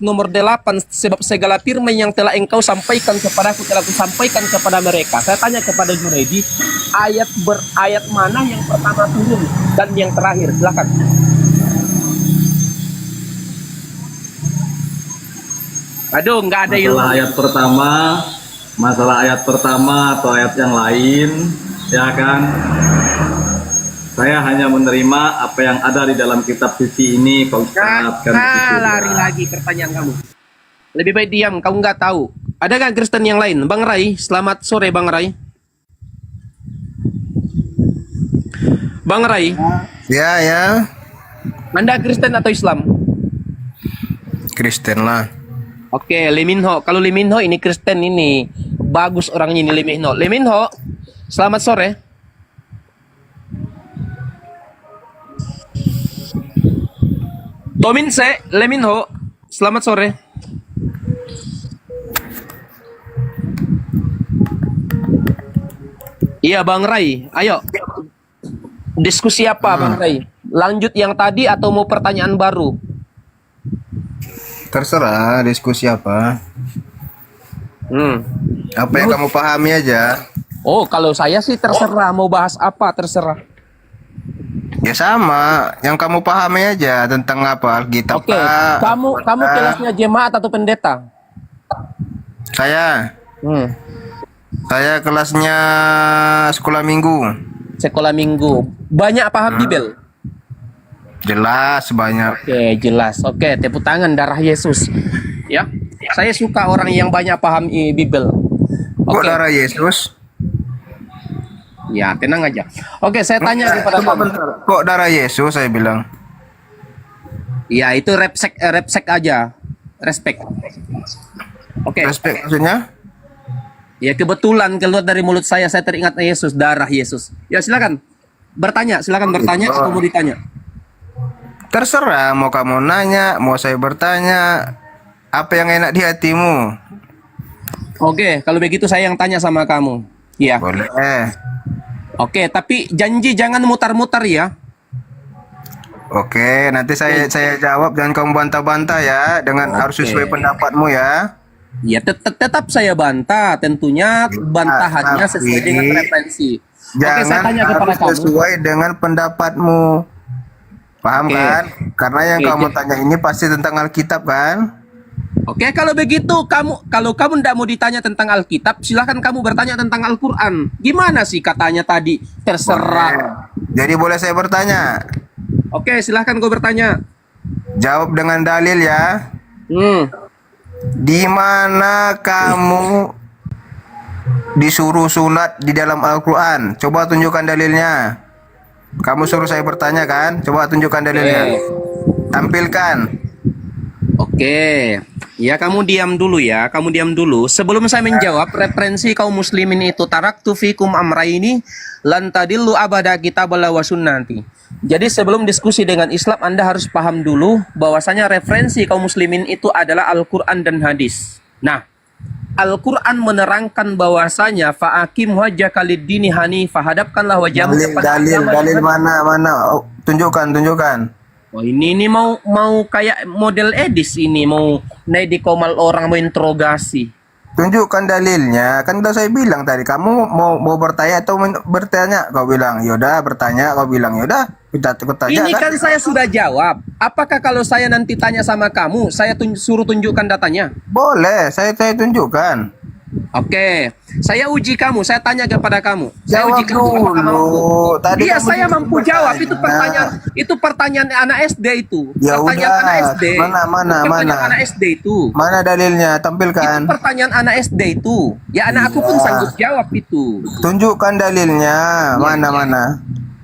nomor 8, sebab segala firman yang telah engkau sampaikan kepadaku telah kusampaikan kepada mereka. Saya tanya kepada Junaidi, ayat mana yang pertama turun dan yang terakhir? Silakan. Aduh, nggak ada ilmu. Masalah ayat pertama atau ayat yang lain, ya kan? Saya hanya menerima apa yang ada di dalam kitab suci ini, Pak Ustadz. Lari lagi pertanyaan kamu. Lebih baik diam, kamu nggak tahu. Ada nggak Kristen yang lain? Bang Rai, selamat sore Bang Rai. Bang Rai. Ya. Anda Kristen atau Islam? Kristen lah. Oke, Leminho. Kalau Leminho ini Kristen ini. Bagus orangnya ini Leminho. Leminho, selamat sore. Dominse, Leminho, selamat sore. Iya Bang Rai, ayo. Diskusi apa Bang Rai? Lanjut yang tadi atau mau pertanyaan baru? Terserah diskusi apa. Apa yang kamu pahami aja. Oh, kalau saya sih terserah mau bahas apa terserah. Ya sama, yang kamu pahami aja tentang apa Alkitab. Oke, kamu kelasnya jemaat atau pendeta? Saya. Saya kelasnya sekolah minggu. Sekolah minggu. Banyak paham Bibel? Jelas banyak. Oke, jelas. Oke, tepuk tangan darah Yesus. Ya. Saya suka orang yang banyak paham Bibel. Kok darah Yesus? Ya, tenang aja. Oke, saya tanya kepada kamu. Kok darah Yesus saya bilang? Ya, itu repsek aja. Respect. Oke. Respect maksudnya? Ya, kebetulan keluar dari mulut saya teringat Yesus, darah Yesus. Ya, silakan. Silakan bertanya atau mau ditanya? Terserah, mau kamu nanya, mau saya bertanya, apa yang enak di hatimu. Oke, kalau begitu saya yang tanya sama kamu. Iya. Boleh. Oke, tapi janji jangan mutar-mutar ya. Oke, nanti saya jawab, jangan kamu bantah-bantah ya, dengan harus sesuai pendapatmu ya. Ya, tetap saya bantah, tentunya bantahannya sesuai dengan referensi. Oke, saya tanya kepada kamu. Sesuai dengan pendapatmu. Paham kan? Karena yang kamu tanya ini pasti tentang Alkitab kan? Oke, kalau begitu kalau kamu tidak mau ditanya tentang Alkitab, silahkan kamu bertanya tentang Al-Quran. Gimana sih katanya tadi? Terserah. Jadi boleh saya bertanya? Oke, silahkan kau bertanya. Jawab dengan dalil ya. Di mana kamu disuruh sunat di dalam Al-Quran? Coba tunjukkan dalilnya. Kamu suruh saya bertanya kan? Coba tunjukkan dalilnya. Tampilkan. Oke, ya kamu diam dulu ya, kamu diam dulu. Sebelum saya menjawab, referensi kaum muslimin itu taraktu fikum amraini lan tadillu abada kitaballah wa sunnati. Jadi sebelum diskusi dengan Islam, Anda harus paham dulu bahwasanya referensi kaum muslimin itu adalah Al-Quran dan hadis. Nah, Al-Quran menerangkan bahwasanya fa'akim wajhaka lid-dini hanifah, hadapkanlah wajahmu kepada agama. Dalil mana? Oh, tunjukkan. Oh, ini mau kayak model Edis ini, mau naik di komal orang, mau interogasi. Tunjukkan dalilnya. Kan udah saya bilang tadi, kamu mau bertanya atau bertanya? Kau bilang yaudah, bertanya. Kau bilang yaudah, kita tanya. Ini kan saya sudah jawab. Apakah kalau saya nanti tanya sama kamu, saya suruh tunjukkan datanya? Boleh, saya tunjukkan. Oke, saya uji kamu, saya tanya kepada kamu. Saya Jawab uji kamu apakah kamu mampu. Tadi Iya, kamu saya mampu bertanya. jawab. Itu pertanyaan anak SD itu. Ya Pertanyaan udah. anak SD. Pertanyaan anak SD itu. Mana dalilnya? Tampilkan. Itu pertanyaan anak SD itu. Ya anak aku pun sanggup jawab itu. Tunjukkan dalilnya. Mana?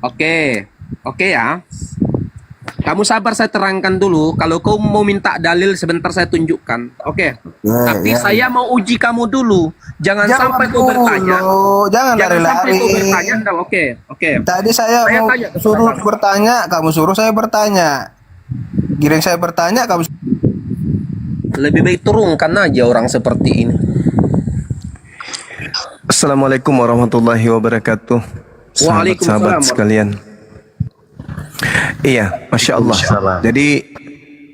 Oke ya. Kamu sabar, saya terangkan dulu. Kalau kau mau minta dalil sebentar saya tunjukkan. Oke. Tapi saya mau uji kamu dulu. Jangan sampai kau bertanya. Jangan sampai lari-lari. kau bertanya. Oke. Tadi saya mau tanya. suruh bertanya, kamu suruh saya bertanya. Giring saya bertanya, kamu lebih baik turunkan aja orang seperti ini. Assalamualaikum warahmatullahi wabarakatuh. Sahabat-sahabat sekalian. Iya, Masya Allah. Jadi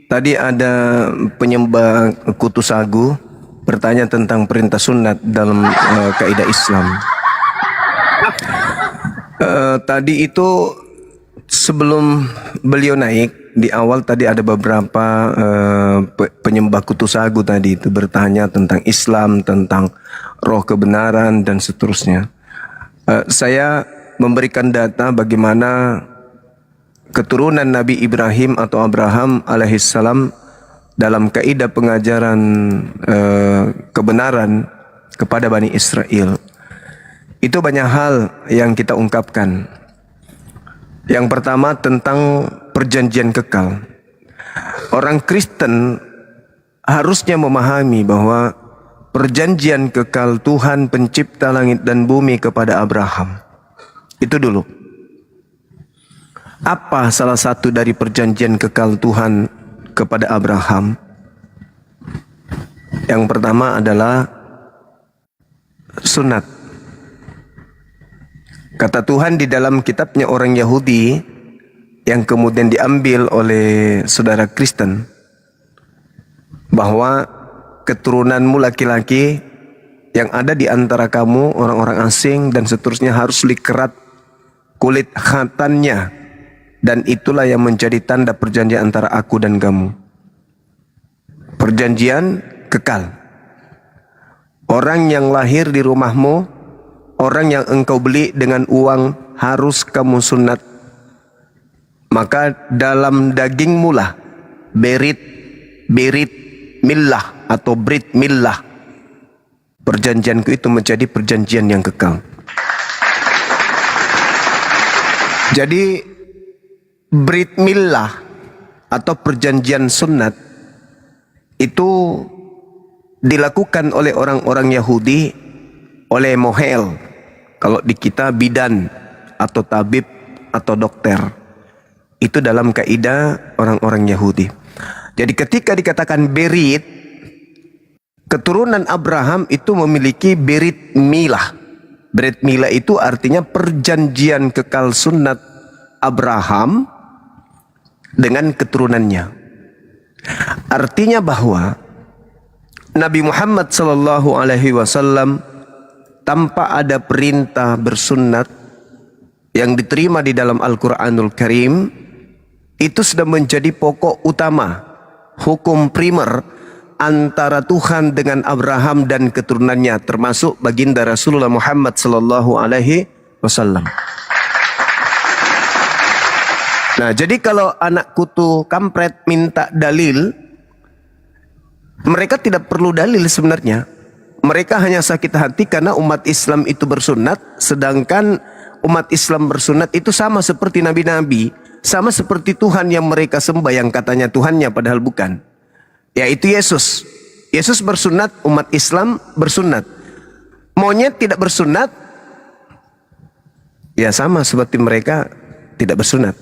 tadi ada penyembah kutu sagu bertanya tentang perintah sunat dalam kaidah Islam. Tadi itu sebelum beliau naik, di awal tadi ada beberapa penyembah kutu sagu tadi itu bertanya tentang Islam, tentang roh kebenaran dan seterusnya. Saya memberikan data bagaimana keturunan Nabi Ibrahim atau Abraham alaihissalam dalam kaidah pengajaran kebenaran kepada Bani Israel. Itu banyak hal yang kita ungkapkan. Yang pertama tentang perjanjian kekal. Orang Kristen harusnya memahami bahwa perjanjian kekal Tuhan pencipta langit dan bumi kepada Abraham. Itu dulu. Apa salah satu dari perjanjian kekal Tuhan kepada Abraham? Yang pertama adalah sunat. Kata Tuhan di dalam kitabnya orang Yahudi yang kemudian diambil oleh saudara Kristen, bahwa keturunanmu laki-laki yang ada di antara kamu orang-orang asing dan seterusnya harus dikerat kulit khatannya. Dan itulah yang menjadi tanda perjanjian antara aku dan kamu. Perjanjian kekal. Orang yang lahir di rumahmu, orang yang engkau beli dengan uang harus kamu sunat. Maka dalam dagingmu lah berit millah atau brit millah. Perjanjianku itu menjadi perjanjian yang kekal. Jadi Brit Millah atau perjanjian sunat itu dilakukan oleh orang-orang Yahudi oleh mohel. Kalau di kita bidan atau tabib atau dokter. Itu dalam kaidah orang-orang Yahudi. Jadi ketika dikatakan berit, keturunan Abraham itu memiliki berit milah. Berit milah itu artinya perjanjian kekal sunat Abraham dengan keturunannya. Artinya bahwa Nabi Muhammad SAW tanpa ada perintah bersunnat yang diterima di dalam Al-Quranul Karim, itu sudah menjadi pokok utama, hukum primer antara Tuhan dengan Abraham dan keturunannya, termasuk baginda Rasulullah Muhammad SAW. Nah, jadi kalau anak kutu kampret minta dalil, mereka tidak perlu dalil sebenarnya. mereka hanya sakit hati karena umat Islam itu bersunat, sedangkan umat Islam bersunat itu sama seperti nabi-nabi, sama seperti Tuhan yang mereka sembah yang katanya Tuhannya padahal bukan, yaitu Yesus. Yesus bersunat, umat Islam bersunat. Monyet tidak bersunat, ya sama seperti mereka tidak bersunat.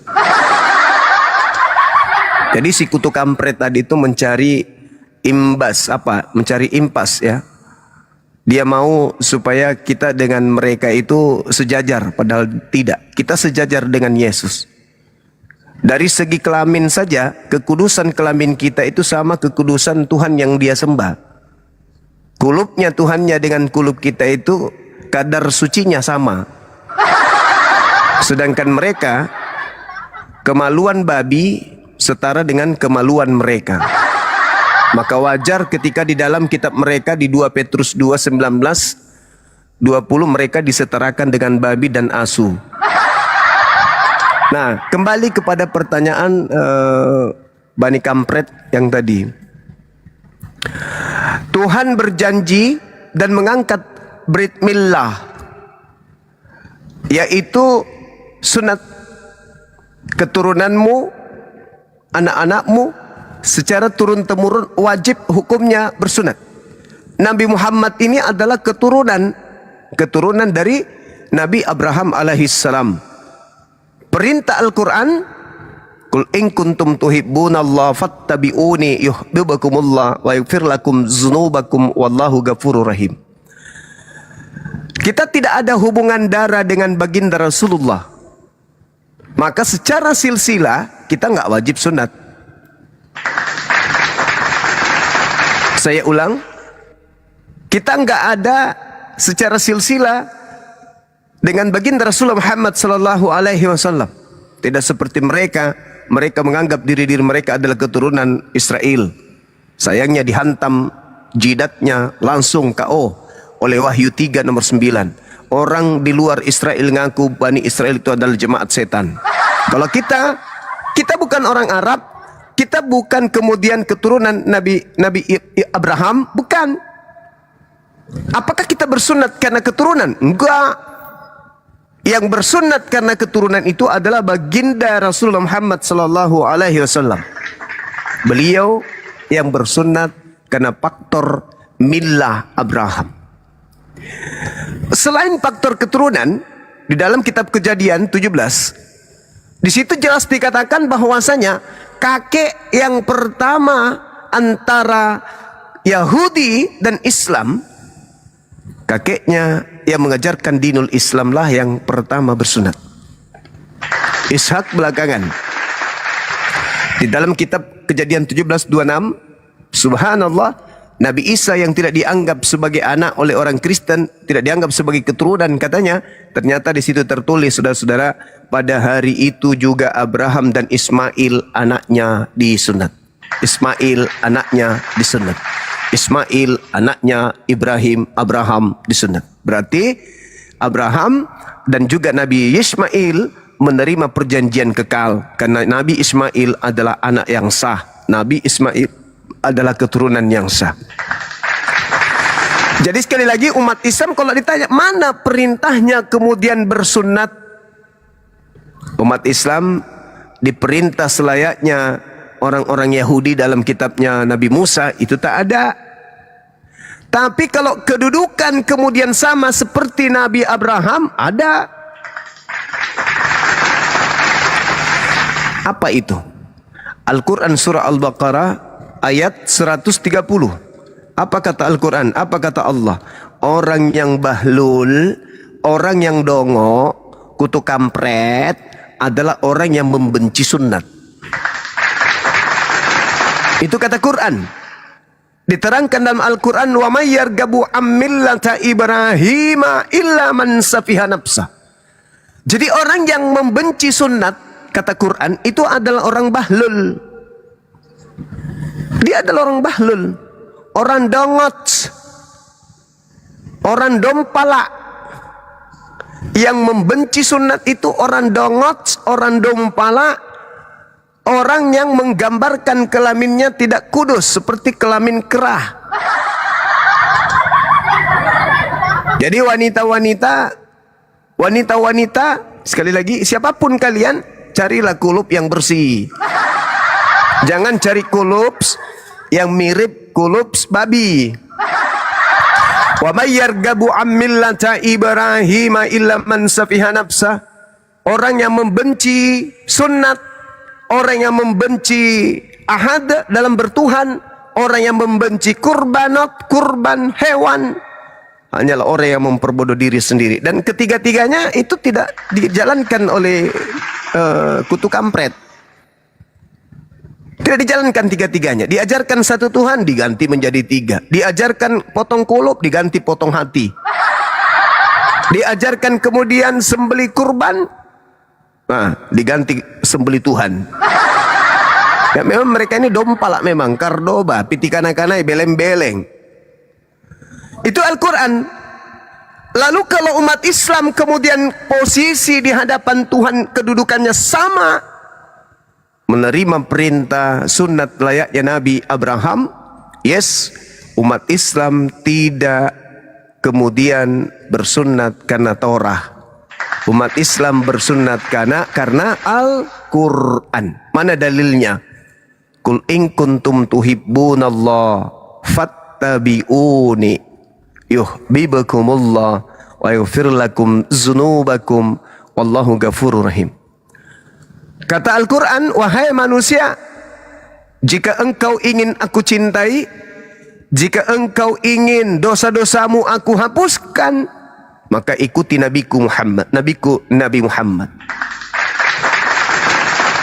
Jadi si kutu kampret tadi itu mencari imbas, mencari impas ya. Dia mau supaya kita dengan mereka itu sejajar, padahal tidak. Kita sejajar dengan Yesus. Dari segi kelamin saja, kekudusan kelamin kita itu sama kekudusan Tuhan yang dia sembah. Kulupnya Tuhannya dengan kulup kita itu kadar sucinya sama. Sedangkan mereka, kemaluan babi setara dengan kemaluan mereka. Maka wajar ketika di dalam kitab mereka di 2 Petrus 2:19-20 mereka disetarakan dengan babi dan asu. Nah, kembali kepada pertanyaan Bani Kampret yang tadi. Tuhan berjanji dan mengangkat Brit Millah, yaitu sunat keturunanmu, anak-anakmu, secara turun-temurun wajib hukumnya bersunat. Nabi Muhammad ini adalah keturunan dari Nabi Abraham alaihissalam. Perintah Al-Quran, Qul in kuntum tuhibbunallaha fattabi'uni yuhibbukumullah wa yaghfir lakum dzunubakum wallahu ghafurur rahim. Kita tidak ada hubungan darah dengan baginda Rasulullah, maka secara silsilah kita nggak wajib sunat. Saya ulang, kita nggak ada secara silsilah dengan baginda Rasulullah Muhammad sallallahu alaihi wasallam. Tidak seperti mereka menganggap diri mereka adalah keturunan Israel. Sayangnya dihantam jidatnya langsung KO oleh Wahyu 3 nomor 9. Orang di luar Israel ngaku Bani Israel itu adalah jemaat setan. Kalau kita bukan orang Arab, kita bukan kemudian keturunan Nabi Abraham, bukan. Apakah kita bersunat karena keturunan? Enggak. Yang bersunat karena keturunan itu adalah baginda Rasulullah Muhammad sallallahu alaihi wasallam. Beliau yang bersunat karena faktor millah Abraham. Selain faktor keturunan, di dalam kitab Kejadian 17, di situ jelas dikatakan bahwasanya kakek yang pertama antara Yahudi dan Islam, kakeknya yang mengajarkan dinul Islam lah yang pertama bersunat. Ishak belakangan. Di dalam kitab Kejadian 17:26, subhanallah, Nabi Isa yang tidak dianggap sebagai anak oleh orang Kristen, tidak dianggap sebagai keturunan katanya, ternyata di situ tertulis, saudara-saudara, pada hari itu juga Abraham dan Ismail anaknya disunat. Ismail anaknya disunat. Ismail anaknya Abraham disunat. Berarti Abraham dan juga Nabi Ismail menerima perjanjian kekal karena Nabi Ismail adalah anak yang sah. Nabi Ismail adalah keturunan yang sah. Jadi sekali lagi umat Islam kalau ditanya mana perintahnya kemudian bersunat, umat Islam diperintah selayaknya orang-orang Yahudi dalam kitabnya Nabi Musa, itu tak ada. Tapi kalau kedudukan kemudian sama seperti Nabi Abraham, ada. Apa itu? Al-Quran surah Al-Baqarah ayat 130. Apa kata Al-Quran? Apa kata Allah? Orang yang bahlul, orang yang dongo, kutu kampret adalah orang yang membenci sunnat. Itu kata Quran. Diterangkan dalam Al-Quran, wa may yarghabu am millata Ibrahim illa man safiha nafsa. Jadi orang yang membenci sunnat, kata Quran, itu adalah orang bahlul. Dia adalah orang bahlul, orang dongot, orang dompala. Yang membenci sunnat itu orang dongot, orang dompala, orang yang menggambarkan kelaminnya tidak kudus seperti kelamin kerah. Jadi wanita, sekali lagi, siapapun kalian, carilah kulub yang bersih. Jangan cari kulub yang mirip kulub babi. Wa may yarghabu an millata Ibrahim illa man safiha nafsah. Orang yang membenci sunnat, orang yang membenci ahad dalam bertuhan, orang yang membenci kurban hewan, hanyalah orang yang memperbodoh diri sendiri. Dan ketiga-tiganya itu tidak dijalankan oleh kutu kampret. Tidak dijalankan tiga-tiganya. Diajarkan satu Tuhan, diganti menjadi tiga. Diajarkan potong kulub, diganti potong hati. Diajarkan kemudian sembeli kurban, diganti sembeli Tuhan. Ya, memang mereka ini dompalak memang, kardoba, pitikana-kanai, beleng-beleng. Itu Al-Quran. Lalu kalau umat Islam kemudian posisi di hadapan Tuhan kedudukannya sama, menerima perintah sunat layaknya Nabi Abraham, yes, umat Islam tidak kemudian bersunat karena Torah. Umat Islam bersunat karena Al-Quran. Mana dalilnya? Kul in kuntum tuhibbunallah fattabi'uni yuhibbukumullah wa yaghfir lakum dzunubakum wallahu ghafurur rahim. Kata Al-Quran, wahai manusia, jika engkau ingin aku cintai, jika engkau ingin dosa-dosamu aku hapuskan, maka ikuti Nabi Muhammad.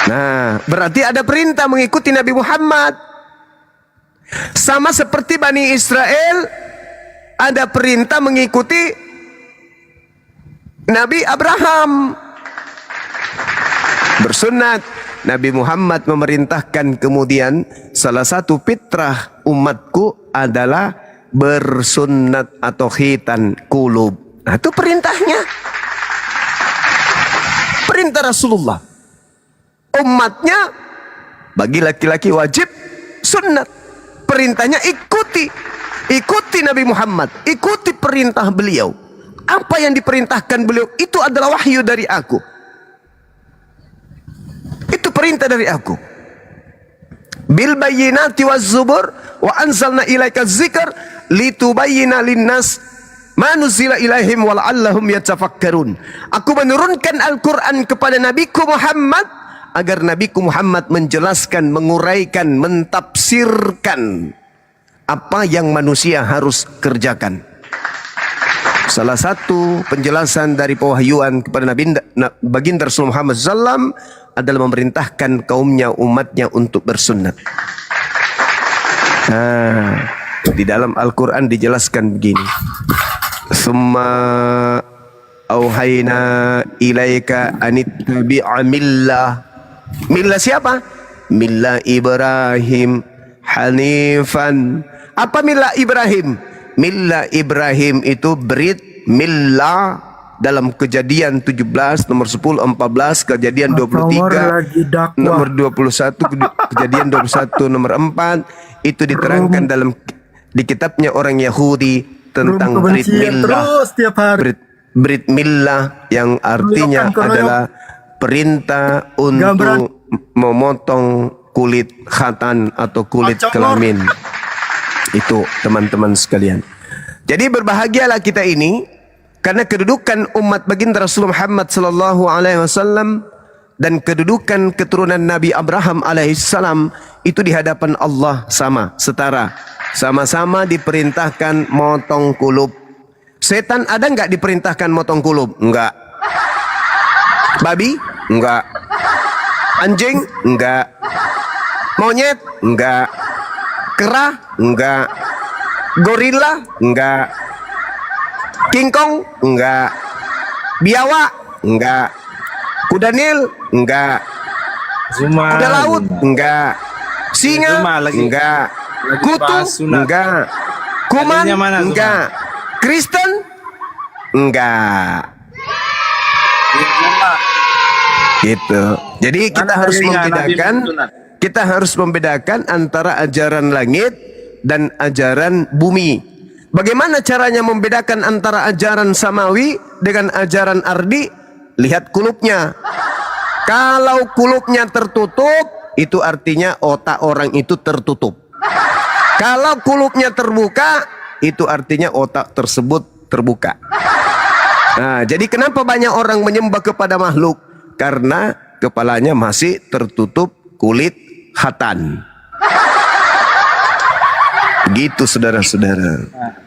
Nah, berarti ada perintah mengikuti Nabi Muhammad. Sama seperti Bani Israel, ada perintah mengikuti Nabi Abraham. Bersunat. Nabi Muhammad memerintahkan kemudian salah satu fitrah umatku adalah bersunat atau khitan kulub. Nah, itu perintahnya. Perintah Rasulullah. Umatnya bagi laki-laki wajib sunat. Perintahnya ikuti Nabi Muhammad, ikuti perintah beliau. Apa yang diperintahkan beliau itu adalah wahyu dari aku. Itu perintah dari aku. Bil bayyinati waz zubur wa anzalna ilaika dzikr litubayyana linnas ma nuzila ilaihim wa la'allahum yatafakkarun. Aku menurunkan Al-Qur'an kepada Nabiku Muhammad agar Nabiku Muhammad menjelaskan, menguraikan, mentafsirkan apa yang manusia harus kerjakan. Salah satu penjelasan dari pewahyuan kepada baginda Rasul Muhammad SAW adalah memerintahkan kaumnya, umatnya untuk bersunnat. Di dalam Al-Quran dijelaskan begini. Summa auhayna ilaika anittabi'a millah. Millah siapa? Millah Ibrahim Hanifan. Apa millah Ibrahim? Millah Ibrahim itu berit millah dalam Kejadian 17 nomor 10 14, Kejadian 23 nomor 21, Kejadian 21 nomor 4 itu diterangkan dalam di kitabnya orang Yahudi tentang berit millah. Berit millah yang artinya adalah perintah untuk memotong kulit khatan atau kulit kelamin. Itu teman-teman sekalian. Jadi berbahagialah kita ini karena kedudukan umat baginda Rasulullah Muhammad sallallahu alaihi wasallam dan kedudukan keturunan Nabi Abraham alaihissalam itu di hadapan Allah sama, setara. Sama-sama diperintahkan motong kulub. Setan ada nggak diperintahkan motong kulub? Enggak. Babi? Enggak. Anjing? Enggak. Monyet? Enggak. Kera? Enggak. Gorila? Enggak. Kingkong? Enggak. Biawak? Enggak. Kuda Nil? Enggak. Kuda laut? Enggak. Singa? Enggak. Kutu? Enggak. Kuman? Enggak. Kristen? Enggak. Gitu. Jadi kita harus membedakan antara ajaran langit dan ajaran bumi. Bagaimana caranya membedakan antara ajaran samawi dengan ajaran ardi? Lihat kulubnya. Kalau kulubnya tertutup, itu artinya otak orang itu tertutup. Kalau kulubnya terbuka, itu artinya otak tersebut terbuka. Nah, jadi kenapa banyak orang menyembah kepada makhluk? Karena kepalanya masih tertutup kulit khatan. Gitu saudara-saudara.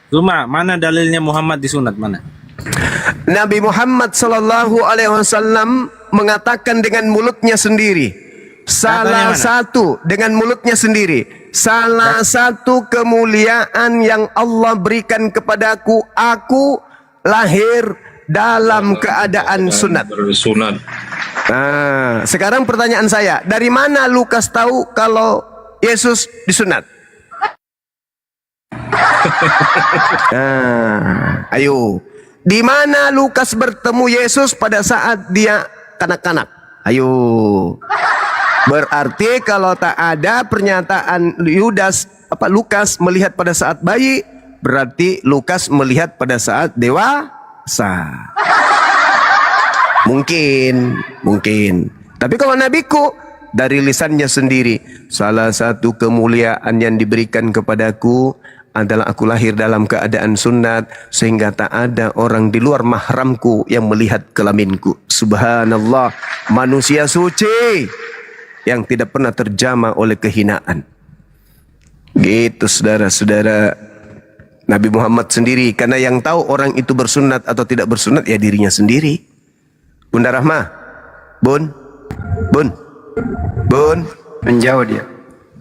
Cuma mana dalilnya Muhammad disunat mana? Nabi Muhammad sallallahu alaihi wasallam mengatakan dengan mulutnya sendiri. Salah satu dengan mulutnya sendiri. Salah satu kemuliaan yang Allah berikan kepadaku, aku lahir dalam keadaan sunat. Sunat. Nah, sekarang pertanyaan saya, dari mana Lukas tahu kalau Yesus disunat? Nah, ayo. Di mana Lukas bertemu Yesus pada saat dia kanak-kanak? Ayo. Berarti kalau tak ada pernyataan Lukas melihat pada saat bayi, berarti Lukas melihat pada saat dewasa. Mungkin. Tapi kalau nabiku dari lisannya sendiri, salah satu kemuliaan yang diberikan kepadaku adalah aku lahir dalam keadaan sunat, sehingga tak ada orang di luar mahramku yang melihat kelaminku. Subhanallah, manusia suci yang tidak pernah terjamah oleh kehinaan. Gitu saudara-saudara. Nabi Muhammad sendiri, karena yang tahu orang itu bersunat atau tidak bersunat ya dirinya sendiri. Bunda Rahmah, Bun, menjauh dia.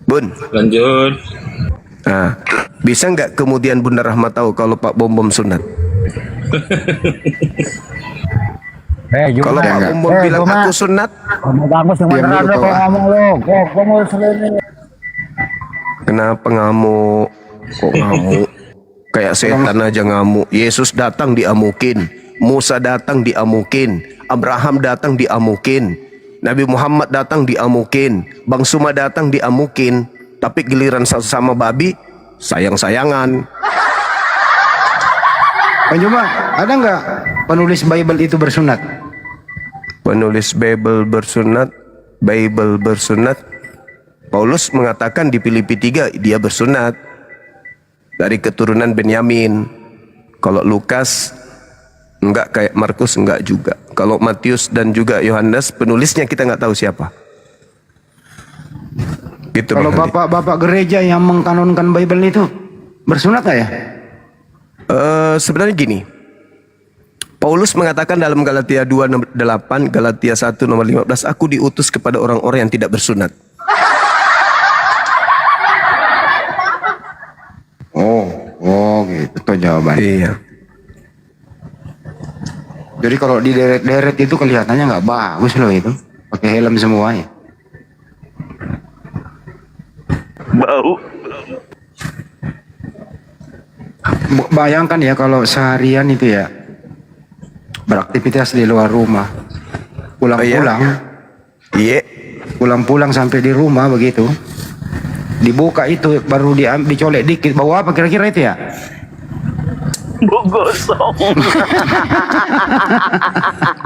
Bun, Lanjut. nah, bisa nggak kemudian Bunda Rahmah tahu kalau Pak Bom sunat? Kalau Pak Bom bilang aku sunat, kenapa ngamuk? Kok ngamuk? Kayak setan aja ngamuk. Yesus datang diamukin, Musa datang diamukin, Abraham datang diamukin, Nabi Muhammad datang diamukin, Bang Suma datang diamukin. Tapi giliran sama babi, sayang-sayangan. Bang Juma, ada nggak penulis Bible itu bersunat? Penulis Bible bersunat. Paulus mengatakan di Filipi 3 dia bersunat dari keturunan Benyamin. Kalau Lukas enggak, kayak Markus enggak juga. Kalau Matius dan juga Yohanes penulisnya kita nggak tahu siapa. Gitu. Kalau bapak-bapak gereja yang mengkanonkan Bible itu bersunat nggak ya? Sebenarnya gini, Paulus mengatakan dalam Galatia 2:8, Galatia 1:15, aku diutus kepada orang-orang yang tidak bersunat. Oh gitu tuh jawabannya. Iya. Jadi kalau di deret-deret itu kelihatannya nggak bagus loh itu, pakai helm semuanya. Bau. Bayangkan ya kalau seharian itu ya beraktivitas di luar rumah, pulang-pulang, pulang-pulang sampai di rumah begitu, dibuka itu baru dicolek dikit, bau apa kira-kira itu ya? Bau gosong.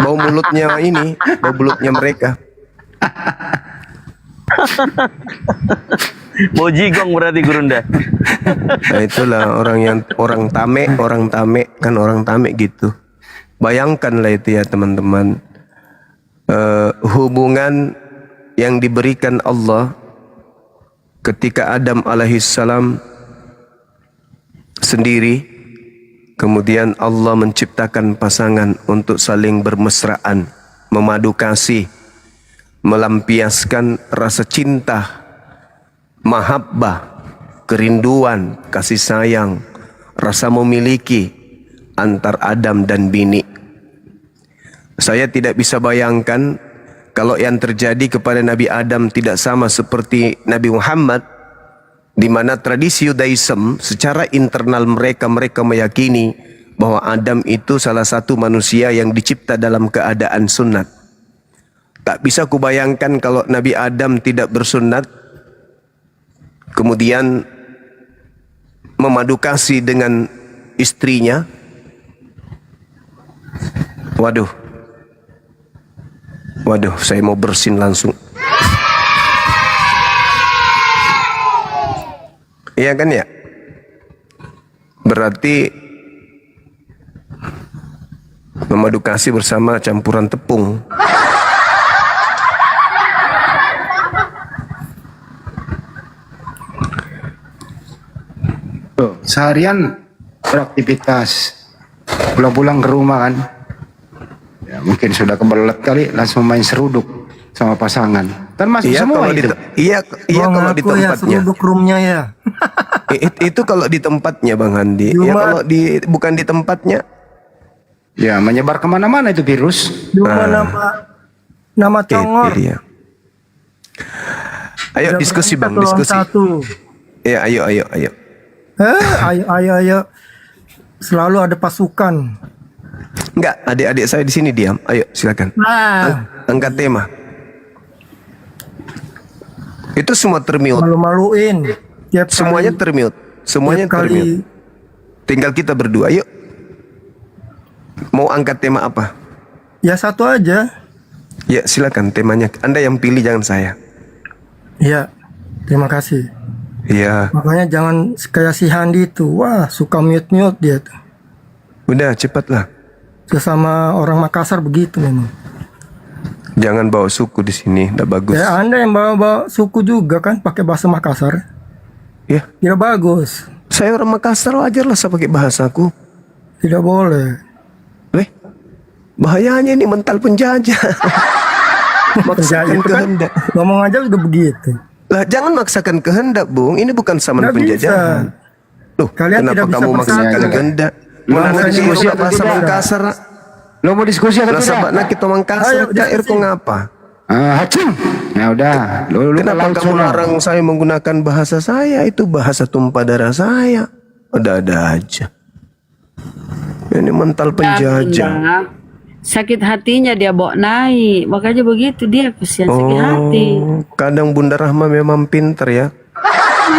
Bau mulutnya ini, bau mulutnya mereka. Bau jigong berarti Gurunda. Nah itulah orang tamek gitu. Bayangkanlah itu ya teman-teman, hubungan yang diberikan Allah ketika Adam alaihissalam sendiri, kemudian Allah menciptakan pasangan untuk saling bermesraan, memadu kasih, melampiaskan rasa cinta, mahabbah, kerinduan, kasih sayang, rasa memiliki antar Adam dan bini. Saya tidak bisa bayangkan kalau yang terjadi kepada Nabi Adam tidak sama seperti Nabi Muhammad, di mana tradisi Yudaism secara internal mereka meyakini bahwa Adam itu salah satu manusia yang dicipta dalam keadaan sunat. Tak bisa kubayangkan kalau Nabi Adam tidak bersunat, kemudian memadu kasih dengan istrinya. Waduh. Waduh, saya mau bersin langsung. Iya kan ya? Berarti memadu kasih bersama campuran tepung. Seharian beraktivitas, pulang ke rumah kan, ya, mungkin sudah kebelet kali langsung main seruduk sama pasangan. Kan masuk Iya, semua kalau itu. iya kalau di tempatnya. roomnya ya. Itu kalau di tempatnya Bang Handi. Ya kalau bukan di tempatnya. Ya menyebar kemana-mana itu virus. Nama congor. Ayo diskusi Bang, diskusi. Ya ayo. Ayo. Selalu ada pasukan. Enggak, adik-adik saya di sini diam. Ayo silakan. Angkat tema. Itu semua termute. Malu-maluin. Semuanya termute. Semuanya termute. Tinggal kita berdua. Yuk. Mau angkat tema apa? Ya satu aja. Ya silakan temanya. Anda yang pilih, jangan saya. Ya, terima kasih. Iya. Makanya jangan kayak si Handi itu. Wah, suka mute-mute dia tuh. Udah cepatlah. Sesama orang Makassar begitu memang. Jangan bawa suku di sini, tidak bagus. Ya Anda yang bawa suku juga kan pakai bahasa Makassar. Ya. Tidak bagus. Saya orang Makassar, wajar lah saya pakai bahasaku. Tidak boleh. Bahayanya ini mental penjajah. Maksakan itu kan kehendak. Ngomong aja juga begitu. Lah jangan maksakan kehendak, Bung. Ini bukan zaman penjajahan. Loh, Kalian kenapa tidak bisa kamu maksakan maksakan. kehendak? Mau Mana diskusi atau bahasa tidak? Makassar? Lo mau diskusi atau Lah tidak? sabakna kita Makassar, Ayo, cair kok ngapa? Hacim. Ya udah. Lu Kenapa kamu larang saya menggunakan bahasa saya? Itu bahasa tumpah darah saya. Ada-ada aja. Ini mental penjajah. Nah, sakit hatinya dia bawa naik, makanya begitu dia kesian sakit hati. Kadang Bunda Rahma memang pinter ya.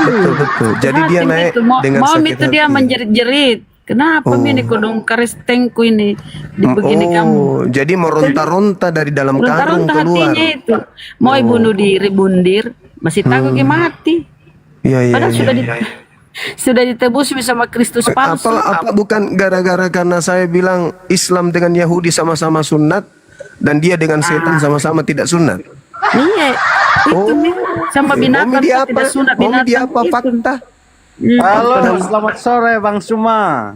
Betul. Jadi dia Hati naik itu, dengan mau sakit itu hati. dia menjerit-jerit. Kenapa ini kodong karistengku ini begini kamu? Jadi mau ronta-ronta dari dalam karung Ronta-ronta keluar. hatinya itu. Mau bunuh diri, bundir, masih takut mati. Iya. Padahal sudah ditebus sama Kristus palsu. Apa bukan gara-gara karena saya bilang Islam dengan Yahudi sama-sama sunat dan dia dengan setan sama-sama tidak sunat? Iya, itu sama binatang dia kok tidak sunat binatang. Dia apa fakta? Halo, selamat sore Bang Suma.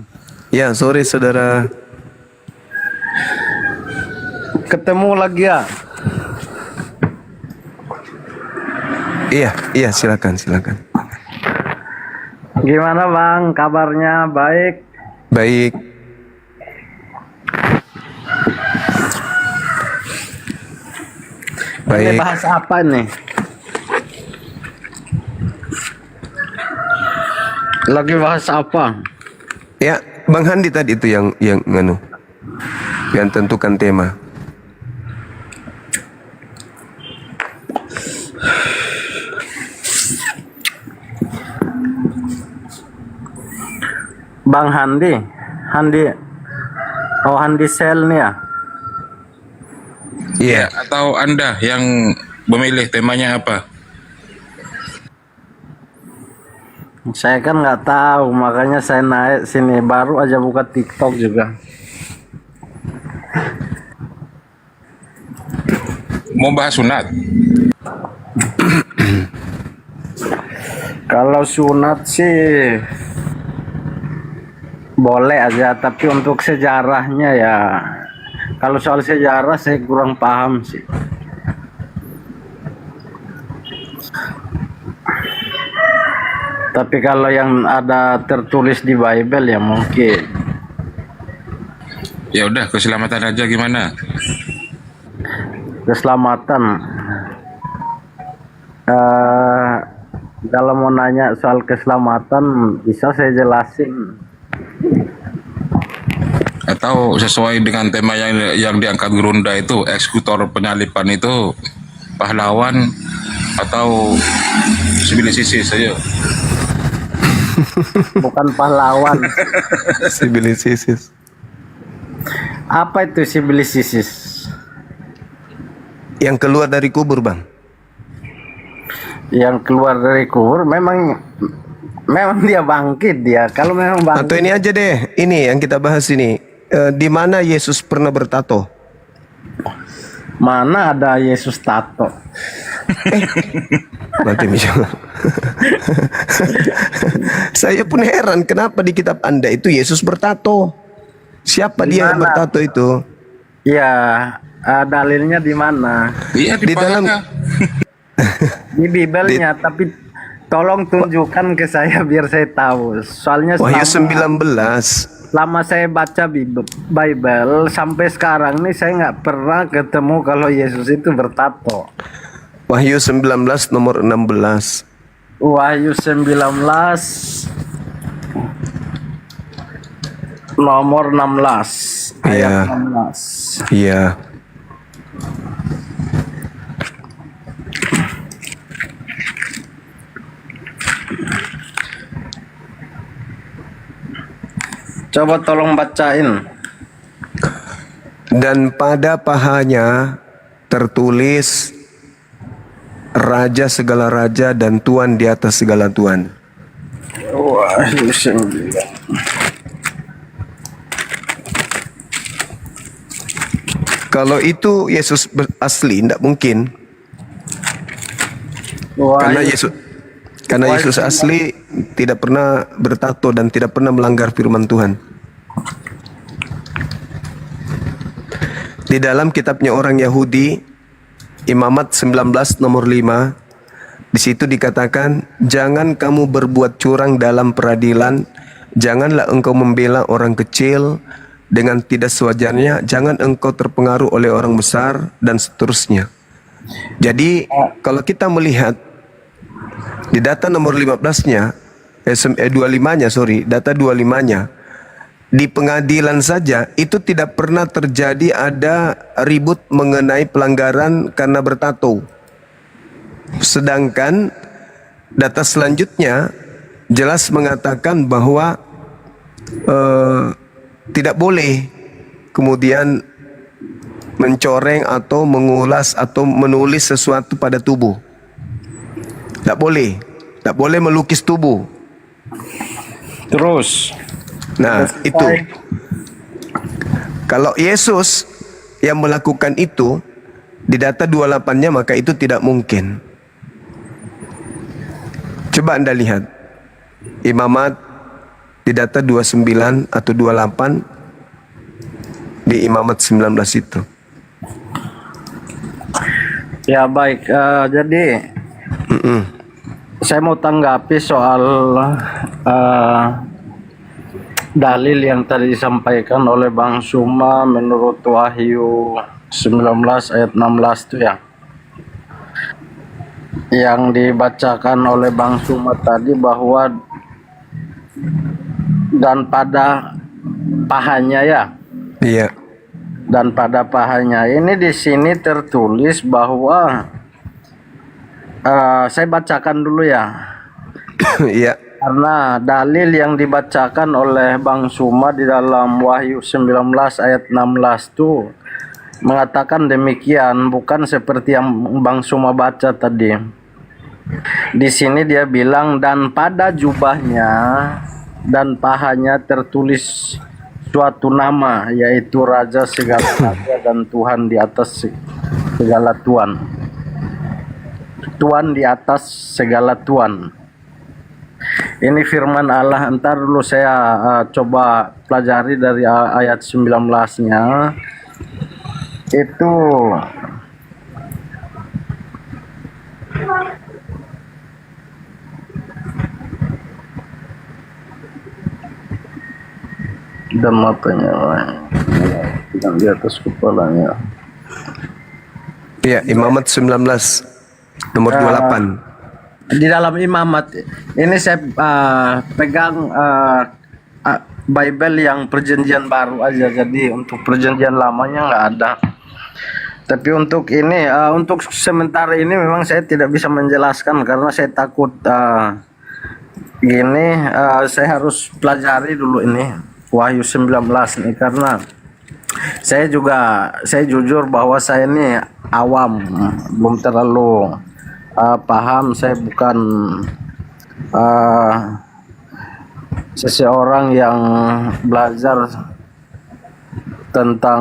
Ya, sore saudara. Ketemu lagi ya? Iya, silakan. Gimana Bang, kabarnya baik? Baik. Ini bahas apa nih? Lagi bahas apa? Ya, Bang Handi tadi itu yang tentukan tema. Bang Handi, Handi Sel nih ya? Iya. Atau Anda yang memilih temanya apa? Saya kan nggak tahu, makanya saya naik sini, baru aja buka TikTok juga. Mau bahas sunat? Kalau sunat sih boleh aja, tapi untuk sejarahnya ya, kalau soal sejarah saya kurang paham sih. Tapi kalau yang ada tertulis di Bible ya mungkin. Ya udah, keselamatan aja gimana? Keselamatan. Kalau mau nanya soal keselamatan bisa saya jelasin. Atau sesuai dengan tema yang diangkat Gerunda itu, eksekutor penyalipan itu pahlawan atau sivilisasi saja? bukan pahlawan. Sibilisisis. Apa itu sibilisisis? Yang keluar dari kubur, Bang. Yang keluar dari kubur memang dia bangkit dia. Kalau memang bangkit. Atau ini aja deh, ini yang kita bahas ini. Di mana Yesus pernah bertato? Mana ada Yesus tato? Nanti misalnya. Saya pun heran kenapa di kitab Anda itu Yesus bertato. Siapa dia yang bertato itu? Ya, dalilnya di mana? Iya Di dalam Di Bibelnya, tapi tolong tunjukkan ke saya biar saya tahu. Soalnya Wahyu 19. selama saya baca Bible sampai sekarang nih saya nggak pernah ketemu kalau Yesus itu bertato. Wahyu 19 nomor 16. Wahyu 19 nomor 16 ayat 16. Iya. Coba tolong bacain. Dan pada pahanya tertulis Raja segala raja dan Tuan di atas segala tuan. Wahyu 9. Kalau itu Yesus asli, tidak mungkin. Karena Yesus asli tidak pernah bertato dan tidak pernah melanggar firman Tuhan. Di dalam kitabnya orang Yahudi, Imamat 19 nomor 5, di situ dikatakan, jangan kamu berbuat curang dalam peradilan, janganlah engkau membela orang kecil dengan tidak sewajarnya, jangan engkau terpengaruh oleh orang besar, dan seterusnya. Jadi kalau kita melihat di data nomor 15-nya, 25-nya, data 25-nya, di pengadilan saja itu tidak pernah terjadi ada ribut mengenai pelanggaran karena bertato. Sedangkan data selanjutnya jelas mengatakan bahwa tidak boleh kemudian mencoreng atau mengulas atau menulis sesuatu pada tubuh. Tak boleh melukis tubuh. Terus, nah itu. Kalau Yesus yang melakukan itu di data 28-nya, maka itu tidak mungkin. Coba Anda lihat Imamat di data 29 atau 28 di Imamat 19 itu. ya baik. Jadi saya mau tanggapi soal dalil yang tadi disampaikan oleh Bang Suma menurut Wahyu 19 ayat 16 itu ya. Yang dibacakan oleh Bang Suma tadi bahwa dan pada pahanya ya. Iya. Dan pada pahanya ini di sini tertulis bahwa saya bacakan dulu ya. Iya. Karena dalil yang dibacakan oleh Bang Suma di dalam Wahyu 19 ayat 16 itu mengatakan demikian, bukan seperti yang Bang Suma baca tadi. Di sini dia bilang, dan pada jubahnya dan pahanya tertulis suatu nama, yaitu Raja segala raja dan Tuhan di atas segala tuan. Tuan di atas segala tuan. Ini firman Allah. Entar dulu saya coba pelajari dari ayat 19-nya. Itu dan matanya dan di atas kepalanya. Iya, Imamat 19 nomor 28. Di dalam Imamat ini saya pegang Bible yang perjanjian baru aja, jadi untuk perjanjian lamanya nggak ada. Tapi untuk ini untuk sementara ini memang saya tidak bisa menjelaskan karena saya takut Gini, saya harus pelajari dulu ini Wahyu 19 nih, karena saya jujur bahwa saya ini awam, belum terlalu paham. Saya bukan seseorang yang belajar tentang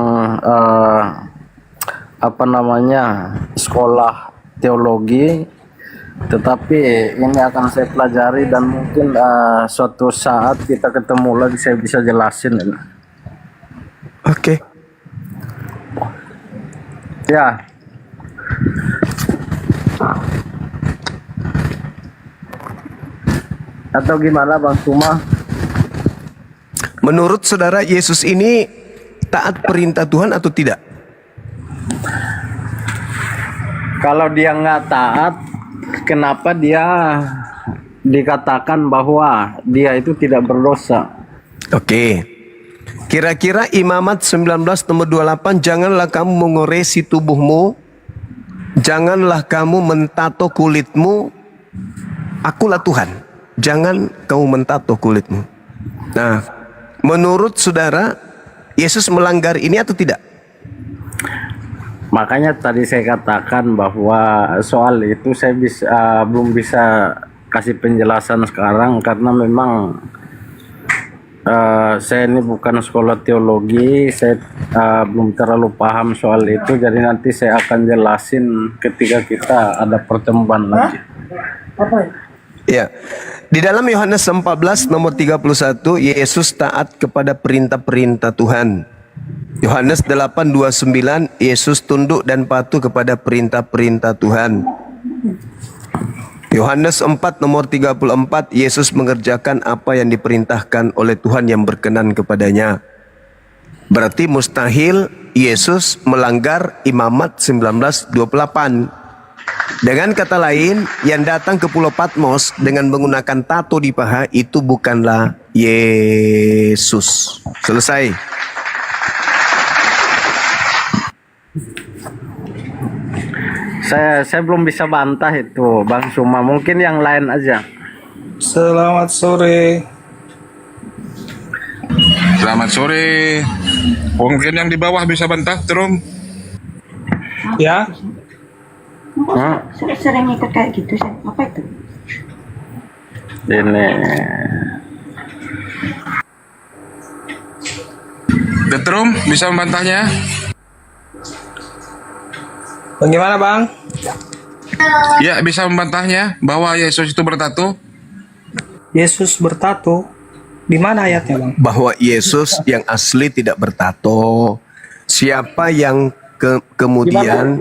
sekolah teologi, tetapi ini akan saya pelajari dan mungkin suatu saat kita ketemu lagi saya bisa jelasin ini. Oke. Ya. Atau gimana Bang Suma? Menurut saudara, Yesus ini taat perintah Tuhan atau tidak? Kalau dia nggak taat, kenapa dia dikatakan bahwa dia itu tidak berdosa? Oke. Kira-kira Imamat 19 nomor 28, janganlah kamu mengoresi tubuhmu, janganlah kamu mentato kulitmu, akulah Tuhan. Jangan kamu mentato kulitmu. Nah, menurut saudara, Yesus melanggar ini atau tidak? Makanya tadi saya katakan bahwa soal itu saya belum bisa kasih penjelasan sekarang, karena memang saya ini bukan sekolah teologi, saya belum terlalu paham soal itu, jadi nanti saya akan jelasin ketika kita ada pertemuan lagi. Ya. Di dalam Yohanes 14 nomor 31, Yesus taat kepada perintah-perintah Tuhan. Yohanes 8:29, Yesus tunduk dan patuh kepada perintah-perintah Tuhan. Yohanes 4 nomor 34, Yesus mengerjakan apa yang diperintahkan oleh Tuhan yang berkenan kepadanya. Berarti mustahil Yesus melanggar Imamat 19:28. Dengan kata lain, yang datang ke Pulau Patmos dengan menggunakan tato di paha itu bukanlah Yesus. Selesai. Saya belum bisa bantah itu, Bang Suma. Mungkin yang lain aja. Selamat sore. Selamat sore. Mungkin yang di bawah bisa bantah, Trum. Ya. Sering ikut kayak gitu, apa itu? Ini. Trum bisa membantahnya? Bagaimana Bang? Ya, bisa membantahnya bahwa Yesus itu bertato. Yesus bertato? Di mana ayatnya Bang? Bahwa Yesus yang asli tidak bertato. Siapa yang kemudian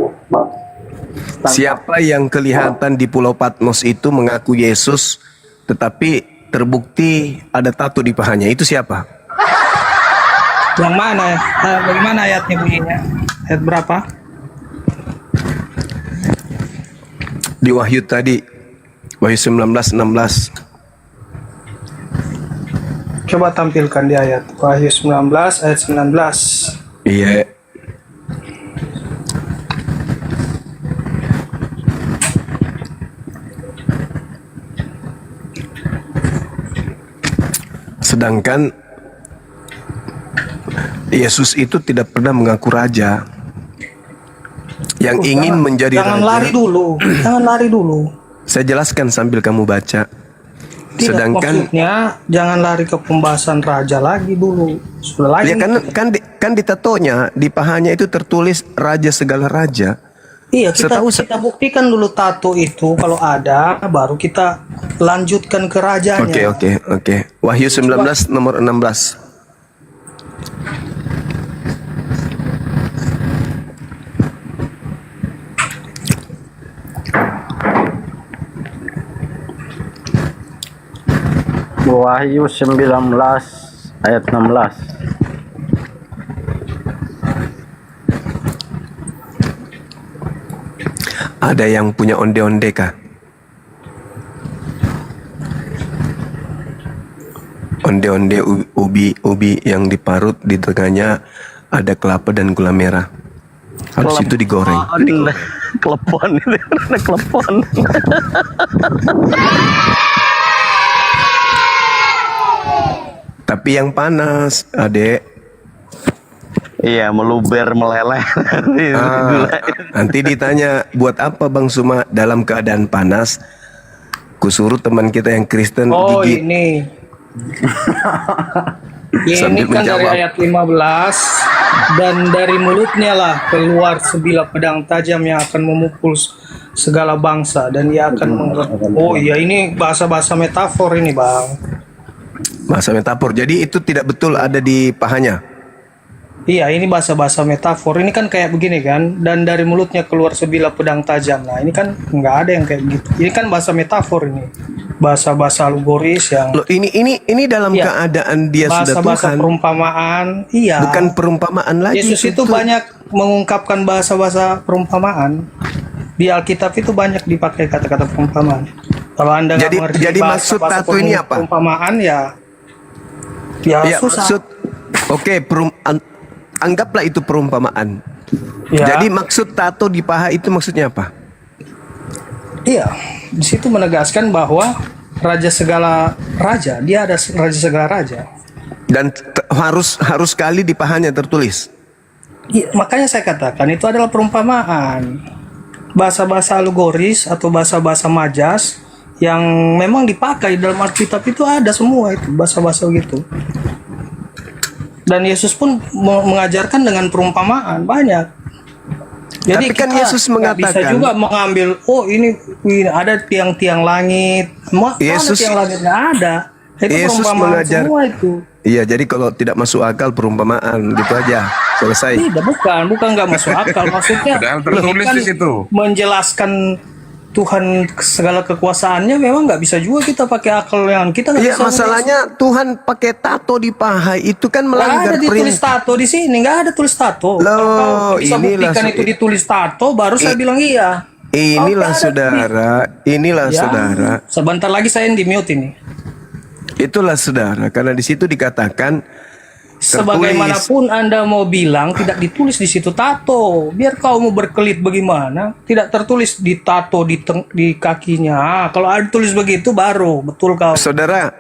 siapa yang kelihatan di Pulau Patmos itu mengaku Yesus, tetapi terbukti ada tato di pahanya, itu siapa? Yang mana? Bagaimana ayatnya bunyinya? Ayat berapa? Di Wahyu tadi, Wahyu 19:16. Coba tampilkan di ayat Wahyu 19 ayat 19. Iya. Sedangkan Yesus itu tidak pernah mengaku raja. Yang ingin menjadi jangan raja. lari dulu, jangan lari dulu. Saya jelaskan sambil kamu baca. Tidak, Sedangkan maksudnya jangan lari ke pembahasan raja lagi dulu. Sudah lagi. ya kan di tatonya, di pahanya itu tertulis raja segala raja. Iya, kita buktikan dulu tato itu kalau ada, baru kita lanjutkan ke rajanya. Oke. Wahyu 19 nomor 16. Wahyu 19 ayat 16. Ada yang punya onde-onde kah? Onde-onde ubi yang diparut, di tengahnya ada kelapa dan gula merah. Habis itu digoreng. Klepon itu, ada klepon. Tapi yang panas, adek. Iya, meluber meleleh. Nanti ditanya, buat apa Bang Suma dalam keadaan panas? Kusuruh teman kita yang Kristen Oh gigit. ini. Ini Sambil kan dari menjawab. ayat 15. Dan dari mulutnya lah keluar sebilah pedang tajam yang akan memukul segala bangsa. Dan ia akan Oh iya, ini bahasa-bahasa metafor ini Bang. Bahasa metafor. Jadi itu tidak betul ada di pahanya. Iya, ini bahasa-bahasa metafor. Ini kan kayak begini kan. Dan dari mulutnya keluar sebilah pedang tajam. Nah ini kan nggak ada yang kayak gitu. Ini kan bahasa metafor ini. Bahasa-bahasa allegoris yang Loh, ini dalam Iya. keadaan dia sudah bahasa-bahasa Tuhan. perumpamaan. Iya. Bukan perumpamaan lagi. Yesus itu banyak mengungkapkan bahasa-bahasa perumpamaan. Di Alkitab itu banyak dipakai kata-kata perumpamaan. Kalau Anda nggak mengerti jadi maksud bahasa-bahasa tato ini apa? perumpamaan ya Ya, susah. maksud oke, anggaplah itu perumpamaan. Ya. Jadi maksud tato di paha itu maksudnya apa? Iya, di situ menegaskan bahwa raja segala raja, dia ada raja segala raja. Dan harus sekali di pahanya tertulis. Iya, makanya saya katakan itu adalah perumpamaan. Bahasa-bahasa allegoris atau bahasa-bahasa majas yang memang dipakai dalam Alkitab itu ada semua itu bahasa-bahasa gitu. Dan Yesus pun mengajarkan dengan perumpamaan banyak. Jadi Tapi kan kita Yesus nggak bisa mengatakan- juga mengambil ini ada tiang-tiang langit. Mana Yesus- tiang langit nggak ada. Itu Yesus perumpamaan mengajar. semua itu. Iya, jadi kalau tidak masuk akal perumpamaan gitu aja. Selesai. Tidak, bukan nggak masuk akal. Maksudnya Padahal tertulis kan di situ. menjelaskan Tuhan segala kekuasaannya memang nggak bisa juga kita pakai akal yang kita nggak Iya, bisa. masalahnya Tuhan pakai tato di paha itu kan Nggak melanggar ada ditulis perintah. tato di sini, nggak ada tulis tato. Loh, Kalau kau bisa inilah buktikan itu ditulis tato, baru saya bilang iya. Inilah Oke, ada saudara, inilah Ya, saudara. Sebentar lagi saya di mute ini. Itulah saudara, karena di situ dikatakan Sebagaimanapun Anda mau bilang tidak ditulis di situ tato. Biar kau mau berkelit bagaimana, tidak tertulis di tato di kakinya. Kalau ada tulis begitu baru betul kau. Saudara,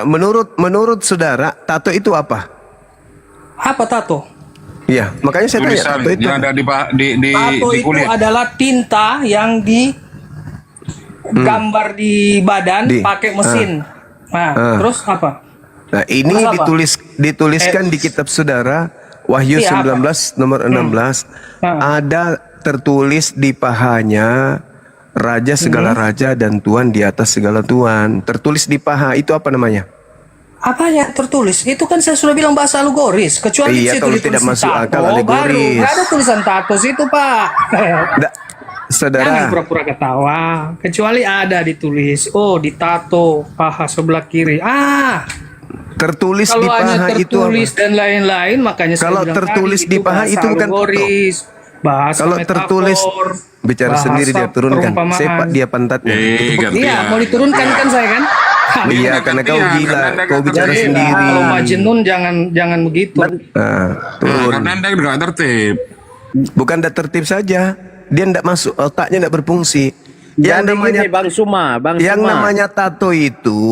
menurut saudara, tato itu apa? Apa tato? Iya, makanya saya tanya Tulisan tato itu. yang ada Tato di itu kulit. adalah tinta yang gambar di badan pakai mesin. Nah, terus apa? Nah, ini Terus apa? dituliskan di kitab saudara Wahyu Iya, 19 nomor 16 ada tertulis di pahanya raja segala raja dan tuan di atas segala tuan. Tertulis di paha itu apa namanya? Apa yang tertulis? Itu kan saya sudah bilang bahasa allegoris. Kecuali Iya, di situ kalau ditulis tidak masuk tato, akal baru allegoris. nggak ada tulisan tato situ, Pak. Jangan Saudara, pura-pura ketawa. Kecuali ada ditulis, oh ditato paha sebelah kiri. tertulis Kalau di hanya paha itu apa? tertulis dan lain-lain, makanya Kalau saya bilang tertulis tadi, di paha bahasa itu bukan tato. allegoris, bahasa Kalau metafor, tertulis bicara bahasa sendiri dia turunkan. perumpamaan. Sepak dia pantatnya. Iya, mau diturunkan kan saya kan? Iya, karena kau gila, kau bicara Jadi, sendiri. kalau Majnun jangan begitu. Turun. Karena Anda nggak tertib. Bukan tidak tertib saja, dia tidak masuk, otaknya tidak berfungsi. Yang Jadi namanya gini, Bang Suma, yang namanya tato itu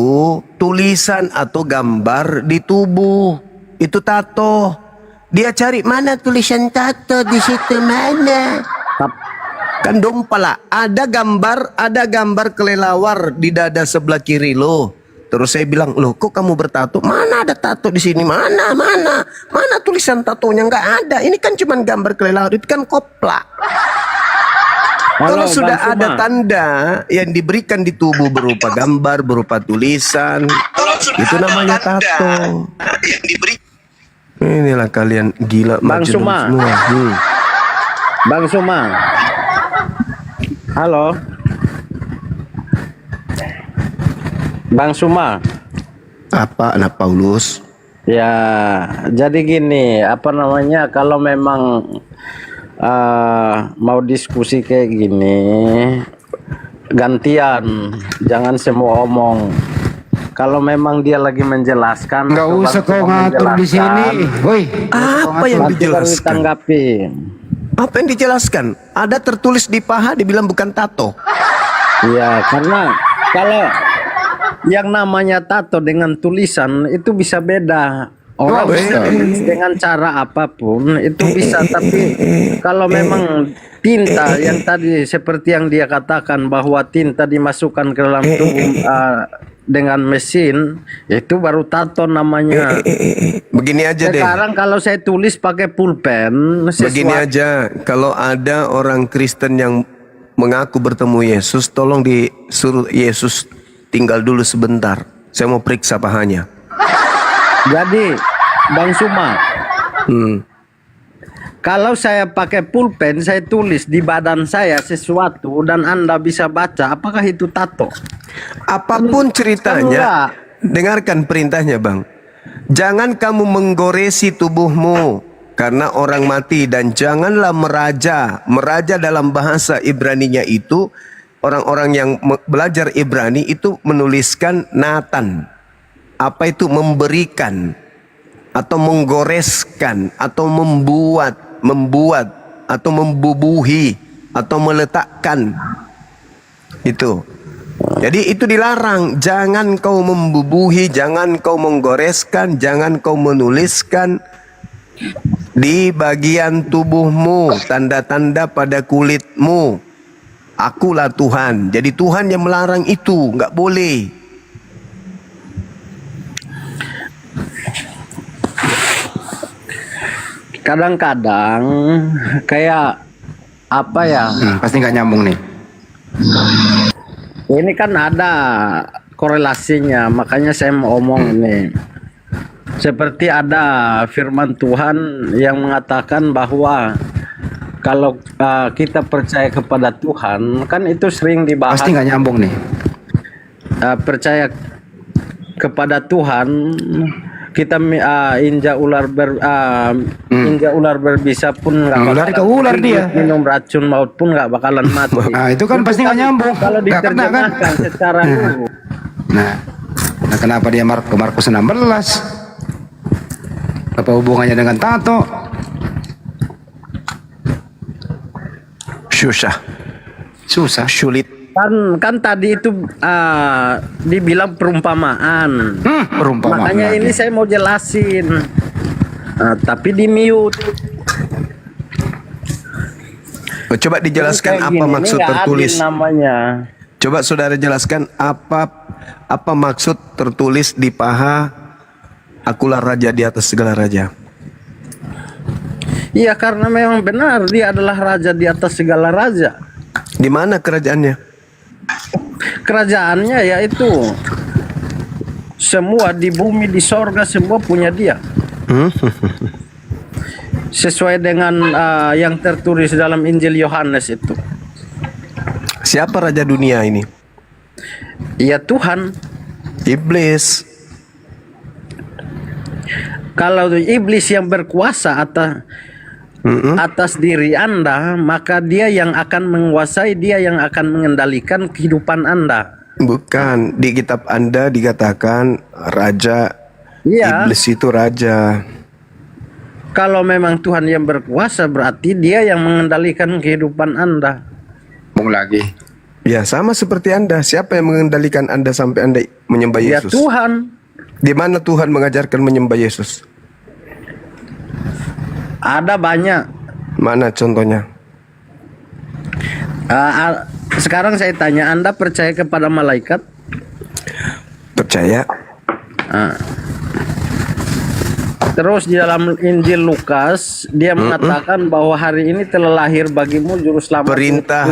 tulisan atau gambar di tubuh. Itu tato. Dia cari mana tulisan tato di situ mana? Kan dong pala, ada gambar kelelawar di dada sebelah kiri lo. Terus saya bilang, loh kok kamu bertato? Mana ada tato di sini? Mana tulisan tatonya? Nggak ada. Ini kan cuma gambar kelelawar. Itu kan koplak. Kalau Halo, sudah Bang ada Suma. tanda yang diberikan di tubuh berupa gambar, berupa tulisan, itu namanya tato. Inilah kalian gila Bang Majnun Suma. semua. Bang Suma. Halo. Bang Suma. Apa anak Paulus? Ya, jadi gini, apa namanya, kalau memang mau diskusi kayak gini, gantian, jangan semua omong. Kalau memang dia lagi menjelaskan, Nggak coba usah kau semua ngatur di sini. menjelaskan. Woi, Apa yang Nanti baru dijelaskan? ditanggapi. Apa yang dijelaskan? Ada tertulis di paha dibilang bukan tato. Iya, karena yang namanya tato dengan tulisan itu bisa beda. Orang bisa tulis dengan cara apapun itu bisa, tapi kalau memang tinta yang tadi seperti yang dia katakan bahwa tinta dimasukkan ke dalam tubuh dengan mesin, itu baru tato namanya. Begini aja deh. Sekarang kalau saya tulis pakai pulpen, Begini aja, kalau ada orang Kristen yang mengaku bertemu Yesus, tolong disuruh Yesus tinggal dulu sebentar. Saya mau periksa pahanya. Jadi, Bang Suma, kalau saya pakai pulpen, saya tulis di badan saya sesuatu dan Anda bisa baca, apakah itu tato? Apapun ceritanya, dengarkan perintahnya, Bang. Jangan kamu menggoresi tubuhmu karena orang mati, dan janganlah meraja. Meraja dalam bahasa Ibraninya itu, orang-orang yang belajar Ibrani itu menuliskan natan. Apa itu memberikan atau menggoreskan atau membuat atau membubuhi atau meletakkan. Itu. Jadi itu dilarang. Jangan kau membubuhi, jangan kau menggoreskan, jangan kau menuliskan di bagian tubuhmu tanda-tanda pada kulitmu. Akulah Tuhan. Jadi Tuhan yang melarang itu, nggak boleh. Kadang-kadang kayak apa ya? Pasti nggak nyambung nih. Ini kan ada korelasinya, makanya saya mau omong ini. Seperti ada firman Tuhan yang mengatakan bahwa kalau kita percaya kepada Tuhan, kan itu sering dibahas. Pasti nggak nyambung nih. Percaya kepada Tuhan, kita injak ular berbisa pun nggak lari ke ular dia. Minum racun maut pun nggak bakalan mati. Nah, itu kan pasti nggak nyambung. Kalau Nggak kena, kan? diterjemahkan secara dulu. Nah, kenapa dia ke Markus 16? Apa hubungannya dengan tato? Susah, sulit. Kan tadi itu dibilang perumpamaan. Perumpamaan Makanya lagi. ini saya mau jelasin. Tapi di mute. Coba dijelaskan Kayak apa gini, maksud ini nggak tertulis. adil namanya. Coba saudara jelaskan apa maksud tertulis di paha, akulah raja di atas segala raja. Iya, karena memang benar dia adalah raja di atas segala raja. Di mana kerajaannya? Kerajaannya yaitu semua di bumi, di sorga, semua punya dia. Sesuai dengan yang tertulis dalam Injil Yohanes itu. Siapa raja dunia ini? Ya Tuhan. Iblis. Kalau iblis yang berkuasa atas diri Anda, maka dia yang akan menguasai, dia yang akan mengendalikan kehidupan Anda. Bukan, di kitab Anda dikatakan raja. Iya. Iblis itu raja. Kalau memang Tuhan yang berkuasa, berarti dia yang mengendalikan kehidupan Anda. Lagi. Ya, sama seperti Anda. Siapa yang mengendalikan Anda sampai Anda menyembah Ya Yesus? Tuhan. Di mana Tuhan mengajarkan menyembah Yesus? Ada banyak. Mana contohnya? Sekarang saya tanya, Anda percaya kepada malaikat? Percaya. Terus di dalam Injil Lukas dia mengatakan bahwa hari ini telah lahir bagimu juru selamat. Perintah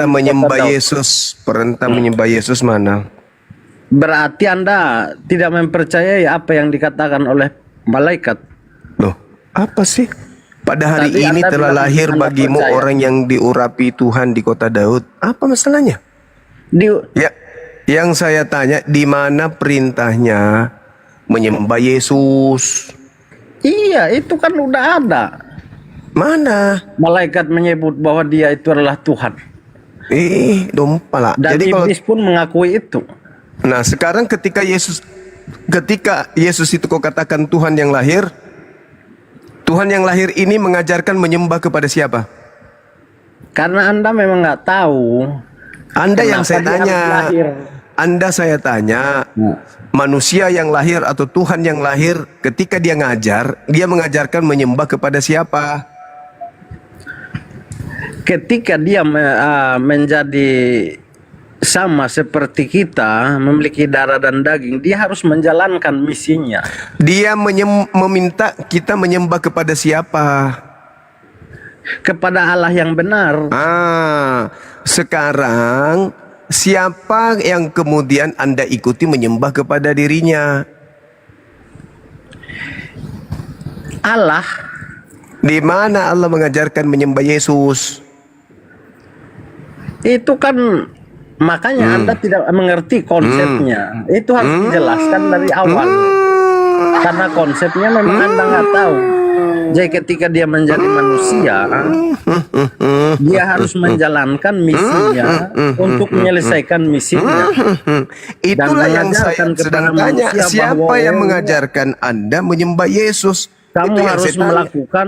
menyembah Yesus. Perintah menyembah Yesus mana? Berarti Anda tidak mempercayai apa yang dikatakan oleh malaikat. Loh, apa sih? Pada hari Tadi ini Anda telah bilang lahir Anda bagimu percaya. orang yang diurapi Tuhan di kota Daud. Apa masalahnya? Ya, yang saya tanya, di mana perintahnya menyembah Yesus? Iya, itu kan udah ada. Mana? Malaikat menyebut bahwa dia itu adalah Tuhan. Dompala. Dan Jadi iblis pun mengakui itu. Nah, sekarang ketika Yesus itu kau katakan Tuhan yang lahir, Tuhan yang lahir ini mengajarkan menyembah kepada siapa? Karena Anda memang nggak tahu. Anda yang kenapa saya dia harus tanya. lahir. Anda saya tanya, manusia yang lahir atau Tuhan yang lahir ketika dia ngajar, dia mengajarkan menyembah kepada siapa? Ketika dia menjadi sama seperti kita, memiliki darah dan daging, dia harus menjalankan misinya. Dia meminta kita menyembah kepada siapa? Kepada Allah yang benar. Sekarang siapa yang kemudian Anda ikuti menyembah kepada dirinya? Allah. Di mana Allah mengajarkan menyembah Yesus? Itu kan makanya Anda tidak mengerti konsepnya. Itu harus dijelaskan dari awal. Karena konsepnya memang Anda nggak tahu. Jadi ketika dia menjadi manusia, dia harus menjalankan misinya untuk menyelesaikan misinya. Itulah yang saya sedang tanya. Siapa yang mengajarkan Anda menyembah Yesus? Kamu harus melakukan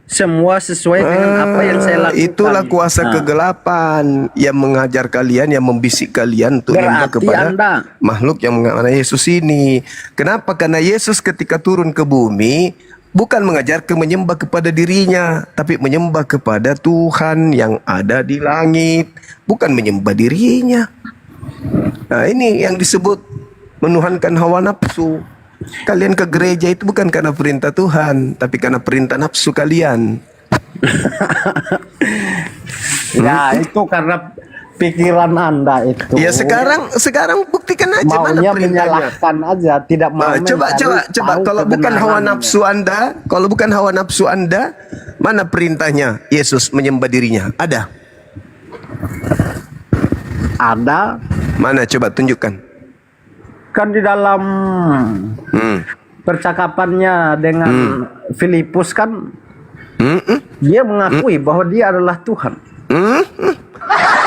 semua sesuai dengan apa yang saya lakukan. Itulah kuasa kegelapan yang mengajar kalian, yang membisik kalian untuk menyembah kepada makhluk yang mengamalkan Yesus ini. Kenapa? Karena Yesus ketika turun ke bumi bukan mengajarkan menyembah kepada dirinya, tapi menyembah kepada Tuhan yang ada di langit, bukan menyembah dirinya. Nah, ini yang disebut menuhankan hawa nafsu. Kalian ke gereja itu bukan karena perintah Tuhan, tapi karena perintah nafsu kalian. Ya, itu karena pikiran Anda itu. Ya sekarang buktikan aja mana maunya perintahnya. menyalahkan aja, tidak mau Coba kalau bukan hawa nafsu Anda, mana perintahnya Yesus menyembah dirinya? Ada? Ada. Mana coba tunjukkan. Kan di dalam percakapannya dengan Filipus kan dia mengakui bahwa dia adalah Tuhan.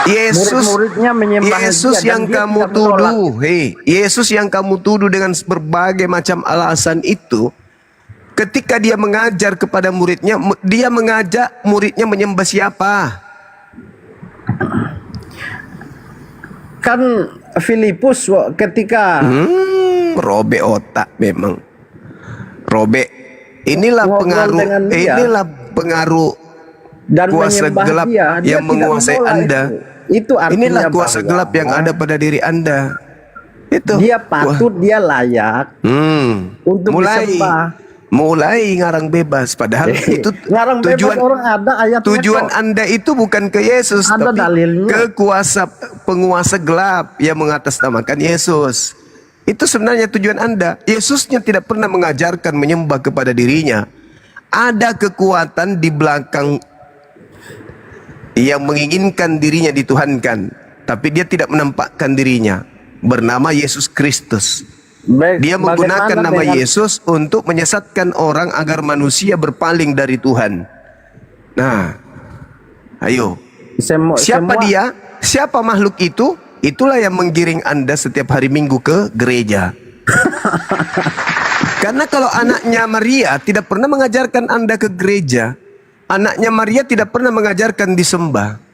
Murid-muridnya menyembah Yesus dia, yang kamu tuduh, Yesus yang kamu tuduh dengan berbagai macam alasan itu, ketika dia mengajar kepada muridnya, dia mengajak muridnya menyembah siapa? Kan Filipus ketika robek otak memang. Robek. Inilah pengaruh dan kuasa gelap yang menguasai Anda. Itu artinya inilah kuasa gelap yang ada pada diri Anda. Itu. Dia patut, dia layak untuk disembah. Mulai ngarang bebas, padahal itu ngarang tujuan bebas orang ada ayatnya. Tujuan Anda itu bukan ke Yesus, ada tapi dalilnya. ke penguasa gelap yang mengatasnamakan Yesus. Itu sebenarnya tujuan Anda. Yesusnya tidak pernah mengajarkan menyembah kepada dirinya. Ada kekuatan di belakang yang menginginkan dirinya dituhankan, tapi dia tidak menampakkan dirinya, bernama Yesus Kristus. Dia menggunakan nama Yesus untuk menyesatkan orang agar manusia berpaling dari Tuhan. Nah, ayo. Siapa dia? Siapa makhluk itu? Itulah yang menggiring Anda setiap hari Minggu ke gereja. Karena kalau anaknya Maria tidak pernah mengajarkan Anda ke gereja, anaknya Maria tidak pernah mengajarkan disembah.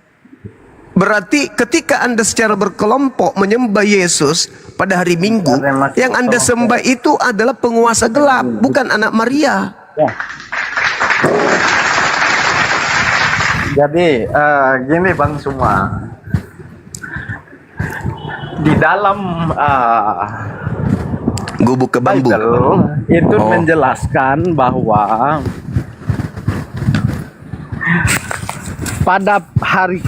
Berarti ketika Anda secara berkelompok menyembah Yesus pada hari Minggu, yang Anda sembah itu adalah penguasa gelap, bukan anak Maria. Jadi gini Bang Suma, di dalam gubuk ke bambu itu menjelaskan bahwa pada hari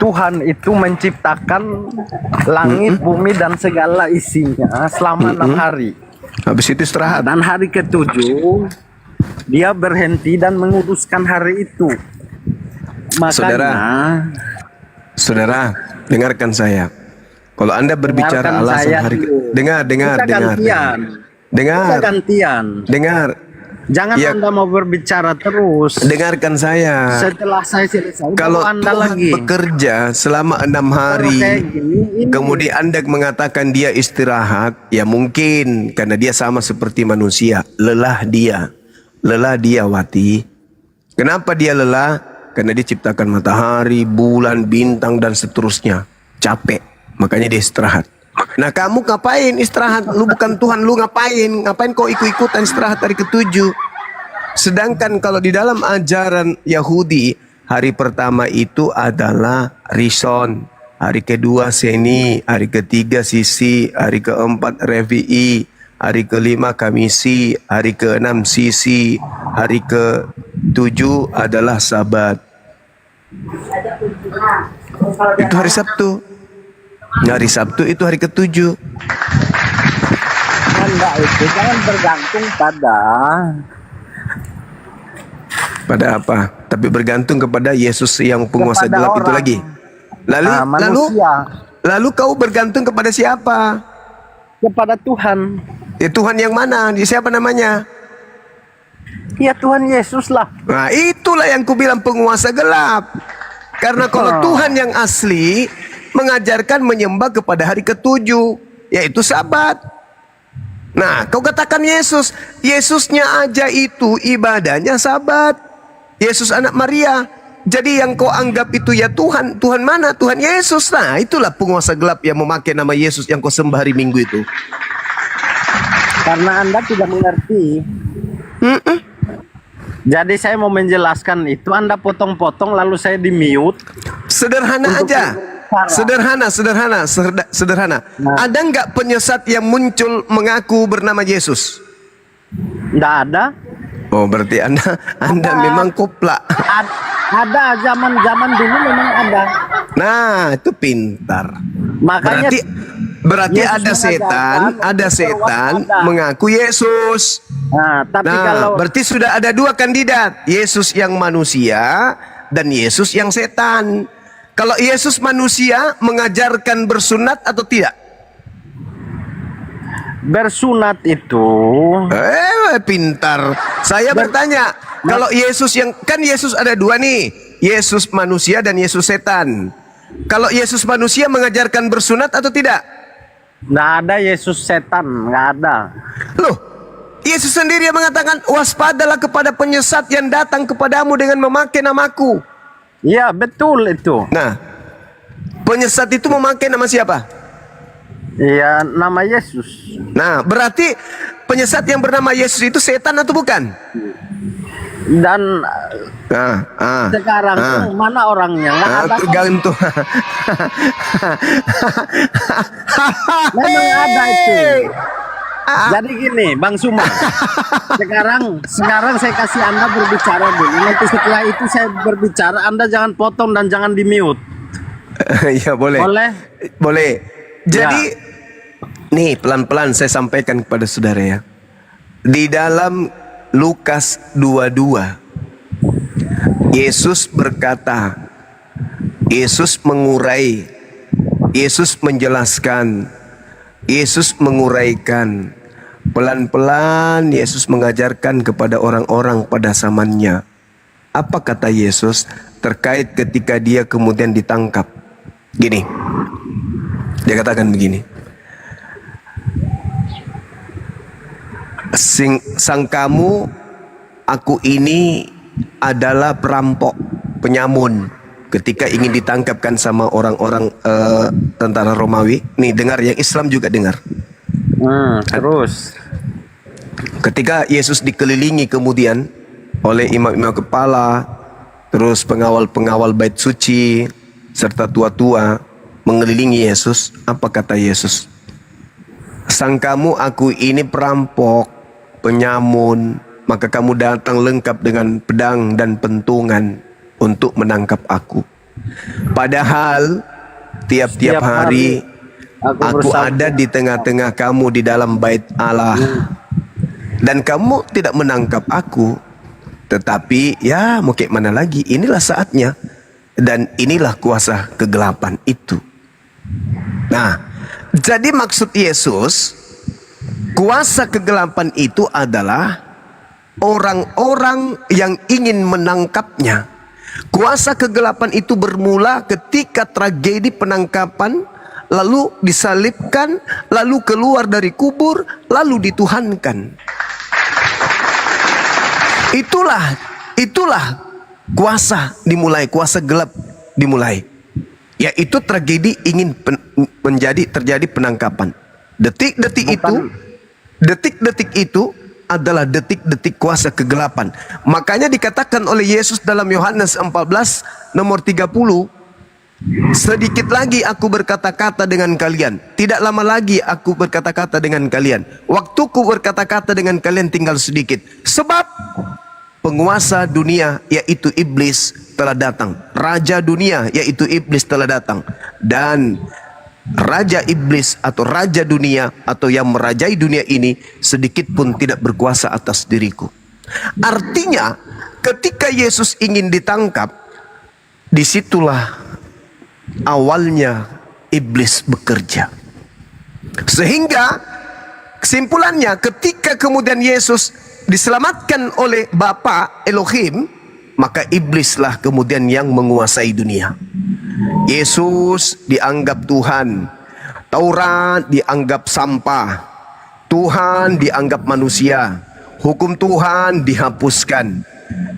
Tuhan itu menciptakan langit, bumi dan segala isinya selama 6 hari. Habis itu istirahat. Dan hari ke-7 dia berhenti dan menguruskan hari itu. Makanya, Saudara, dengarkan saya. Kalau Anda berbicara alasan hari dengar. Jangan Anda mau berbicara terus. Dengarkan saya. Setelah saya selesai, kalau Anda Tuhan lagi bekerja selama 6 hari, kemudian Anda mengatakan dia istirahat, ya mungkin karena dia sama seperti manusia, lelah dia Wati. Kenapa dia lelah? Karena dia ciptakan matahari, bulan, bintang dan seterusnya, capek, makanya dia istirahat. Nah kamu ngapain istirahat? Lu bukan Tuhan, lu ngapain? Ngapain kau ikut-ikutan istirahat hari ke-7? Sedangkan kalau di dalam ajaran Yahudi, hari pertama itu adalah Rishon, hari kedua Seni, hari ketiga Sisi, hari keempat Revi'i, hari kelima Kamisi, hari keenam Sisi, hari ke-7 adalah Sabat. Itu hari Sabtu. Hari Sabtu itu hari ke-7. Anda itu jangan bergantung pada apa? Tapi bergantung kepada Yesus yang penguasa Kepada gelap itu orang. lagi. Lalu kau bergantung kepada siapa? kepada Tuhan. Ya Tuhan yang mana? Siapa namanya? Ya Tuhan Yesus lah. Nah itulah yang kubilang penguasa gelap. Karena kalau Tuhan yang asli mengajarkan menyembah kepada hari ke-7, yaitu Sabat. Nah kau katakan Yesus, Yesusnya aja itu ibadahnya Sabat. Yesus anak Maria. Jadi yang kau anggap itu ya Tuhan. Tuhan mana? Tuhan Yesus. Nah itulah penguasa gelap yang memakai nama Yesus yang kau sembah hari Minggu itu. Karena Anda tidak mengerti. Jadi saya mau menjelaskan itu, Anda potong-potong lalu saya di-mute. Sederhana aja. Sederhana. Ada nggak penyesat yang muncul mengaku bernama Yesus? Nggak ada. Oh berarti Anda memang koplak. Ada zaman dulu memang ada. Nah itu pintar. Makanya berarti ada setan mengaku Yesus. Nah, tapi kalau berarti sudah ada dua kandidat, Yesus yang manusia dan Yesus yang setan. Kalau Yesus manusia mengajarkan bersunat atau tidak? Bersunat itu pintar. Saya bertanya, kalau Yesus Yesus ada dua nih, Yesus manusia dan Yesus setan. Kalau Yesus manusia mengajarkan bersunat atau tidak? Nggak ada Yesus setan, nggak ada. Loh, Yesus sendiri yang mengatakan, waspadalah kepada penyesat yang datang kepadamu dengan memakai namaku. Iya, betul itu. Nah, penyesat itu memakai nama siapa? Iya, nama Yesus. Nah, berarti penyesat yang bernama Yesus itu setan atau bukan? Dan sekarang tuh mana orangnya? Nggak ada. Tergantung. Memang ada itu. Jadi gini, Bang Suma. Sekarang saya kasih Anda berbicara dulu. Nanti setelah itu saya berbicara, Anda jangan potong dan jangan di-mute. Ya boleh. Boleh. Jadi nih pelan-pelan saya sampaikan kepada saudara ya. Di dalam Lukas 22 Yesus berkata, Yesus mengurai, Yesus menjelaskan, Yesus menguraikan. Pelan-pelan Yesus mengajarkan kepada orang-orang pada zamannya. Apa kata Yesus terkait ketika dia kemudian ditangkap? Gini, dia katakan begini, sangkamu aku ini adalah perampok, penyamun ketika ingin ditangkapkan sama orang-orang tentara Romawi. Nih dengar, yang Islam juga dengar. Terus ketika Yesus dikelilingi kemudian oleh imam-imam kepala, terus pengawal-pengawal bait suci serta tua-tua mengelilingi Yesus, apa kata Yesus? Sangkamu aku ini perampok, penyamun, maka kamu datang lengkap dengan pedang dan pentungan untuk menangkap aku. Padahal tiap-tiap hari aku ada di tengah-tengah kamu di dalam bait Allah. Dan kamu tidak menangkap aku. Tetapi ya mau kayak mana lagi, inilah saatnya. Dan inilah kuasa kegelapan itu. Nah, jadi maksud Yesus, kuasa kegelapan itu adalah orang-orang yang ingin menangkapnya. Kuasa kegelapan itu bermula ketika tragedi penangkapan, lalu disalibkan, lalu keluar dari kubur, lalu dituhankan. Itulah kuasa dimulai, kuasa gelap dimulai. Yaitu tragedi ingin terjadi penangkapan. Detik-detik itu adalah detik-detik kuasa kegelapan. Makanya dikatakan oleh Yesus dalam Yohanes 14 nomor 30, sedikit lagi aku berkata-kata dengan kalian, tidak lama lagi aku berkata-kata dengan kalian, waktuku berkata-kata dengan kalian tinggal sedikit, sebab penguasa dunia yaitu iblis telah datang, raja dunia yaitu iblis telah datang, dan raja iblis atau raja dunia atau yang merajai dunia ini sedikit pun tidak berkuasa atas diriku. Artinya ketika Yesus ingin ditangkap, disitulah awalnya iblis bekerja. Sehingga kesimpulannya, ketika kemudian Yesus diselamatkan oleh Bapa Elohim, maka iblislah kemudian yang menguasai dunia. Yesus dianggap Tuhan, Taurat dianggap sampah, Tuhan dianggap manusia, hukum Tuhan dihapuskan,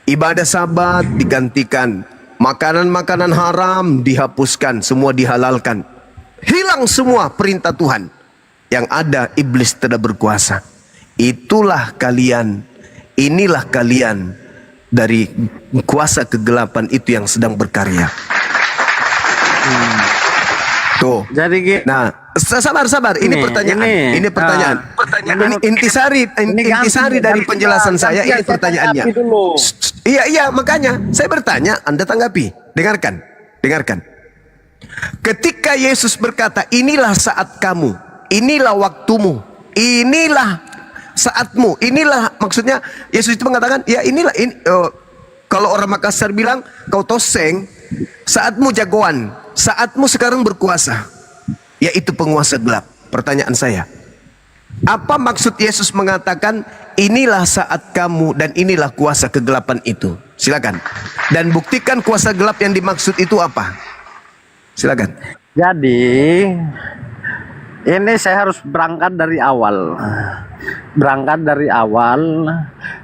ibadah Sabat digantikan, makanan-makanan haram dihapuskan, semua dihalalkan, hilang semua perintah Tuhan. Yang ada iblis tidak berkuasa. Itulah kalian, inilah kalian dari kuasa kegelapan itu yang sedang berkarya. Tuh. Jadi, nah, sabar. Ini pertanyaan. Ini intisari dari penjelasan saya. Ini pertanyaannya. Iya, makanya saya bertanya, Anda tanggapi. Dengarkan. Ketika Yesus berkata, inilah saat kamu, inilah waktumu, inilah saatmu, inilah, maksudnya Yesus itu mengatakan, ya inilah, kalau orang Makassar bilang, kau toseng, saatmu jagoan, saatmu sekarang berkuasa, yaitu penguasa gelap. Pertanyaan saya, apa maksud Yesus mengatakan inilah saat kamu dan inilah kuasa kegelapan itu? Silakan. Dan buktikan kuasa gelap yang dimaksud itu apa? Silakan. Jadi ini saya harus berangkat dari awal.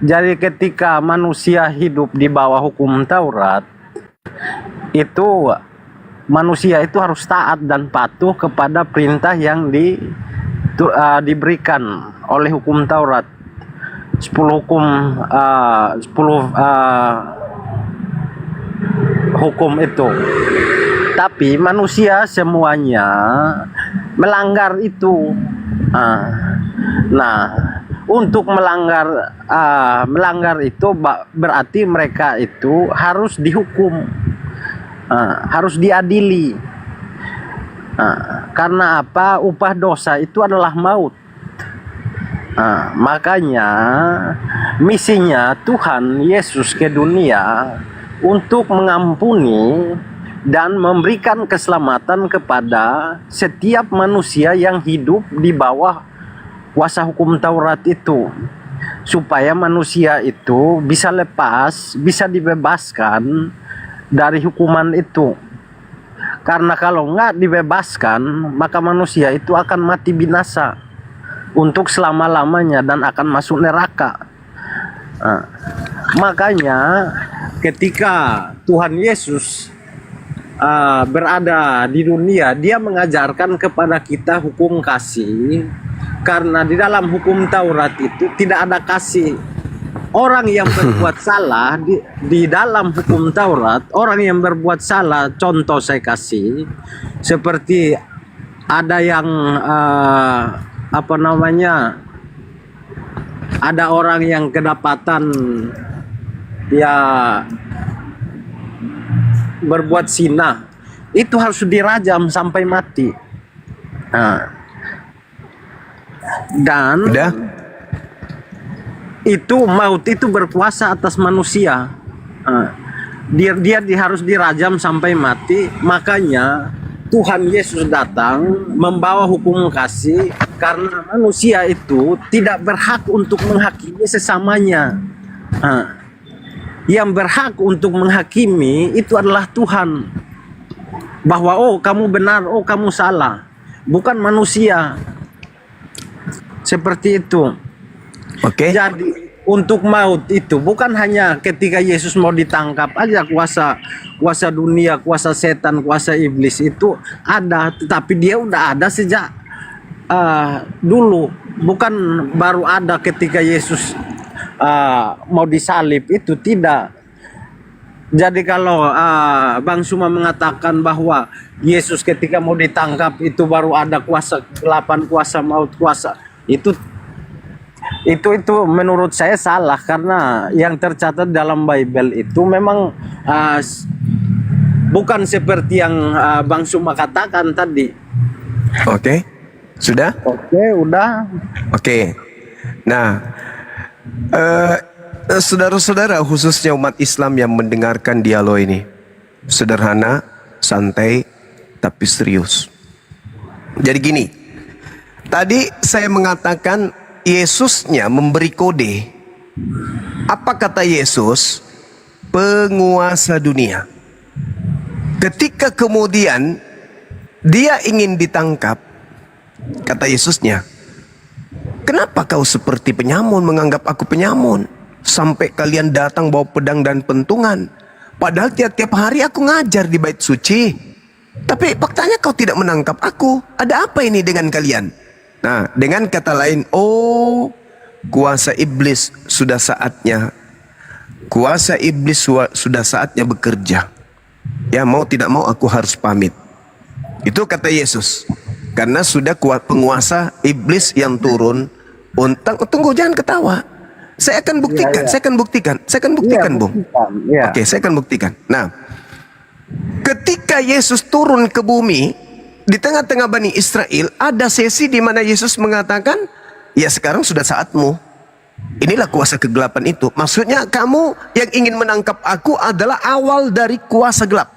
Jadi ketika manusia hidup di bawah hukum Taurat, itu manusia itu harus taat dan patuh kepada perintah yang diberikan oleh hukum Taurat. 10 hukum itu. Tapi manusia semuanya melanggar itu. Nah, untuk melanggar itu berarti mereka itu harus dihukum, harus diadili. Karena apa? Upah dosa itu adalah maut. Makanya misinya Tuhan Yesus ke dunia untuk mengampuni dan memberikan keselamatan kepada setiap manusia yang hidup di bawah kuasa hukum Taurat itu, supaya manusia itu bisa lepas, bisa dibebaskan dari hukuman itu. Karena kalau nggak dibebaskan, maka manusia itu akan mati binasa untuk selama-lamanya dan akan masuk neraka. Makanya ketika Tuhan Yesus berada di dunia, dia mengajarkan kepada kita hukum kasih, karena di dalam hukum Taurat itu tidak ada kasih. Orang yang berbuat salah di dalam hukum Taurat, orang yang berbuat salah, contoh saya kasih, seperti ada yang ada orang yang kedapatan ya berbuat zina, itu harus dirajam sampai mati. Dan itu maut itu berkuasa atas manusia. Dia harus dirajam sampai mati. Makanya Tuhan Yesus datang membawa hukum kasih, karena manusia itu tidak berhak untuk menghakimi sesamanya. Yang berhak untuk menghakimi itu adalah Tuhan. Bahwa oh kamu benar, oh kamu salah, bukan manusia. Seperti itu. Oke. Jadi untuk maut itu bukan hanya ketika Yesus mau ditangkap aja, kuasa dunia, kuasa setan, kuasa iblis itu ada, tetapi dia udah ada sejak dulu, bukan baru ada ketika Yesus mau disalib, itu tidak. Jadi kalau Bang Suma mengatakan bahwa Yesus ketika mau ditangkap itu baru ada kuasa kegelapan, kuasa maut, kuasa itu menurut saya salah, karena yang tercatat dalam Bible itu memang bukan seperti yang Bang Suma katakan tadi. Oke, sudah? Oke, udah. Oke, nah, saudara-saudara khususnya umat Islam yang mendengarkan dialog ini, sederhana, santai, tapi serius. Jadi gini, tadi saya mengatakan Yesusnya memberi kode. Apa kata Yesus? Penguasa dunia. Ketika kemudian dia ingin ditangkap, kata Yesusnya, kenapa kau seperti penyamun menganggap aku penyamun? Sampai kalian datang bawa pedang dan pentungan. Padahal tiap-tiap hari aku ngajar di bait suci. Tapi faktanya kau tidak menangkap aku. Ada apa ini dengan kalian? Nah, dengan kata lain, oh, kuasa iblis sudah saatnya. Kuasa iblis sudah saatnya bekerja. Ya, mau tidak mau aku harus pamit. Itu kata Yesus. Karena sudah penguasa iblis yang turun. Tunggu, jangan ketawa. Saya akan buktikan, saya akan buktikan, Bung. Oke, saya akan buktikan. Nah, ketika Yesus turun ke bumi, di tengah-tengah Bani Israel, ada sesi di mana Yesus mengatakan, ya sekarang sudah saatmu. Inilah kuasa kegelapan itu. Maksudnya kamu yang ingin menangkap aku adalah awal dari kuasa gelap.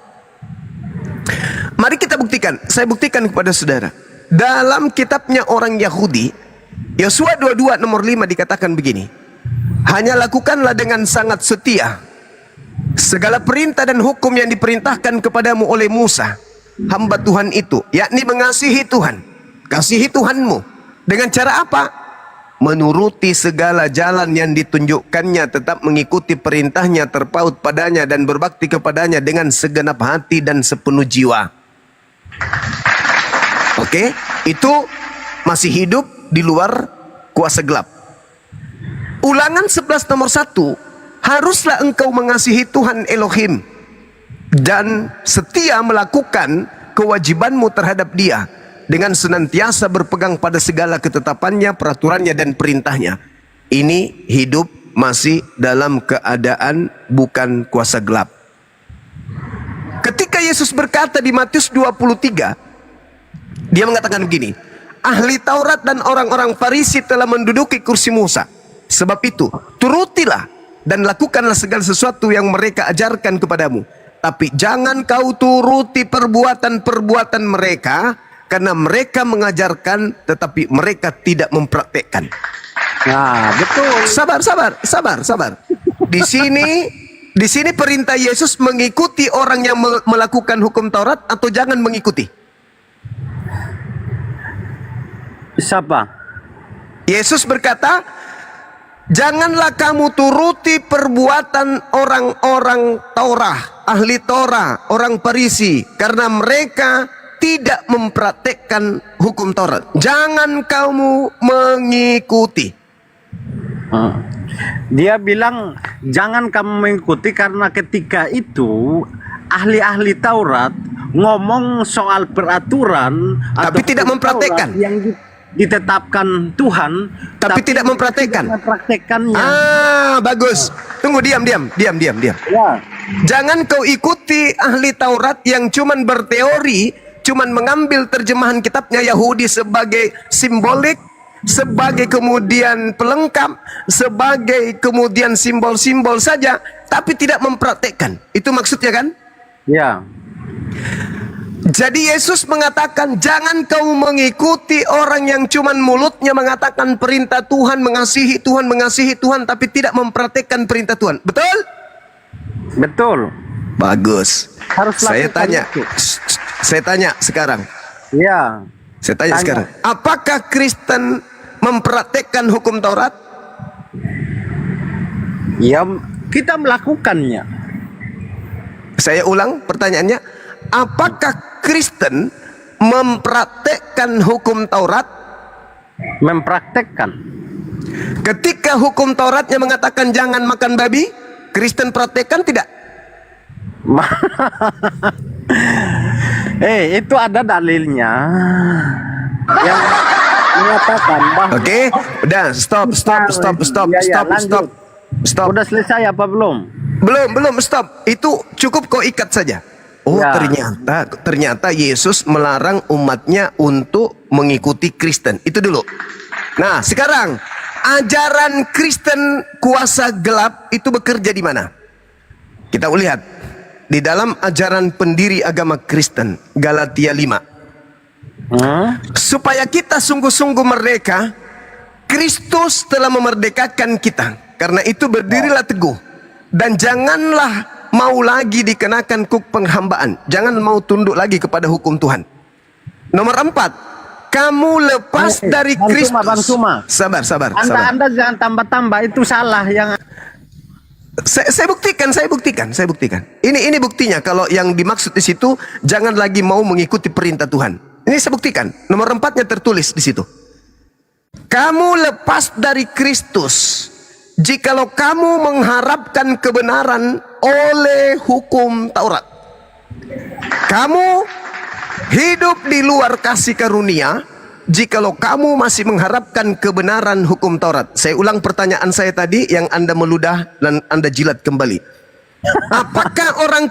Mari kita buktikan. Saya buktikan kepada saudara. Dalam kitabnya orang Yahudi, Yosua 22 nomor 5 dikatakan begini. Hanya lakukanlah dengan sangat setia segala perintah dan hukum yang diperintahkan kepadamu oleh Musa, hamba Tuhan itu, yakni mengasihi Tuhan, kasihi Tuhanmu. Dengan cara apa? Menuruti segala jalan yang ditunjukkannya, tetap mengikuti perintahnya, terpaut padanya dan berbakti kepadanya dengan segenap hati dan sepenuh jiwa. Oke, itu masih hidup di luar kuasa gelap. Ulangan 11 nomor 1, haruslah engkau mengasihi Tuhan Elohim dan setia melakukan kewajibanmu terhadap Dia dengan senantiasa berpegang pada segala ketetapannya, peraturannya dan perintahnya. Ini hidup masih dalam keadaan bukan kuasa gelap. Ketika Yesus berkata di Matius 23, dia mengatakan begini, ahli Taurat dan orang-orang Farisi telah menduduki kursi Musa. Sebab itu, turutilah dan lakukanlah segala sesuatu yang mereka ajarkan kepadamu. Tapi jangan kau turuti perbuatan-perbuatan mereka, karena mereka mengajarkan tetapi mereka tidak mempraktekkan. Nah, betul. Sabar. Di sini perintah Yesus mengikuti orang yang melakukan hukum Taurat atau jangan mengikuti? Siapa? Yesus berkata, janganlah kamu turuti perbuatan orang-orang Taurat, ahli Taurat, orang Farisi, karena mereka tidak mempraktekkan hukum Taurat. Jangan kamu mengikuti. Dia bilang jangan kamu mengikuti karena ketika itu ahli-ahli Taurat ngomong soal peraturan tapi tidak mempraktekkan yang ditetapkan Tuhan, tapi tidak mempraktekkan. Bagus. Tunggu, diam. Ya. Jangan kau ikuti ahli Taurat yang cuman berteori, cuman mengambil terjemahan kitabnya Yahudi sebagai simbolik, sebagai kemudian pelengkap, sebagai kemudian simbol-simbol saja, tapi tidak mempraktekkan. Itu maksudnya kan? Ya. Jadi Yesus mengatakan, jangan kau mengikuti orang yang cuman mulutnya mengatakan perintah Tuhan, mengasihi Tuhan, tapi tidak mempraktekkan perintah Tuhan. Betul? Betul. Bagus. Saya tanya sekarang. Ya. Saya tanya sekarang. Apakah Kristen mempraktekkan hukum Taurat? Ya, kita melakukannya. Saya ulang pertanyaannya, apakah Kristen mempraktekkan hukum Taurat? Mempraktekkan. Ketika hukum Tauratnya mengatakan jangan makan babi, Kristen praktekkan tidak? Itu ada dalilnya yang mengatakan bahwa. Oke, udah stop. Lanjut. Udah selesai apa belum? Belum, stop. Itu cukup kau ikat saja. Oh, Ya. ternyata Yesus melarang umatnya untuk mengikuti Kristen. Itu dulu. Nah, sekarang ajaran Kristen kuasa gelap itu bekerja di mana? Kita lihat di dalam ajaran pendiri agama Kristen, Galatia 5. Supaya kita sungguh-sungguh merdeka, Kristus telah memerdekakan kita. Karena itu berdirilah teguh dan janganlah mau lagi dikenakan kuk penghambaan. Jangan mau tunduk lagi kepada hukum Tuhan. Nomor 4, kamu lepas dari Kristus. Bang Suma. Sabar. Anda jangan tambah-tambah, itu salah yang. Saya buktikan. Ini buktinya kalau yang dimaksud di situ jangan lagi mau mengikuti perintah Tuhan. Ini saya buktikan. Nomor 4-nya tertulis di situ. Kamu lepas dari Kristus jikalau kamu mengharapkan kebenaran oleh hukum Taurat. Kamu hidup di luar kasih karunia jikalau kamu masih mengharapkan kebenaran hukum Taurat. Saya ulang pertanyaan saya tadi yang Anda meludah dan Anda jilat kembali. Apakah orang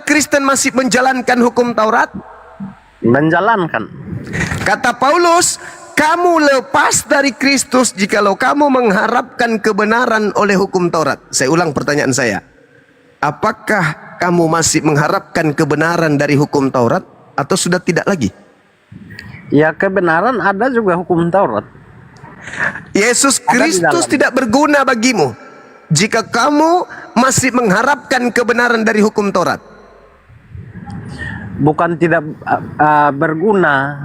Kristen masih menjalankan hukum Taurat? Menjalankan. Kata Paulus, kamu lepas dari Kristus jikalau kamu mengharapkan kebenaran oleh hukum Taurat. Saya ulang pertanyaan saya. Apakah kamu masih mengharapkan kebenaran dari hukum Taurat atau sudah tidak lagi? Ya, kebenaran ada juga hukum Taurat. Yesus Kristus tidak berguna bagimu jika kamu masih mengharapkan kebenaran dari hukum Taurat. Bukan tidak berguna.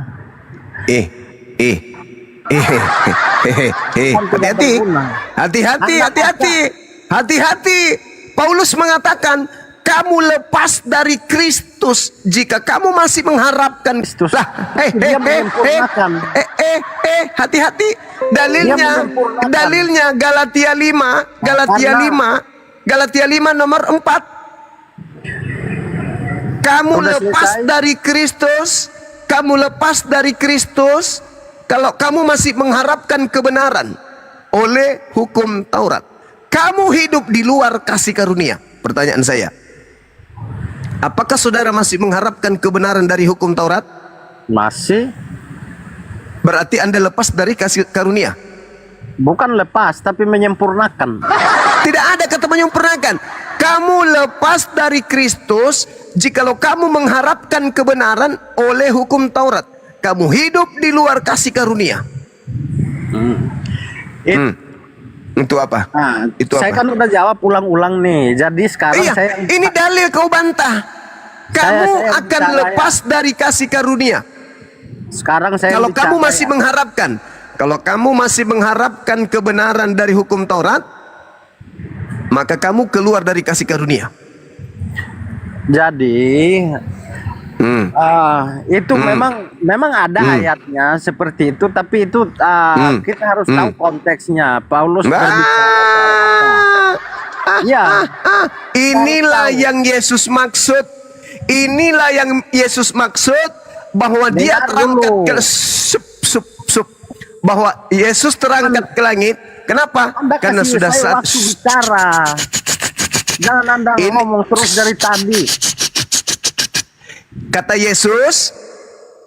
Hati-hati. Paulus mengatakan kamu lepas dari Kristus jika kamu masih mengharapkan Kristus. Hati-hati. Dalilnya Galatia 5 nomor 4. Kamu lepas dari Kristus kalau kamu masih mengharapkan kebenaran oleh hukum Taurat. Kamu hidup di luar kasih karunia. Pertanyaan saya, apakah saudara masih mengharapkan kebenaran dari hukum Taurat? Masih. Berarti Anda lepas dari kasih karunia? Bukan lepas, tapi menyempurnakan. Tidak ada kata menyempurnakan. Kamu lepas dari Kristus jikalau kamu mengharapkan kebenaran oleh hukum Taurat. Kamu hidup di luar kasih karunia. Itu apa? Saya kan udah jawab ulang-ulang nih. Jadi sekarang ini dalil kau bantah. Kamu akan lepas dari kasih karunia. Sekarang saya kalau kamu masih mengharapkan kebenaran dari hukum Taurat, maka kamu keluar dari kasih karunia. Jadi itu memang ada ayatnya seperti itu, tapi itu kita harus tahu konteksnya. Paulus berbicara. Inilah yang Yesus maksud. Bahwa dia terangkat ke bahwa Yesus terangkat ke langit. Kenapa? Karena sudah saat bicara. Jangan Anda ngomong terus dari tadi. Kata Yesus,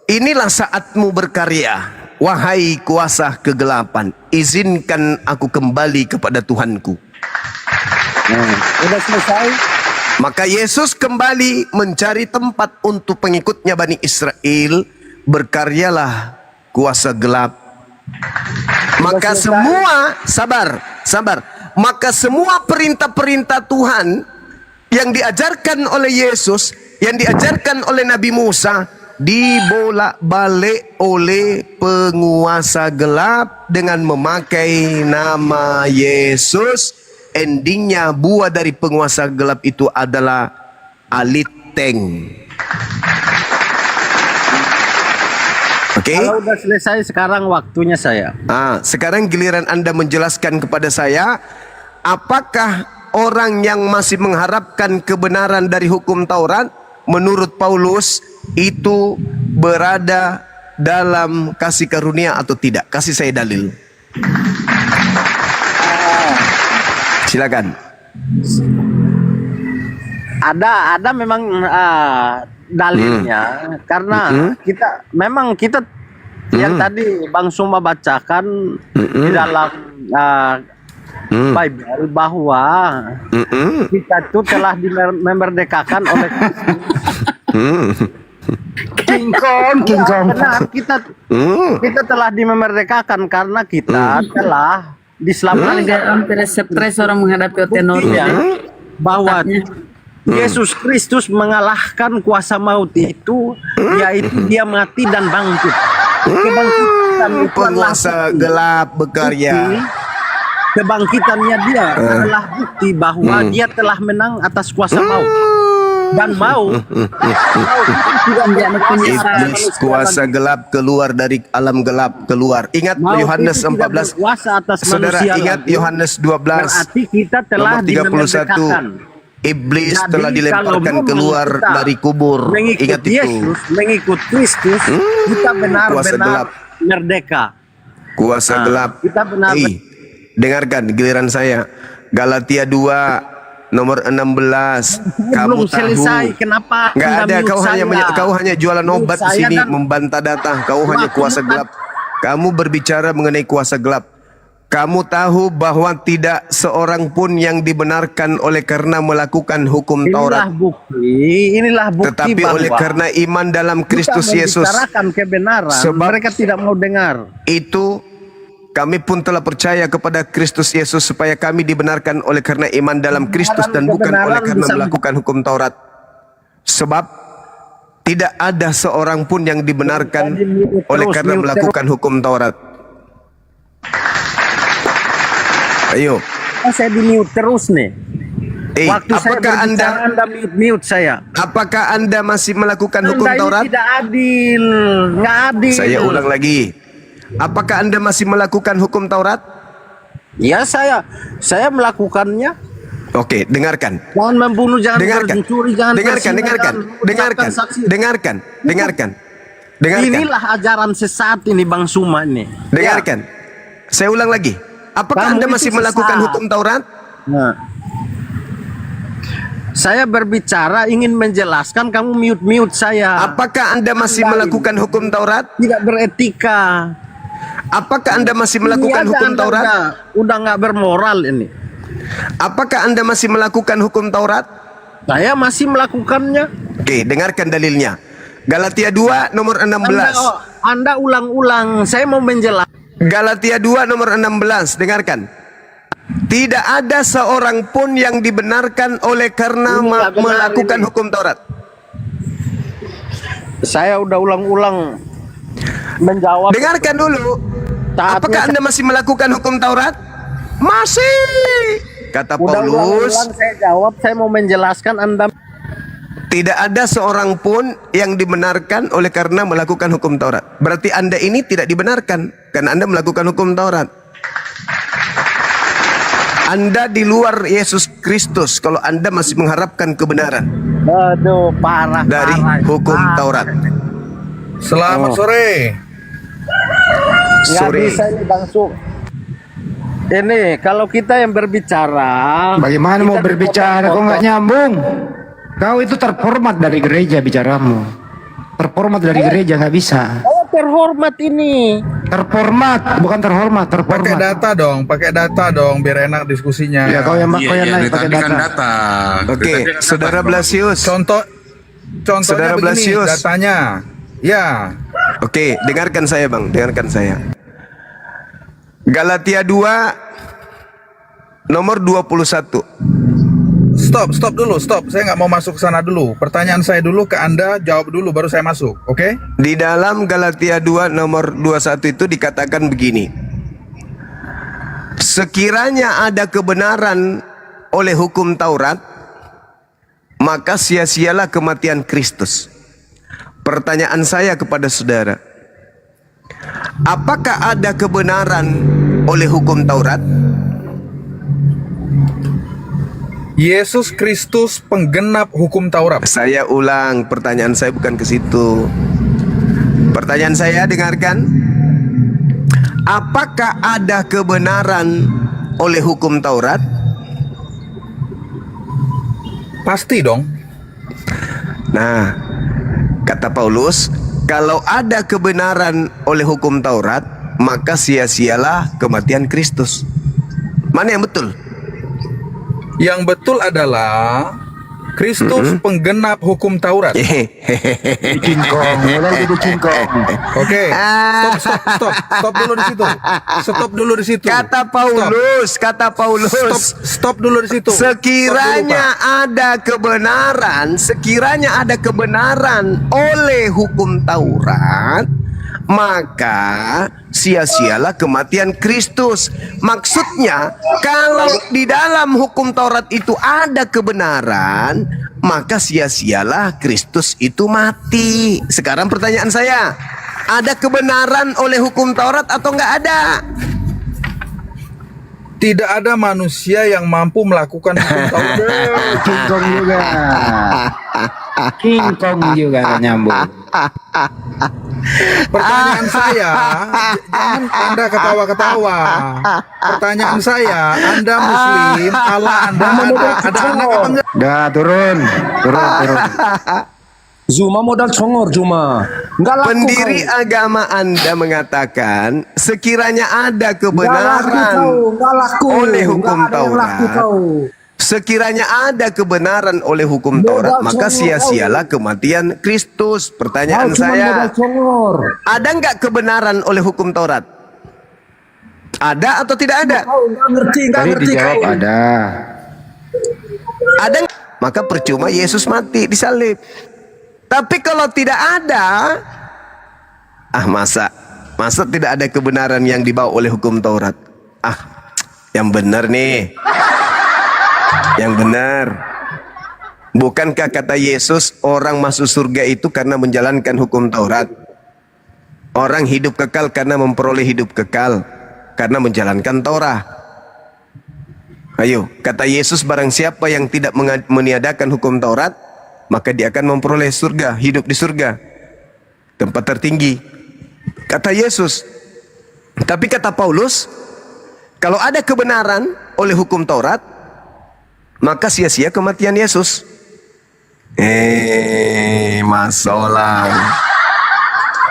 inilah saatmu berkarya, wahai kuasa kegelapan. Izinkan aku kembali kepada Tuhanku. Sudah selesai. Maka Yesus kembali mencari tempat untuk pengikutnya Bani Israel. Berkaryalah kuasa gelap. Maka semua, sabar. Maka semua perintah-perintah Tuhan yang diajarkan oleh Yesus, yang diajarkan oleh Nabi Musa, dibolak-balik oleh penguasa gelap dengan memakai nama Yesus. Endingnya buah dari penguasa gelap itu adalah aliteng. Oke. Kalau udah selesai sekarang waktunya saya. Sekarang giliran Anda menjelaskan kepada saya, apakah orang yang masih mengharapkan kebenaran dari hukum Taurat menurut Paulus itu berada dalam kasih karunia atau tidak? Kasih saya dalil. Silakan. Ada memang dalilnya karena kita yang tadi Bang Suma bacakan di dalam Bible bahwa kita itu telah memerdekakan oleh King Kong. Benar, kita telah dimerdekakan karena kita telah diselamatkan. Hampir stres orang menghadapi tenor Bahwa Yesus Kristus mengalahkan kuasa maut itu, yaitu dia mati dan bangkit. Kebangkitan itu penguasa gelap bekerja. Kebangkitannya dia adalah bukti bahwa dia telah menang atas kuasa maut. Dan maut Iblis kuasa gelap keluar dari alam gelap keluar. Ingat Yohanes 14. Saudara ingat Yohanes 12. Berarti kita telah nomor 31. Iblis telah dilemparkan keluar dari kubur. Ingat itu. Mengikut Kristus, kita benar-benar merdeka. Kuasa gelap. Kita benar. Dengarkan giliran saya. Galatia 2 nomor 16. Belum selesai. Kenapa? Nggak ada. Kau hanya jualan obat di sini, membantah data. Kau hanya kuasa gelap. Kamu berbicara mengenai kuasa gelap. Kamu tahu bahwa tidak seorang pun yang dibenarkan oleh karena melakukan hukum Taurat. Inilah bukti. Tetapi oleh karena iman dalam Kristus Yesus. Kebenaran. Sebab mereka tidak mau dengar. Itu kami pun telah percaya kepada Kristus Yesus supaya kami dibenarkan oleh karena iman dalam Kristus dan bukan oleh karena melakukan hukum Taurat. Sebab tidak ada seorang pun yang dibenarkan oleh karena melakukan hukum Taurat. Ayo. Saya di mute terus nih. Waktu apakah saya anda mute saya. Apakah Anda masih melakukan hukum Taurat? Ini tidak adil, nggak adil. Saya ulang lagi. Apakah Anda masih melakukan hukum Taurat? Ya, saya melakukannya. Oke, dengarkan. Jangan membunuh, jangan mencuri, jangan dengarkan. Inilah ajaran sesat ini Bang Suma ini. Dengarkan. Saya ulang lagi. Apakah Anda masih melakukan hukum Taurat? Nah. Saya berbicara ingin menjelaskan, kamu mute saya. Apakah Anda masih melakukan hukum Taurat? Tidak beretika. Apakah Anda masih melakukan hukum Taurat? Udah nggak bermoral ini. Apakah Anda masih melakukan hukum Taurat? Saya masih melakukannya. Oke, dengarkan dalilnya. Galatia 2 nomor 16. Anda ulang-ulang, saya mau menjelaskan. Galatia 2 nomor 16, dengarkan. Tidak ada seorang pun yang dibenarkan oleh karena melakukan hukum Taurat. Saya udah ulang-ulang menjawab. Dengarkan dulu. Apakah Anda masih melakukan hukum Taurat? Masih. Kata Paulus. Saya jawab, saya mau menjelaskan Anda. Tidak ada seorang pun yang dibenarkan oleh karena melakukan hukum Taurat. Berarti Anda ini tidak dibenarkan karena Anda melakukan hukum Taurat. Anda di luar Yesus Kristus kalau Anda masih mengharapkan kebenaran. Aduh, parah. Dari hukum Taurat. Selamat sore. Nggak bisa ini Bang Sum. Ini kalau kita yang berbicara. Bagaimana mau berbicara kok nggak nyambung? Kau itu terhormat dari gereja bicaramu. Terhormat dari gereja nggak bisa. Oh, terhormat ini. Terhormat, bukan terhormat, terhormat. Pakai data dong, biar enak diskusinya. Ya, kau yang naik pakai data. Oke, Saudara Blasius. Contohnya Saudara begini, Blasius. datanya. Ya. Oke, dengarkan saya Bang, dengarkan saya. Galatia 2 nomor 21. Stop dulu, stop. Saya nggak mau masuk ke sana dulu. Pertanyaan saya dulu ke Anda, jawab dulu baru saya masuk, oke? Di dalam Galatia 2 nomor 21 itu dikatakan begini. Sekiranya ada kebenaran oleh hukum Taurat, maka sia-sialah kematian Kristus. Pertanyaan saya kepada saudara, apakah ada kebenaran oleh hukum Taurat? Yesus Kristus penggenap hukum Taurat. Saya ulang, pertanyaan saya bukan ke situ. Pertanyaan saya, dengarkan. Apakah ada kebenaran oleh hukum Taurat? Pasti dong. Nah, kata Paulus, kalau ada kebenaran oleh hukum Taurat, maka sia-sialah kematian Kristus. Mana yang betul? Yang betul adalah Kristus penggenap hukum Taurat. Oke, stop dulu di situ. Stop dulu di situ. Kata Paulus, Stop dulu di situ. Sekiranya ada kebenaran oleh hukum Taurat, maka sia-sialah kematian Kristus. Maksudnya, kalau di dalam hukum Taurat itu ada kebenaran, maka sia-sialah Kristus itu mati. Sekarang pertanyaan saya, ada kebenaran oleh hukum Taurat atau nggak ada? Tidak ada manusia yang mampu melakukan hukum Taurat. King Kong juga nyambung. Pertanyaan saya, jangan Anda ketawa-ketawa. Pertanyaan saya, Anda Muslim, Allah Anda ada anak apa enggak? Dah turun. Zuma modal congor Zuma. Enggak laku Pendiri agama Anda mengatakan sekiranya ada kebenaran oleh hukum Taurat, sekiranya ada kebenaran oleh hukum Taurat, maka sia-sialah kematian Kristus. Pertanyaan saya, ada nggak kebenaran oleh hukum Taurat? Ada atau tidak ada? Tadi dijawab ada. Ada, maka percuma Yesus mati disalib. Tapi kalau tidak ada, masa tidak ada kebenaran yang dibawa oleh hukum Taurat? Yang benar nih. Yang benar. Bukankah kata Yesus orang masuk surga itu karena menjalankan hukum Taurat? Orang hidup kekal karena memperoleh hidup kekal, karena menjalankan Taurat. Ayo, kata Yesus, barang siapa yang tidak meniadakan hukum Taurat, maka dia akan memperoleh surga, hidup di surga, tempat tertinggi. Kata Yesus. Tapi kata Paulus, kalau ada kebenaran oleh hukum Taurat, maka sia-sia kematian Yesus.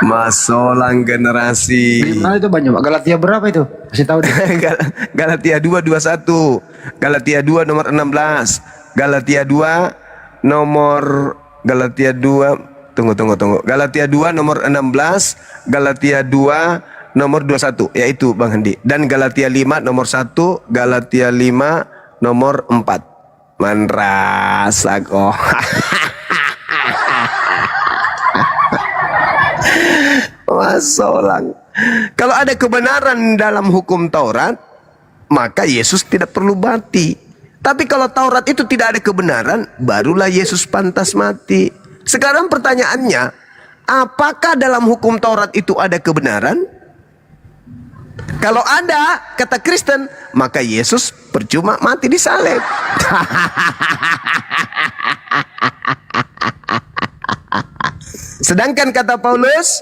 Masolang generasi. Di mana itu banyak? Galatia berapa itu? Kasih tahu deh. Galatia 2:21. Galatia 2 nomor 16. Galatia 2 tunggu. Galatia 2 nomor 16, Galatia 2 nomor 21, yaitu Bang Handi. Dan Galatia 5 nomor 1, Galatia 5 nomor 4. Manrasa kok. Masolang. Kalau ada kebenaran dalam hukum Taurat, maka Yesus tidak perlu mati. Tapi kalau Taurat itu tidak ada kebenaran, barulah Yesus pantas mati. Sekarang pertanyaannya, apakah dalam hukum Taurat itu ada kebenaran? Kalau ada, kata Kristen, maka Yesus percuma mati disalib. Sedangkan kata Paulus,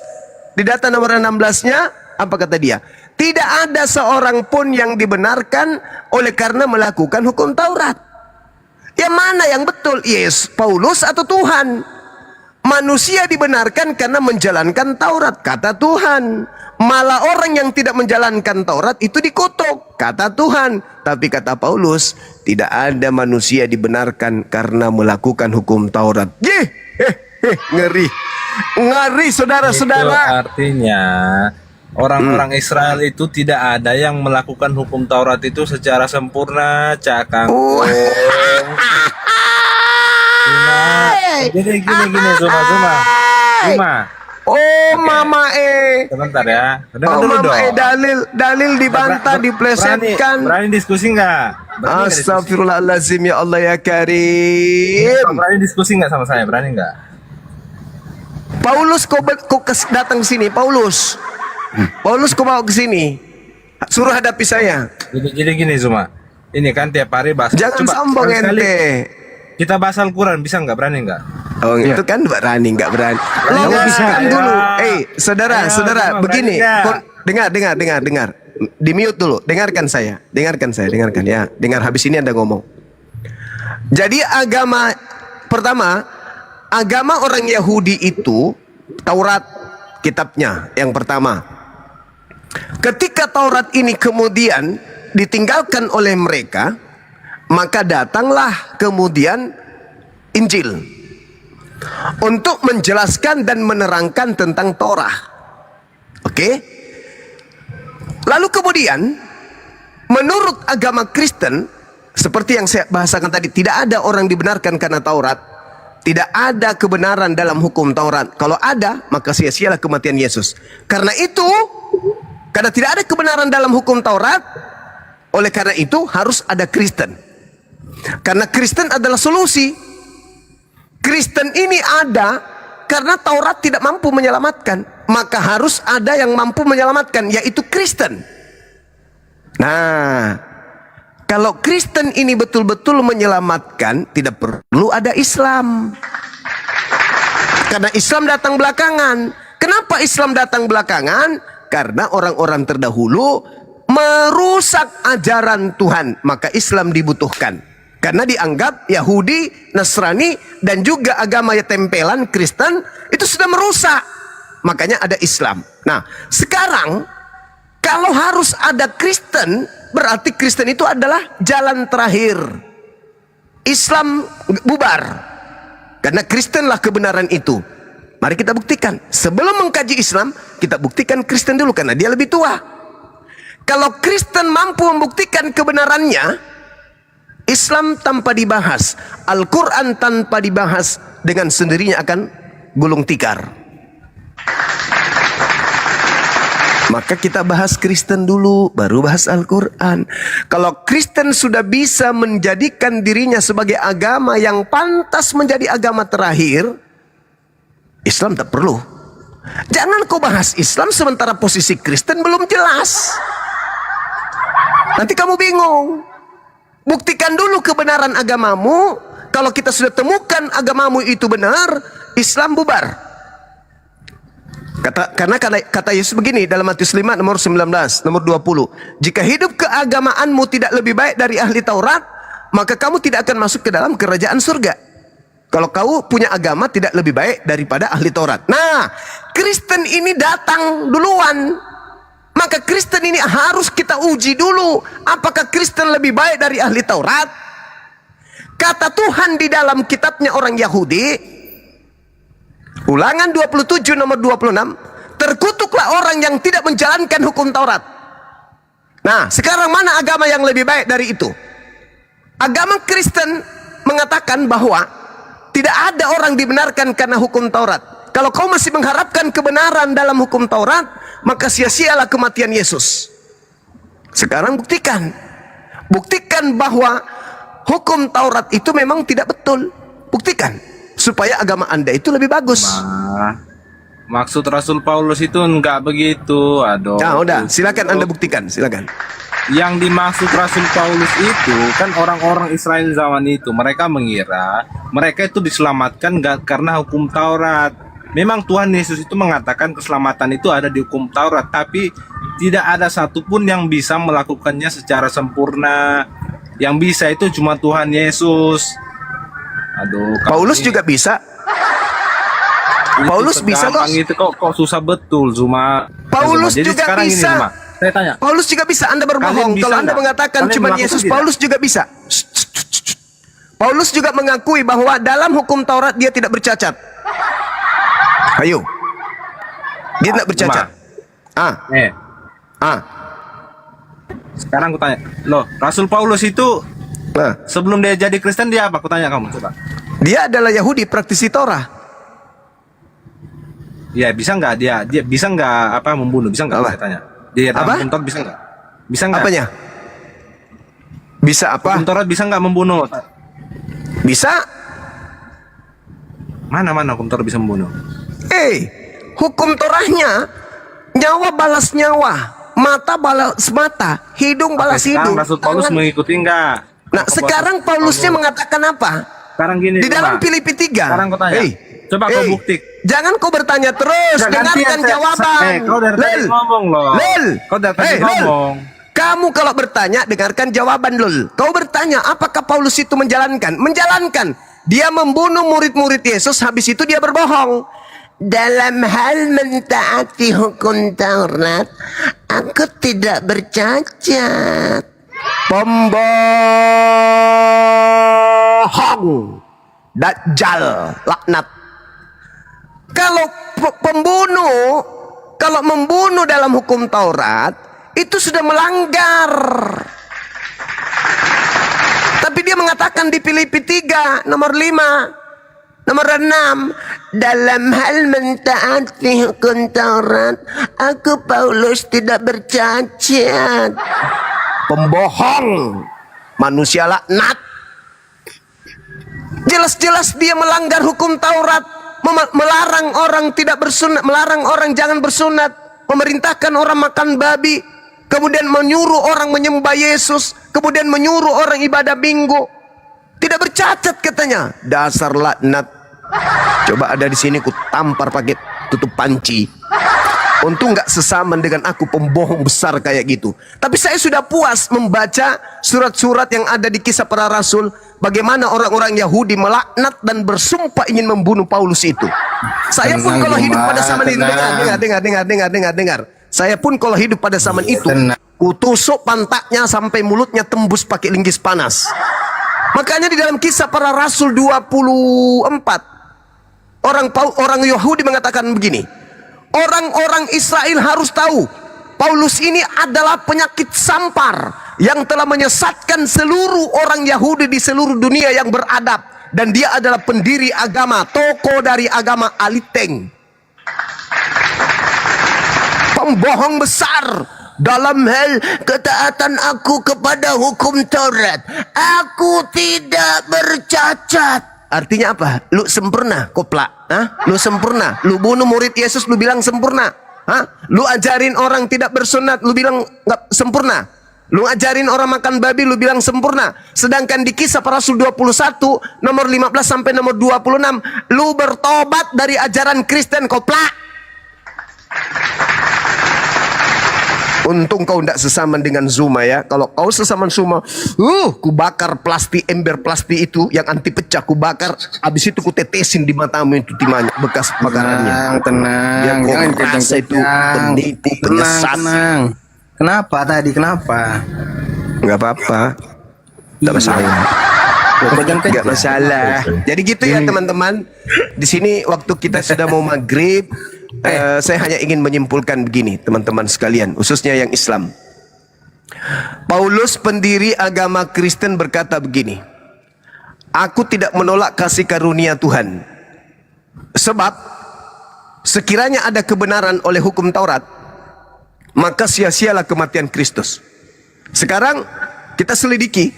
di data nomor 16-nya, apa kata dia? Tidak ada seorang pun yang dibenarkan oleh karena melakukan hukum Taurat. Yang mana yang betul? Yes, Paulus atau Tuhan? Manusia dibenarkan karena menjalankan Taurat, kata Tuhan. Malah orang yang tidak menjalankan Taurat itu dikutuk, kata Tuhan. Tapi kata Paulus, tidak ada manusia dibenarkan karena melakukan hukum Taurat. Ngeri. Ngeri, saudara-saudara. Itu artinya orang-orang Israel itu tidak ada yang melakukan hukum Taurat itu secara sempurna, Cak Kangkung. Jadi gini Zuma. Oh mama Sebentar ya. Dengar Oh dulu mama dong. dalil dibantah, diplesetkan. Berani diskusi nggak? Astagfirullahaladzim ya Allah ya Karim. Berani diskusi nggak sama saya? Berani nggak? Paulus kau datang ke sini, Paulus kau bawa ke sini. Suruh hadapi saya. Jadi gini Zuma. Ini kan tiap hari bahas. Jangan sombong sekali ente. Kita bahas Al-Quran, bisa nggak? Berani nggak? Oh itu kan berani nggak berani. Logikkan dulu. Saudara, begini. Dengar. Di mute dulu. Dengarkan saya ya. Dengar habis ini Anda ngomong. Jadi agama pertama, agama orang Yahudi itu Taurat, kitabnya yang pertama. Ketika Taurat ini kemudian ditinggalkan oleh mereka, maka datanglah kemudian Injil untuk menjelaskan dan menerangkan tentang Torah. Oke? Lalu kemudian menurut agama Kristen, seperti yang saya bahasakan tadi, tidak ada orang dibenarkan karena Taurat. Tidak ada kebenaran dalam hukum Taurat. Kalau ada, maka sia-sialah kematian Yesus. Karena itu, karena tidak ada kebenaran dalam hukum Taurat, oleh karena itu harus ada Kristen. Karena Kristen adalah solusi. Kristen ini ada karena Taurat tidak mampu menyelamatkan, maka harus ada yang mampu menyelamatkan, yaitu Kristen. Nah, kalau Kristen ini betul-betul menyelamatkan, tidak perlu ada Islam. Karena Islam datang belakangan. Kenapa Islam datang belakangan? Karena orang-orang terdahulu merusak ajaran Tuhan, maka Islam dibutuhkan. Karena dianggap Yahudi, Nasrani, dan juga agama tempelan Kristen itu sudah merusak. Makanya ada Islam. Nah, sekarang kalau harus ada Kristen, berarti Kristen itu adalah jalan terakhir. Islam bubar. Karena Kristenlah kebenaran itu. Mari kita buktikan. Sebelum mengkaji Islam, kita buktikan Kristen dulu karena dia lebih tua. Kalau Kristen mampu membuktikan kebenarannya, Islam tanpa dibahas, Al-Quran tanpa dibahas, dengan sendirinya akan gulung tikar. Maka kita bahas Kristen dulu, baru bahas Al-Quran. Kalau Kristen sudah bisa menjadikan dirinya sebagai agama yang pantas menjadi agama terakhir, Islam tak perlu. Jangan kau bahas Islam sementara posisi Kristen belum jelas. Nanti kamu bingung. Buktikan dulu kebenaran agamamu. Kalau kita sudah temukan agamamu itu benar, Islam bubar. Karena kata Yesus begini dalam Matius 5 nomor 19, nomor 20. Jika hidup keagamaanmu tidak lebih baik dari ahli Taurat, maka kamu tidak akan masuk ke dalam kerajaan surga. Kalau kau punya agama tidak lebih baik daripada ahli Taurat. Nah, Kristen ini datang duluan. Maka Kristen ini harus kita uji dulu. Apakah Kristen lebih baik dari ahli Taurat? Kata Tuhan di dalam kitabnya orang Yahudi, Ulangan 27 nomor 26, terkutuklah orang yang tidak menjalankan hukum Taurat. Nah, sekarang mana agama yang lebih baik dari itu? Agama Kristen mengatakan bahwa tidak ada orang dibenarkan karena hukum Taurat. Kalau kau masih mengharapkan kebenaran dalam hukum Taurat, maka sia-sialah kematian Yesus. Sekarang buktikan. Buktikan bahwa hukum Taurat itu memang tidak betul. Buktikan. Supaya agama Anda itu lebih bagus. Maksud Rasul Paulus itu enggak begitu. Aduh. Nah, udah, silakan Anda buktikan, silakan. Yang dimaksud Rasul Paulus itu kan orang-orang Israel zaman itu, mereka mengira mereka itu diselamatkan enggak karena hukum Taurat. Memang Tuhan Yesus itu mengatakan keselamatan itu ada di hukum Taurat, tapi tidak ada satupun yang bisa melakukannya secara sempurna. Yang bisa itu cuma Tuhan Yesus. Aduh, Paulus juga bisa. Paulus bisa kok. Itu kok susah betul, Zuma. Paulus Jadi juga sekarang bisa. Ini, Zuma, saya tanya. Paulus juga bisa. Anda berbohong kalau Anda mengatakan cuma Yesus. Paulus juga bisa. Paulus juga mengakui bahwa dalam hukum Taurat dia tidak bercacat. Ayo. Dia tidak bercacat. Sekarang aku tanya. Loh, Rasul Paulus itu sebelum dia jadi Kristen dia apa? Aku tanya kamu coba. Dia adalah Yahudi praktisi Torah. Ya bisa nggak dia bisa nggak membunuh, bisa nggak saya tanya? Dia Apa? hukum Taurat bisa nggak? Bisa nggak? Apanya? Bisa apa? Hukum Taurat bisa nggak membunuh? Bisa. Mana hukum Taurat bisa membunuh? Hukum Torahnya nyawa balas nyawa, mata balas mata, hidung balas hidung. Rasul Paulus mengikuti enggak? Nah, sekarang Paulusnya mengatakan apa? Sekarang gini, di dalam coba. Filipi 3. Sekarang kau tanya. Coba kau bukti. Jangan kau bertanya terus, dengarkan jawaban. Kau dari tadi ngomong loh. Kau dari tadi ngomong. Kamu kalau bertanya, dengarkan jawaban Lul. Kau bertanya, apakah Paulus itu menjalankan? Menjalankan. Dia membunuh murid-murid Yesus, habis itu dia berbohong. Dalam hal mentaati hukum Taurat, aku tidak bercacat. Pembohong. Dajjal, laknat. Kalau pembunuh, kalau membunuh dalam hukum Taurat, itu sudah melanggar. Tapi dia mengatakan di Filipi 3, nomor 5, nomor 6, dalam hal mentaati hukum Taurat, aku Paulus tidak bercacat. Pembohong, manusia laknat. Jelas-jelas dia melanggar hukum Taurat. Melarang orang tidak bersunat, melarang orang jangan bersunat, memerintahkan orang makan babi, kemudian menyuruh orang menyembah Yesus, kemudian menyuruh orang ibadah minggu. Tidak bercacat katanya. Dasar laknat. Coba ada di sini ku tampar pakai tutup panci. Untung nggak sesaman dengan aku pembohong besar kayak gitu. Tapi saya sudah puas membaca surat-surat yang ada di Kisah Para Rasul. Bagaimana orang-orang Yahudi melaknat dan bersumpah ingin membunuh Paulus itu. Saya pun kalau hidup pada zaman itu, dengar. Saya pun kalau hidup pada zaman itu, kutusuk pantatnya sampai mulutnya tembus pakai linggis panas. Makanya di dalam Kisah Para Rasul 24, orang Yahudi mengatakan begini, orang-orang Israel harus tahu Paulus ini adalah penyakit sampar yang telah menyesatkan seluruh orang Yahudi di seluruh dunia yang beradab, dan dia adalah pendiri agama, tokoh dari agama Aliteng. Pembohong besar dalam hal ketaatan aku kepada hukum Taurat. Aku tidak bercacat. Artinya apa? Lu sempurna, koplak. Lu sempurna. Lu bunuh murid Yesus, lu bilang sempurna. Lu ajarin orang tidak bersunat, lu bilang nggak sempurna. Lu ajarin orang makan babi, lu bilang sempurna. Sedangkan di Kisah Para Rasul 21, nomor 15 sampai nomor 26, lu bertobat dari ajaran Kristen, koplak. Untung kau tidak sesaman dengan Zuma ya. Kalau kau sesaman Zuma, ku bakar plastik, ember plastik itu yang anti pecah, ku bakar. Habis itu ku tetesin di matamu itu timanya, bekas bakarannya. Tenang, jangan rasa itu penipu, penyesat. Tenang. Kenapa tadi? Kenapa? Nggak apa-apa. Nggak masalah. Nggak masalah. Jadi gitu ya teman-teman. Di sini waktu kita sudah mau maghrib. Saya hanya ingin menyimpulkan begini teman-teman sekalian, khususnya yang Islam. Paulus pendiri agama Kristen berkata begini, aku tidak menolak kasih karunia Tuhan, sebab sekiranya ada kebenaran oleh hukum Taurat, maka sia-sialah kematian Kristus. Sekarang kita selidiki,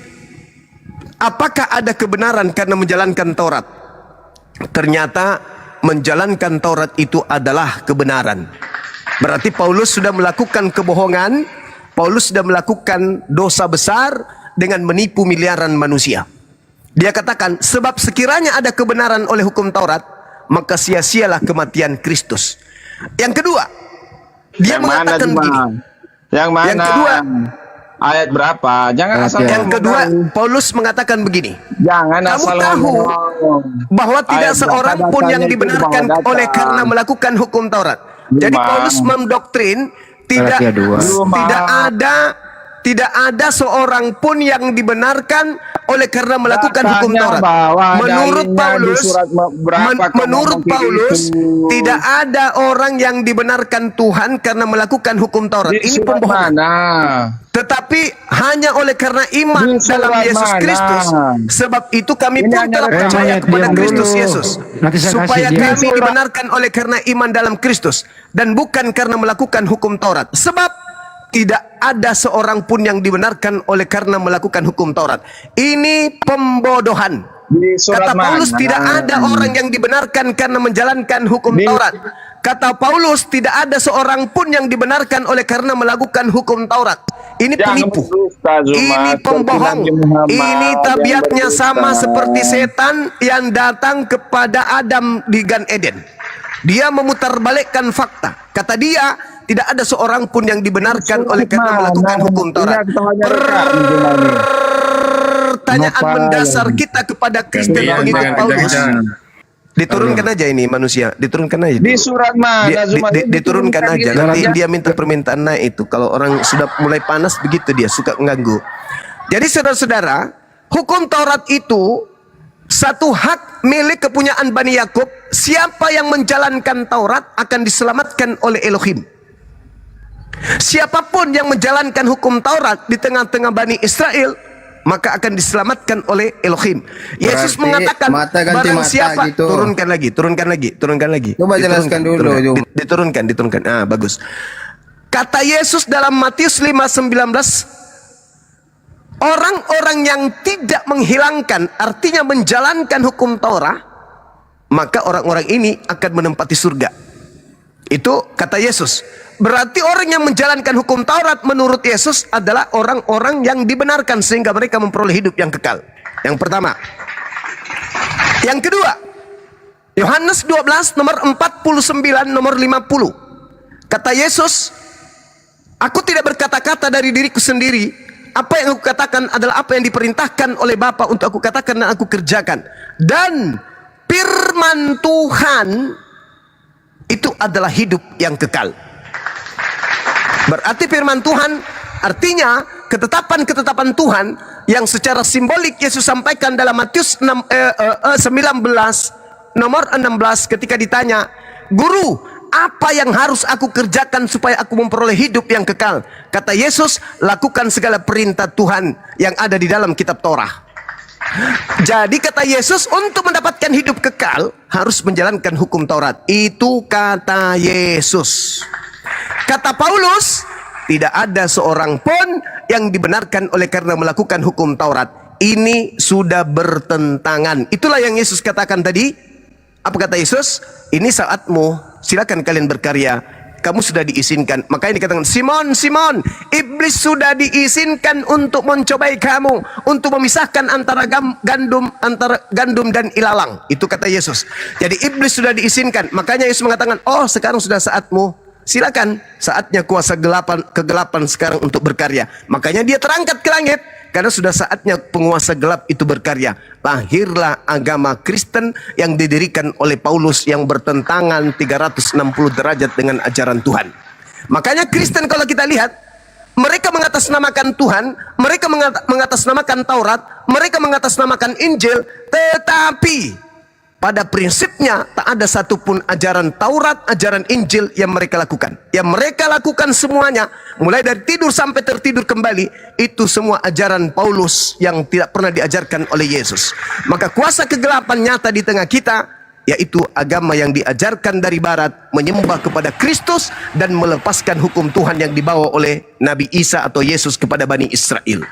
apakah ada kebenaran karena menjalankan Taurat? Ternyata menjalankan Taurat itu adalah kebenaran. Berarti Paulus sudah melakukan kebohongan, Paulus sudah melakukan dosa besar dengan menipu miliaran manusia. Dia katakan, sebab sekiranya ada kebenaran oleh hukum Taurat, maka sia-sialah kematian Kristus. Yang kedua, dia mengatakan begini. Yang mana? Yang kedua, ayat berapa? Jangan asal. Yang kedua, Paulus mengatakan begini. Jangan kamu asal tahu bahwa tidak ayat seorang berapa pun yang bacanya itu dibenarkan cuma oleh baca. karena melakukan hukum Taurat. Jadi Paulus mendoktrin tidak ada tidak ada seorang pun yang dibenarkan oleh karena melakukan hukum Katanya Taurat. bahwa Menurut dalilnya di Paulus, surat berapa kau menurut ngomong kayak Paulus gitu? tidak ada orang yang dibenarkan Tuhan karena melakukan hukum Taurat. Di Ini surat pembohongan. mana? Tetapi hanya oleh karena iman Di dalam surat Yesus mana? Kristus. Sebab itu kami Ini pun hanya telah referensi. percaya kepada Diam Kristus dulu. Yesus. Nanti saya Supaya kasih dia. kami dibenarkan oleh karena iman dalam Kristus. Dan bukan karena melakukan hukum Taurat. Sebab tidak ada seorang pun yang dibenarkan oleh karena melakukan hukum Taurat. Ini pembodohan. Di surat Kata Paulus mana? tidak ada orang yang dibenarkan karena menjalankan hukum Taurat. Kata Paulus tidak ada seorang pun yang dibenarkan oleh karena melakukan hukum Taurat. Ini penipu. Ini pembohong. Ini tabiatnya sama seperti setan yang datang kepada Adam di Gan Eden. Dia memutarbalikkan fakta. Kata dia, tidak ada seorang pun yang dibenarkan oleh karena melakukan hukum Taurat. Pertanyaan mendasar kita kepada Kristen pengikut Paulus. Diturunkan aja ini manusia, diturunkan aja. Di surat mana? Diturunkan aja. Nanti dia minta permintaan naik itu. Kalau orang sudah mulai panas begitu dia suka mengganggu. Jadi saudara-saudara, hukum Taurat itu satu hak milik kepunyaan Bani Yakub. Siapa yang menjalankan Taurat akan diselamatkan oleh Elohim. Siapapun yang menjalankan hukum Taurat di tengah-tengah Bani Israel, maka akan diselamatkan oleh Elohim. Yesus mengatakan, mata ganti barang mata siapa, gitu. turunkan lagi. Coba jelaskan dulu. Diturunkan. Ah, bagus. Kata Yesus dalam Matius 5:19, orang-orang yang tidak menghilangkan, artinya menjalankan hukum Taurat, maka orang-orang ini akan menempati surga. Itu kata Yesus. Berarti orang yang menjalankan hukum Taurat menurut Yesus adalah orang-orang yang dibenarkan sehingga mereka memperoleh hidup yang kekal. Yang pertama. Yang kedua, Yohanes 12 nomor 49 nomor 50. Kata Yesus, aku tidak berkata-kata dari diriku sendiri. Apa yang aku katakan adalah apa yang diperintahkan oleh Bapa untuk aku katakan dan aku kerjakan. Dan firman Tuhan itu adalah hidup yang kekal. Berarti firman Tuhan artinya ketetapan-ketetapan Tuhan yang secara simbolik Yesus sampaikan dalam Matius 19 nomor 16 ketika ditanya, "Guru, apa yang harus aku kerjakan supaya aku memperoleh hidup yang kekal?" Kata Yesus, lakukan segala perintah Tuhan yang ada di dalam kitab Torah. Jadi kata Yesus, untuk mendapatkan hidup kekal harus menjalankan hukum Taurat. Itu kata Yesus. Kata Paulus, tidak ada seorang pun yang dibenarkan oleh karena melakukan hukum Taurat. Ini sudah bertentangan. Itulah yang Yesus katakan tadi. Apa kata Yesus? Ini saatmu, silakan kalian berkarya. Kamu sudah diizinkan. Makanya dikatakan, Simon, Simon, iblis sudah diizinkan untuk mencobai kamu, untuk memisahkan antara gandum dan ilalang. Itu kata Yesus. Jadi iblis sudah diizinkan. Makanya Yesus mengatakan, oh sekarang sudah saatmu. Silakan, saatnya kuasa kegelapan sekarang untuk berkarya. Makanya dia terangkat ke langit, karena sudah saatnya penguasa gelap itu berkarya. Lahirlah agama Kristen yang didirikan oleh Paulus yang bertentangan 360 derajat dengan ajaran Tuhan. Makanya Kristen kalau kita lihat, mereka mengatasnamakan Tuhan, mereka mengatasnamakan Taurat, mereka mengatasnamakan Injil, tetapi pada prinsipnya tak ada satupun ajaran Taurat, ajaran Injil yang mereka lakukan. Yang mereka lakukan semuanya, mulai dari tidur sampai tertidur kembali, itu semua ajaran Paulus yang tidak pernah diajarkan oleh Yesus. Maka kuasa kegelapan nyata di tengah kita, yaitu agama yang diajarkan dari barat, menyembah kepada Kristus dan melepaskan hukum Tuhan yang dibawa oleh Nabi Isa atau Yesus kepada Bani Israel.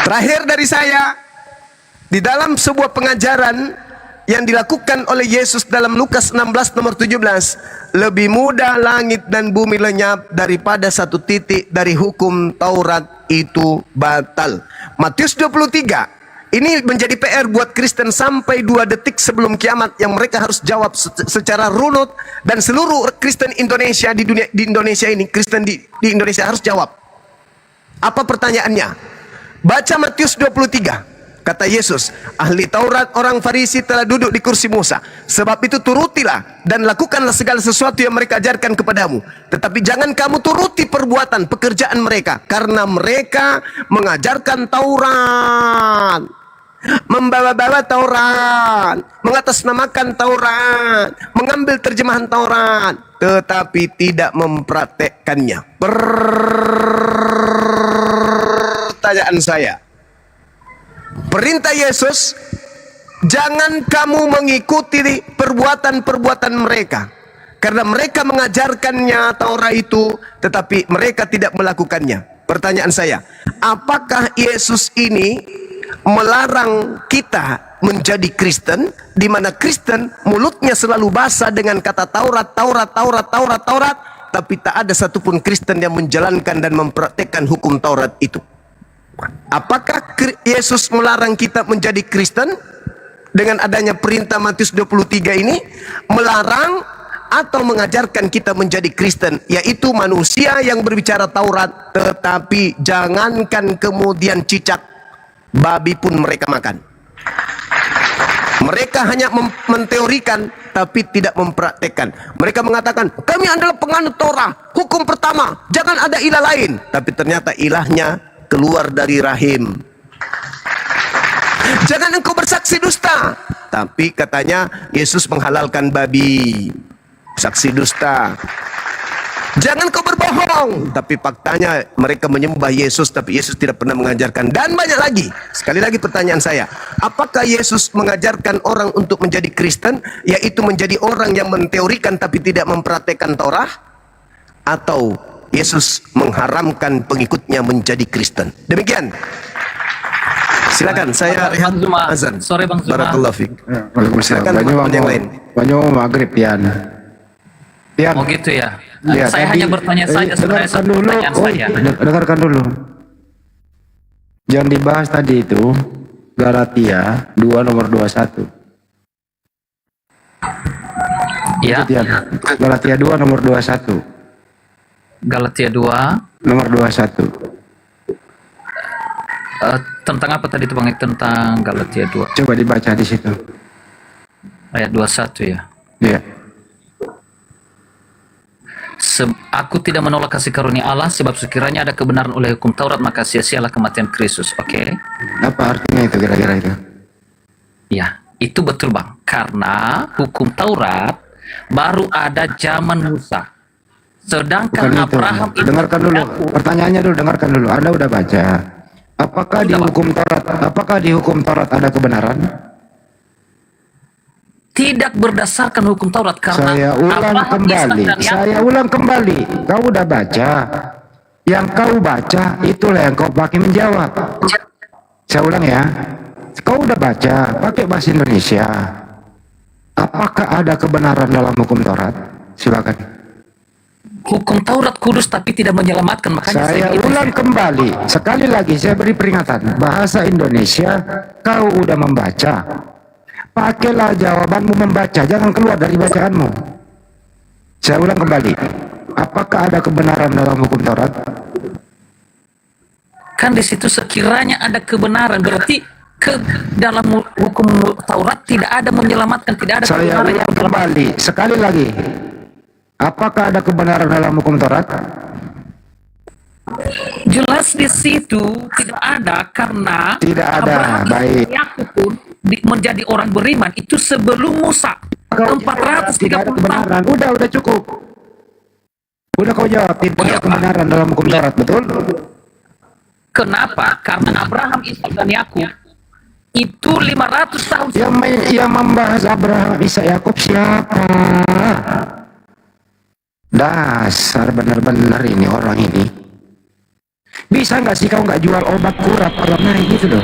Terakhir dari saya, di dalam sebuah pengajaran yang dilakukan oleh Yesus dalam Lukas 16 nomor 17, lebih mudah langit dan bumi lenyap daripada satu titik dari hukum Taurat itu batal. Matius 23. Ini menjadi PR buat Kristen sampai 2 detik sebelum kiamat yang mereka harus jawab secara runut, dan seluruh Kristen Indonesia di Indonesia ini, Kristen di Indonesia harus jawab. Apa pertanyaannya? Baca Matius 23. Kata Yesus, ahli Taurat orang Farisi telah duduk di kursi Musa. Sebab itu turutilah dan lakukanlah segala sesuatu yang mereka ajarkan kepadamu. Tetapi jangan kamu turuti perbuatan, pekerjaan mereka. Karena mereka mengajarkan Taurat, membawa-bawa Taurat, mengatasnamakan Taurat, mengambil terjemahan Taurat, tetapi tidak mempraktekkannya. Pertanyaan saya, perintah Yesus, jangan kamu mengikuti perbuatan-perbuatan mereka. Karena mereka mengajarkannya Taurat itu, tetapi mereka tidak melakukannya. Pertanyaan saya, apakah Yesus ini melarang kita menjadi Kristen, di mana Kristen mulutnya selalu basah dengan kata Taurat, tapi tak ada satupun Kristen yang menjalankan dan mempraktekkan hukum Taurat itu? Apakah Yesus melarang kita menjadi Kristen dengan adanya perintah Matius 23 ini? Melarang atau mengajarkan kita menjadi Kristen, yaitu manusia yang berbicara Taurat, tetapi jangankan kemudian cicak babi pun mereka makan. Mereka hanya menteorikan tapi tidak mempraktekkan. Mereka mengatakan, kami adalah penganut Torah, hukum pertama, jangan ada ilah lain. Tapi ternyata ilahnya keluar dari rahim. Jangan engkau bersaksi dusta. Tapi katanya Yesus menghalalkan babi. Saksi dusta. Jangan kau berbohong. Tapi faktanya mereka menyembah Yesus, tapi Yesus tidak pernah mengajarkan. Dan banyak lagi. Sekali lagi pertanyaan saya, apakah Yesus mengajarkan orang untuk menjadi Kristen, yaitu menjadi orang yang menteorikan tapi tidak mempraktekkan Torah? Atau Yesus mengharamkan pengikutnya menjadi Kristen? Demikian. Silakan, saya Bang Zuma. azan. Sore Bang Zuma. Barakallahu fiik. Waalaikumsalam. Silakan teman-teman yang lain. Banyak maghrib Pian. Pian. Oh gitu ya. Ya, Saya tadi- hanya bertanya saja sebenarnya dengarkan satu dulu. pertanyaan saya. Dengarkan dulu. Yang dibahas tadi itu Galatia 2 nomor 21. Ya. Itu, Tian. Galatia 2 nomor 21. Galatia 2 Nomor 21. tentang apa tadi itu Bang? Tentang Galatia 2. Coba dibaca di situ. Ayat 21 ya. Iya. Aku tidak menolak kasih karunia Allah, sebab sekiranya ada kebenaran oleh hukum Taurat, maka sia-sialah kematian Kristus. Oke. Apa artinya itu kira-kira itu? Ya, itu betul Bang. Karena hukum Taurat baru ada zaman Musa. Sedangkan Bukan itu. Abraham itu Dengarkan dulu. Pertanyaannya dulu, dengarkan dulu. Anda udah baca. Apakah di hukum Taurat ada kebenaran? tidak berdasarkan hukum Taurat karena Saya ulang Abraham, kembali. Ishak, dan Yakub. Saya ulang kembali. Kau udah baca. Yang kau baca itulah yang kau pakai menjawab. Saya ulang ya. Kau udah baca pakai bahasa Indonesia. Apakah ada kebenaran dalam hukum Taurat? Silakan. Hukum Taurat kudus tapi tidak menyelamatkan, makanya Saya saya ulang kembali. Sekali lagi saya beri peringatan. Bahasa Indonesia kau udah membaca. Pakailah jawabanmu membaca, jangan keluar dari bacaanmu. Saya ulang kembali. Apakah ada kebenaran dalam hukum Taurat? kan di situ sekiranya ada kebenaran, berarti dalam hukum Taurat tidak ada menyelamatkan, tidak ada Saya kebenaran yang ulang kembali sekali lagi. Apakah ada kebenaran dalam hukum Taurat? jelas di situ tidak ada, karena Tidak ada. Abraham dan Baik. Yakub pun menjadi orang beriman itu sebelum Musa 430 Tidak ada kebenaran. Udah cukup. Udah kau jawab. Tidak ada kebenaran dalam hukum Taurat, betul? Kenapa? Karena Abraham, Ishak dan Yakub itu 500 tahun yang membahas Abraham, Ishak, Yakub siapa? Dasar benar-benar ini orang ini. Bisa nggak sih kau nggak jual obat kurat kalau naik gitu loh?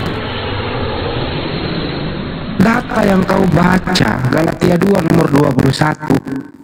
Data yang kau baca Galatia 2 nomor 21